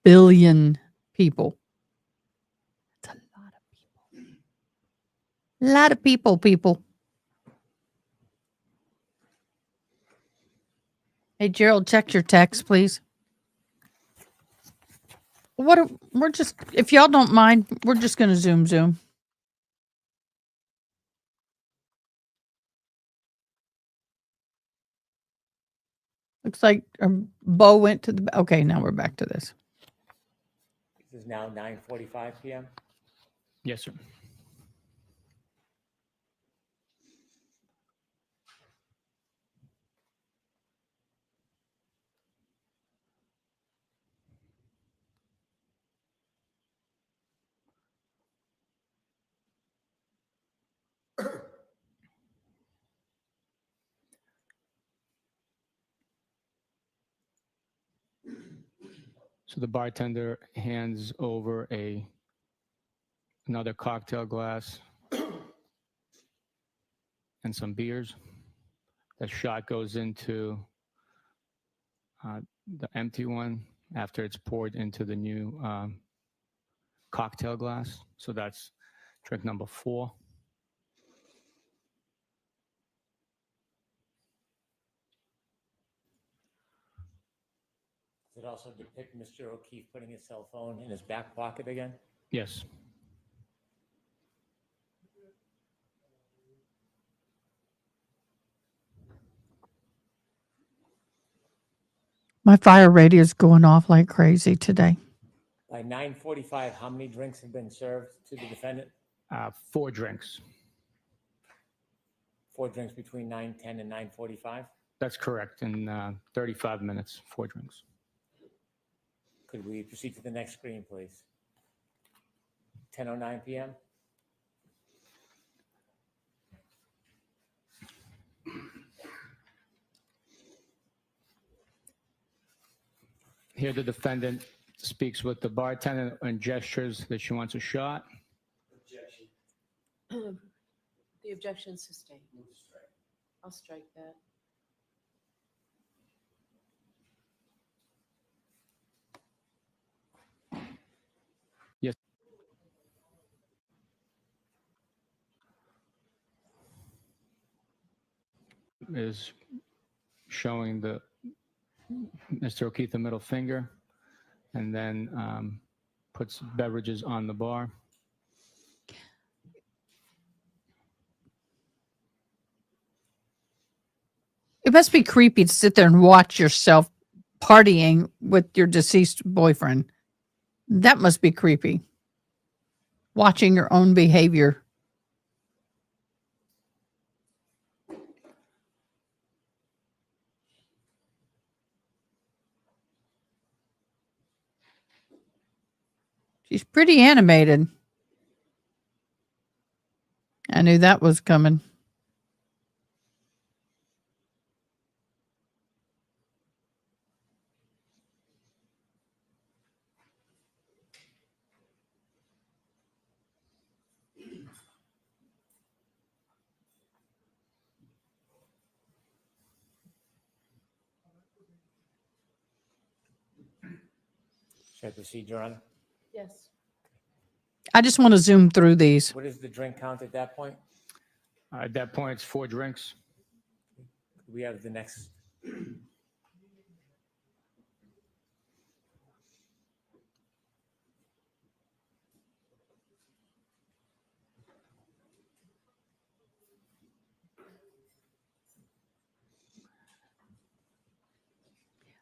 billion people. That's a lot of people. A lot of people. Hey, Gerald, check your text, please. We're just, if y'all don't mind, we're just going to zoom. Looks like Bo went to the, okay, now we're back to this. This is now 9:45 p.m. Yes, sir. So the bartender hands over another cocktail glass and some beers. The shot goes into the empty one after it's poured into the new cocktail glass. So that's drink number 4. Does it also depict Mr. O'Keefe putting his cell phone in his back pocket again? Yes. My fire radio is going off like crazy today. By 9:45, how many drinks have been served to the defendant? 4 drinks. 4 drinks between 9:10 and 9:45? That's correct. In 35 minutes, 4 drinks. Could we proceed to the next screen, please? 10:09 p.m. Here, the defendant speaks with the bartender and gestures that she wants a shot. The objection sustained. I'll strike that. Yes. Is showing the Mr. O'Keefe the middle finger, and then puts beverages on the bar. It must be creepy to sit there and watch yourself partying with your deceased boyfriend. That must be creepy. Watching your own behavior. She's pretty animated. I knew that was coming. Should I proceed, Your Honor? Yes. I just want to zoom through these. What is the drink count at that point? At that point, it's 4 drinks. We have the next.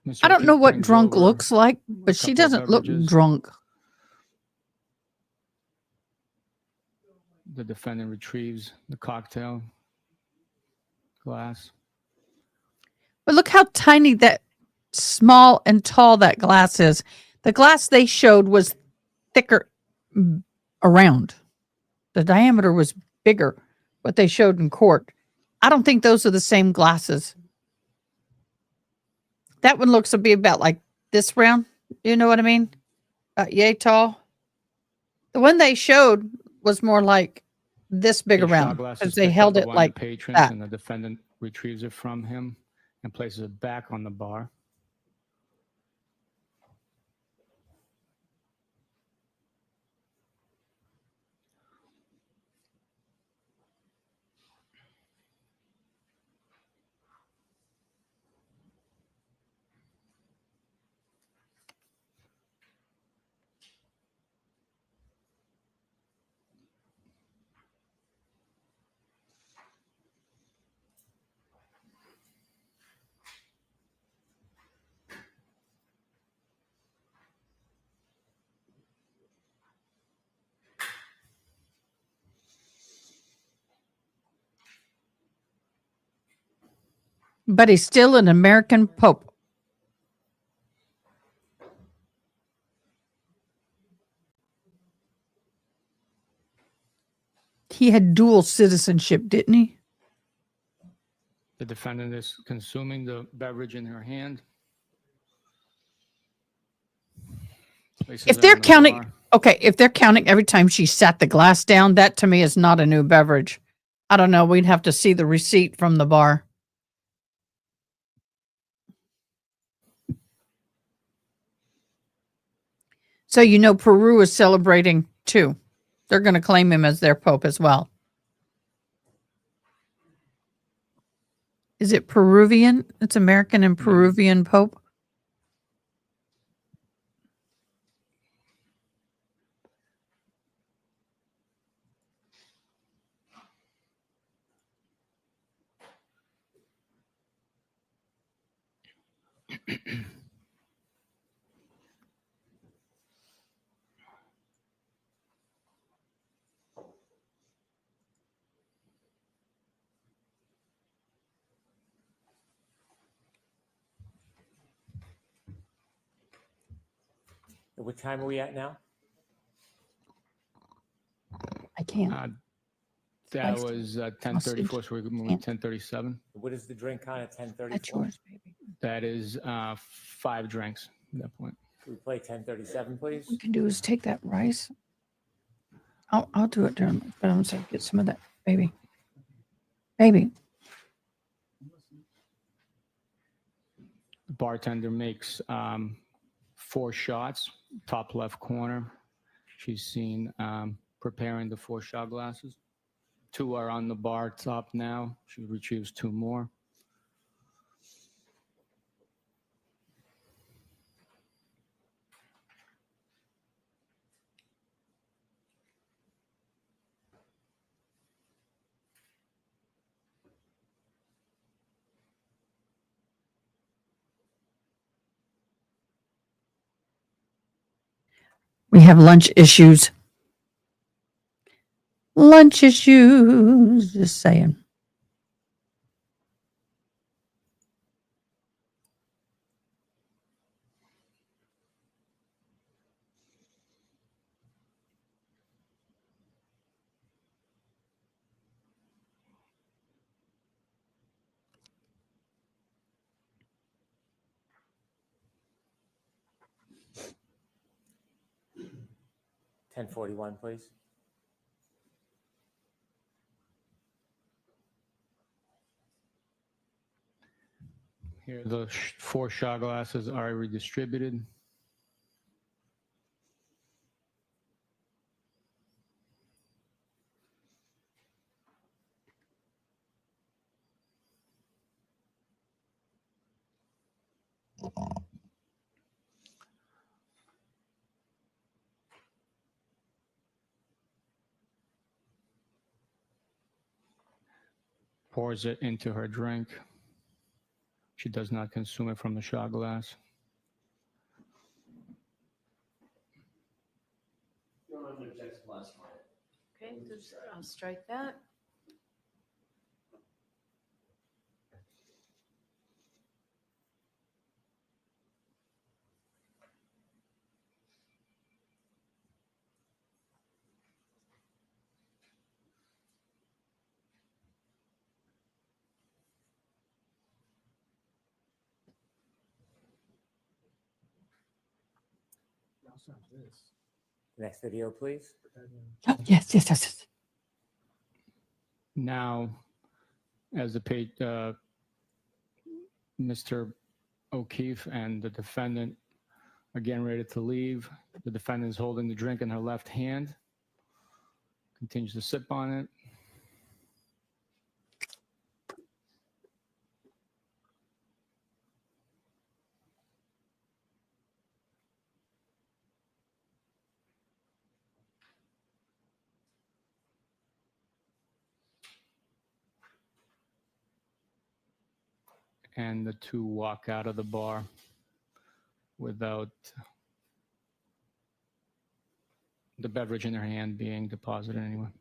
Mr. I don't know O'Keefe what brings drunk over looks like, a but she couple of doesn't look beverages. drunk. The defendant retrieves the cocktail glass. But look how tiny that small and tall that glass is. The glass they showed was thicker around. The diameter was bigger, what they showed in court. I don't think those are the same glasses. That one looks to be about like this round. You know what I mean? Yay tall. The one they showed was more like this big A shot around glass because is they picked held up it by one like of the patrons, that. and the defendant retrieves it from him and places it back on the bar. But he's still an American Pope. He had dual citizenship, didn't he? The defendant is consuming the beverage in her hand. Places If it they're on the counting, bar. okay, if they're counting every time she sat the glass down, that to me is not a new beverage. I don't know. We'd have to see the receipt from the bar. So, you know, Peru is celebrating too. They're going to claim him as their Pope as well. Is it Peruvian? It's American and Peruvian Pope. What time are we at now? I can't. That Spiced. was 10:34, so we're moving Can't. 10:37. What is the drink on at 10:34? That's yours, baby. That is 5 drinks at that point. Can we play 10:37, please? What we can do is take that rice. I'll do it during, but I'm saying get some of that, baby. Baby. The bartender makes 4 shots, top left corner. She's seen preparing the 4 shot glasses. 2 are on the bar top now. She retrieves 2 more. We have lunch issues. Lunch issues. Just saying. $10.41, please. Here, the 4 shot glasses are redistributed. Pours it into her drink. She does not consume it from the shot glass. Okay, I'll strike that. Next video, please. Oh, yes. Now, as the Mr. O'Keefe and the defendant are getting ready to leave, the defendant is holding the drink in her left hand, continues to sip on it. And the 2 walk out of the bar without the beverage in their hand being deposited anywhere.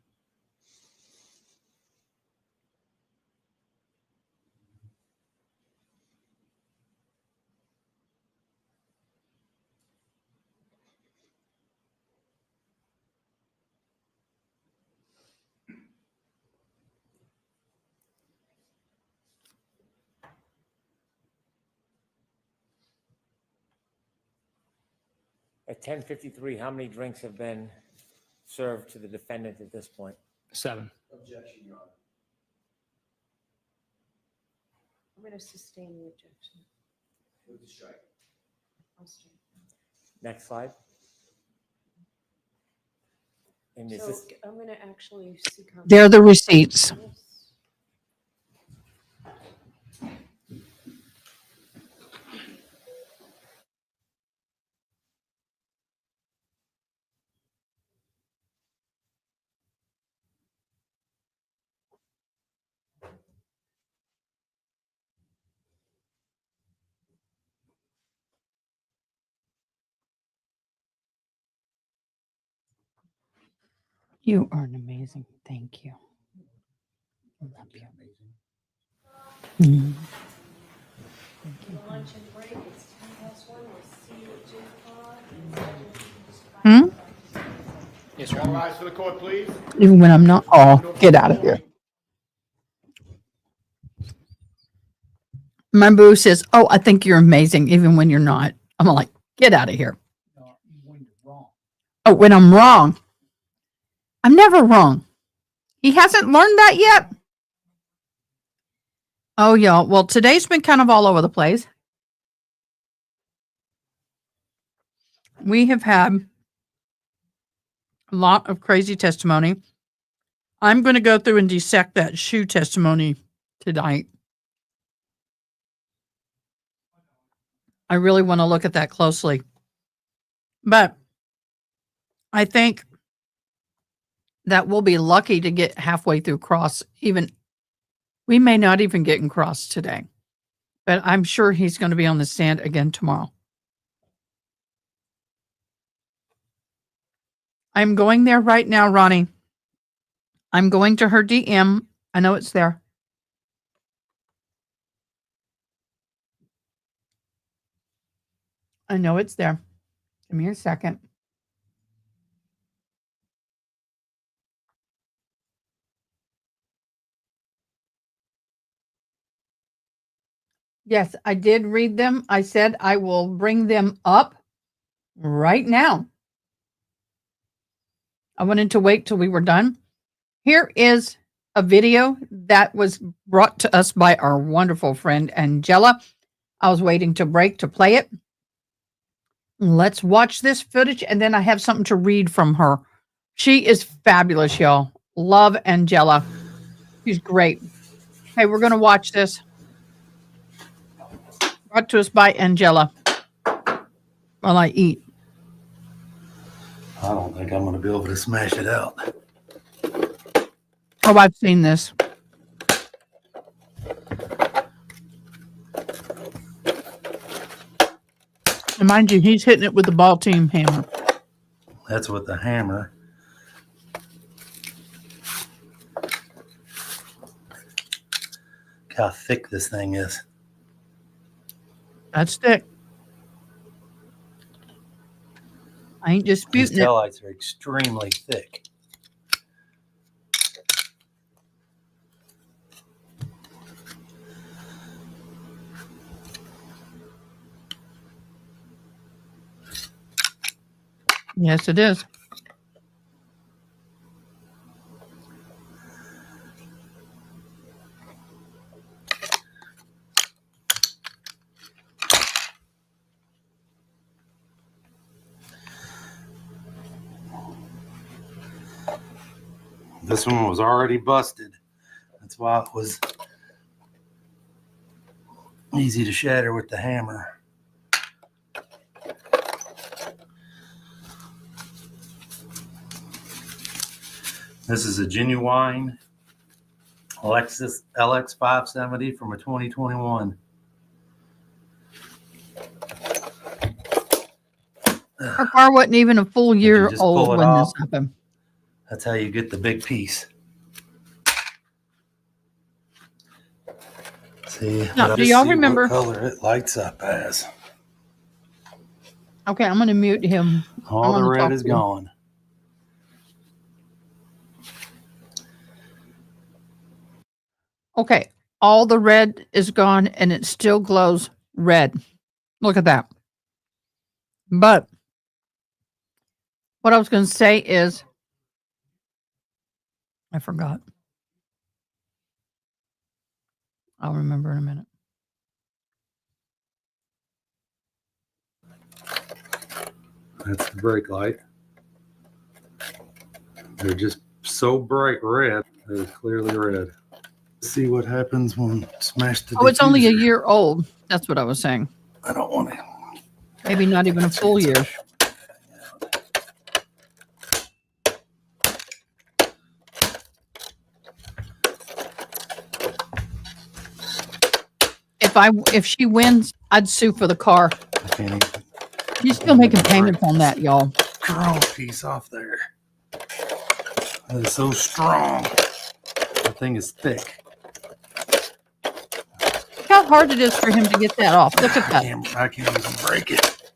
At 10:53, how many drinks have been served to the defendant at this point? 7. Objection, Your Honor. I'm going to sustain the objection. Move to strike. I'll strike. Next slide. And is So this, I'm going to actually seek. They're the receipts. You are an amazing. Thank you. I love you. Mm. The lunch and break, it's 1:10. We'll see you at 2 o'clock. Yes, sir. All rise for the court, please. Even when I'm not. Oh, get out of here. My boo says, "Oh, I think you're amazing," even when you're not. I'm like, "Get out of here." No, when you're wrong. Oh, when I'm wrong. I'm never wrong. He hasn't learned that yet. Oh, y'all. Well, today's been kind of all over the place. We have had a lot of crazy testimony. I'm going to go through and dissect that shoe testimony tonight. I really want to look at that closely. But I think that we'll be lucky to get halfway through cross. Even we may not even get in cross today, but I'm sure he's going to be on the stand again tomorrow. I'm going there right now, Ronnie. I'm going to her DM. I know it's there. I know it's there. Give me a second. Yes, I did read them. I said I will bring them up right now. I wanted to wait till we were done. Here is a video that was brought to us by our wonderful friend Angela. I was waiting to break to play it. Let's watch this footage, and then I have something to read from her. She is fabulous, y'all. Love Angela. She's great. Hey, we're going to watch this. Brought to us by Angela while I eat. I don't think I'm going to be able to smash it out. Oh, I've seen this. And mind you, he's hitting it with the ball team hammer. That's with the hammer. Look how thick this thing is. That's thick. I ain't These disputing it. taillights are extremely thick. Yes, it is. This one was already busted. That's why it was easy to shatter with the hammer. This is a genuine Lexus LX 570 from a 2021. Our car wasn't even a full year just old pull it when off? this happened. That's how you get the big piece. See, Now, let's do y'all see what remember? color it lights up as. Okay, I'm going to mute him. All the wanna red talk is to him. gone. Okay, all the red is gone and it still glows red. Look at that. But what I was going to say is, I forgot. I'll remember in a minute. That's the brake light. They're just so bright red. They're clearly red. See what happens when smash the Oh, it's only a diffuser. year old. That's what I was saying. I don't want to. Maybe not even a full year. If she wins, I'd sue for the car. I can't even You're still making payments on that, y'all. draw a piece off there. That is so strong. That thing is thick. Look how hard it is for him to get that off. Look at that. I can't even break it.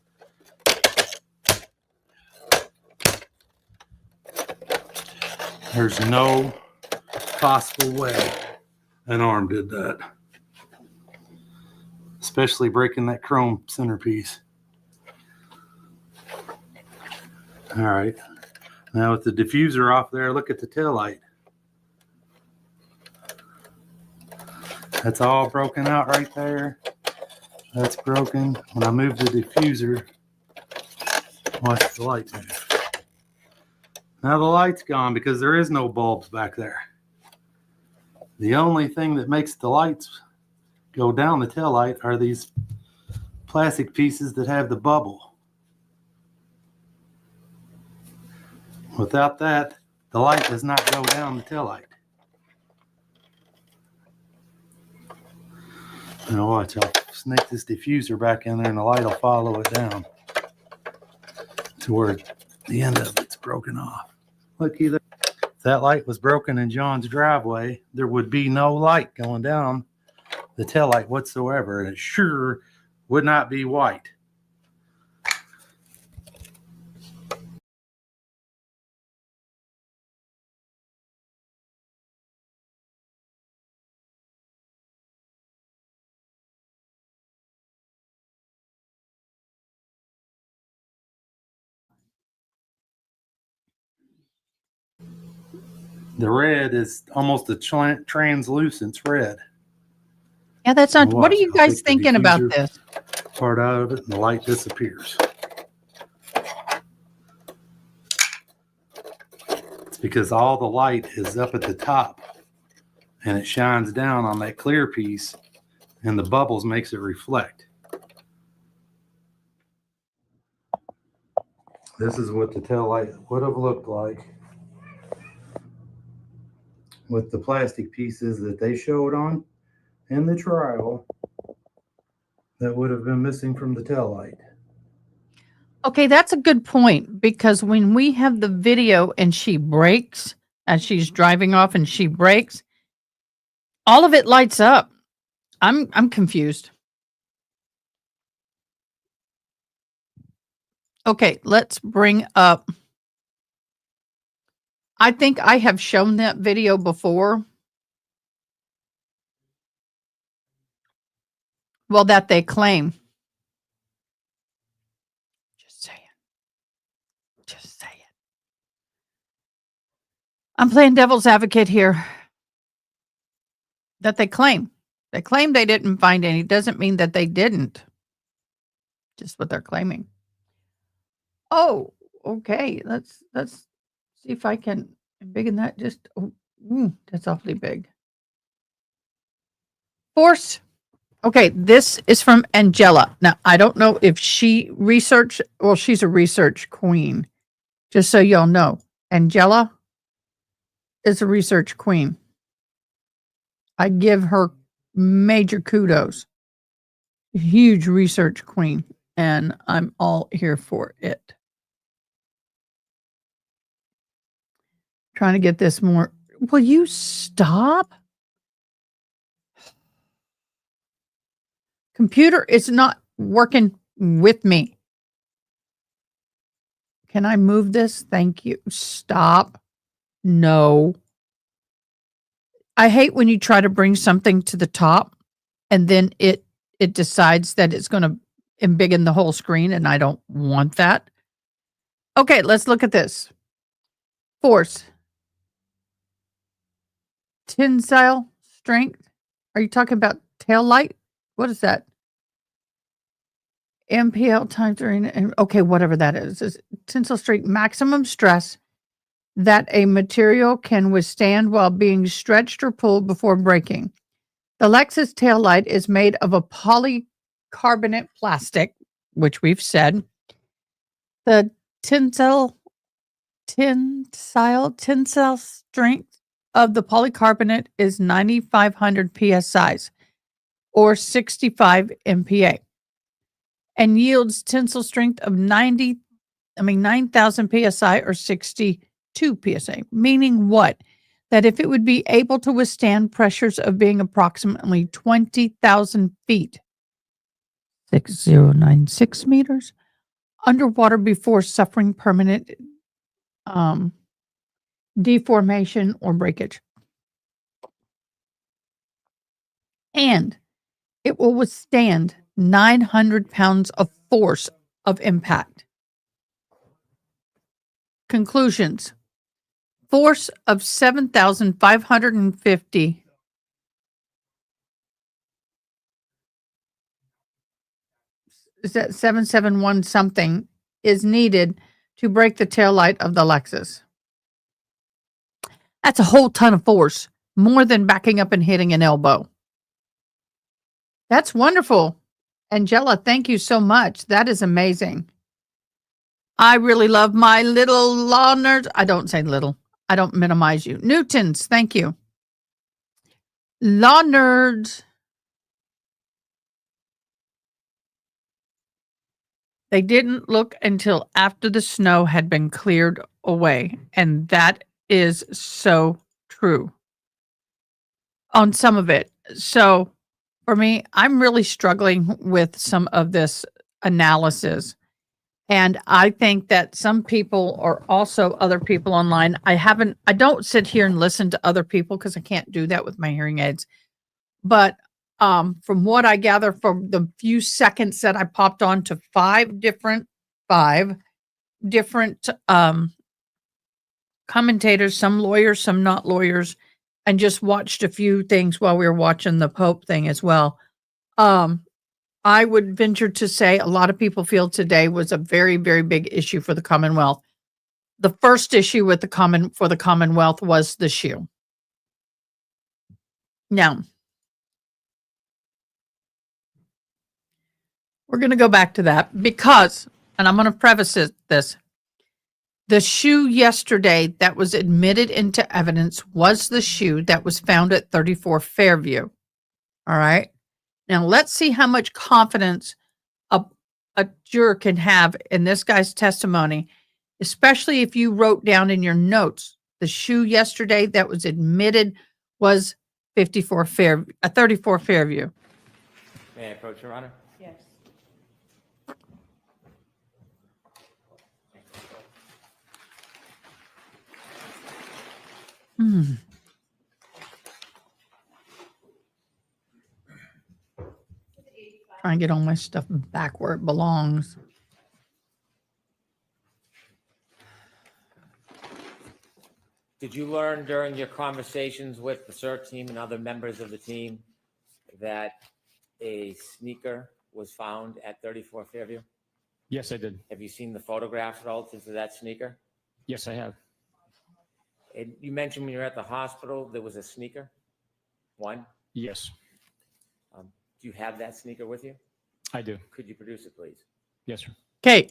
There's no possible way an arm did that. Especially breaking that chrome centerpiece. All right. Now with the diffuser off there, look at the taillight. That's all broken out right there. That's broken. When I move the diffuser, watch the light move. Now the light's gone because there is no bulbs back there. The only thing that makes the lights go down the taillight are these plastic pieces that have the bubble. Without that, the light does not go down the taillight. Now watch, I'll snake this diffuser back in there and the light will follow it down to where the end of it's broken off. Look, either if that light was broken in John's driveway, there would be no light going down the taillight whatsoever, and it sure would not be white. The red is almost a translucent red. Yeah, that's not. What are Watch, you I'll guys take the thinking about diffuser this? part out of it and the light disappears. It's because all the light is up at the top and it shines down on that clear piece and the bubbles makes it reflect. This is what the tail light would have looked like with the plastic pieces that they showed on in the trial that would have been missing from the tail light. Okay, that's a good point because when we have the video and she brakes as she's driving off and she brakes, all of it lights up. I'm confused. Okay, let's bring up. I think I have shown that video before. Well, that they claim. Just saying. Just saying. I'm playing devil's advocate here. That they claim. They claim they didn't find any. Doesn't mean that they didn't. Just what they're claiming. Oh, okay. Let's see if I can biggen that just. Oh, that's awfully big. Force. Okay, this is from Angela. Now, I don't know if she researched. Well, she's a research queen. Just so y'all know, Angela is a research queen. I give her major kudos. Huge research queen, and I'm all here for it. Trying to get this more. Will you stop? Computer is not working with me. Can I move this? Thank you. Stop. No. I hate when you try to bring something to the top and then it decides that it's going to embiggen the whole screen, and I don't want that. Okay, let's look at this. Force. Tensile strength. Are you talking about tail light? What is that? MPL times during, okay, whatever that is tensile strength, maximum stress that a material can withstand while being stretched or pulled before breaking. The Lexus tail light is made of a polycarbonate plastic, which we've said. The tensile strength of the polycarbonate is 9,500 psi or 65 MPa and yields tensile strength of 9,000 psi or 62 psi, meaning what? That if it would be able to withstand pressures of being approximately 20,000 feet, 6096 meters, underwater before suffering permanent deformation, or breakage. And it will withstand 900 pounds of force of impact. Conclusions. Force of 7,550 is that 771 something is needed to break the taillight of the Lexus. That's a whole ton of force, more than backing up and hitting an elbow. That's wonderful. Angela, thank you so much. That is amazing. I really love my little law nerds. I don't say little. I don't minimize you. Newtons, thank you. Law nerds. They didn't look until after the snow had been cleared away. And that is so true on some of it. So for me, I'm really struggling with some of this analysis. And I think that some people or also other people online, I don't sit here and listen to other people because I can't do that with my hearing aids. But from what I gather from the few seconds that I popped on to five different commentators, some lawyers, some not lawyers, and just watched a few things while we were watching the Pope thing as well. I would venture to say a lot of people feel today was a very, very big issue for the Commonwealth. The first issue with the Commonwealth was the shoe. Now, we're going to go back to that because, and I'm going to preface this, the shoe yesterday that was admitted into evidence was the shoe that was found at 34 Fairview. All right. Now, let's see how much confidence a juror can have in this guy's testimony, especially if you wrote down in your notes the shoe yesterday that was admitted was 34 34 Fairview. May I approach, Your Honor? Yes. Try and get all my stuff back where it belongs. Did you learn during your conversations with the CERT team and other members of the team that a sneaker was found at 34 Fairview? Yes, I did. Have you seen the photographs relative to that sneaker? Yes, I have. And you mentioned when you were at the hospital, there was a sneaker? One? Yes, Do you have that sneaker with you? I do. Could you produce it, please? Yes, sir. Okay.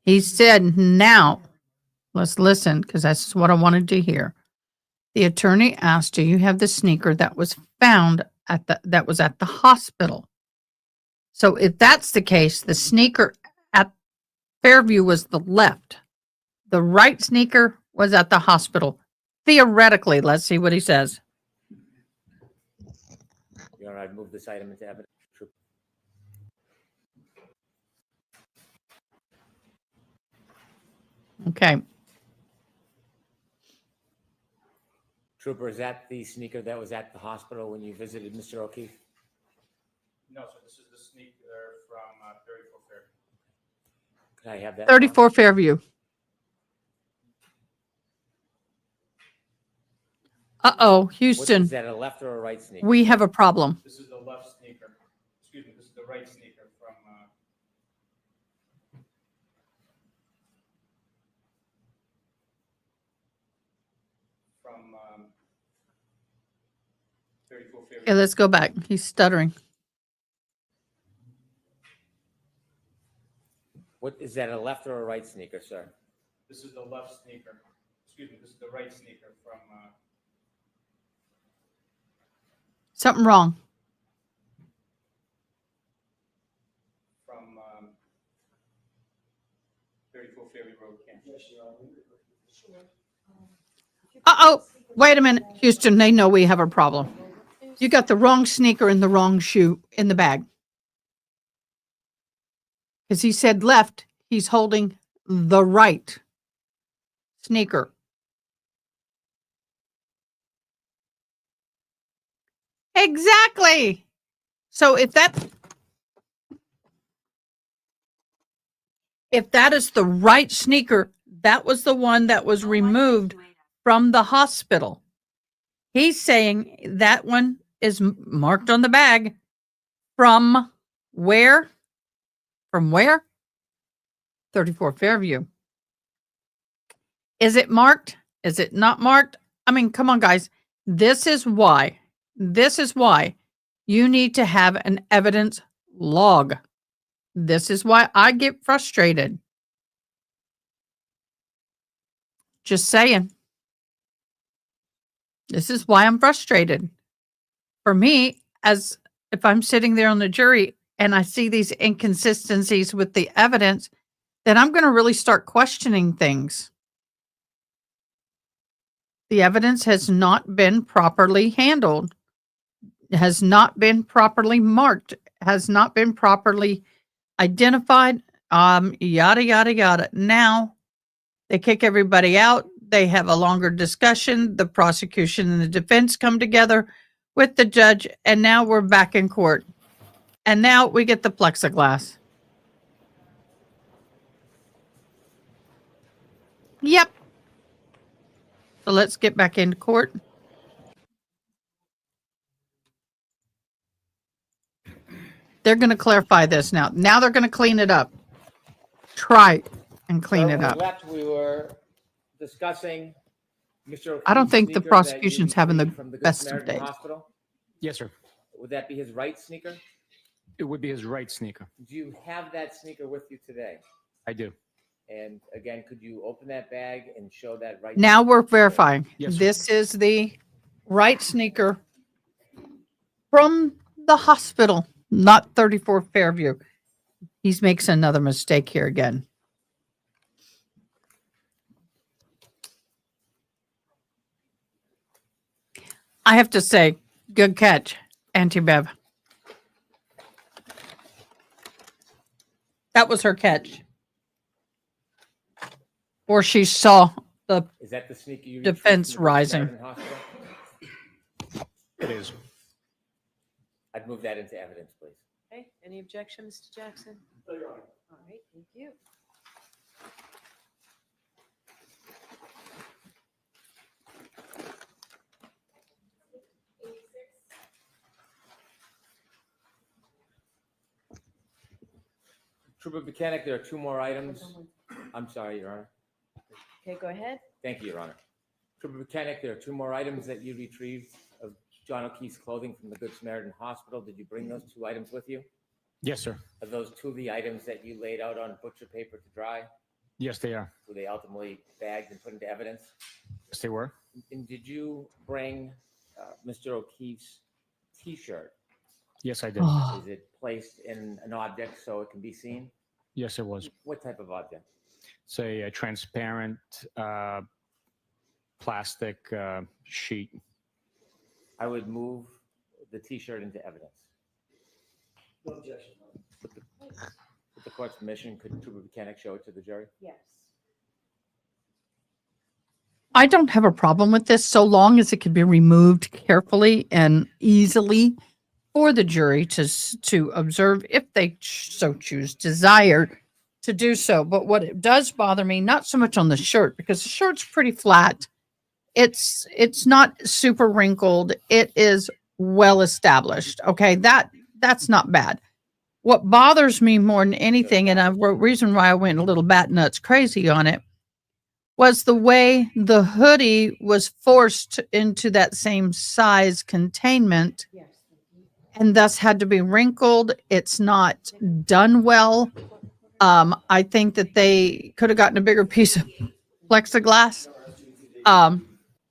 He said, now let's listen because that's what I wanted to hear. The attorney asked, do you have the sneaker that was found that was at the hospital? So if that's the case, the sneaker at Fairview was the left. The right sneaker was at the hospital. Theoretically, let's see what he says. Your Honor, I'd move this item into evidence. Okay. Trooper, is that the sneaker that was at the hospital when you visited Mr. O'Keefe? No, sir. This is the sneaker from 34 Fairview. Could I have that? 34 Fairview. Uh-oh, Houston. Is that a left or a right sneaker? We have a problem. This is the left sneaker. Excuse me. This is the right sneaker from 34 Fairview. Okay, let's go back. He's stuttering. What is that, a left or a right sneaker, sir? This is the left sneaker. Excuse me. This is the right sneaker from Something wrong. 34 Fairview Road, Kansas. Uh-oh. Wait a minute, Houston. They know we have a problem. You got the wrong sneaker and the wrong shoe in the bag. Because he said left, he's holding the right sneaker. Exactly. So if that is the right sneaker, that was the one that was removed from the hospital. He's saying that one is marked on the bag from where? From where? 34 Fairview. Is it marked? Is it not marked? I mean, come on, guys. This is why you need to have an evidence log. This is why I get frustrated. Just saying. This is why I'm frustrated. For me, as if I'm sitting there on the jury and I see these inconsistencies with the evidence, then I'm going to really start questioning things. The evidence has not been properly handled, has not been properly marked, has not been properly identified, yada, yada, yada. Now they kick everybody out. They have a longer discussion. The prosecution and the defense come together with the judge, and now we're back in court. And now we get the plexiglass. Yep. So let's get back into court. They're going to clarify this now. Now they're going to clean it up. Try and clean it up. We were discussing Mr. I don't think the sneaker that you prosecution's having the retrieved from the Good best of Samaritan days. Hospital. Yes, sir. Would that be his right sneaker? It would be his right sneaker. Do you have that sneaker with you today? I do. And again, could you open that bag and show that right? Now we're verifying. Yes, sir. This is the right sneaker from the hospital, not 34 Fairview. He makes another mistake here again. I have to say, good catch, Auntie Bev. That was her catch. Or she saw the Is that the sneaker you defense retrieved from the Good rising. Samaritan Hospital? It is. I'd move that into evidence, please. Okay, any objection, Mr. Jackson? All right, thank you. Trooper Mechanic, there are two more items. I'm sorry, Your Honor. Okay, go ahead. Thank you, Your Honor. Trooper Mechanic, there are two more items that you retrieved of John O'Keefe's clothing from the Good Samaritan Hospital. Did you bring those two items with you? Yes, sir. Are those two of the items that you laid out on butcher paper to dry? Yes, they are. Were they ultimately bagged and put into evidence? Yes, they were. And did you bring Mr. O'Keefe's T-shirt? Yes, I did. Oh, Is it placed in an object so it can be seen? Yes, it was. What type of object? It's a transparent plastic sheet. I would move the T-shirt into evidence. No objection. With the court's permission, could Trooper Mechanic show it to the jury? Yes. I don't have a problem with this so long as it can be removed carefully and easily for the jury to observe if they so desire to do so. But what it does bother me, not so much on the shirt, because the shirt's pretty flat. It's not super wrinkled. It is well established. Okay, that's not bad. What bothers me more than anything, and the reason why I went a little bat nuts crazy on it, was the way the hoodie was forced into that same size containment Yes. and thus had to be wrinkled. It's not done well. I think that they could have gotten a bigger piece of plexiglass.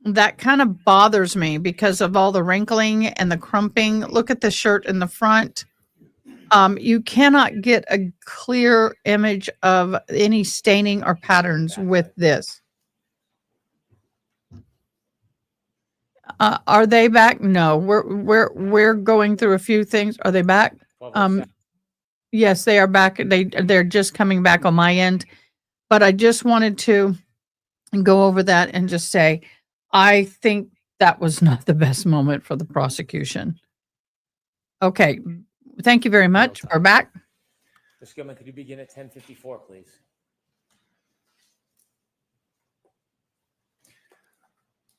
That kind of bothers me because of all the wrinkling and the crumping. Look at the shirt in the front. You cannot get a clear image of any staining or patterns with this. Are they back? No, we're going through a few things. Are they back? Yes, they are back. They're just coming back on my end, but I just wanted to go over that and just say, I think that was not the best moment for the prosecution. Okay. Thank you very much. We're back. Ms. Gilman, could you begin at 10:54, please?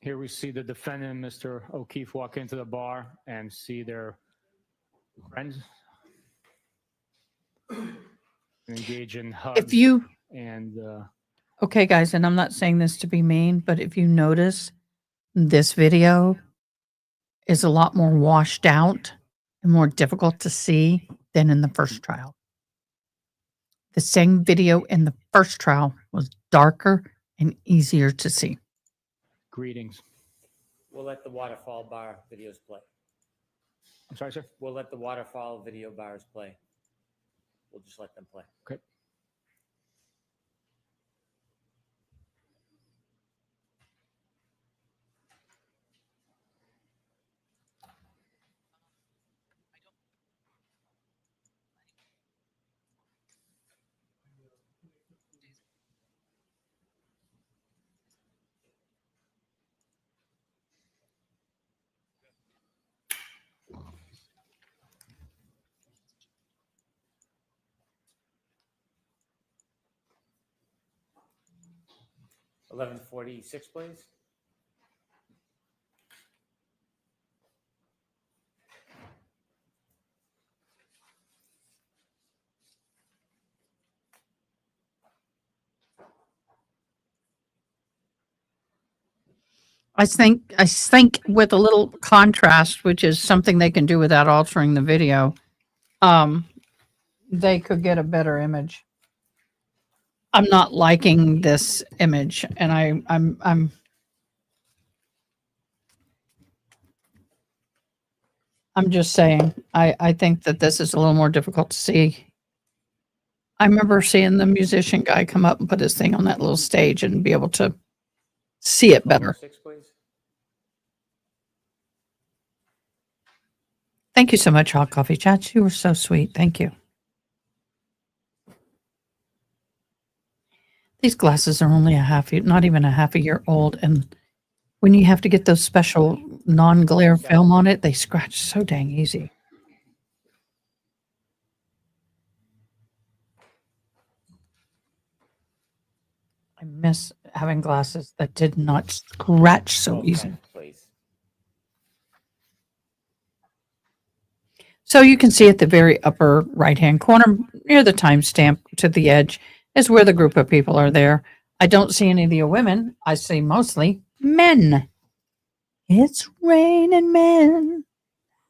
Here we see the defendant, Mr. O'Keefe, walk into the bar and see their friends engage in hugs. If you, and okay, guys, and I'm not saying this to be mean, but if you notice, this video is a lot more washed out and more difficult to see than in the first trial. The same video in the first trial was darker and easier to see. greetings. We'll let the waterfall bar videos play. I'm sorry, sir. We'll let the waterfall video bars play. We'll just let them play. Okay. $11.46, please. I think with a little contrast, which is something they can do without altering the video, they could get a better image. I'm not liking this image, and I'm just saying, I think that this is a little more difficult to see. I remember seeing the musician guy come up and put his thing on that little stage and be able to see it better. 6, please. Thank you so much, Hot Coffee Chats. You were so sweet. Thank you. These glasses are only not even a half a year old. And when you have to get those special non-glare film on it, they scratch so dang easy. I miss having glasses that did not scratch so easy. Please. So you can see at the very upper right-hand corner, near the timestamp to the edge, is where the group of people are there. I don't see any of the women. I see mostly men. It's raining men.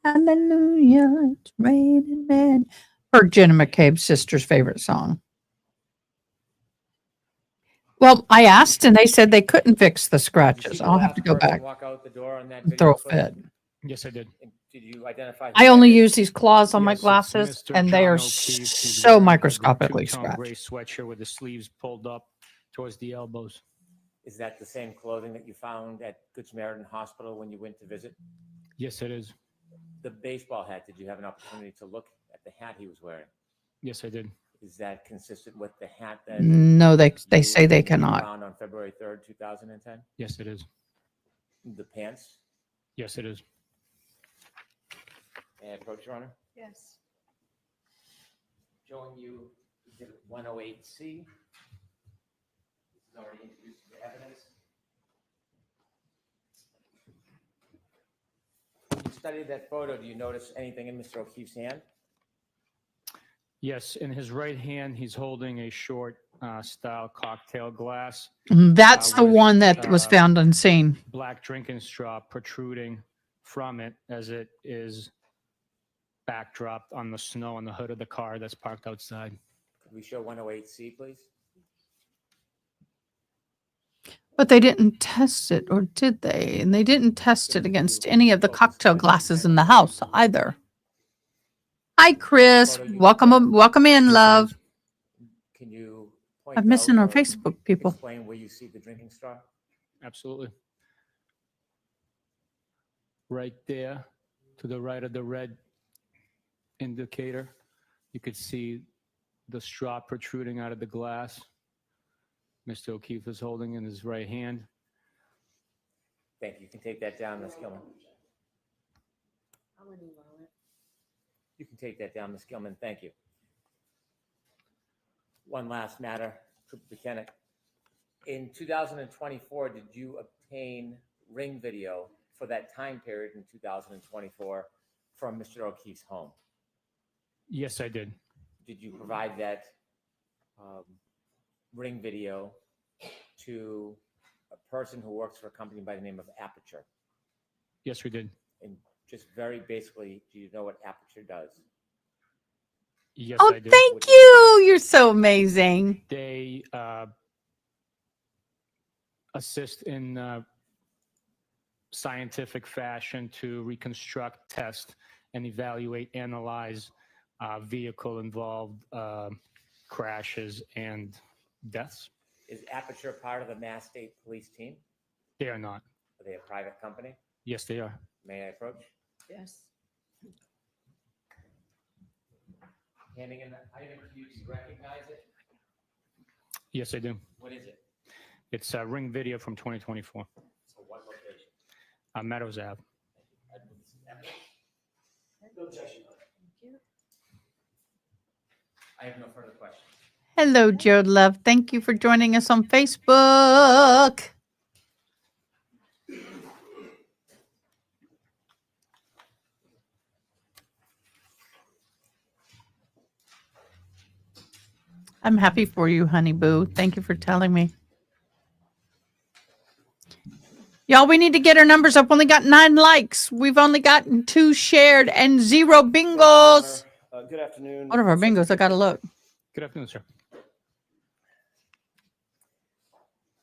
Hallelujah. It's raining men. Her Jenna McCabe's sister's favorite song. Well, I asked and they said they couldn't fix the scratches. I'll have to go back Walk out the door on that and video throw a footage? fit. Yes, I did. Did you identify? I only use these claws on my Yes, it's glasses, Mr. and they John are O'Keefe. He's so wearing a microscopically two-tone gray scratched. sweatshirt with the sleeves pulled up towards the elbows. Is that the same clothing that you found at Good Samaritan Hospital when you went to visit? Yes, it is. The baseball hat, did you have an opportunity to look at the hat he was wearing? Yes, I did. Is that consistent with the hat that No, they you say they allegedly cannot. found on February 3rd, 2010? Yes, it is. The pants? Yes, it is. May I approach, Your Honor? Yes. Showing you Exhibit 108C. This is already introduced to the evidence. When you studied that photo, do you notice anything in Mr. O'Keefe's hand? Yes, in his right hand, he's holding a short style cocktail glass. That's the with, one that was found unseen. Black drinking straw protruding from it as it is backdropped on the snow on the hood of the car that's parked outside. Could we show 108C, please? But they didn't test it, or did they? And they didn't test it against any of the cocktail glasses in the house either. Hi, Chris. Welcome in, love. Can you point I'm missing out our or Facebook people. explain where you see the drinking straw? Absolutely. Right there to the right of the red indicator, you could see the straw protruding out of the glass Mr. O'Keefe is holding in his right hand. Thank you. You can take that down, Ms. Gilman. I'm gonna email it. You can take that down, Ms. Gilman. Thank you. One last matter, Trooper Buchanan. In 2024, did you obtain ring video for that time period in 2024 from Mr. O'Keefe's home? Yes, I did. Did you provide that ring video to a person who works for a company by the name of Aperture? Yes, we did. And just very basically, do you know what Aperture does? Yes, Oh, I do. thank you. You're so amazing. They assist in scientific fashion to reconstruct, test, and evaluate, analyze vehicle-involved crashes and deaths. Is Aperture part of the Mass State Police team? They are not. Are they a private company? Yes, they are. May I approach? Yes. Handing in the item to you, do you recognize it? Yes, I do. What is it? It's a ring video from 2024. So what location? Meadows Ave. No objection. I have no further questions. Hello, Joe Love. Thank you for joining us on Facebook. I'm happy for you, honey boo. Thank you for telling me. Y'all, we need to get our numbers up. Only got 9 likes. We've only gotten 2 shared and 0 bingos. Good afternoon. One of our bingos. I got to look. Good afternoon, sir.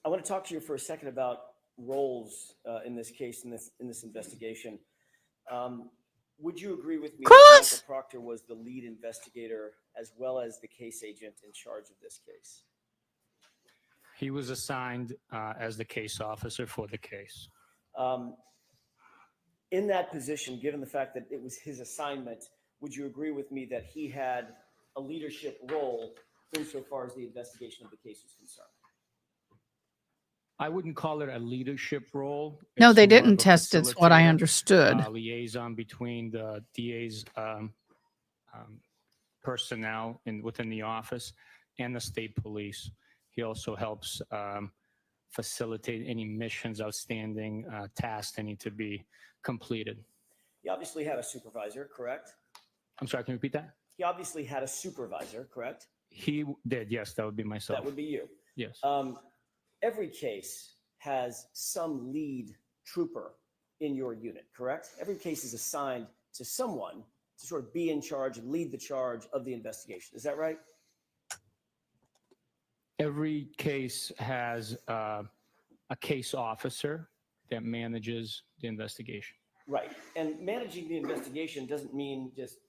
I want to talk to you for a second about roles in this case, in this investigation. Would you agree with me that Michael Proctor was the lead investigator as well as the case agent in charge of this case? He was assigned as the case officer for the case. In that position, given the fact that it was his assignment, would you agree with me that he had a leadership role insofar as the investigation of the case is concerned? I wouldn't call it a leadership role. No, It's they more didn't of a test it. It's what I facilitator, understood. Liaison between the DA's personnel within the office and the state police. He also helps facilitate any missions, outstanding tasks that need to be completed. He obviously had a supervisor, correct? I'm sorry, can you repeat that? He obviously had a supervisor, correct? He did, yes, that would be myself. That would be you. Yes. Every case has some lead trooper in your unit, correct? Every case is assigned to someone to sort of be in charge and lead the charge of the investigation. Is that right? Every case has a case officer that manages the investigation. Right. And managing the investigation doesn't mean just,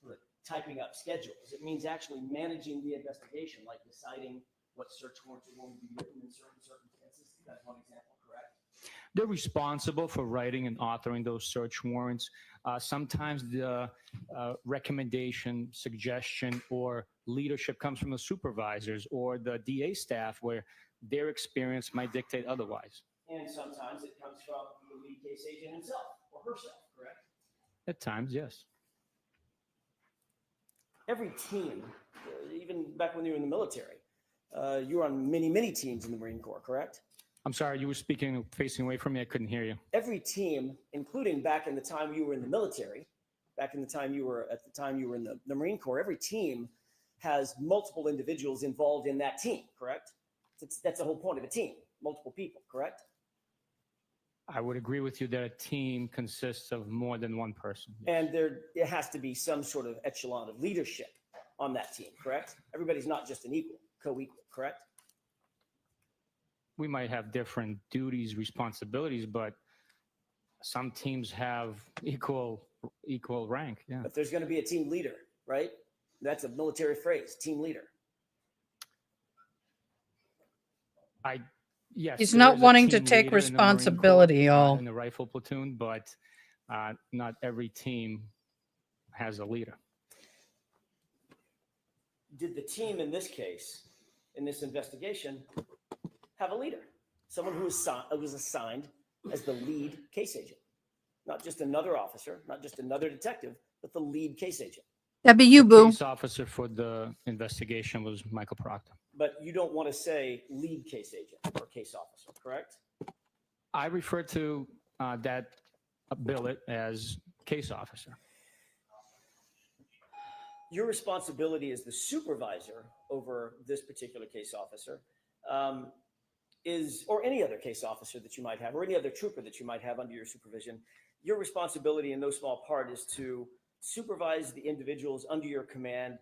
sort of typing up schedules. It means actually managing the investigation, like deciding what search warrants are going to be written in certain circumstances. That's one example, correct? They're responsible for writing and authoring those search warrants. Sometimes the recommendation, suggestion, or leadership comes from the supervisors or the DA staff, where their experience might dictate otherwise. And sometimes it comes from the lead case agent himself or herself, correct? At times, yes. Every team, even back when you were in the military, you were on many, many teams in the Marine Corps, correct? I'm sorry, you were speaking, facing away from me. I couldn't hear you. Every team, including back in the time you were in the military, back in the time you were in the Marine Corps, every team has multiple individuals involved in that team, correct? That's the whole point of a team, multiple people, correct? I would agree with you that a team consists of more than one person. And there has to be some sort of echelon of leadership on that team, correct? Everybody's not just an equal, co-equal, correct? We might have different duties, responsibilities, but some teams have equal rank. Yeah. But there's going to be a team leader, right? That's a military phrase, team leader. Yes. He's there not is a wanting to team take leader in the Marine Corps, responsibility, y'all. in the rifle platoon, but not every team has a leader. Did the team in this case, in this investigation, have a leader? Someone who was assigned as the lead case agent? Not just another officer, not just another detective, but the lead case agent. That'd be you, boo. Case officer for the investigation was Michael Proctor. But you don't want to say lead case agent or case officer, correct? I refer to that billet as case officer. Your responsibility as the supervisor over this particular case officer is, or any other case officer that you might have, or any other trooper that you might have under your supervision, your responsibility in no small part is to supervise the individuals under your command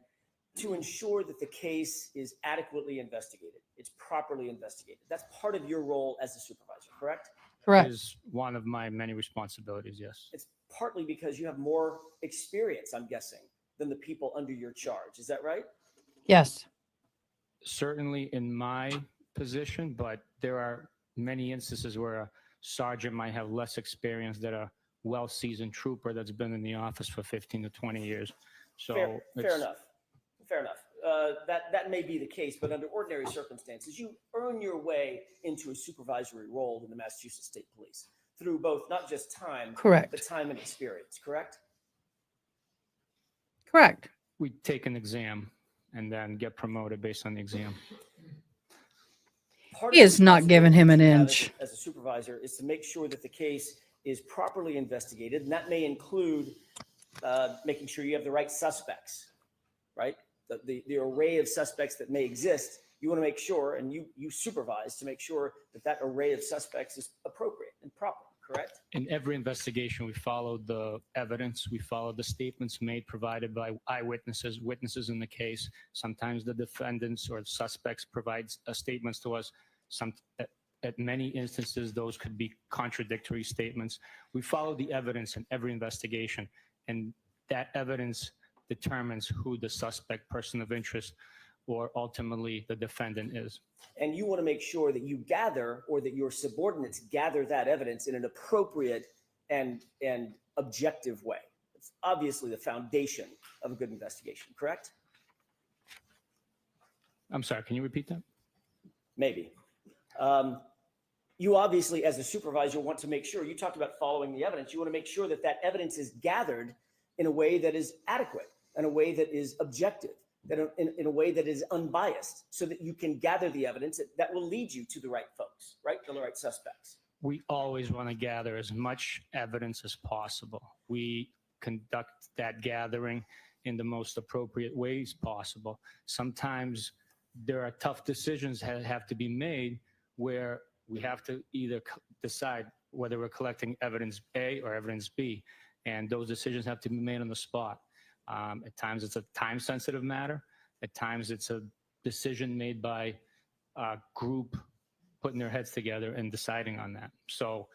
to ensure that the case is adequately investigated. It's properly investigated. That's part of your role as a supervisor, correct? Correct. Is one of my many responsibilities, yes. It's partly because you have more experience, I'm guessing, than the people under your charge. Is that right? Yes. Certainly in my position, but there are many instances where a sergeant might have less experience than a well-seasoned trooper that's been in the office for 15 to 20 years. So Fair it's- enough. Fair enough. That may be the case, but under ordinary circumstances, you earn your way into a supervisory role in the Massachusetts State Police through both not just time, Correct. but time and experience, correct? Correct. we take an exam and then get promoted based on the exam. Part He of is the not giving him an responsibility inch. As a supervisor is to make sure that the case is properly investigated, and that may include making sure you have the right suspects, right? The array of suspects that may exist, you want to make sure, and you supervise to make sure that array of suspects is appropriate and proper, correct? In every investigation, we followed the evidence. We followed the statements made, provided by eyewitnesses, witnesses in the case. Sometimes the defendants or suspects provide statements to us. At many instances, those could be contradictory statements. We follow the evidence in every investigation, and that evidence determines who the suspect, person of interest, or ultimately the defendant is. And you want to make sure that you gather, or that your subordinates gather that evidence in an appropriate and objective way. It's obviously the foundation of a good investigation, correct? I'm sorry, can you repeat that? Maybe. You obviously, as a supervisor, want to make sure, you talked about following the evidence, you want to make sure that that evidence is gathered in a way that is adequate, in a way that is objective, that in a way that is unbiased, so that you can gather the evidence that will lead you to the right folks, right? The right suspects. We always want to gather as much evidence as possible. We conduct that gathering in the most appropriate ways possible. Sometimes there are tough decisions that have to be made where we have to either decide whether we're collecting evidence A or evidence B, and those decisions have to be made on the spot. At times it's a time-sensitive matter. At times it's a decision made by a group putting their heads together and deciding on that. So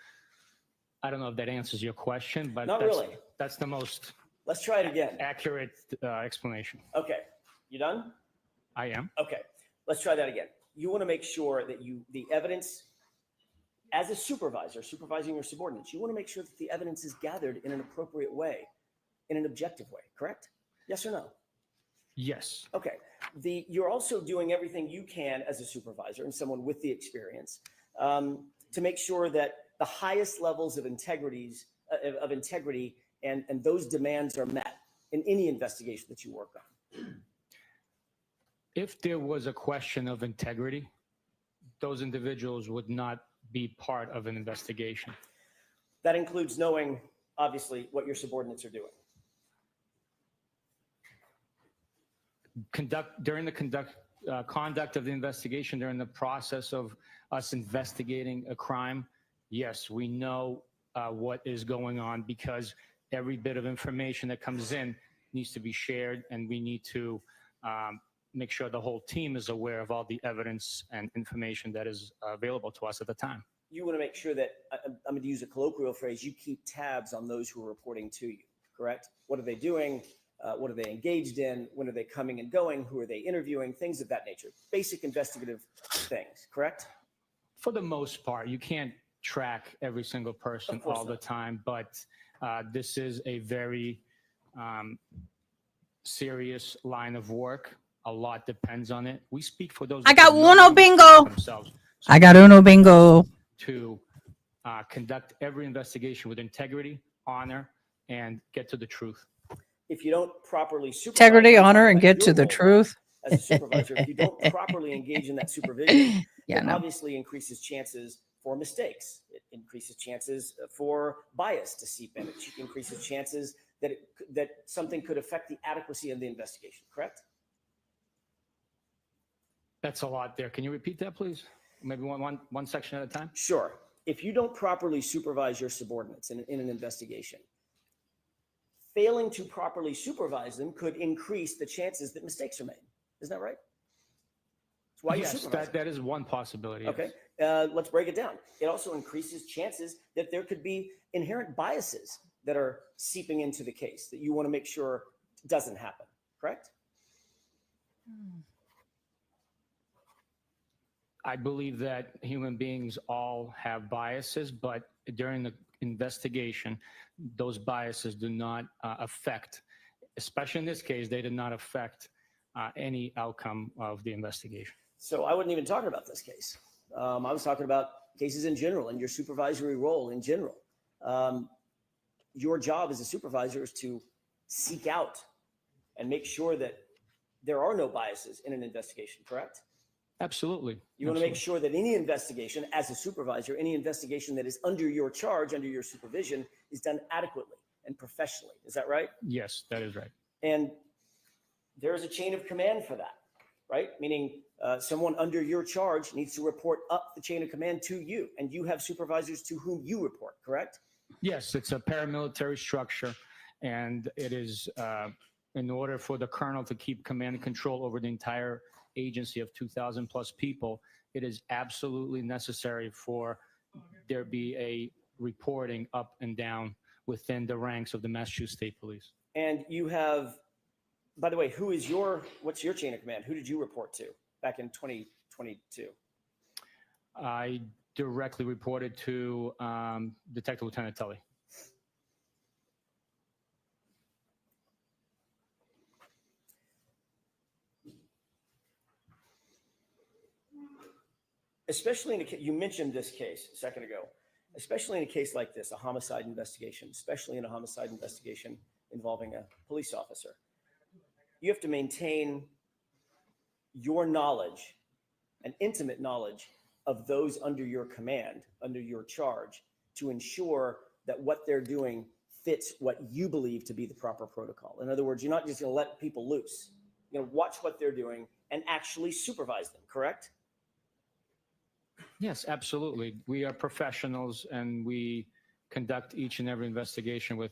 I don't know if that answers your question, but Not really. That's the most Let's try it again. accurate explanation. Okay, you done? I am. Okay, let's try that again. You want to make sure that the evidence, as a supervisor, supervising your subordinates, you want to make sure that the evidence is gathered in an appropriate way, in an objective way, correct? Yes or no? Yes. Okay. You're also doing everything you can as a supervisor and someone with the experience to make sure that the highest levels of integrity and those demands are met in any investigation that you work on. If there was a question of integrity, those individuals would not be part of an investigation. That includes knowing, obviously, what your subordinates are doing. During the conduct of the investigation, during the process of us investigating a crime, yes, we know what is going on, because every bit of information that comes in needs to be shared, and we need to make sure the whole team is aware of all the evidence and information that is available to us at the time. You want to make sure that, I'm going to use a colloquial phrase, you keep tabs on those who are reporting to you, correct? What are they doing? What are they engaged in? When are they coming and going? Who are they interviewing? Things of that nature. Basic investigative things, correct? For the most part, you can't track every single person all the time, but this is a very serious line of work. A lot depends on it. We speak for those. I got who know uno bingo. themselves. I got uno bingo. To conduct every investigation with integrity, honor, and get to the truth. if you don't properly supervise, Integrity, I'm honor, talking and about get your to the role truth. as a supervisor, if you don't properly engage in that supervision, Yeah, it no. obviously increases chances for mistakes. It increases chances for bias to seep in. It increases chances that that something could affect the adequacy of the investigation. Correct? That's a lot there. Can you repeat that, please? Maybe one section at a time? Sure. If you don't properly supervise your subordinates in an investigation, failing to properly supervise them could increase the chances that mistakes are made. Isn't that right? That's why you Yes, supervise them. that is one possibility. Yes. Okay. Let's break it down. It also increases chances that there could be inherent biases that are seeping into the case that you want to make sure doesn't happen. Correct? I believe that human beings all have biases, but during the investigation, those biases do not affect, especially in this case, they did not affect any outcome of the investigation. So I wasn't even talking about this case. I was talking about cases in general and your supervisory role in general. Your job as a supervisor is to seek out and make sure that there are no biases in an investigation, correct? Absolutely. You want to make sure that any investigation, as a supervisor, any investigation that is under your charge, under your supervision, is done adequately and professionally. Is that right? Yes, that is right. And there is a chain of command for that, right? Meaning someone under your charge needs to report up the chain of command to you, and you have supervisors to whom you report, correct? Yes, it's a paramilitary structure, and it is in order for the colonel to keep command and control over the entire agency of 2,000 plus people, it is absolutely necessary for there be a reporting up and down within the ranks of the Massachusetts State Police. And you have, by the way, what's your chain of command? Who did you report to back in 2022? I directly reported to Detective Lieutenant Tully. Especially in you mentioned this case a second ago, especially in a case like this, a homicide investigation, especially in a homicide investigation involving a police officer, you have to maintain your knowledge, an intimate knowledge of those under your command, under your charge, to ensure that what they're doing fits what you believe to be the proper protocol. In other words, you're not just going to let people loose. You're going to watch what they're doing and actually supervise them, correct? Yes, absolutely. We are professionals, and we conduct each and every investigation with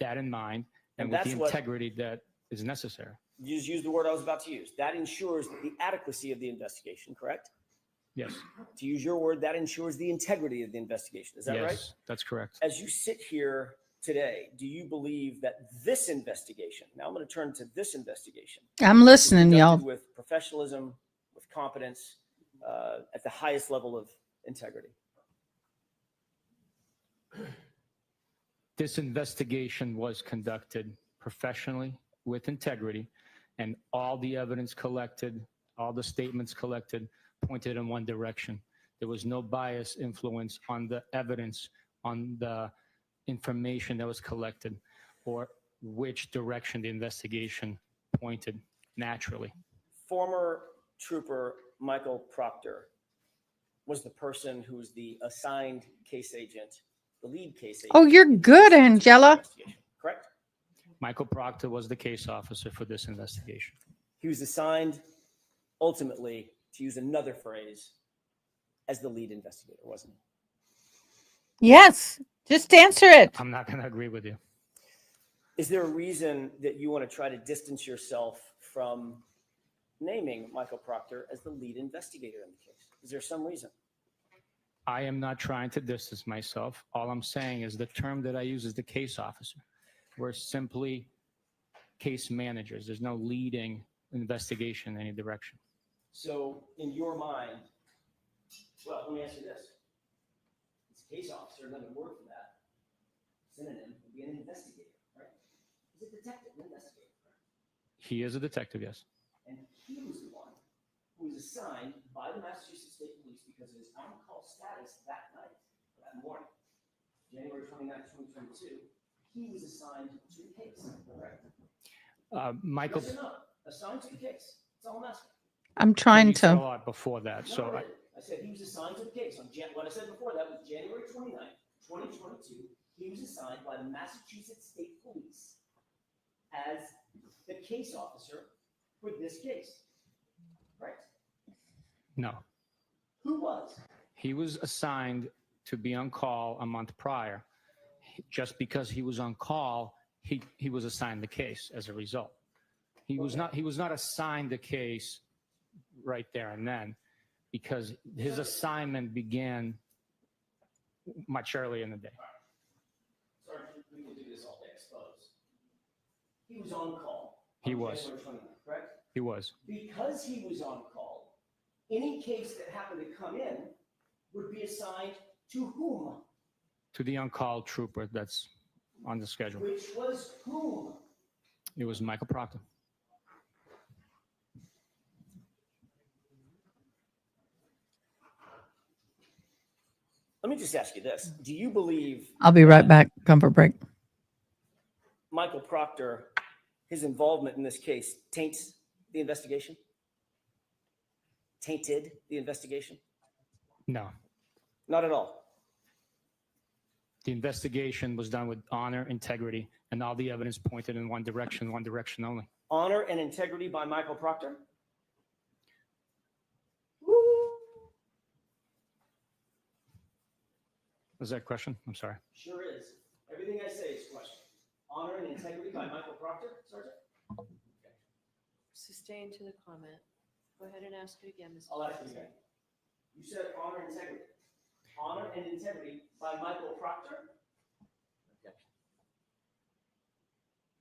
that in mind and with the integrity that is necessary. You just used the word I was about to use. That ensures the adequacy of the investigation, correct? Yes. To use your word, that ensures the integrity of the investigation. Is that right? Yes, that's correct. As you sit here today, do you believe that this investigation, now I'm going to turn to this investigation. I'm listening, y'all. With professionalism, with competence, at the highest level of integrity. This investigation was conducted professionally with integrity, and all the evidence collected, all the statements collected pointed in one direction. There was no bias influence on the evidence, on the information that was collected, or which direction the investigation pointed naturally. Former Trooper Michael Proctor was the person who was the assigned case agent, the lead case agent. Oh, you're good, Angela. Correct? Michael Proctor was the case officer for this investigation. He was assigned, ultimately, to use another phrase, as the lead investigator, wasn't he? Yes, just answer it. I'm not going to agree with you. Is there a reason that you want to try to distance yourself from naming Michael Proctor as the lead investigator in the case? Is there some reason? I am not trying to distance myself. All I'm saying is the term that I use is the case officer. We're simply case managers. There's no leading investigation in any direction. So in your mind, well, let me ask you this. It's a case officer, another word for that. Synonym would be an investigator, right? He's a detective, an investigator, right? He is a detective, yes. And he was the one who was assigned by the Massachusetts State Police because of his on-call status that night, that morning, January 29, 2022. he was assigned to the case, correct? Michael, Yes or no? Assigned to the case. That's all I'm asking. I'm trying you said a to. lot before that. No, So I didn't. I said he was assigned to the case on what I said before, that was January 29th, 2022. He was assigned by the Massachusetts State Police as the case officer for this case, right? no, Who was? he was assigned to be on call a month prior. Just because he was on call, he was assigned the case as a result. He was not assigned the case right there and then, because his assignment began much earlier in the day. Sorry, we can do this all day, I suppose. He was on call. He on was. January 29th, correct? He was. Because he was on call, any case that happened to come in would be assigned to whom? To the on-call trooper that's on the schedule. Which was whom? It was Michael Proctor. Let me just ask you this. Do you believe I'll be right back. Comfort break. Michael Proctor, his involvement in this case, taints the investigation? Tainted the investigation? No. Not at all. The investigation was done with honor, integrity, and all the evidence pointed in one direction only. Honor and integrity by Michael Proctor? Was that a question? I'm sorry. Sure is. Everything I say is question. Honor and integrity by Michael Proctor, Sergeant? Sustain to the comment. Go ahead and ask it again, Mr. I'll ask it again. You said honor and integrity. Honor and integrity by Michael Proctor?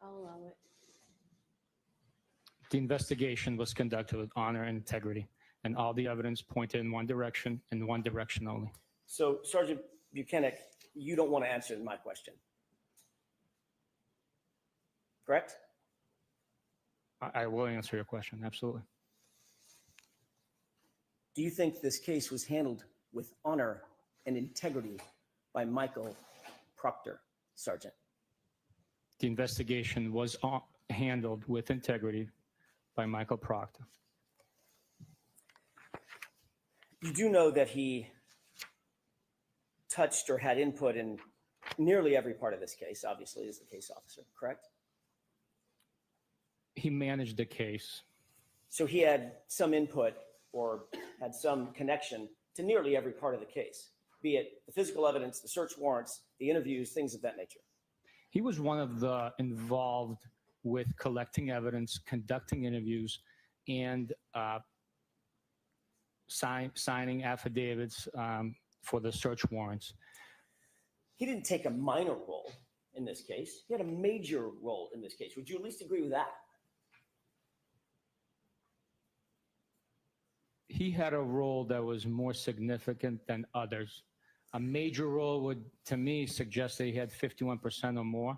I'll allow it. The investigation was conducted with honor and integrity, and all the evidence pointed in one direction and one direction only. So, Sergeant Buchanan, you don't want to answer my question. Correct? I will answer your question, absolutely. Do you think this case was handled with honor and integrity by Michael Proctor, Sergeant? The investigation was handled with integrity by Michael Proctor. You do know that he touched or had input in nearly every part of this case, obviously, as the case officer, correct? He managed the case. So he had some input or had some connection to nearly every part of the case, be it the physical evidence, the search warrants, the interviews, things of that nature. He was one of the involved with collecting evidence, conducting interviews, and signing affidavits for the search warrants. He didn't take a minor role in this case. He had a major role in this case. Would you at least agree with that? He had a role that was more significant than others. A major role would, to me, suggest that he had 51% or more.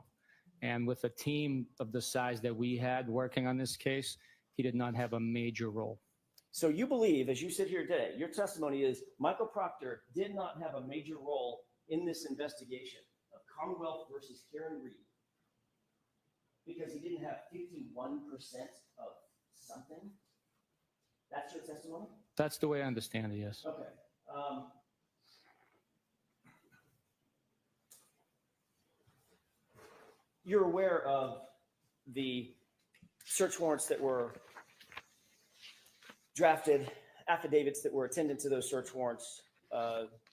And with a team of the size that we had working on this case, he did not have a major role. So you believe, as you sit here today, your testimony is Michael Proctor did not have a major role in this investigation of Commonwealth versus Karen Reed because he didn't have 51% of something? That's your testimony? That's the way I understand it, yes. Okay. You're aware of the search warrants that were drafted, affidavits that were attendant to those search warrants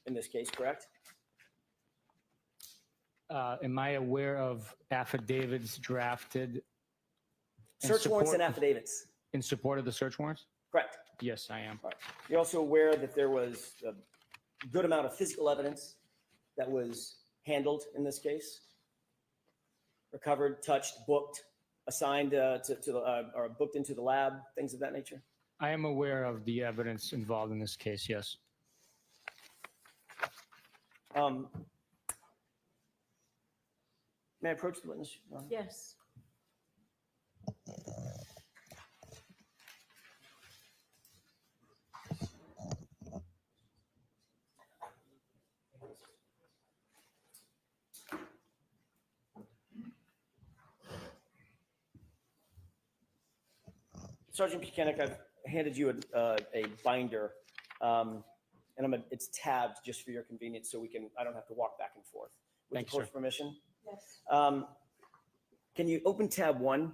in this case, correct? Am I aware of affidavits drafted? Search warrants and affidavits. In support of the search warrants? Correct. Yes, I am. All right. You're also aware that there was a good amount of physical evidence that was handled in this case? Recovered, touched, booked, assigned or booked into the lab, things of that nature? I am aware of the evidence involved in this case, yes. May I approach the witness? Yes. Sergeant Buchanan, I've handed you a binder, and it's tabbed just for your convenience, so I don't have to walk back and forth. With Thank the you, court's sir. permission, Yes. can you open tab 1?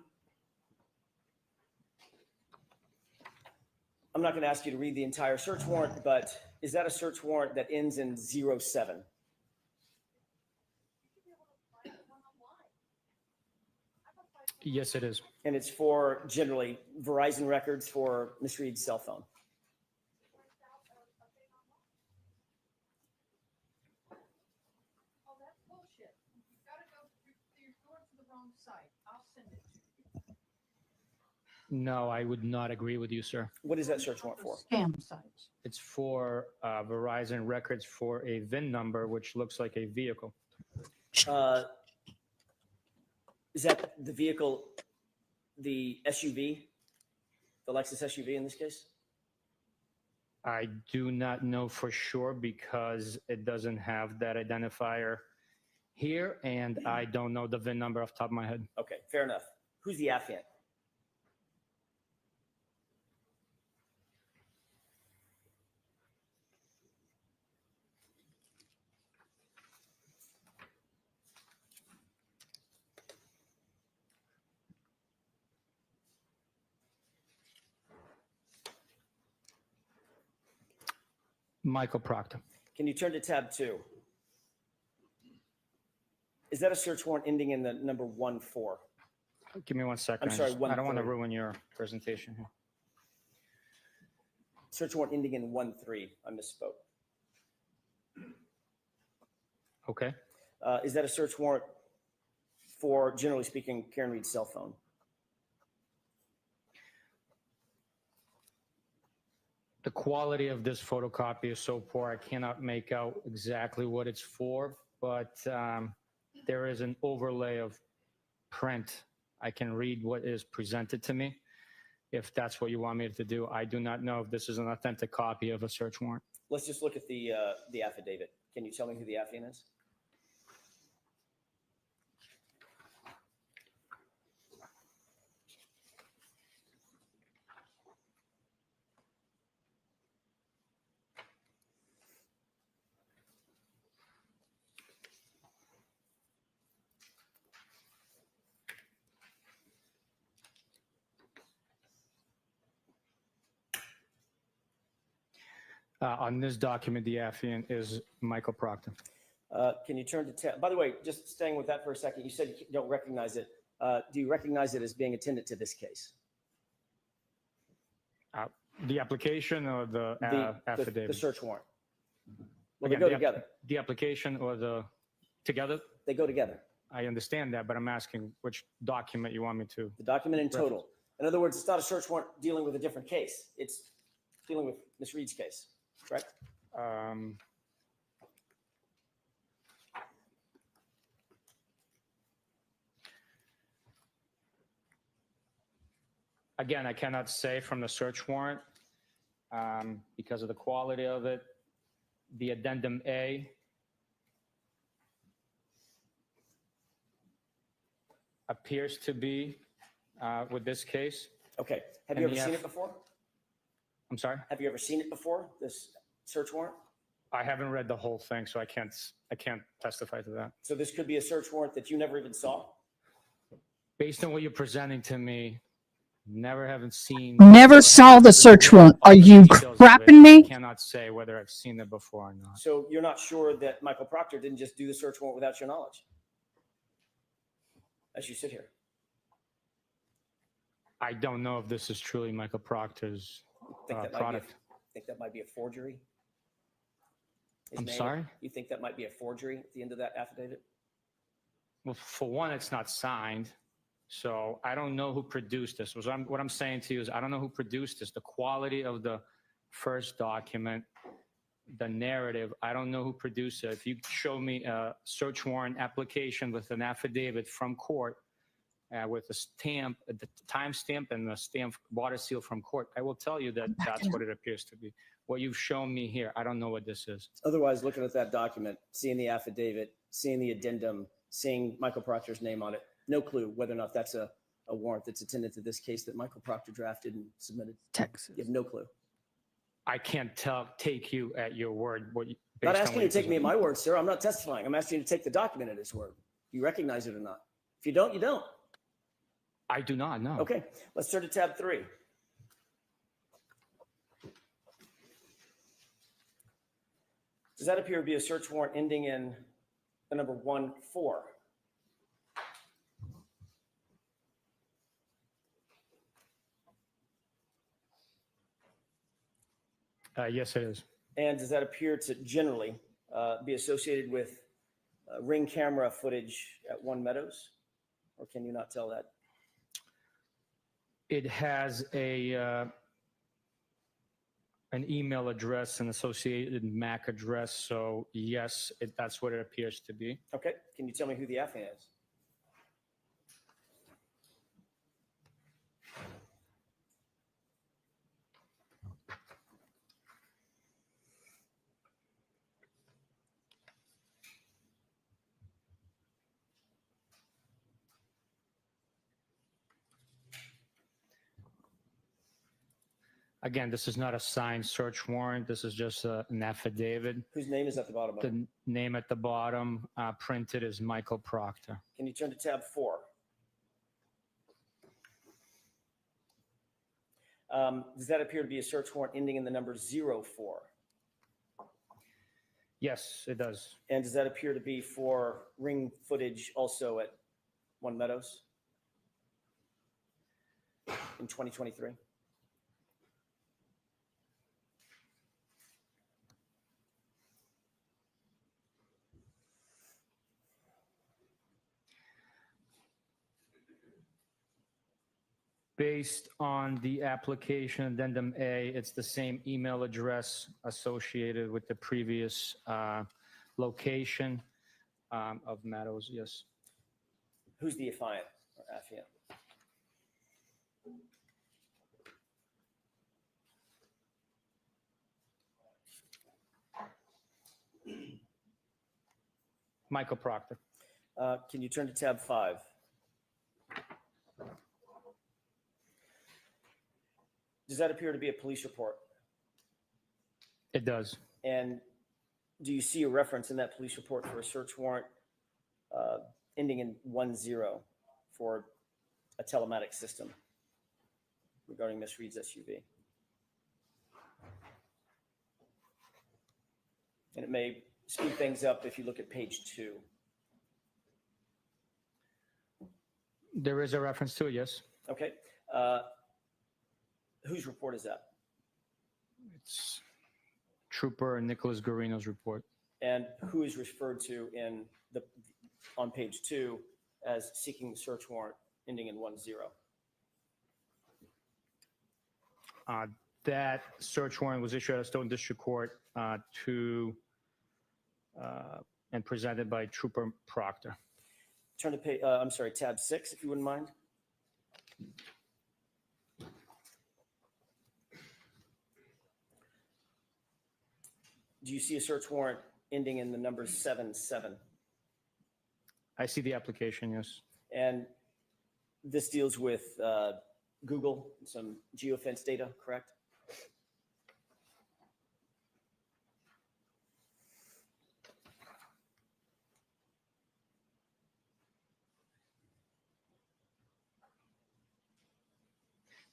I'm not going to ask you to read the entire search warrant, but is that a search warrant that ends in 07? Yes, it is. And it's for generally Verizon records for Miss Reed's cell phone. Oh, that's bullshit. You've got to go, you're going to the wrong site. I'll send it to you. No, I would not agree with you, sir. What is that search warrant for? Scam sites. It's for Verizon records for a VIN number, which looks like a vehicle. Is that the vehicle, the SUV, the Lexus SUV in this case? I do not know for sure because it doesn't have that identifier here, and I don't know the VIN number off the top of my head. Okay, fair enough. Who's the affiant? Michael Proctor. Can you turn to tab 2? Is that a search warrant ending in the number 14? Give me 1 second. I'm sorry, I don't want to 13. ruin your presentation here. Search warrant ending in 13. I misspoke. Okay. Is that a search warrant for, generally speaking, Karen Reed's cell phone? The quality of this photocopy is so poor, I cannot make out exactly what it's for, but there is an overlay of print. I can read what is presented to me, if that's what you want me to do. I do not know if this is an authentic copy of a search warrant. Let's just look at the affidavit. Can you tell me who the affiant is? On this document, the affiant is Michael Proctor. Can you turn to tab? By the way, just staying with that for a second, you said you don't recognize it. Do you recognize it as being attendant to this case? The application or the affidavit? The search warrant. Well, Again, they go together. The application or the together? They go together. I understand that, but I'm asking which document you want me to. The document in total. In other words, it's not a search warrant dealing with a different case. It's dealing with Ms. Reed's case, correct? Again, I cannot say from the search warrant because of the quality of it. The addendum A appears to be with this case. Okay. Have And you ever the seen it before? I'm sorry? Have you ever seen it before, this search warrant? I haven't read the whole thing, so I can't testify to that. So this could be a search warrant that you never even saw? Based on what you're presenting to me, haven't seen. Never saw the search warrant. Are you crapping me? I cannot say whether I've seen it before or not. So you're not sure that Michael Proctor didn't just do the search warrant without your knowledge? As you sit here. I don't know if this is truly Michael Proctor's product. Think that might be a forgery? His I'm name? sorry? You think that might be a forgery at the end of that affidavit? Well, for one, it's not signed. So I don't know who produced this. What I'm saying to you is I don't know who produced this. The quality of the first document, the narrative, I don't know who produced it. If you show me a search warrant application with an affidavit from court with a stamp, the timestamp and the stamp water seal from court, I will tell you that that's what it appears to be. What you've shown me here, I don't know what this is. Otherwise, looking at that document, seeing the affidavit, seeing the addendum, seeing Michael Proctor's name on it, no clue whether or not that's a a warrant that's attendant to this case that Michael Proctor drafted and submitted? Texas. You have no clue. I can't take you at your word. I'm not asking you to take me at my word, sir. I'm not testifying. I'm asking you to take the document at his word. Do you recognize it or not? If you don't, you don't. I do not know. Okay, let's turn to tab 3. Does that appear to be a search warrant ending in the number 14? Yes, it is. And does that appear to generally be associated with Ring camera footage at One Meadows? Or can you not tell that? It has an email address, an associated MAC address. So yes, that's what it appears to be. Okay, can you tell me who the affiant is? Again, this is not a signed search warrant. This is just an affidavit. Whose name is at the bottom of it? The name at the bottom printed is Michael Proctor. Can you turn to tab 4? Does that appear to be a search warrant ending in the number 04? Yes, it does. And does that appear to be for Ring footage also at One Meadows in 2023? Based on the application addendum A, it's the same email address associated with the previous location of Meadows, yes. Who's the affiant or affiant? Michael Proctor. Can you turn to tab 5? Does that appear to be a police report? It does. And do you see a reference in that police report for a search warrant ending in 10 for a telematic system regarding Miss Reed's SUV? And it may speed things up if you look at page 2. There is a reference to it, yes. Okay. Whose report is that? It's Trooper Nicholas Guarino's report. And who is referred to on page 2 as seeking the search warrant ending in 10? That search warrant was issued at Stone District Court and presented by Trooper Proctor. Turn to tab 6, if you wouldn't mind. Do you see a search warrant ending in the number 77? I see the application, yes. And this deals with Google, some geofence data, correct?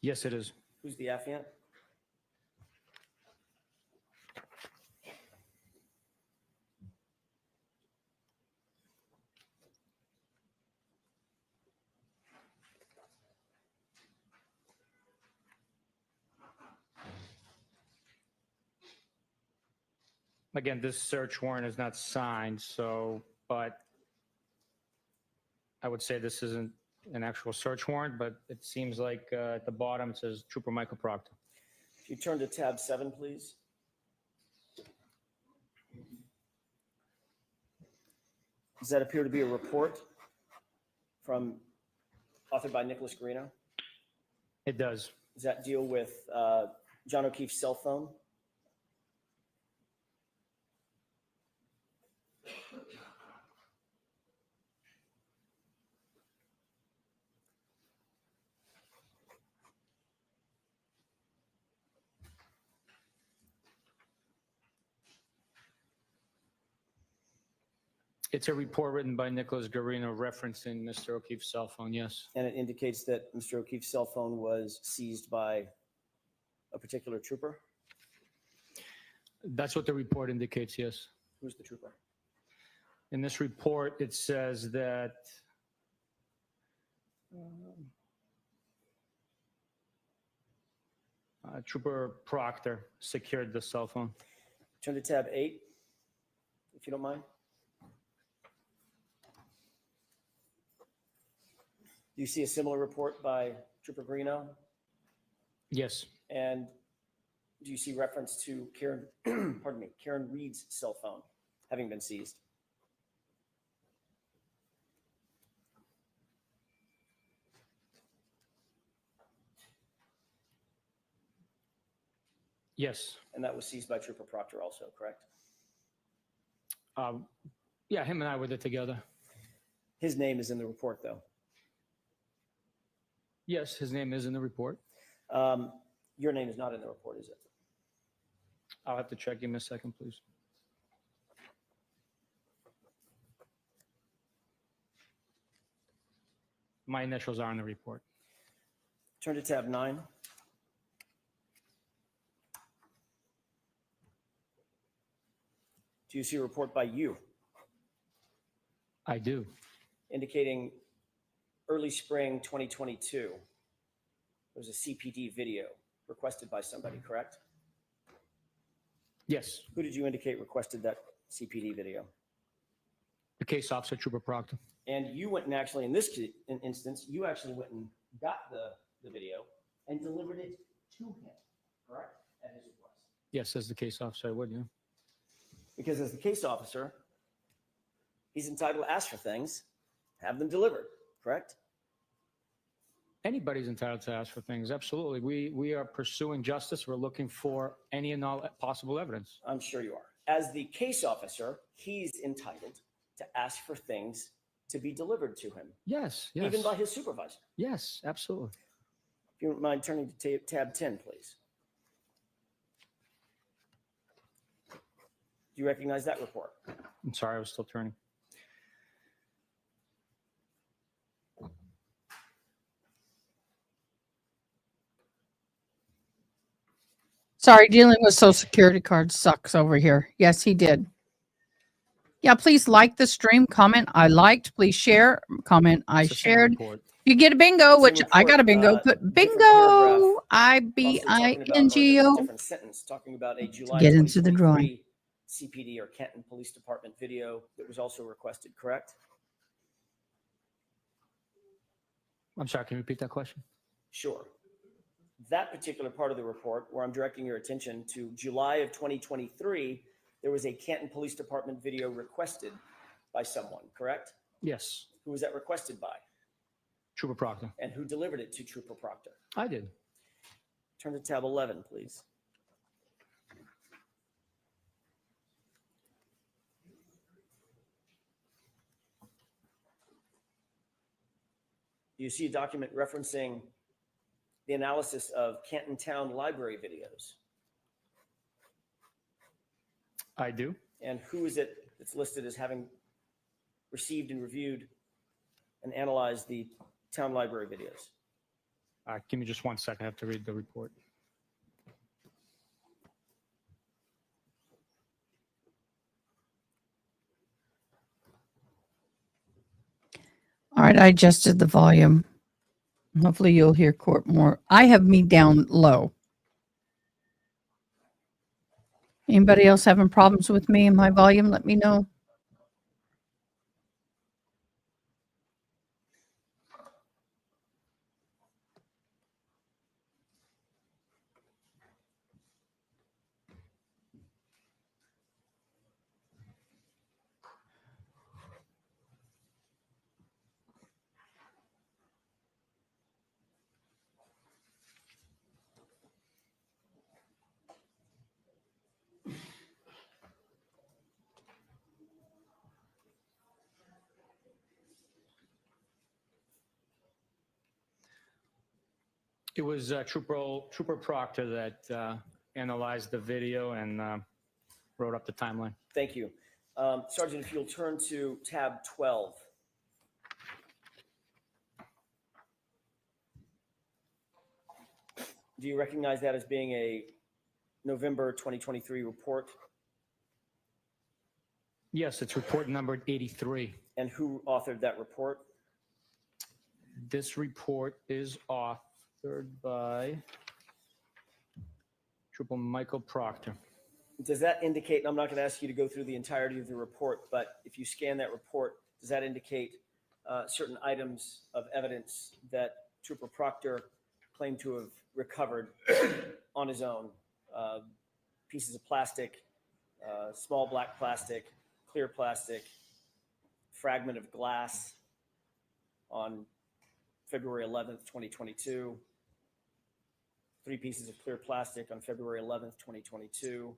Yes, it is. Who's the affiant? Again, this search warrant is not signed, but I would say this isn't an actual search warrant, but it seems like at the bottom it says Trooper Michael Proctor. If you turn to tab 7, please. Does that appear to be a report authored by Nicholas Guarino? It does. Does that deal with John O'Keefe's cell phone? It's a report written by Nicholas Garino referencing Mr. O'Keefe's cell phone, yes. And it indicates that Mr. O'Keefe's cell phone was seized by a particular trooper? That's what the report indicates, yes. Who's the trooper? In this report, it says that Trooper Proctor secured the cell phone. Turn to tab 8, if you don't mind. Do you see a similar report by Trooper Greeno? Yes. And do you see reference to Karen, pardon me, Karen Reed's cell phone having been seized? Yes. And that was seized by Trooper Proctor also, correct? Yeah, him and I were there together. His name is in the report, though. Yes, his name is in the report. Your name is not in the report, is it? I'll have to check. Give me a second, please. My initials are in the report. Turn to tab 9. Do you see a report by you I do. indicating early spring 2022? There was a CPD video requested by somebody, correct? Yes. Who did you indicate requested that CPD video? The case officer, Trooper Proctor. And you went and actually, in this instance, you actually went and got the video and delivered it to him, correct? At his request. Yes, as the case officer, I would, yeah. Because as the case officer, he's entitled to ask for things, have them delivered, correct? Anybody's entitled to ask for things, absolutely. We are pursuing justice. We're looking for any and all possible evidence. I'm sure you are. As the case officer, he's entitled to ask for things to be delivered to him. Yes, yes. Even by his supervisor. Yes, absolutely. If you don't mind turning to tab 10, please. Do you recognize that report? I'm sorry, I was still turning. Sorry, dealing with social security cards sucks over here. Yes, he did. Yeah, please like the stream, comment I liked, please share, comment I It's the same shared. report. You get a bingo, Same which I got a bingo, report, put different bingo, paragraph, IBINGO. different sentence talking about a July get into the 2023 CPD or Canton Police Department video that was also requested, correct? I'm sorry, can you repeat that question? Sure. That particular part of the report where I'm directing your attention to July of 2023, there was a Canton Police Department video requested by someone, correct? Yes. Who was that requested by? Trooper Proctor. And who delivered it to Trooper Proctor? I did. Turn to tab 11, please. You see a document referencing the analysis of Canton Town Library videos. I do. And who is it that's listed as having received and reviewed and analyzed the town library videos? Give me just 1 second. I have to read the report. All right, I adjusted the volume. Hopefully you'll hear Court more. I have me down low. Anybody else having problems with me and my volume? Let me know. It was Trooper Proctor that analyzed the video and wrote up the timeline. Thank you. Sergeant, if you'll turn to tab 12. Do you recognize that as being a November 2023 report? Yes, it's report number 83. And who authored that report? This report is authored by Trooper Michael Proctor. Does that indicate, and I'm not going to ask you to go through the entirety of the report, but if you scan that report, does that indicate certain items of evidence that Trooper Proctor claimed to have recovered on his own? Pieces of plastic, small black plastic, clear plastic, fragment of glass on February 11th, 2022, 3 pieces of clear plastic on February 11th, 2022,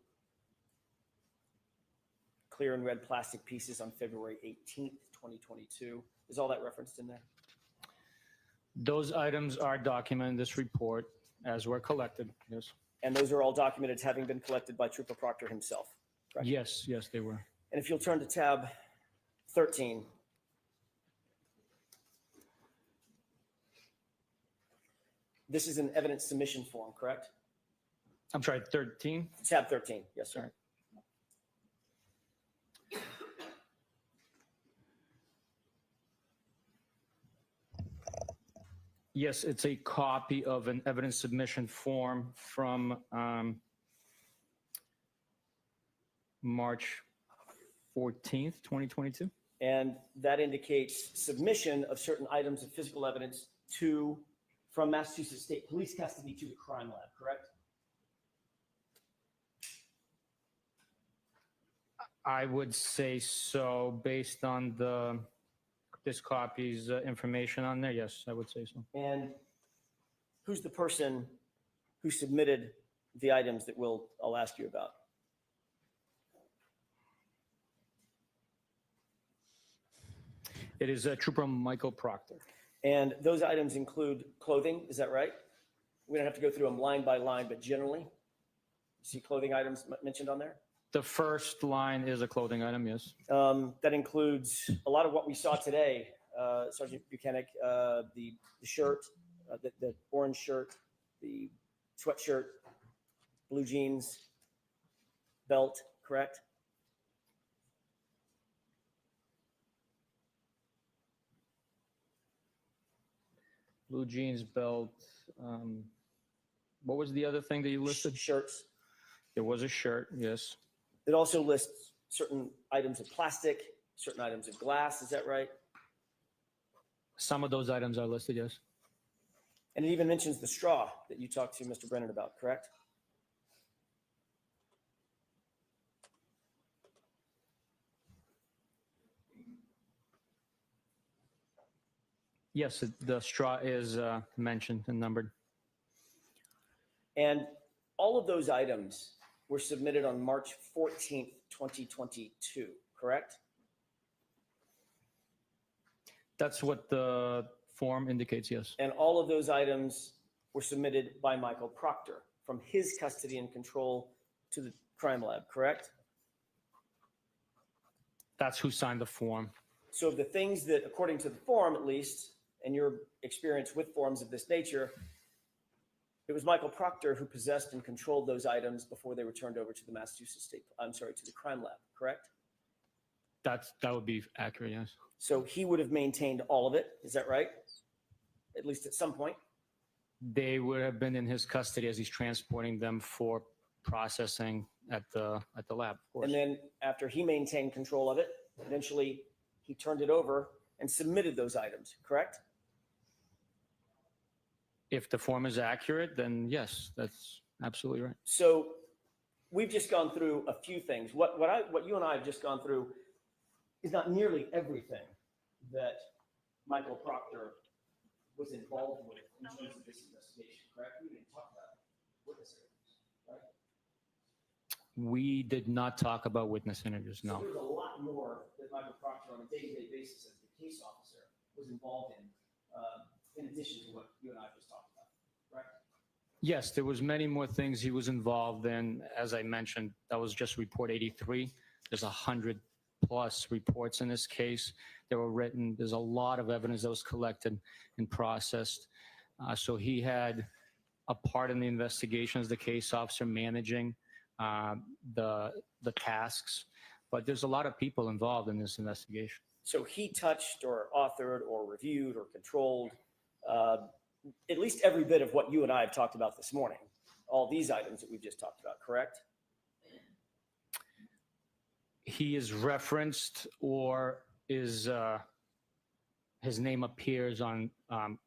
clear and red plastic pieces on February 18th, 2022. Is all that referenced in there? Those items are documented in this report as were collected, yes. And those are all documented as having been collected by Trooper Proctor himself, correct? Yes, yes, they were. And if you'll turn to tab 13. This is an evidence submission form, correct? I'm sorry, 13? Tab 13, yes, sir. Yes, it's a copy of an evidence submission form from March 14th, 2022. And that indicates submission of certain items of physical evidence from Massachusetts State Police custody to the crime lab, correct? I would say so, based on this copy's information on there. Yes, I would say so. And who's the person who submitted the items that I'll ask you about? It is Trooper Michael Proctor. And those items include clothing, is that right? We don't have to go through them line by line, but generally, you see clothing items mentioned on there? The first line is a clothing item, yes. That includes a lot of what we saw today, Sergeant Buchanan, the shirt, the orange shirt, the sweatshirt, blue jeans, belt, correct? Blue jeans, belt. What was the other thing that you listed? Shirts. There was a shirt, yes. It also lists certain items of plastic, certain items of glass. Is that right? Some of those items are listed, yes. And it even mentions the straw that you talked to Mr. Brennan about, correct? Yes, the straw is mentioned and numbered. And all of those items were submitted on March 14th, 2022, correct? That's what the form indicates, yes. And all of those items were submitted by Michael Proctor from his custody and control to the crime lab, correct? That's who signed the form. So the things that, according to the form at least, and your experience with forms of this nature, it was Michael Proctor who possessed and controlled those items before they were turned over to the to the crime lab, correct? That would be accurate, yes. So he would have maintained all of it, is that right? At least at some point? They would have been in his custody as he's transporting them for processing at the lab, of course. And then after he maintained control of it, eventually he turned it over and submitted those items, correct? If the form is accurate, then yes, that's absolutely right. So we've just gone through a few things. What you and I have just gone through is not nearly everything that Michael Proctor was involved with in terms of this investigation, correct? We didn't talk about witness interviews, right? We did not talk about witness interviews, no. So there's a lot more that Michael Proctor on a day-to-day basis as the case officer was involved in addition to what you and I just talked about, correct? Yes, there was many more things he was involved in. As I mentioned, that was just report 83. There's 100 plus reports in this case that were written. There's a lot of evidence that was collected and processed. So he had a part in the investigation as the case officer managing the tasks. But there's a lot of people involved in this investigation. So he touched or authored or reviewed or controlled at least every bit of what you and I have talked about this morning, all these items that we've just talked about, correct? He is referenced or is his name appears on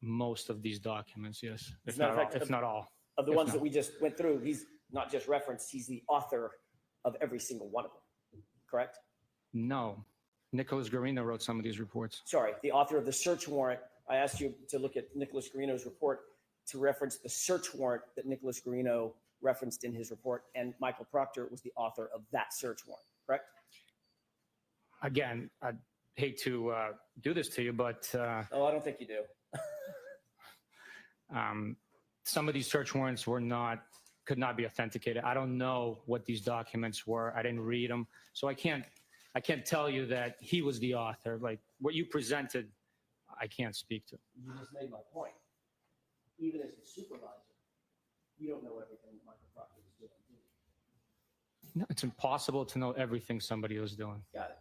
most of these documents, yes, if not all. Of the ones that we just went through, he's not just referenced, he's the author of every single one of them, correct? No. Nicholas Garino wrote some of these reports. Sorry, the author of the search warrant. I asked you to look at Nicholas Garino's report to reference the search warrant that Nicholas Garino referenced in his report, and Michael Proctor was the author of that search warrant, correct? Again, I'd hate to do this to you, but Oh, I don't think you do. some of these search warrants could not be authenticated. I don't know what these documents were. I didn't read them, so I can't tell you that he was the author. Like what you presented, I can't speak to. You just made my point. Even as a supervisor, you don't know everything that Michael Proctor was doing, do you? No, it's impossible to know everything somebody was doing. Got it.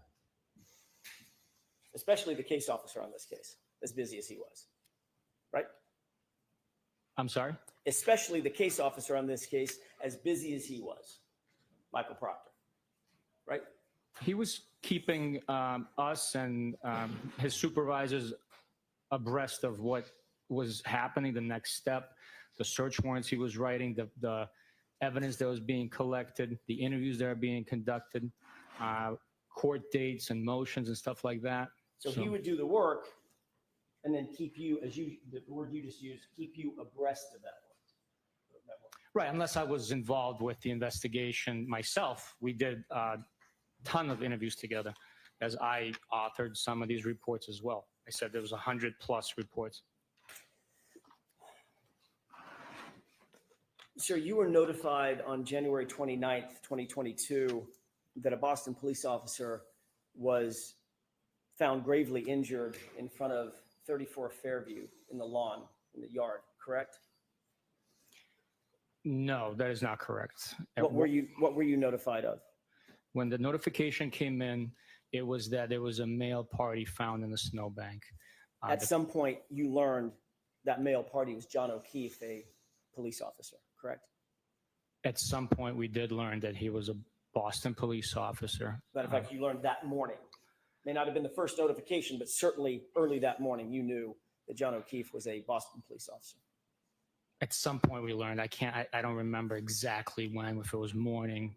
Especially the case officer on this case, as busy as he was, right? I'm sorry? Especially the case officer on this case, as busy as he was, Michael Proctor, right? He was keeping us and his supervisors abreast of what was happening, the next step, the search warrants he was writing, the evidence that was being collected, the interviews that are being conducted, court dates and motions and stuff like that. So he would do the work and then keep you, the word you just used, keep you abreast of that work. Right, unless I was involved with the investigation myself. We did a ton of interviews together as I authored some of these reports as well. I said there was 100+ reports. Sir, you were notified on January 29th, 2022, that a Boston police officer was found gravely injured in front of 34 Fairview in the lawn, in the yard, correct? No, that is not correct. What were you notified of? When the notification came in, it was that there was a male party found in the snowbank. At some point, you learned that male party was John O'Keefe, a police officer, correct? At some point, we did learn that he was a Boston police officer. Matter of fact, you learned that morning. May not have been the first notification, but certainly early that morning, you knew that John O'Keefe was a Boston police officer. At some point, we learned. I don't remember exactly when, if it was morning,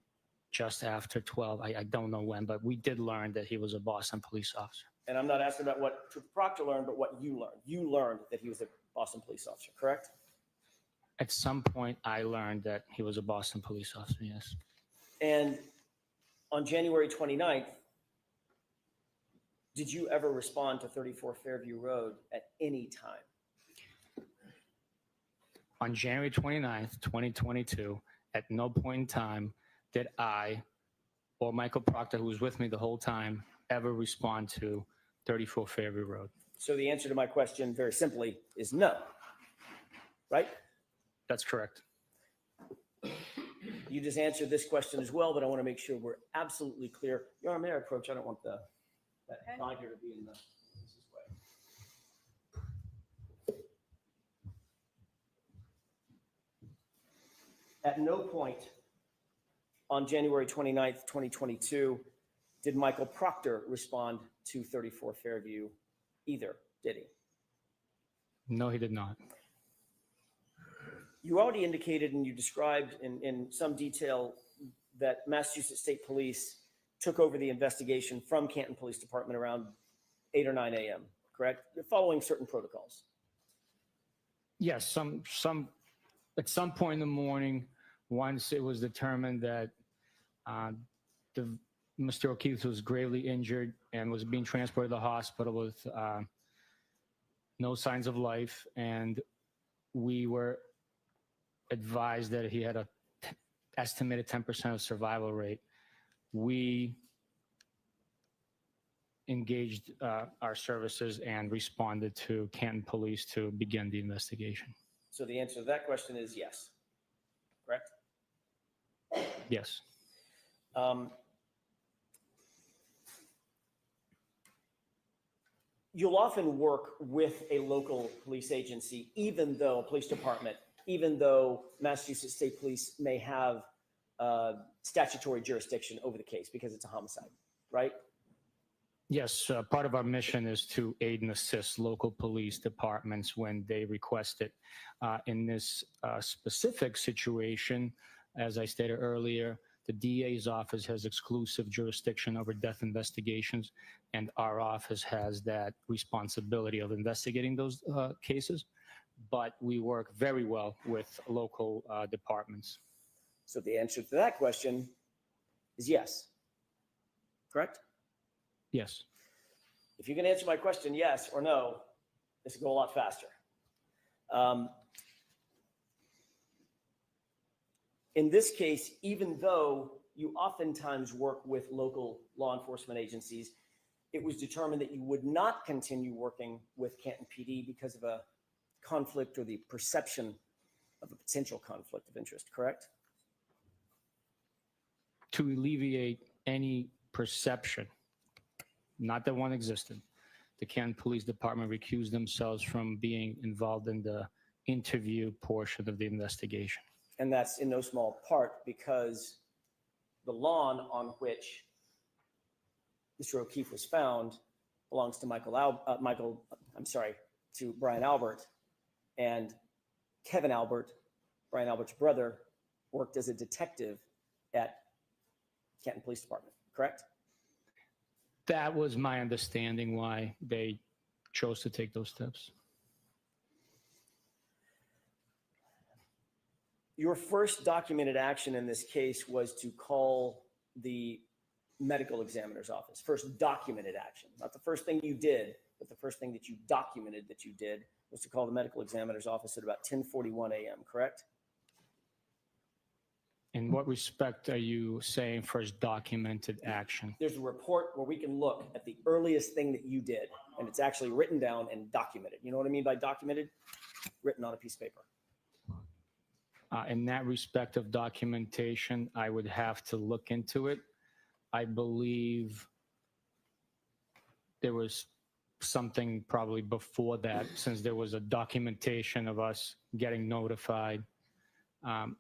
just after 12. I don't know when, but we did learn that he was a Boston police officer. And I'm not asking about what Trooper Proctor learned, but what you learned. You learned that he was a Boston police officer, correct? At some point, I learned that he was a Boston police officer, yes. And on January 29th, did you ever respond to 34 Fairview Road at any time? On January 29th, 2022, at no point in time did I or Michael Proctor, who was with me the whole time, ever respond to 34 Fairview Road. So the answer to my question, very simply, is no, right? That's correct. You just answered this question as well, but I want to make sure we're absolutely clear. Your Honor, may I approach? I don't want that binder to be in the way. At no point on January 29th, 2022, did Michael Proctor respond to 34 Fairview either, did he? No, he did not. You already indicated and you described in some detail that Massachusetts State Police took over the investigation from Canton Police Department around 8 or 9 a.m., correct? You're following certain protocols. Yes, at some point in the morning, once it was determined that Mr. O'Keefe was gravely injured and was being transported to the hospital with no signs of life, and we were advised that he had a estimated 10% of survival rate, we engaged our services and responded to Canton Police to begin the investigation. So the answer to that question is yes. Correct? Yes. You'll often work with a local police agency, even though, police department, even though Massachusetts State Police may have statutory jurisdiction over the case because it's a homicide, right? Yes, part of our mission is to aid and assist local police departments when they request it. In this specific situation, as I stated earlier, the DA's office has exclusive jurisdiction over death investigations, and our office has that responsibility of investigating those cases. But we work very well with local departments. So the answer to that question is yes. Correct? Yes. If you can answer my question yes or no, this will go a lot faster. In this case, even though you oftentimes work with local law enforcement agencies, it was determined that you would not continue working with Canton PD because of a conflict or the perception of a potential conflict of interest, correct? To alleviate any perception, not that one existed, the Canton Police Department recused themselves from being involved in the interview portion of the investigation. And that's in no small part because the lawn on which Mr. O'Keefe was found belongs to to Brian Albert, and Kevin Albert, Brian Albert's brother, worked as a detective at Canton Police Department, correct? That was my understanding why they chose to take those steps. Your first documented action in this case was to call the medical examiner's office. First documented action, not the first thing you did, but the first thing that you documented that you did was to call the medical examiner's office at about 10:41 a.m., correct? In what respect are you saying first documented action? There's a report where we can look at the earliest thing that you did, and it's actually written down and documented. You know what I mean by documented? Written on a piece of paper. In that respect of documentation, I would have to look into it. I believe there was something probably before that, since there was a documentation of us getting notified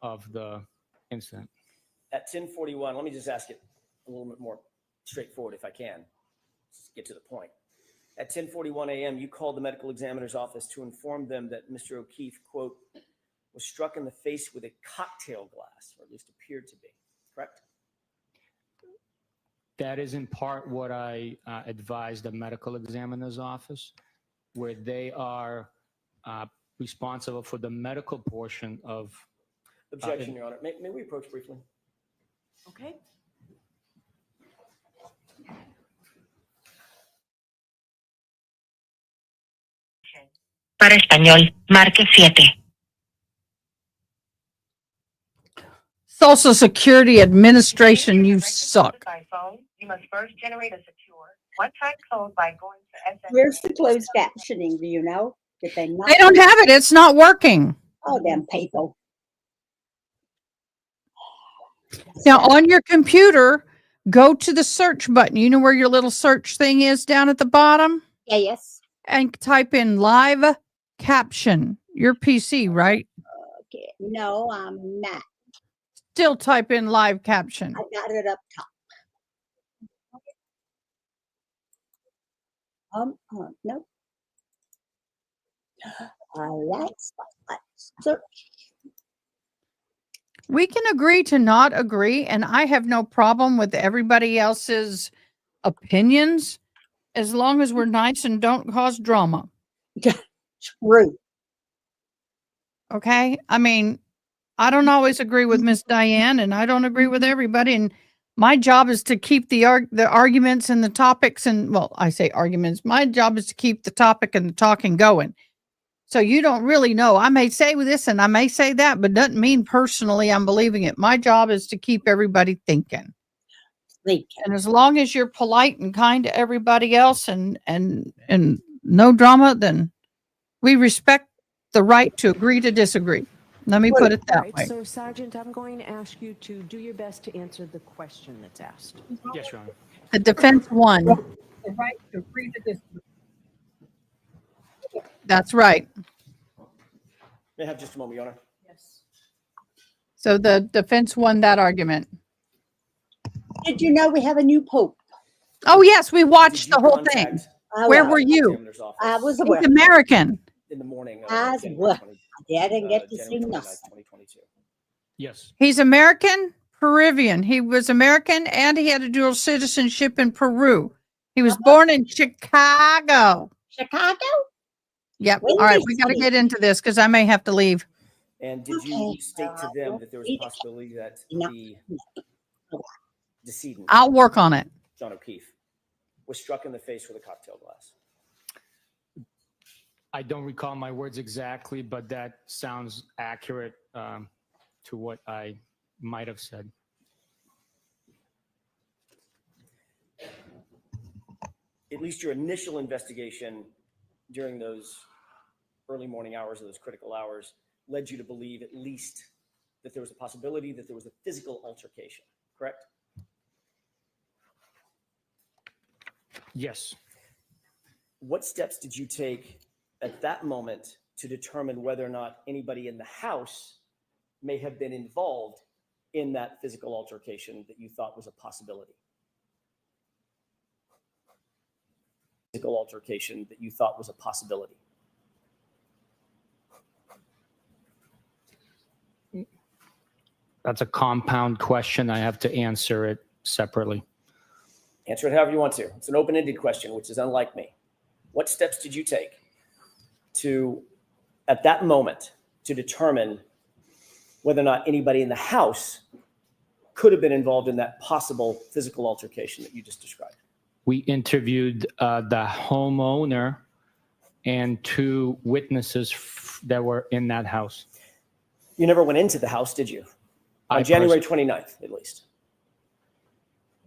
of the incident. At 10:41, let me just ask it a little bit more straightforward if I can. Just get to the point. At 10:41 a.m., you called the medical examiner's office to inform them that Mr. O'Keefe, quote, was struck in the face with a cocktail glass, or at least appeared to be, correct? That is in part what I advised the medical examiner's office, where they are responsible for the medical portion of. Objection, Your Honor. May we approach briefly? Okay. Para español, marque 7. Social Security Administration, you suck. By phone, you must first generate a secure one-time code by going to SMS. Where's the closed captioning? Do you know? Did they not? They don't have it. It's not working. Oh, them people. Now, on your computer, go to the search button. You know where your little search thing is down at the bottom? Yes. And type in live caption. Your PC, right? Okay. No, I'm not. Still type in live caption. I got it up top. Nope. Let's search. We can agree to not agree, and I have no problem with everybody else's opinions as long as we're nice and don't cause drama. True. Okay? I mean, I don't always agree with Miss Diane, and I don't agree with everybody. And my job is to keep the arguments and the topics, and well, I say arguments. My job is to keep the topic and the talking going. So you don't really know. I may say this and I may say that, but doesn't mean personally I'm believing it. My job is to keep everybody thinking. Leave And as long as you're polite and kind to everybody else and no drama, then we respect the right to agree to disagree. Let me put it All that right, way. so Sergeant, I'm going to ask you to do your best to answer the question that's asked. Yes, Your Honor. The defense won. The right to agree to disagree. That's right. May I have just a moment, Your Honor? Yes. So the defense won that argument. Did you know we have a new pope? Oh yes, we watched Did you the whole thing. contact Where well, were you? Examiner's office I was He's aware. American. in the morning of As January well. 20 I didn't get to January see 29th, nothing. 2022? Yes. He's American, Peruvian. He was American and he had a dual citizenship in Peru. He was born in Chicago. Chicago? Yep. Windy All right, we got to City. get into this because I may have to leave. And did you Okay, state to them that there was a possibility that No. the decedent, I'll work on it. John O'Keefe, was struck in the face with a cocktail glass? I don't recall my words exactly, but that sounds accurate to what I might have said. At least your initial investigation during those early morning hours, or those critical hours, led you to believe at least that there was a possibility that there was a physical altercation, correct? Yes. What steps did you take at that moment to determine whether or not anybody in the house may have been involved in that physical altercation that you thought was a possibility? Physical altercation that you thought was a possibility. That's a compound question. I have to answer it separately. Answer it however you want to. It's an open-ended question, which is unlike me. What steps did you take to, at that moment, to determine whether or not anybody in the house could have been involved in that possible physical altercation that you just described? We interviewed the homeowner and two witnesses that were in that house. You never went into the house, did you? On January 29th, at least.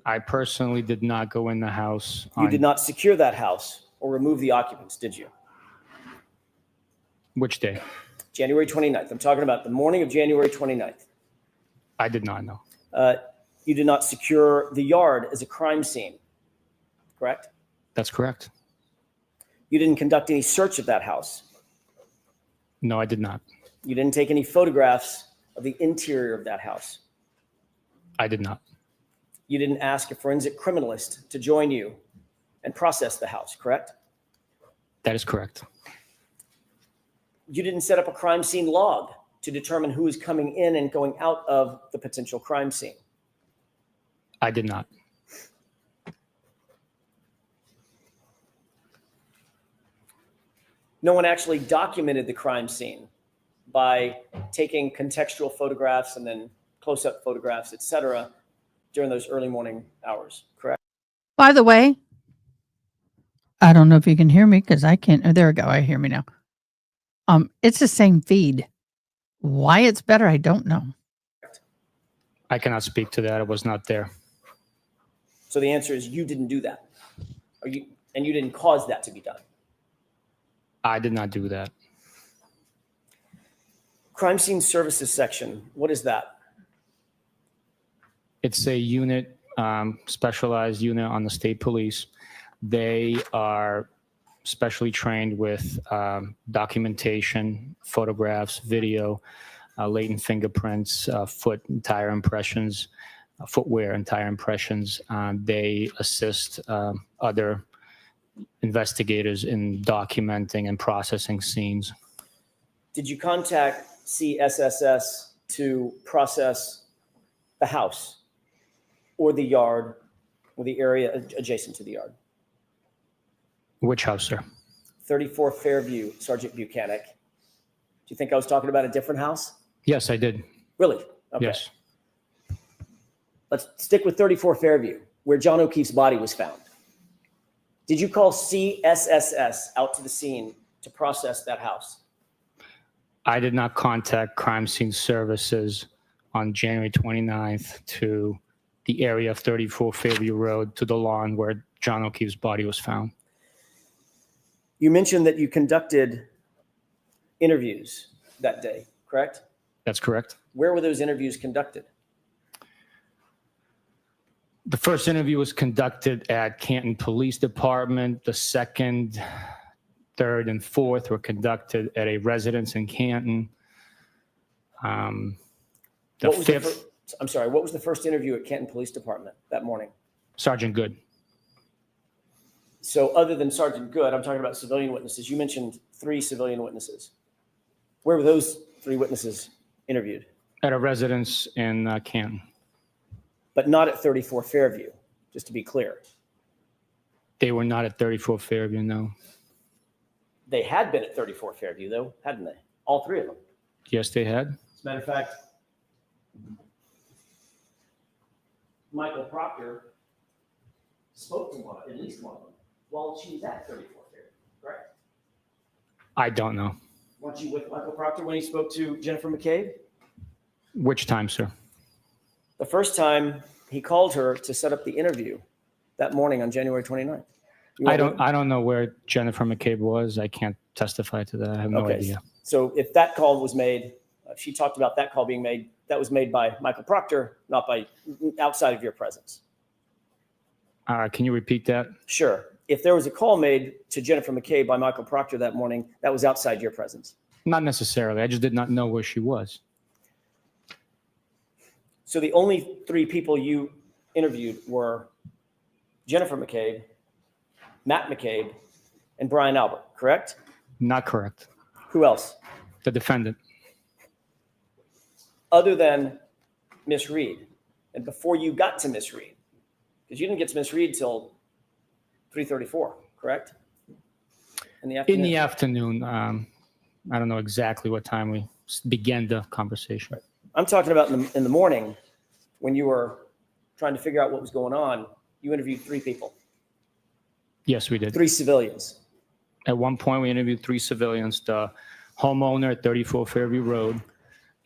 I personally did not go in the house. You did not secure that house or remove the occupants, did you? Which day? January 29th. I'm talking about the morning of January 29th. I did not know. You did not secure the yard as a crime scene, correct? That's correct. You didn't conduct any search of that house. No, I did not. You didn't take any photographs of the interior of that house. I did not. You didn't ask a forensic criminalist to join you and process the house, correct? That is correct. You didn't set up a crime scene log to determine who is coming in and going out of the potential crime scene. I did not. No one actually documented the crime scene by taking contextual photographs and then close-up photographs, etc., during those early morning hours, correct? By the way, I don't know if you can hear me because I can't. Oh, there we go. I hear me now. It's the same feed. Why it's better, I don't know. I cannot speak to that. I was not there. So the answer is you didn't do that, and you didn't cause that to be done. I did not do that. Crime scene services section. What is that? It's a unit, specialized unit on the state police. They are specially trained with documentation, photographs, video, latent fingerprints, foot and tire impressions, footwear and tire impressions. They assist other investigators in documenting and processing scenes. Did you contact CSSS to process the house or the yard or the area adjacent to the yard? Which house, sir? 34 Fairview, Sergeant Buchanan. Do you think I was talking about a different house? Yes, I did. Really? Okay. Yes. Let's stick with 34 Fairview, where John O'Keefe's body was found. Did you call CSSS out to the scene to process that house? I did not contact crime scene services on January 29th to the area of 34 Fairview Road to the lawn where John O'Keefe's body was found. You mentioned that you conducted interviews that day, correct? That's correct. Where were those interviews conducted? The first interview was conducted at Canton Police Department. The second, third, and fourth were conducted at a residence in Canton. The What was the fifth, I'm sorry, what was the first interview at Canton Police Department that morning? Sergeant Good. So other than Sergeant Good, I'm talking about civilian witnesses. You mentioned 3 civilian witnesses. Where were those 3 witnesses interviewed? At a residence in Canton. But not at 34 Fairview, just to be clear. They were not at 34 Fairview, no. They had been at 34 Fairview, though, hadn't they? All 3 of them. Yes, they had. As a matter of fact, Michael Proctor spoke to at least one of them while she was at 34 Fairview, correct? I don't know. Weren't you with Michael Proctor when he spoke to Jennifer McCabe? Which time, sir? The first time he called her to set up the interview that morning on January 29th. I don't know where Jennifer McCabe was. I can't testify to that. I have no idea. So if that call was made, she talked about that call being made, that was made by Michael Proctor, not by outside of your presence. Can you repeat that? Sure. If there was a call made to Jennifer McCabe by Michael Proctor that morning, that was outside your presence. Not necessarily. I just did not know where she was. So the only 3 people you interviewed were Jennifer McCabe, Matt McCabe, and Brian Albert, correct? Not correct. Who else? The defendant. Other than Miss Reed, and before you got to Miss Reed, because you didn't get to Miss Reed till 3:34, correct? In the afternoon. In the afternoon. I don't know exactly what time we began the conversation. Right. I'm talking about in the morning when you were trying to figure out what was going on. You interviewed 3 people. Yes, we did. 3 civilians. At one point, we interviewed 3 civilians, the homeowner at 34 Fairview Road,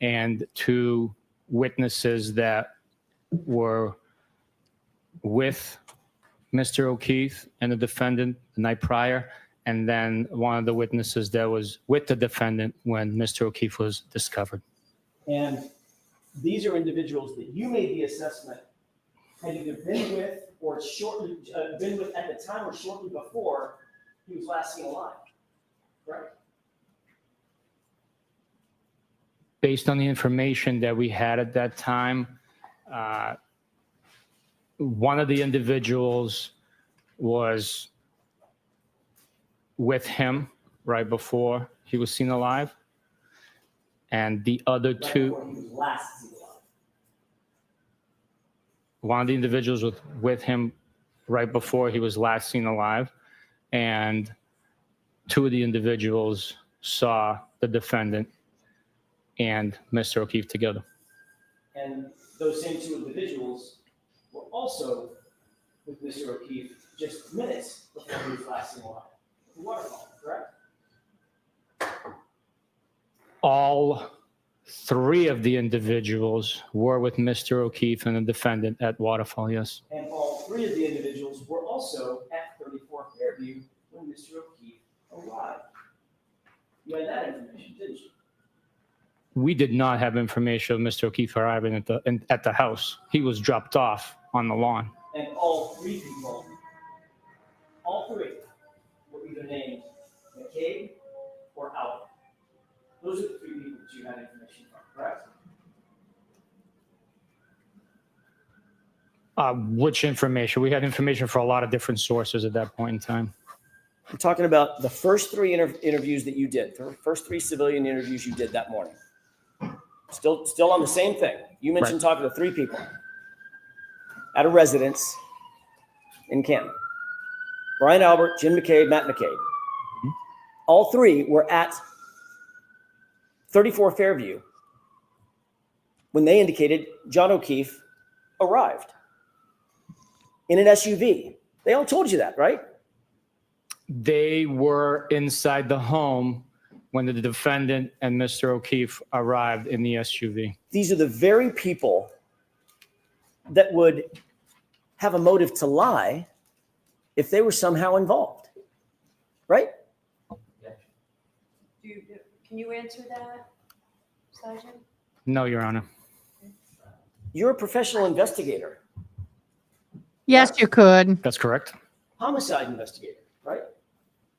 and 2 witnesses that were with Mr. O'Keefe and the defendant the night prior, and then one of the witnesses that was with the defendant when Mr. O'Keefe was discovered. And these are individuals that you made the assessment had either been with or shortly been with at the time or shortly before he was last seen alive, correct? Based on the information that we had at that time, one of the individuals was with him right before he was seen alive, and the other 2. Before he was last seen alive. One of the individuals was with him right before he was last seen alive, and 2 of the individuals saw the defendant and Mr. O'Keefe together. And those same 2 individuals were also with Mr. O'Keefe just minutes before he was last seen alive. The waterfall, correct? All 3 of the individuals were with Mr. O'Keefe and the defendant at Waterfall, yes. And all 3 of the individuals were also at 34 Fairview when Mr. O'Keefe arrived. You had that information, didn't you? We did not have information of Mr. O'Keefe arriving at the house. He was dropped off on the lawn. And all 3 people, were either named McCabe or Albert. Those are the 3 people that you had information from, correct? Which information? We had information for a lot of different sources at that point in time. I'm talking about the first 3 interviews that you did, the first 3 civilian interviews you did that morning. Still on the same thing. You mentioned talking to 3 people at a residence in Canton. Brian Albert, Jim McCabe, Matt McCabe. Mm-hmm. All 3 were at 34 Fairview when they indicated John O'Keefe arrived in an SUV. They all told you that, right? They were inside the home when the defendant and Mr. O'Keefe arrived in the SUV. These are the very people that would have a motive to lie if they were somehow involved, right? Can you answer that, Sergeant? No, Your Honor. You're a professional investigator, Yes, you could. That's correct. homicide investigator, right?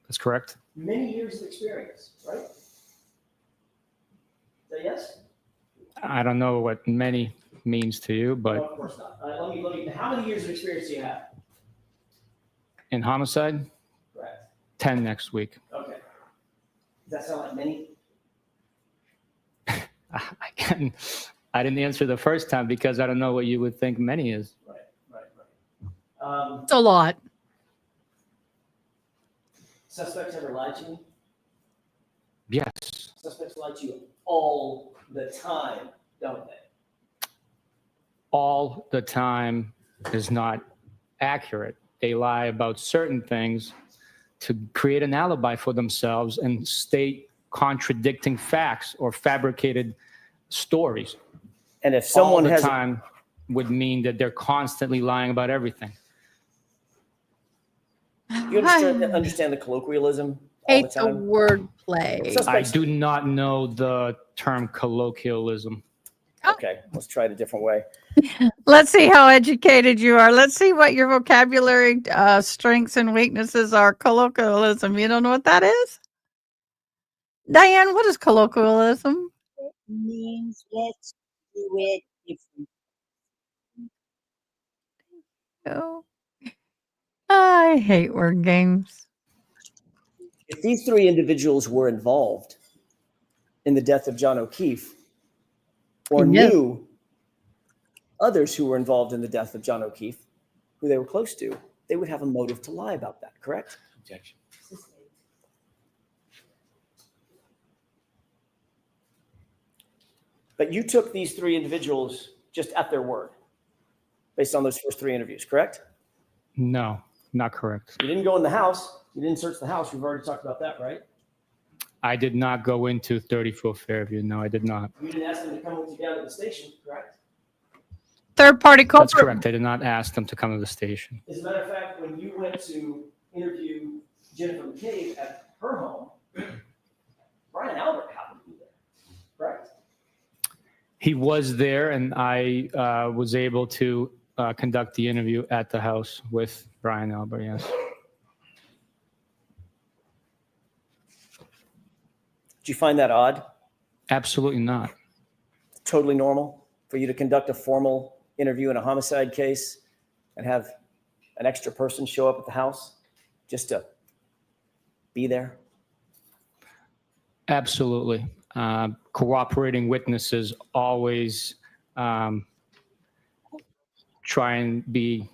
That's correct. Many years of experience, right? Is that yes? I don't know what many means to you, No, but of course not. Let me, how many years of experience do you have? in homicide, Correct. 10 next week. Okay. Does that sound like many? I didn't answer the first time because I don't know what you would think many is. Right. It's a lot. Suspects ever lied to you? Yes. Suspects lie to you all the time, don't they? All the time is not accurate. They lie about certain things to create an alibi for themselves and state contradicting facts or fabricated stories. And if someone all the has time would mean that they're constantly lying about everything. you understand the colloquialism all Hate the the time? word play. I do not know the term colloquialism. Okay, let's try it a different way. Let's see how educated you are. Let's see what your vocabulary strengths and weaknesses are. Colloquialism. You don't know what that is? Diane, what is colloquialism? It means let's do it different. Oh, I hate word games. If these three individuals were involved in the death of John O'Keefe or Yes. knew others who were involved in the death of John O'Keefe, who they were close to, they would have a motive to lie about that, correct? Objection. But you took these three individuals just at their word based on those first three interviews, correct? No, not correct. You didn't go in the house. You didn't search the house. We've already talked about that, right? I did not go into 34 Fairview. No, I did not. You didn't ask them to come with you down to the station, correct? Third party That's culprit. correct. I did not ask them to come to the station. As a matter of fact, when you went to interview Jennifer McCabe at her home, Brian Albert happened to be there, correct? He was there, and I was able to conduct the interview at the house with Brian Albert, yes. Did you find that odd? Absolutely not. Totally normal for you to conduct a formal interview in a homicide case and have an extra person show up at the house just to be there? Absolutely. Cooperating witnesses always try and be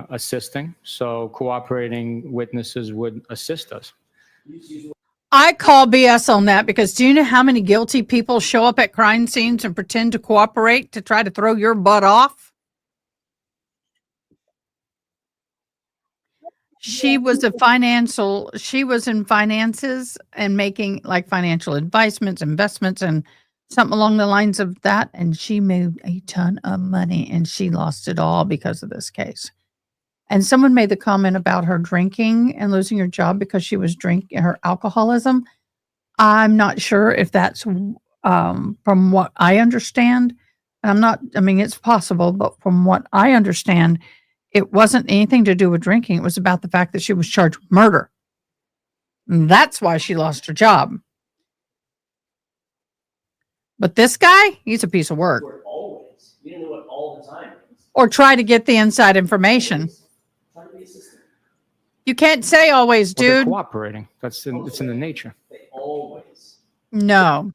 assisting. So cooperating witnesses would assist us. I call BS on that because do you know how many guilty people show up at crime scenes and pretend to cooperate to try to throw your butt off? She was in finances and making like financial investments and something along the lines of that. And she made a ton of money and she lost it all because of this case. And someone made the comment about her drinking and losing her job because she was drinking her alcoholism. I'm not sure if that's from what I understand. And it's possible, but from what I understand, it wasn't anything to do with drinking. It was about the fact that she was charged with murder. And that's why she lost her job. But this guy, he's a piece of work. Always. You didn't know what all the time means. Or try to get the inside information. Try to be assistant. You can't say always, Well, they're dude. cooperating. It's in the nature. They always. No.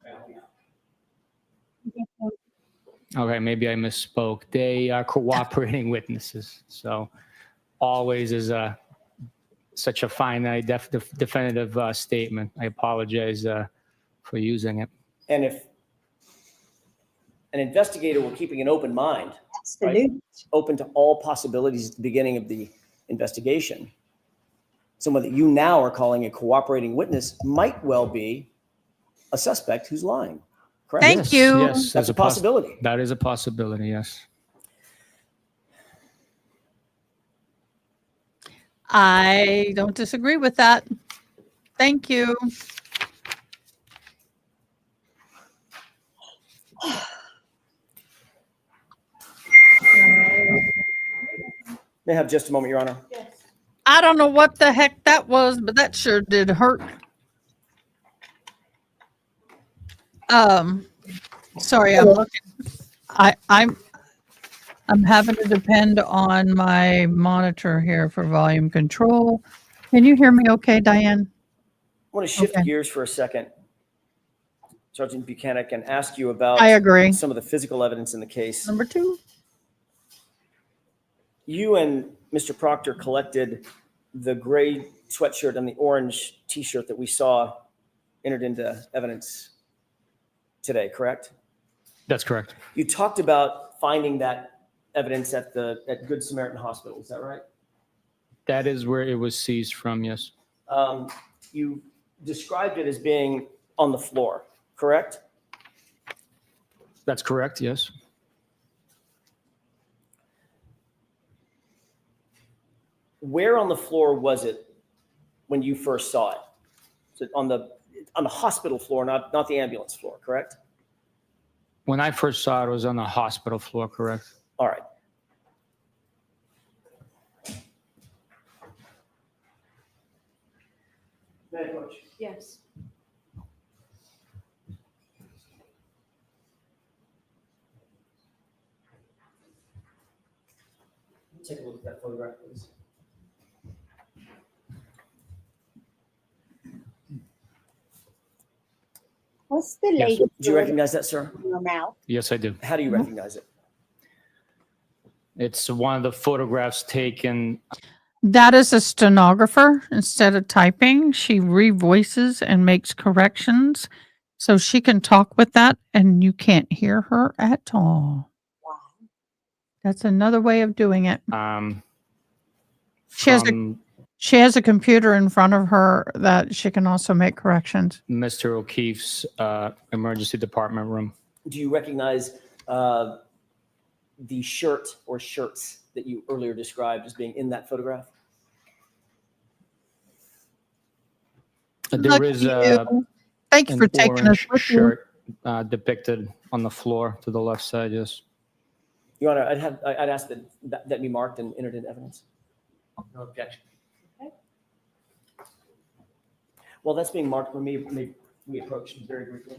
Okay, maybe I misspoke. They are cooperating witnesses. So always is such a finite, definitive statement. I apologize for using it. And if an investigator were keeping an open mind, right, open to all possibilities at the beginning of the investigation, someone that you now are calling a cooperating witness might well be a suspect who's lying. Correct? Thank you. Yes, That's a possibility. That is a possibility, yes. I don't disagree with that. Thank you. May I have just a moment, Your Honor? I don't know what the heck that was, but that sure did hurt. Sorry, I'm looking. I'm having to depend on my monitor here for volume control. Can you hear me okay, Diane? I want to shift Okay. gears for a second, Sergeant Buchanan, and ask you about I agree. some of the physical evidence in the case. Number 2. You and Mr. Proctor collected the gray sweatshirt and the orange T-shirt that we saw entered into evidence today, correct? That's correct. You talked about finding that evidence at Good Samaritan Hospital. Is that right? That is where it was seized from, yes. You described it as being on the floor, correct? That's correct, yes. Where on the floor was it when you first saw it? So on the hospital floor, not the ambulance floor, correct? When I first saw it, it was on the hospital floor, correct? All right. Coach. Yes. Take a look at that photograph, please. What's the Yes. latest? Do you recognize that, sir? in your mouth? Yes, I do. How do you recognize it? It's one of the photographs taken. That is a stenographer. Instead of typing, she revoices and makes corrections. So she can talk with that and you can't hear her at all. Wow. That's another way of doing it. She has a From She has a computer in front of her that she can also make corrections. Mr. O'Keefe's emergency department room. Do you recognize the shirt or shirts that you earlier described as being in that photograph? There is Thank you for taking us orange with you. shirt depicted on the floor to the left side, yes. Your Honor, I'd ask that be marked and entered into evidence. No objection. Okay. While that's being marked, may we approach very briefly?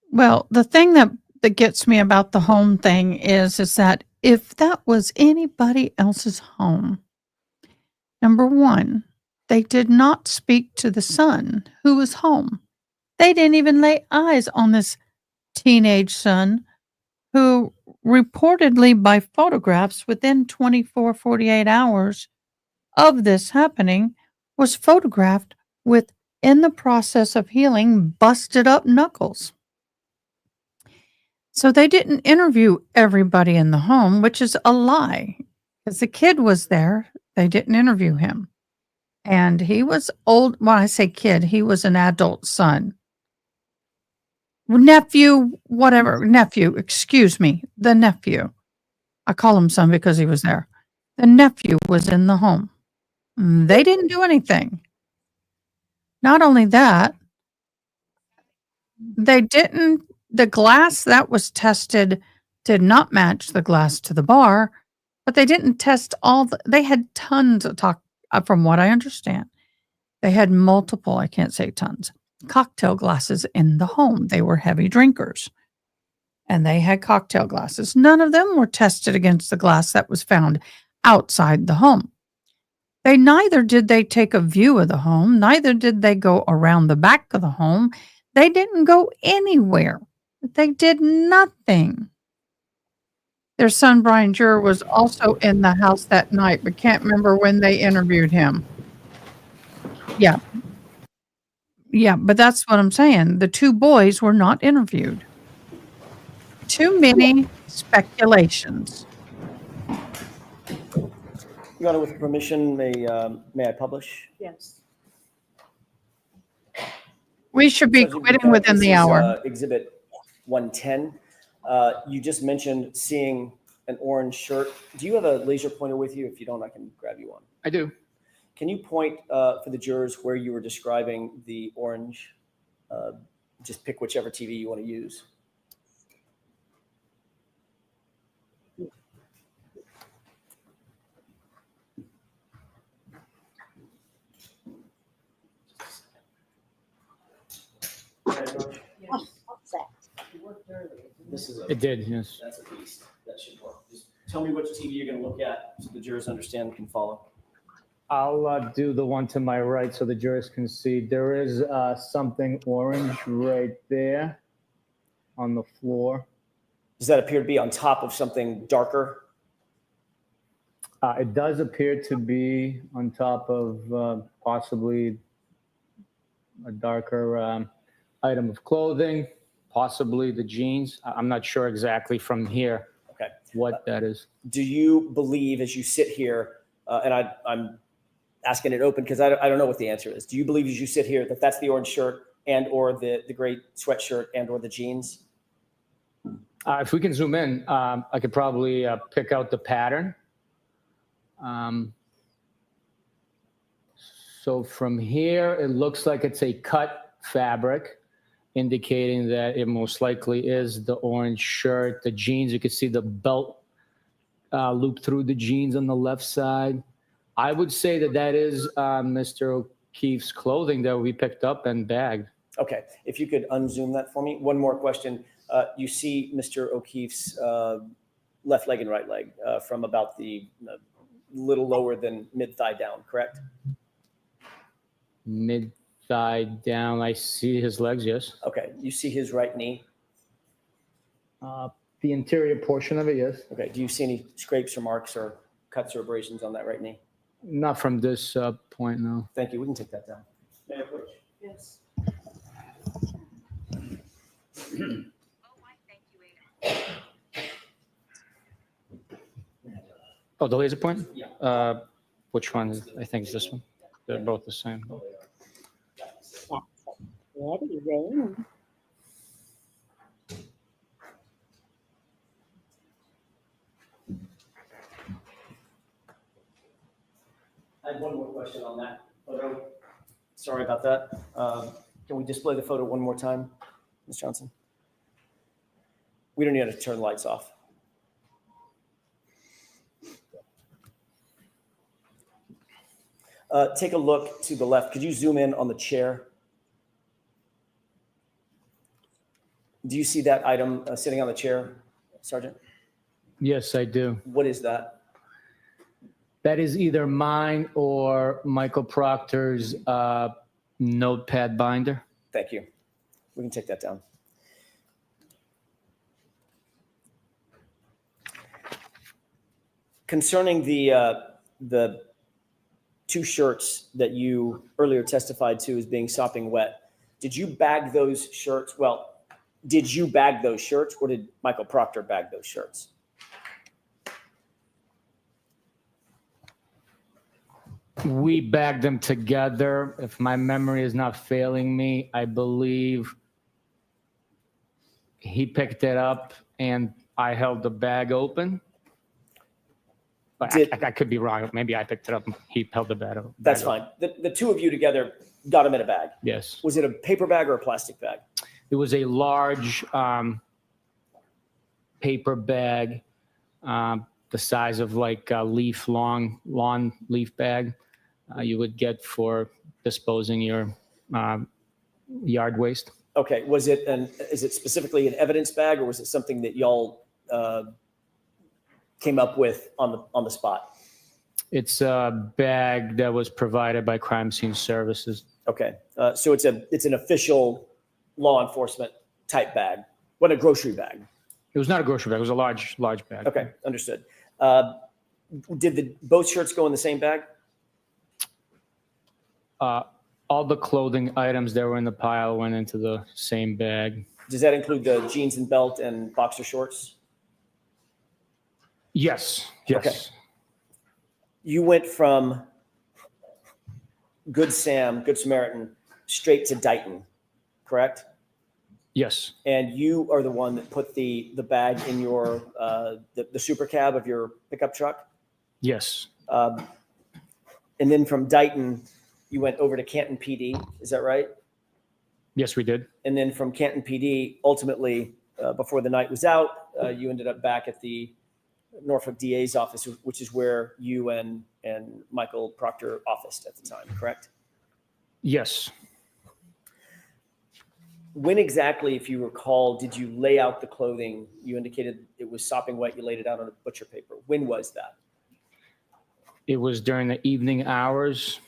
Well, the thing that gets me about the home thing is that if that was anybody else's home, number one, they did not speak to the son who was home. They didn't even lay eyes on this teenage son who reportedly by photographs within 48 hours of this happening was photographed with, in the process of healing, busted up knuckles. So they didn't interview everybody in the home, which is a lie because the kid was there. They didn't interview him. And he was old. When I say kid, he was an adult son. Nephew, whatever. Nephew, excuse me. The nephew. I call him son because he was there. The nephew was in the home. They didn't do anything. Not only that, they didn't, the glass that was tested did not match the glass to the bar, but they didn't test they had tons of from what I understand. They had multiple, I can't say tons, cocktail glasses in the home. They were heavy drinkers and they had cocktail glasses. None of them were tested against the glass that was found outside the home. Neither did they take a view of the home, neither did they go around the back of the home. They didn't go anywhere. They did nothing. Their son, Brian Juror, was also in the house that night, but can't remember when they interviewed him. Yeah. Yeah, but that's what I'm saying. The two boys were not interviewed. Too many speculations. Your Honor, with permission, may I publish? Yes. We should be Sergeant quitting Bouquet, within this the is, hour. Exhibit 110. You just mentioned seeing an orange shirt. Do you have a laser pointer with you? If you don't, I can grab you one. I do. Can you point for the jurors where you were describing the orange? Just pick whichever TV you want to use. What's that? This is It did, yes. That's a beast. That should work. Just tell me which TV you're going to look at so the jurors understand and can follow. I'll do the one to my right so the jurors can see. There is something orange right there on the floor. Does that appear to be on top of something darker? It does appear to be on top of possibly a darker item of clothing, possibly the jeans. I'm not sure exactly from here what that is. Do you believe as you sit here, and I'm asking it open because I don't know what the answer is. Do you believe as you sit here that that's the orange shirt and or the gray sweatshirt and or the jeans? If we can zoom in, I could probably pick out the pattern. So from here, it looks like it's a cut fabric, indicating that it most likely is the orange shirt. The jeans, you can see the belt loop through the jeans on the left side. I would say that that is Mr. O'Keefe's clothing that we picked up and bagged. Okay, if you could unzoom that for me. One more question. You see Mr. O'Keefe's left leg and right leg from about the little lower than mid-thigh down, correct? Mid-thigh down, I see his legs, yes. Okay, you see his right knee? The interior portion of it, yes. Okay, do you see any scrapes or marks or cuts or abrasions on that right knee? Not from this point, no. Thank you, we can take that down. May I approach? Yes. Oh, the laser point? Yeah. Which one? I think it's this one. They're both the same. Ready, Rain? I have one more question on that photo. Sorry about that. Can we display the photo one more time, Ms. Johnson? We don't need to turn the lights off. Take a look to the left. Could you zoom in on the chair? Do you see that item sitting on the chair, Sergeant? Yes, I do. What is that? That is either mine or Michael Proctor's notepad binder. Thank you. We can take that down. Concerning the two shirts that you earlier testified to as being sopping wet, did you bag those shirts? Well, did you bag those shirts or did Michael Proctor bag those shirts? We bagged them together. If my memory is not failing me, I believe he picked it up and I held the bag open. But I could be wrong. Maybe I picked it up and he held the bag open. That's fine. The two of you together got them in a bag. Yes. Was it a paper bag or a plastic bag? It was a large paper bag, the size of like a lawn leaf bag you would get for disposing your yard waste. Okay. Is it specifically an evidence bag or was it something that y'all came up with on the spot? It's a bag that was provided by Crime Scene Services. Okay. So it's an official law enforcement type bag. What, a grocery bag? It was not a grocery bag. It was a large bag. Okay. Understood. Did both shirts go in the same bag? All the clothing items that were in the pile went into the same bag. Does that include the jeans and belt and boxer shorts? Yes. Okay. You went from Good Samaritan, straight to Dighton. correct? Yes. And you are the one that put the bag in your, the super cab of your pickup truck? Yes. And then from Dighton, you went over to Canton PD, is that right? Yes, we did. And then from Canton PD, ultimately, before the night was out, you ended up back at the Norfolk DA's office, which is where you and Michael Proctor officed at the time, correct? Yes. When exactly, if you recall, did you lay out the clothing? You indicated it was sopping wet. You laid it out on a butcher paper. When was that? It was during the evening hours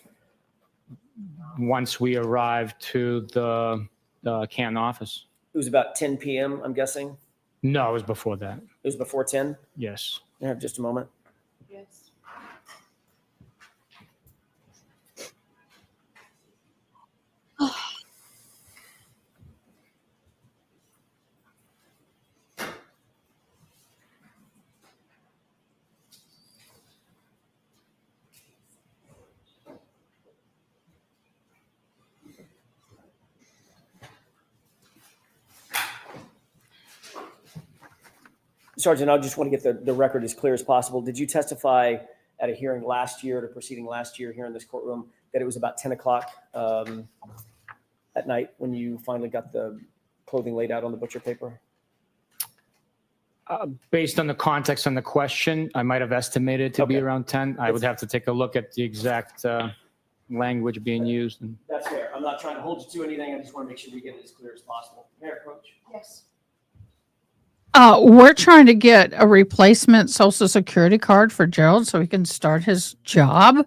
once we arrived to the Canton office. It was about 10 p.m., I'm guessing? No, it was before that. It was before 10? Yes. Yeah, just a moment. Yes. Sergeant, I just want to get the record as clear as possible. Did you testify at a hearing last year, at a proceeding last year here in this courtroom, that it was about 10 o'clock at night when you finally got the clothing laid out on the butcher paper? Based on the context on the question, I might have estimated to be Okay. around 10. I would have to take a look at the exact language being used. And That's fair. I'm not trying to hold you to anything. I just want to make sure we get it as clear as possible. Mayor, Coach? Yes. We're trying to get a replacement social security card for Gerald so he can start his job,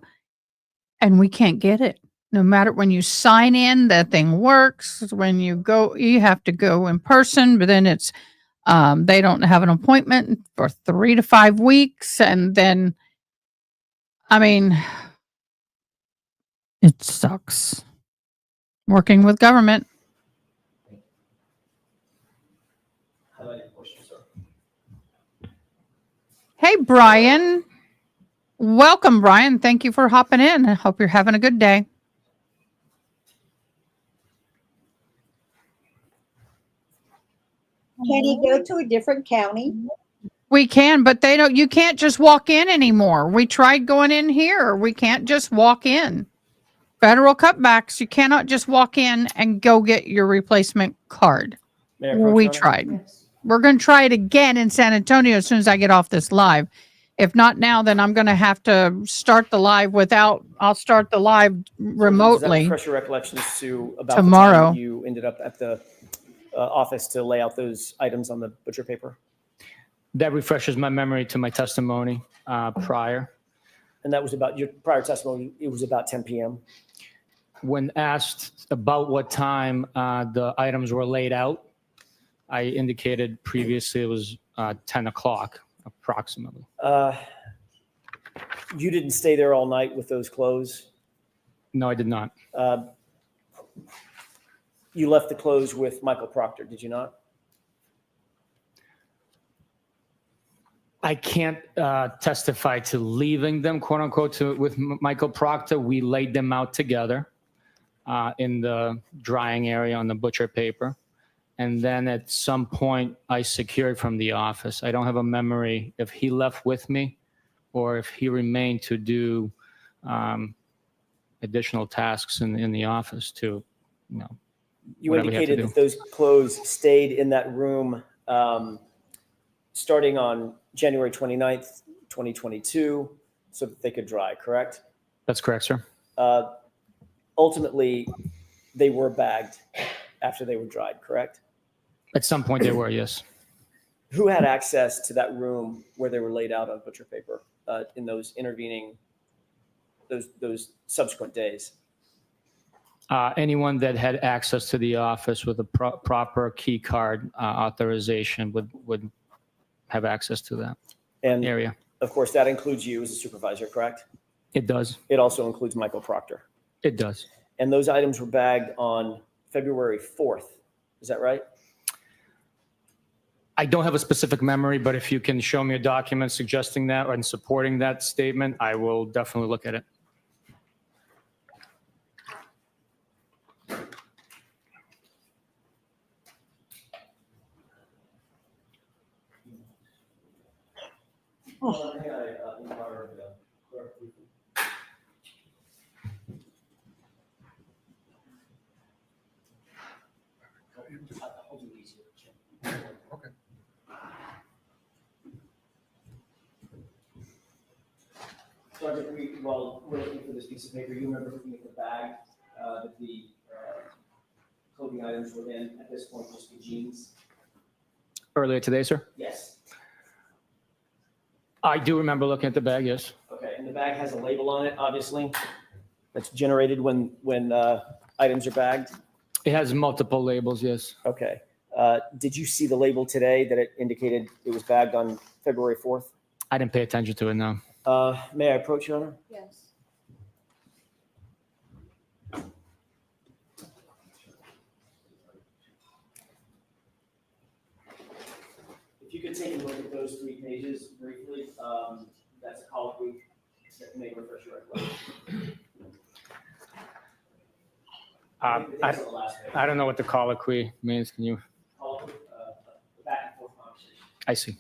and we can't get it. No matter when you sign in, that thing works. When you go, you have to go in person, but then it's they don't have an appointment for 3 to 5 weeks, and then I mean, it sucks working with government. Hey, Brian. Welcome, Brian. Thank you for hopping in. I hope you're having a good day. Can he go to a different county? We can, but they don't. You can't just walk in anymore. We tried going in here. We can't just walk in. Federal cutbacks. You cannot just walk in and go get your replacement card. Mayor Pro We Tem? tried. Yes. We're going to try it again in San Antonio as soon as I get off this live. If not now, then I'm going to have to start the live without. I'll start the live Does that remotely refresh your recollections to about tomorrow. the time you ended up at the office to lay out those items on the butcher paper? that refreshes my memory to my testimony prior. And that was about your prior testimony. It was about 10 p.m. When asked about what time the items were laid out, I indicated previously it was 10 o'clock approximately. You didn't stay there all night with those clothes? No, I did not. You left the clothes with Michael Proctor, did you not? I can't testify to leaving them, quote unquote, with Michael Proctor. We laid them out together in the drying area on the butcher paper. And then at some point I secured from the office. I don't have a memory if he left with me or if he remained to do additional tasks in the office to, you know. You indicated that those clothes stayed in that room starting on January 29th, 2022, so that they could dry, correct? That's correct, sir. Ultimately, they were bagged after they were dried, correct? At some point they were, yes. Who had access to that room where they were laid out on butcher paper in those intervening, those subsequent days? Anyone that had access to the office with a proper key card authorization would have access to that area. Of course, that includes you as a supervisor, correct? It does. It also includes Michael Proctor. It does. And those items were bagged on February 4th. Is that right? I don't have a specific memory, but if you can show me a document suggesting that and supporting that statement, I will definitely look at it. May I inquire of the clerk briefly? I'll do these here. Okay. Sergeant, while we're looking for this piece of paper, you remember looking at the bag that the clothing items were in, at this point, just the jeans? Earlier today, sir? Yes. I do remember looking at the bag, yes. Okay, and the bag has a label on it, obviously, that's generated when items are bagged? It has multiple labels, yes. Okay. Did you see the label today that it indicated it was bagged on February 4th? I didn't pay attention to it, no. May I approach, Your Honor? Yes. If you could take a look at those 3 pages briefly, that's a colloquy that may refresh your recollection. I don't know what the colloquy means. Can you? Colloquy, the back and forth conversation. I see.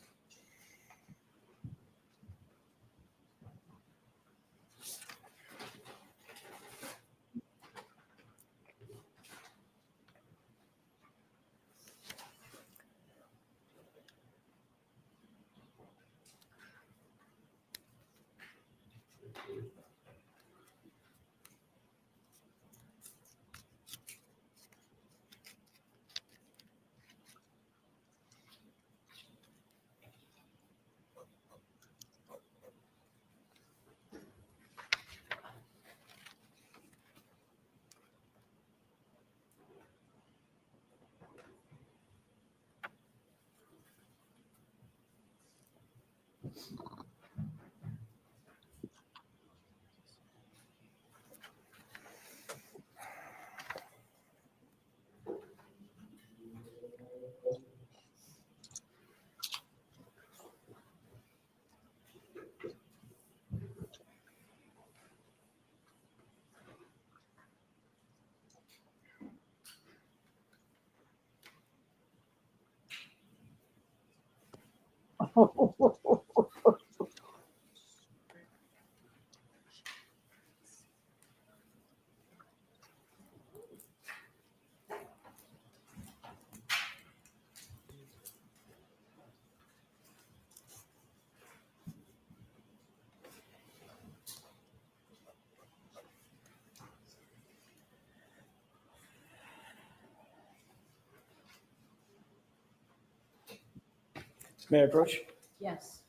May I approach? Yes.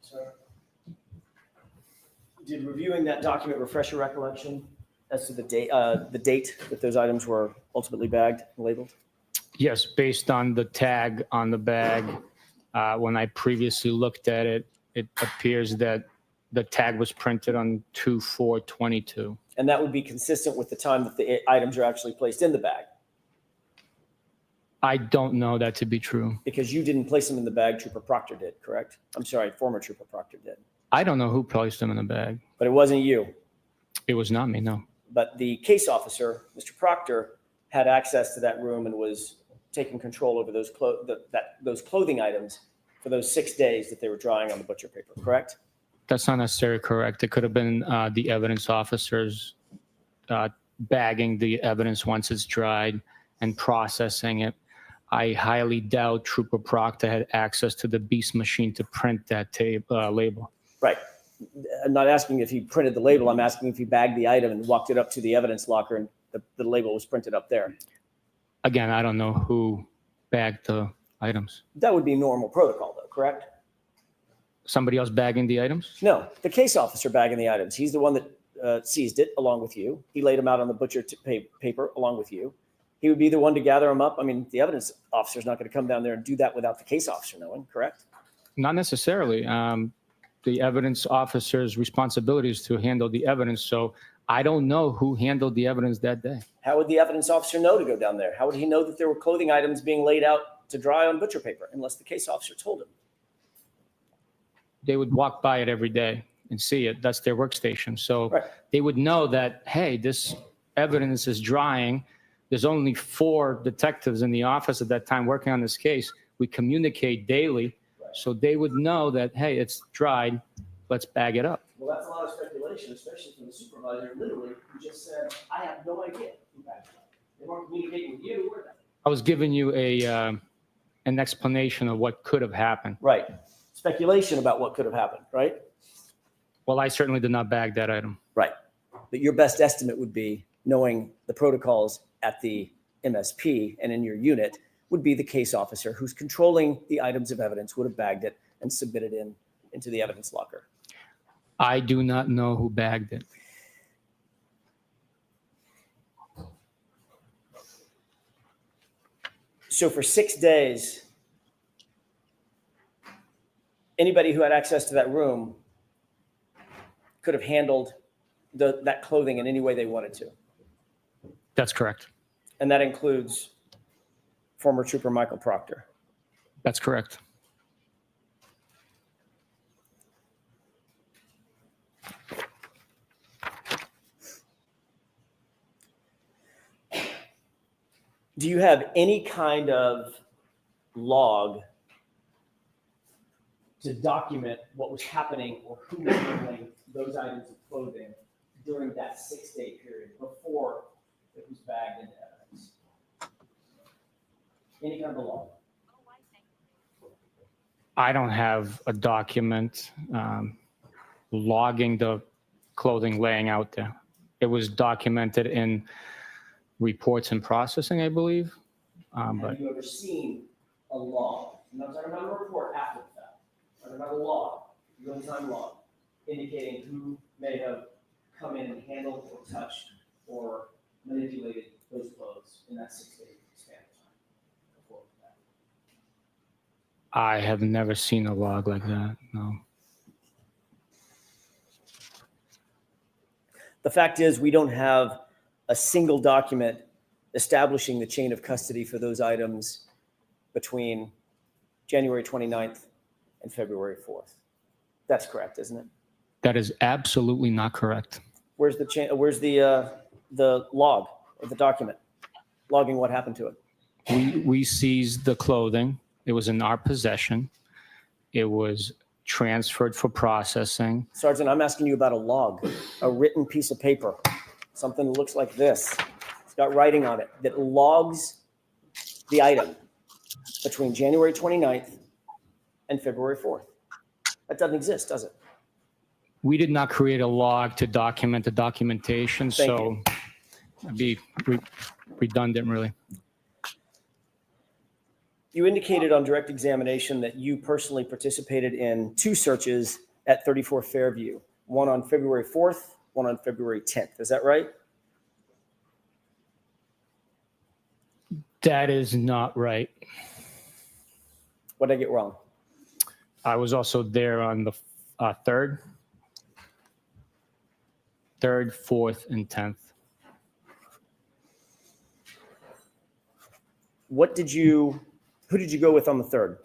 Sir? Did reviewing that document refresh your recollection as to the date that those items were ultimately bagged and labeled? Yes, based on the tag on the bag, when I previously looked at it, it appears that the tag was printed on 2/4/22. And that would be consistent with the time that the items are actually placed in the bag? I don't know that to be true. Because you didn't place them in the bag, Trooper Proctor did, correct? I'm sorry, former Trooper Proctor did. I don't know who placed them in the bag. But it wasn't you. It was not me, no. But the case officer, Mr. Proctor, had access to that room and was taking control over those clothing items for those 6 days that they were drying on the butcher paper, correct? That's not necessarily correct. It could have been the evidence officers bagging the evidence once it's dried and processing it. I highly doubt Trooper Proctor had access to the beast machine to print that label. Right. I'm not asking if he printed the label. I'm asking if he bagged the item and walked it up to the evidence locker and the label was printed up there. Again, I don't know who bagged the items. That would be normal protocol, though, correct? Somebody else bagging the items? No, the case officer bagging the items. He's the one that seized it along with you. He laid them out on the butcher paper along with you. He would be the one to gather them up. I mean, the evidence officer is not going to come down there and do that without the case officer knowing, correct? Not necessarily. The evidence officer's responsibility is to handle the evidence. So I don't know who handled the evidence that day. How would the evidence officer know to go down there? How would he know that there were clothing items being laid out to dry on butcher paper unless the case officer told him? They would walk by it every day and see it. That's their workstation. So Right. they would know that, hey, this evidence is drying. There's only 4 detectives in the office at that time working on this case. We communicate daily, so they would know that, hey, it's dried, let's bag it up. Well, that's a lot of speculation, especially from the supervisor, literally, who just said, I have no idea who bagged it up. They weren't communicating with you, were they? I was giving you an explanation of what could have happened. Right. Speculation about what could have happened, right? Well, I certainly did not bag that item. Right. But your best estimate would be, knowing the protocols at the MSP and in your unit, would be the case officer who's controlling the items of evidence would have bagged it and submitted into the evidence locker. I do not know who bagged it. So for 6 days, anybody who had access to that room could have handled that clothing in any way they wanted to. That's correct. And that includes former Trooper Michael Proctor. That's correct. Do you have any kind of log to document what was happening or who was handling those items of clothing during that 6-day period before it was bagged into evidence? Any kind of a log? I don't have a document logging the clothing laying out there. It was documented in reports and processing, I believe. But Have you ever seen a log? I'm not talking about a report after the fact. I'm talking about a log, real-time log, indicating who may have come in and handled or touched or manipulated those clothes in that 6-day span of time before that. I have never seen a log like that, no. The fact is, we don't have a single document establishing the chain of custody for those items between January 29th and February 4th. That's correct, isn't it? That is absolutely not correct. Where's the log or the document logging what happened to it? We seized the clothing. It was in our possession. It was transferred for processing. Sergeant, I'm asking you about a log, a written piece of paper, something that looks like this. It's got writing on it that logs the item between January 29th and February 4th. That doesn't exist, does it? We did not create a log to document the documentation, Thank so it'd be redundant, really. You indicated on direct examination that you personally participated in 2 searches at 34 Fairview, one on February 4th, one on February 10th. Is that right? That is not right. What did I get wrong? I was also there on the 3rd, 4th, and 10th. Who did you go with on the 3rd?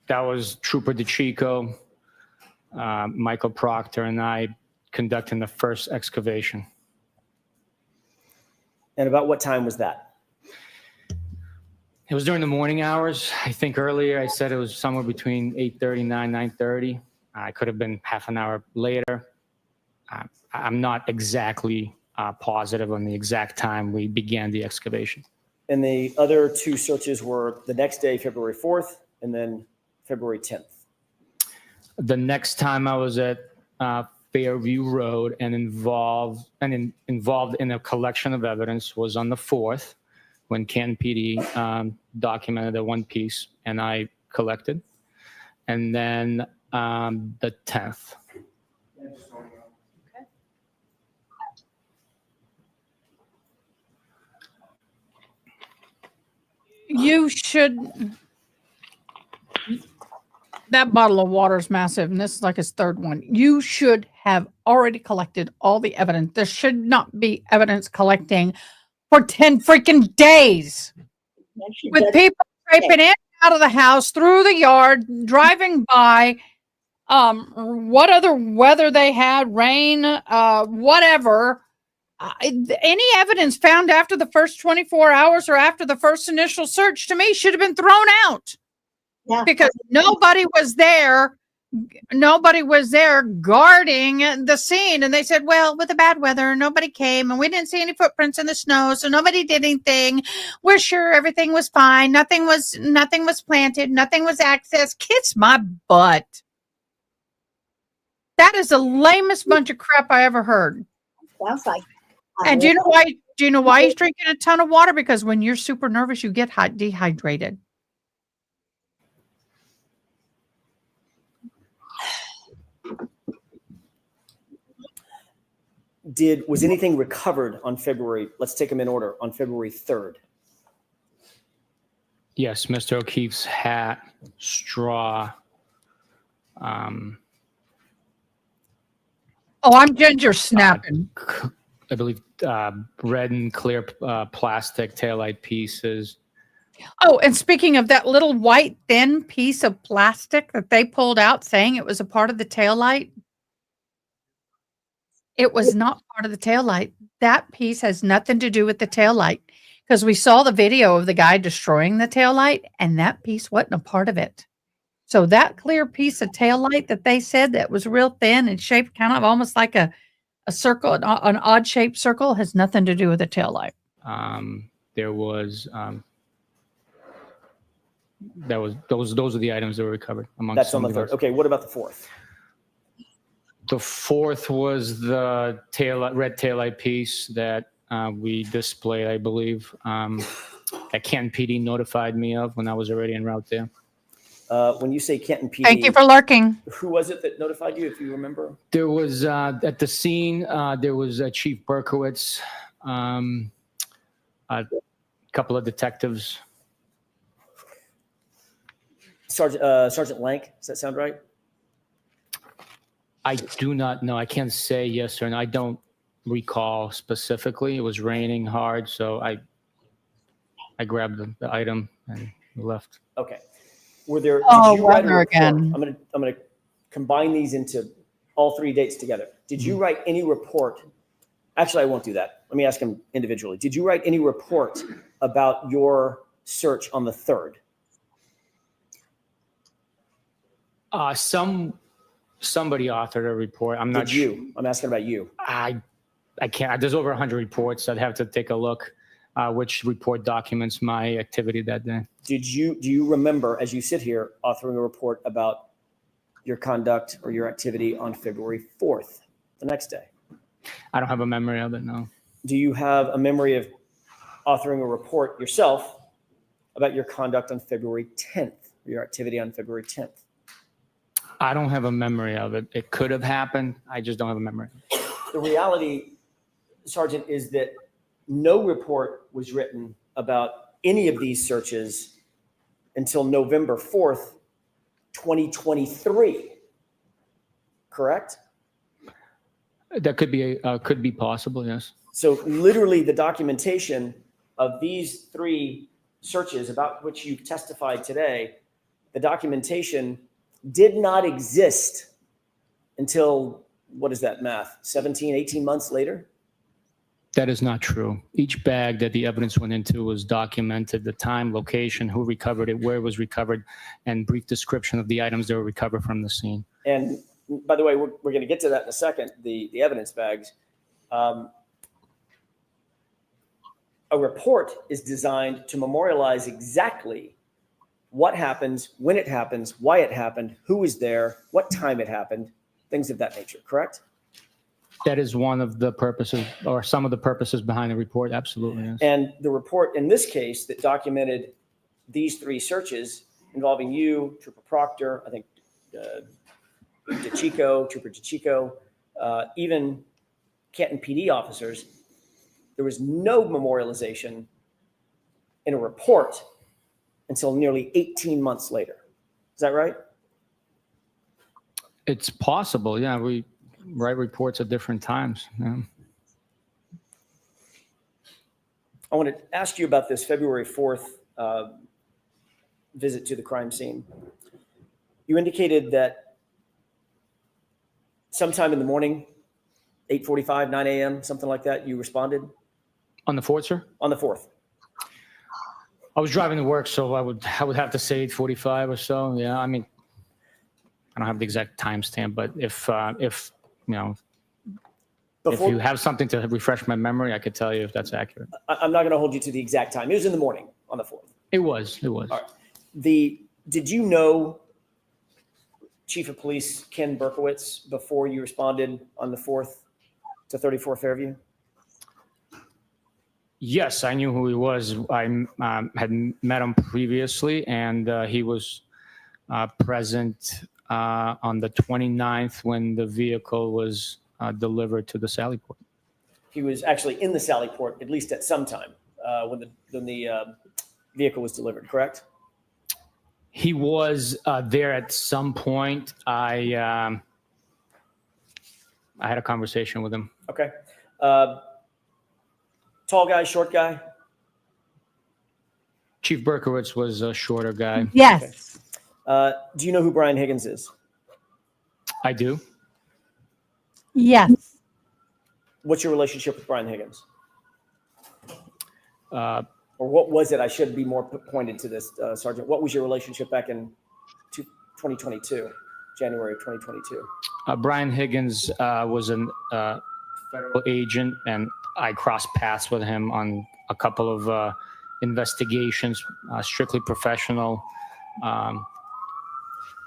That was Trooper DeChico, Michael Proctor, and I conducting the first excavation. And about what time was that? It was during the morning hours. I think earlier I said it was somewhere between 8:30, 9:30. I could have been half an hour later. I'm not exactly positive on the exact time we began the excavation. And the other 2 searches were the next day, February 4th, and then February 10th. The next time I was at Fairview Road and involved in a collection of evidence was on the 4th, when Canton PD documented a 1 piece and I collected, and then the 10th. You should. That bottle of water is massive, and this is like his 3rd one. You should have already collected all the evidence. There should not be evidence collecting for 10 freaking days. With people scraping in and out of the house, through the yard, driving by, what other weather they had, rain, whatever. Any evidence found after the first 24 hours or after the first initial search to me should have been thrown out because nobody was there. Nobody was there guarding the scene. And they said, well, with the bad weather, nobody came and we didn't see any footprints in the snow. So nobody did anything. We're sure everything was fine. Nothing was planted. Nothing was accessed. Kiss my butt. That is the lamest bunch of crap I ever heard. Sounds like. And do you know why? Do you know why he's drinking a ton of water? Because when you're super nervous, you get dehydrated. Was anything recovered on February? Let's take them in order. On February 3rd. Yes, Mr. O'Keefe's hat, straw. Oh, I'm ginger snapping. I believe red and clear plastic taillight pieces. Oh, and speaking of that little white thin piece of plastic that they pulled out saying it was a part of the taillight, it was not part of the taillight. That piece has nothing to do with the taillight because we saw the video of the guy destroying the taillight and that piece wasn't a part of it. So that clear piece of taillight that they said that was real thin and shaped kind of almost like a circle, an odd shaped circle, has nothing to do with the taillight. There was those are the items that were recovered amongst. That's on the 3rd. Okay, what about the 4th? The 4th was the red taillight piece that we displayed, I believe. That Canton PD notified me of when I was already en route there. When you say Canton PD, thank you for lurking. Who was it that notified you, if you remember? There was at the scene. There was Chief Berkowitz, a couple of detectives. Sergeant Lank, does that sound right? I do not know. I can't say yes or no. I don't recall specifically. It was raining hard, so I grabbed the item and left. Okay. Were there? Oh, did you write a weather report? again. I'm gonna combine these into all 3 dates together. Did you write any report? Actually, I won't do that. Let me ask them individually. Did you write any report about your search on the 3rd? Somebody authored a report. I'm not sure. I'm asking about you. I can't. There's over 100 reports. I'd have to take a look which report documents my activity that day. Do you remember, as you sit here, authoring a report about your conduct or your activity on February 4th, the next day? I don't have a memory of it, no. Do you have a memory of authoring a report yourself about your conduct on February 10th, or your activity on February 10th? I don't have a memory of it. It could have happened. I just don't have a memory. The reality, Sergeant, is that no report was written about any of these searches until November 4th, 2023. Correct? That could be possible, yes. So literally the documentation of these 3 searches about which you've testified today, the documentation did not exist until, what is that math, 17, 18 months later? That is not true. Each bag that the evidence went into was documented, the time, location, who recovered it, where it was recovered, and brief description of the items that were recovered from the scene. And by the way, we're going to get to that in a second, the evidence bags. A report is designed to memorialize exactly what happens, when it happens, why it happened, who was there, what time it happened, things of that nature, correct? That is one of the purposes, or some of the purposes behind the report, absolutely, yes. And the report in this case that documented these 3 searches involving you, Trooper Proctor, I think Trooper DeChico, even Canton PD officers, there was no memorialization in a report until nearly 18 months later. Is that right? It's possible, yeah. We write reports at different times. Yeah. I want to ask you about this February 4th visit to the crime scene. You indicated that sometime in the morning, 8:45, 9 a.m., something like that, you responded? On the 4th, sir? On the 4th. I was driving to work, so I would have to say 8:45 or so. Yeah, I mean, I don't have the exact timestamp, but if you know, if you have something to refresh my memory, I could tell you if that's accurate. I'm not going to hold you to the exact time. It was in the morning on the 4th. It was. All right. Did you know Chief of Police Ken Berkowitz before you responded on the 4th to 34 Fairview? Yes, I knew who he was. I had met him previously, and he was present on the 29th when the vehicle was delivered to the Sally Port. He was actually in the Sally Port, at least at some time, when the vehicle was delivered, correct? He was there at some point. I had a conversation with him. Okay. Tall guy, short guy? Chief Berkowitz was a shorter guy. Yes. Okay. Do you know who Brian Higgins is? I do. Yes. What's your relationship with Brian Higgins? Or what was it? I should be more pointed to this, Sergeant. What was your relationship back in 2022, January of 2022? Brian Higgins was a federal agent, and I crossed paths with him on a couple of investigations, strictly professional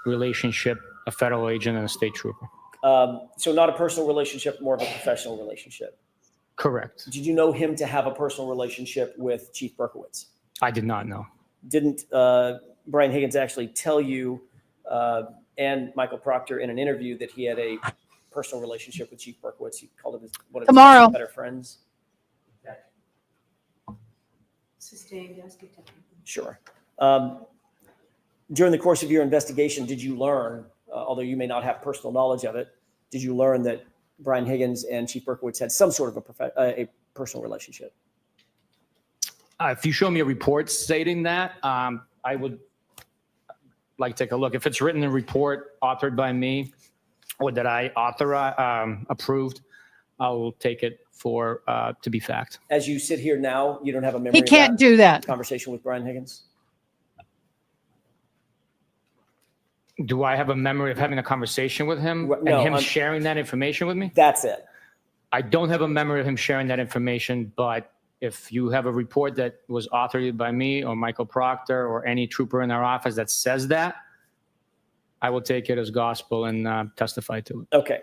relationship, a federal agent and a state trooper. So not a personal relationship, more of a professional relationship. Correct. Did you know him to have a personal relationship with Chief Berkowitz? I did not know. Didn't Brian Higgins actually tell you and Michael Proctor in an interview that he had a personal relationship with Chief Berkowitz? He called him one of his better friends. Sustained. Sure. During the course of your investigation, did you learn, although you may not have personal knowledge of it, did you learn that Brian Higgins and Chief Berkowitz had some sort of a personal relationship? If you show me a report stating that, I would like to take a look. If it's written in a report authored by me or that I approved, I will take it for to be fact. As you sit here now, you don't have a memory. He can't do that. Conversation with Brian Higgins. Do I have a memory of having a conversation with him and him sharing that information with me? That's it. I don't have a memory of him sharing that information, but if you have a report that was authored by me or Michael Proctor or any trooper in our office that says that, I will take it as gospel and testify to it. Okay.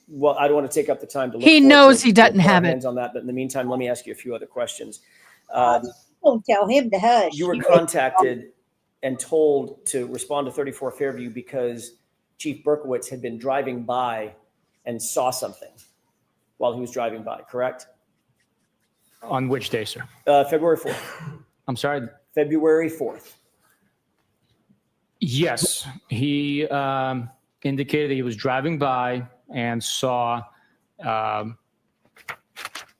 Well, I don't want to take up the time to look. He knows he doesn't have it. On that, but in the meantime, let me ask you a few other questions. Don't tell him to hush. You were contacted and told to respond to 34 Fairview because Chief Berkowitz had been driving by and saw something while he was driving by, correct? On which day, sir? February 4th. I'm sorry? February 4th. Yes. He indicated that he was driving by and saw a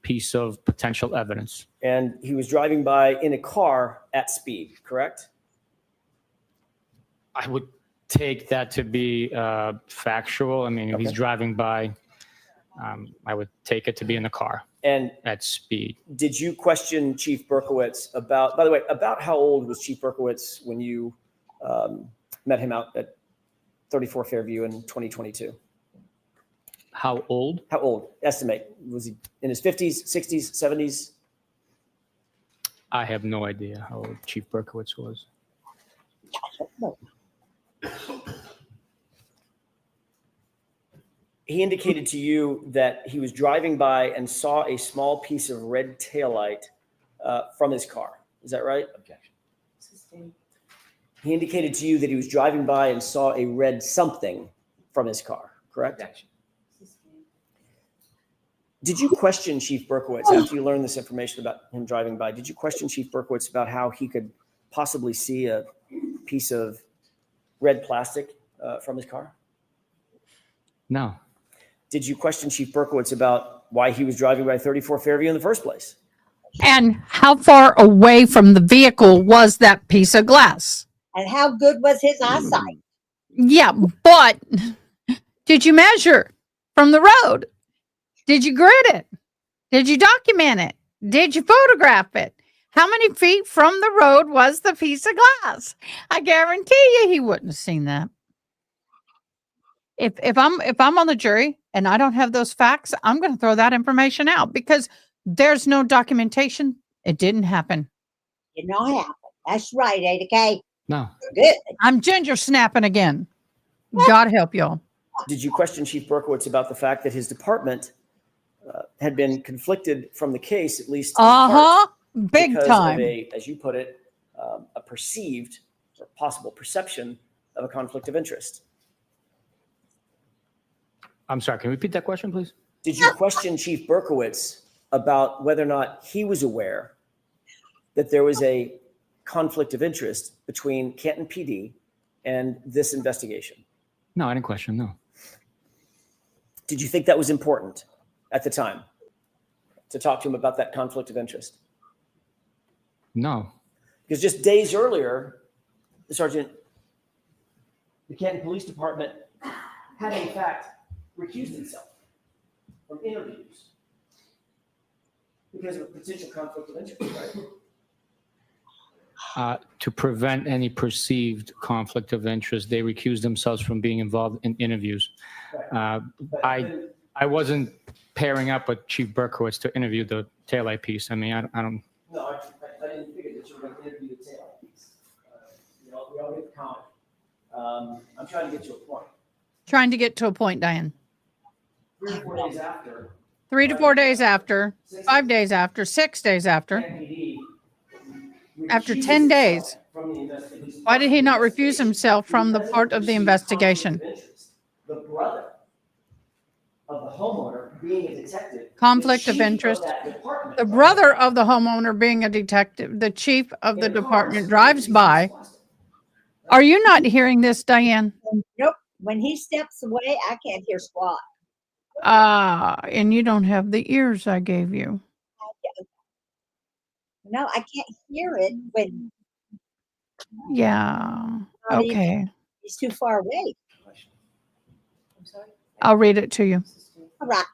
piece of potential evidence. And he was driving by in a car at speed, correct? I would take that to be factual. I mean, if he's driving by, I would take it to be in the car and at speed. Did you question Chief Berkowitz about, by the way, about how old was Chief Berkowitz when you met him out at 34 Fairview in 2022? How old? How old? Estimate. Was he in his 50s, 60s, 70s? I have no idea how old Chief Berkowitz was. He indicated to you that he was driving by and saw a small piece of red taillight from his car. Is that right? Objection. He indicated to you that he was driving by and saw a red something from his car, correct? Objection. Did you question Chief Berkowitz after you learned this information about him driving by? Did you question Chief Berkowitz about how he could possibly see a piece of red plastic from his car? No. Did you question Chief Berkowitz about why he was driving by 34 Fairview in the first place? And how far away from the vehicle was that piece of glass? And how good was his eyesight? Yeah, but did you measure from the road? Did you grid it? Did you document it? Did you photograph it? How many feet from the road was the piece of glass? I guarantee you he wouldn't have seen that. If I'm on the jury and I don't have those facts, I'm going to throw that information out because there's no documentation. It didn't happen. Did not happen. That's right, Ada K. No. Good. I'm ginger snapping again. God help y'all. Did you question Chief Berkowitz about the fact that his department had been conflicted from the case, at least in part, big because time. of a, as you put it, a perceived or possible perception of a conflict of interest? I'm sorry, can you repeat that question, please? Did you question Chief Berkowitz about whether or not he was aware that there was a conflict of interest between Canton PD and this investigation? No, I didn't question, no. Did you think that was important at the time to talk to him about that conflict of interest? No. Because just days earlier, the Canton Police Department had in fact recused himself from interviews because of a potential conflict of interest, right? To prevent any perceived conflict of interest, they recused themselves from being involved in interviews. I wasn't pairing up with Chief Berkowitz to interview the taillight piece. I mean, I don't. No, I didn't figure that you were going to interview the taillight piece. We all get the comment. I'm trying to get to a point. Trying to get to a point, Diane. 3 to 4 days after. 3 to 4 days after, 5 days after, 6 days after. After 10 days. Why did he not refuse himself from the part of the investigation? The brother of the homeowner being a detective. Conflict of interest. The brother of the homeowner being a detective, the chief of the department drives by. Are you not hearing this, Diane? Nope. When he steps away, I can't hear squat. And you don't have the ears I gave you. No, I can't hear it when. Yeah. Okay. He's too far away. I'm sorry? I'll read it to you. All right.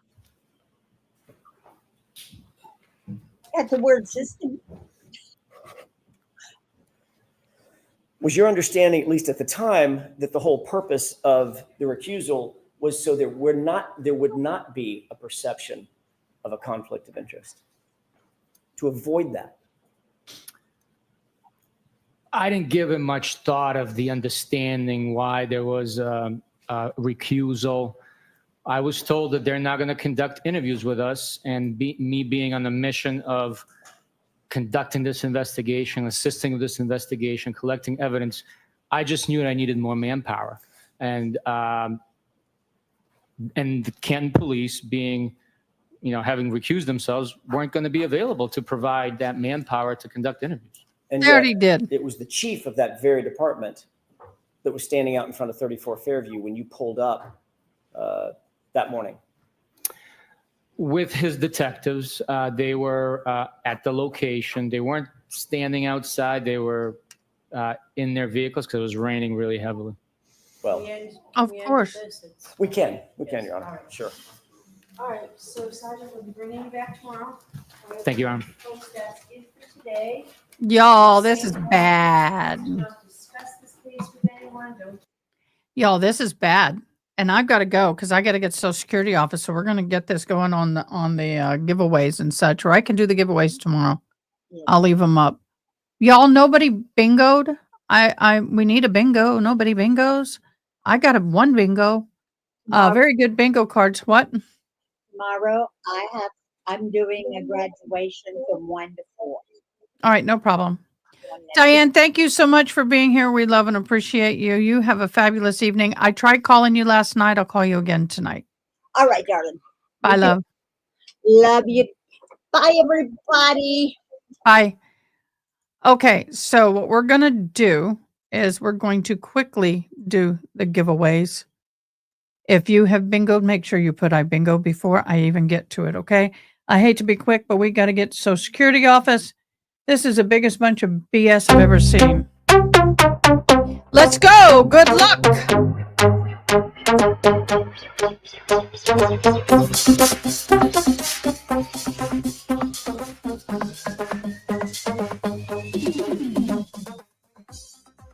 Got the word system. Was your understanding, at least at the time, that the whole purpose of the recusal was so there would not be a perception of a conflict of interest? To avoid that? I didn't give him much thought of the understanding why there was a recusal. I was told that they're not going to conduct interviews with us, and me being on the mission of conducting this investigation, assisting with this investigation, collecting evidence, I just knew that I needed more manpower. And the Canton police being, having recused themselves, weren't going to be available to provide that manpower to conduct interviews. And They already did. It was the chief of that very department that was standing out in front of 34 Fairview when you pulled up that morning. With his detectives, they were at the location. They weren't standing outside. They were in their vehicles because it was raining really heavily. Well, Of course. we can, Your Honor. Sure. All right, so Sergeant, we'll be bringing you back tomorrow. Thank you, Your Honor. Folks, that's it for today. Y'all, this is bad. Do not discuss this case with anyone. Don't. Y'all, this is bad. And I've got to go because I got to get Social Security office. So we're going to get this going on the giveaways and such. Or I can do the giveaways tomorrow. Yeah. I'll leave them up. Y'all, nobody bingoed. We need a bingo. Nobody bingos. I got one bingo. Very good bingo cards. What? Tomorrow, I'm doing a graduation from 1 to 4. All right, no problem. Diane, thank you so much for being here. We love and appreciate you. You have a fabulous evening. I tried calling you last night. I'll call you again tonight. All right, darling. Bye, love. Love you. Bye, everybody. Bye. Okay, so what we're going to do is we're going to quickly do the giveaways. If you have bingoed, make sure you put I bingo before I even get to it, okay? I hate to be quick, but we got to get to Social Security office. This is the biggest bunch of BS I've ever seen. Let's go. Good luck.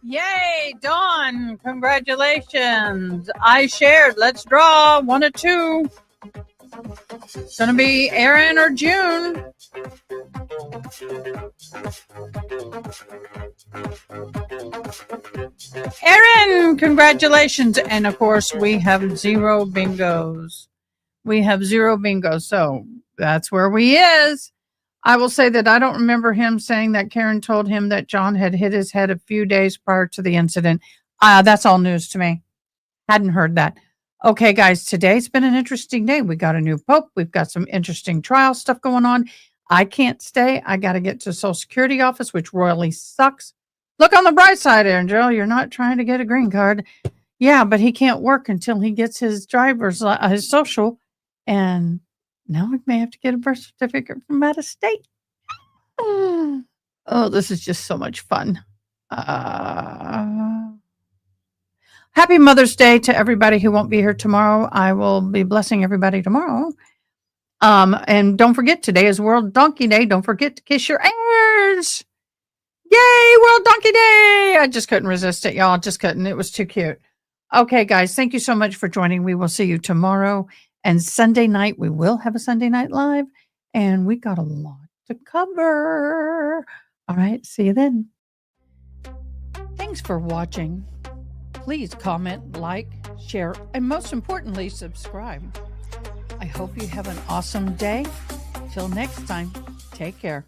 Yay, Dawn. Congratulations. I shared. Let's draw 1 or 2. It's going to be Aaron or June. Aaron, congratulations. And of course, we have 0 bingos. We have 0 bingos. So that's where we is. I will say that I don't remember him saying that Karen told him that John had hit his head a few days prior to the incident. That's all news to me. Hadn't heard that. Okay, guys, today's been an interesting day. We got a new pope. We've got some interesting trial stuff going on. I can't stay. I got to get to Social Security office, which royally sucks. Look on the bright side, Angel. You're not trying to get a green card. Yeah, but he can't work until he gets his his social. And now we may have to get a birth certificate from out of state. Oh, this is just so much fun. Happy Mother's Day to everybody who won't be here tomorrow. I will be blessing everybody tomorrow. And don't forget, today is World Donkey Day. Don't forget to kiss your ears. Yay, World Donkey Day. I just couldn't resist it, y'all. Just couldn't. It was too cute. Okay, guys, thank you so much for joining. We will see you tomorrow. And Sunday night, we will have a Sunday Night Live. And we got a lot to cover. All right, see you then. Thanks for watching. Please comment, like, share, and most importantly, subscribe. I hope you have an awesome day. Till next time, take care.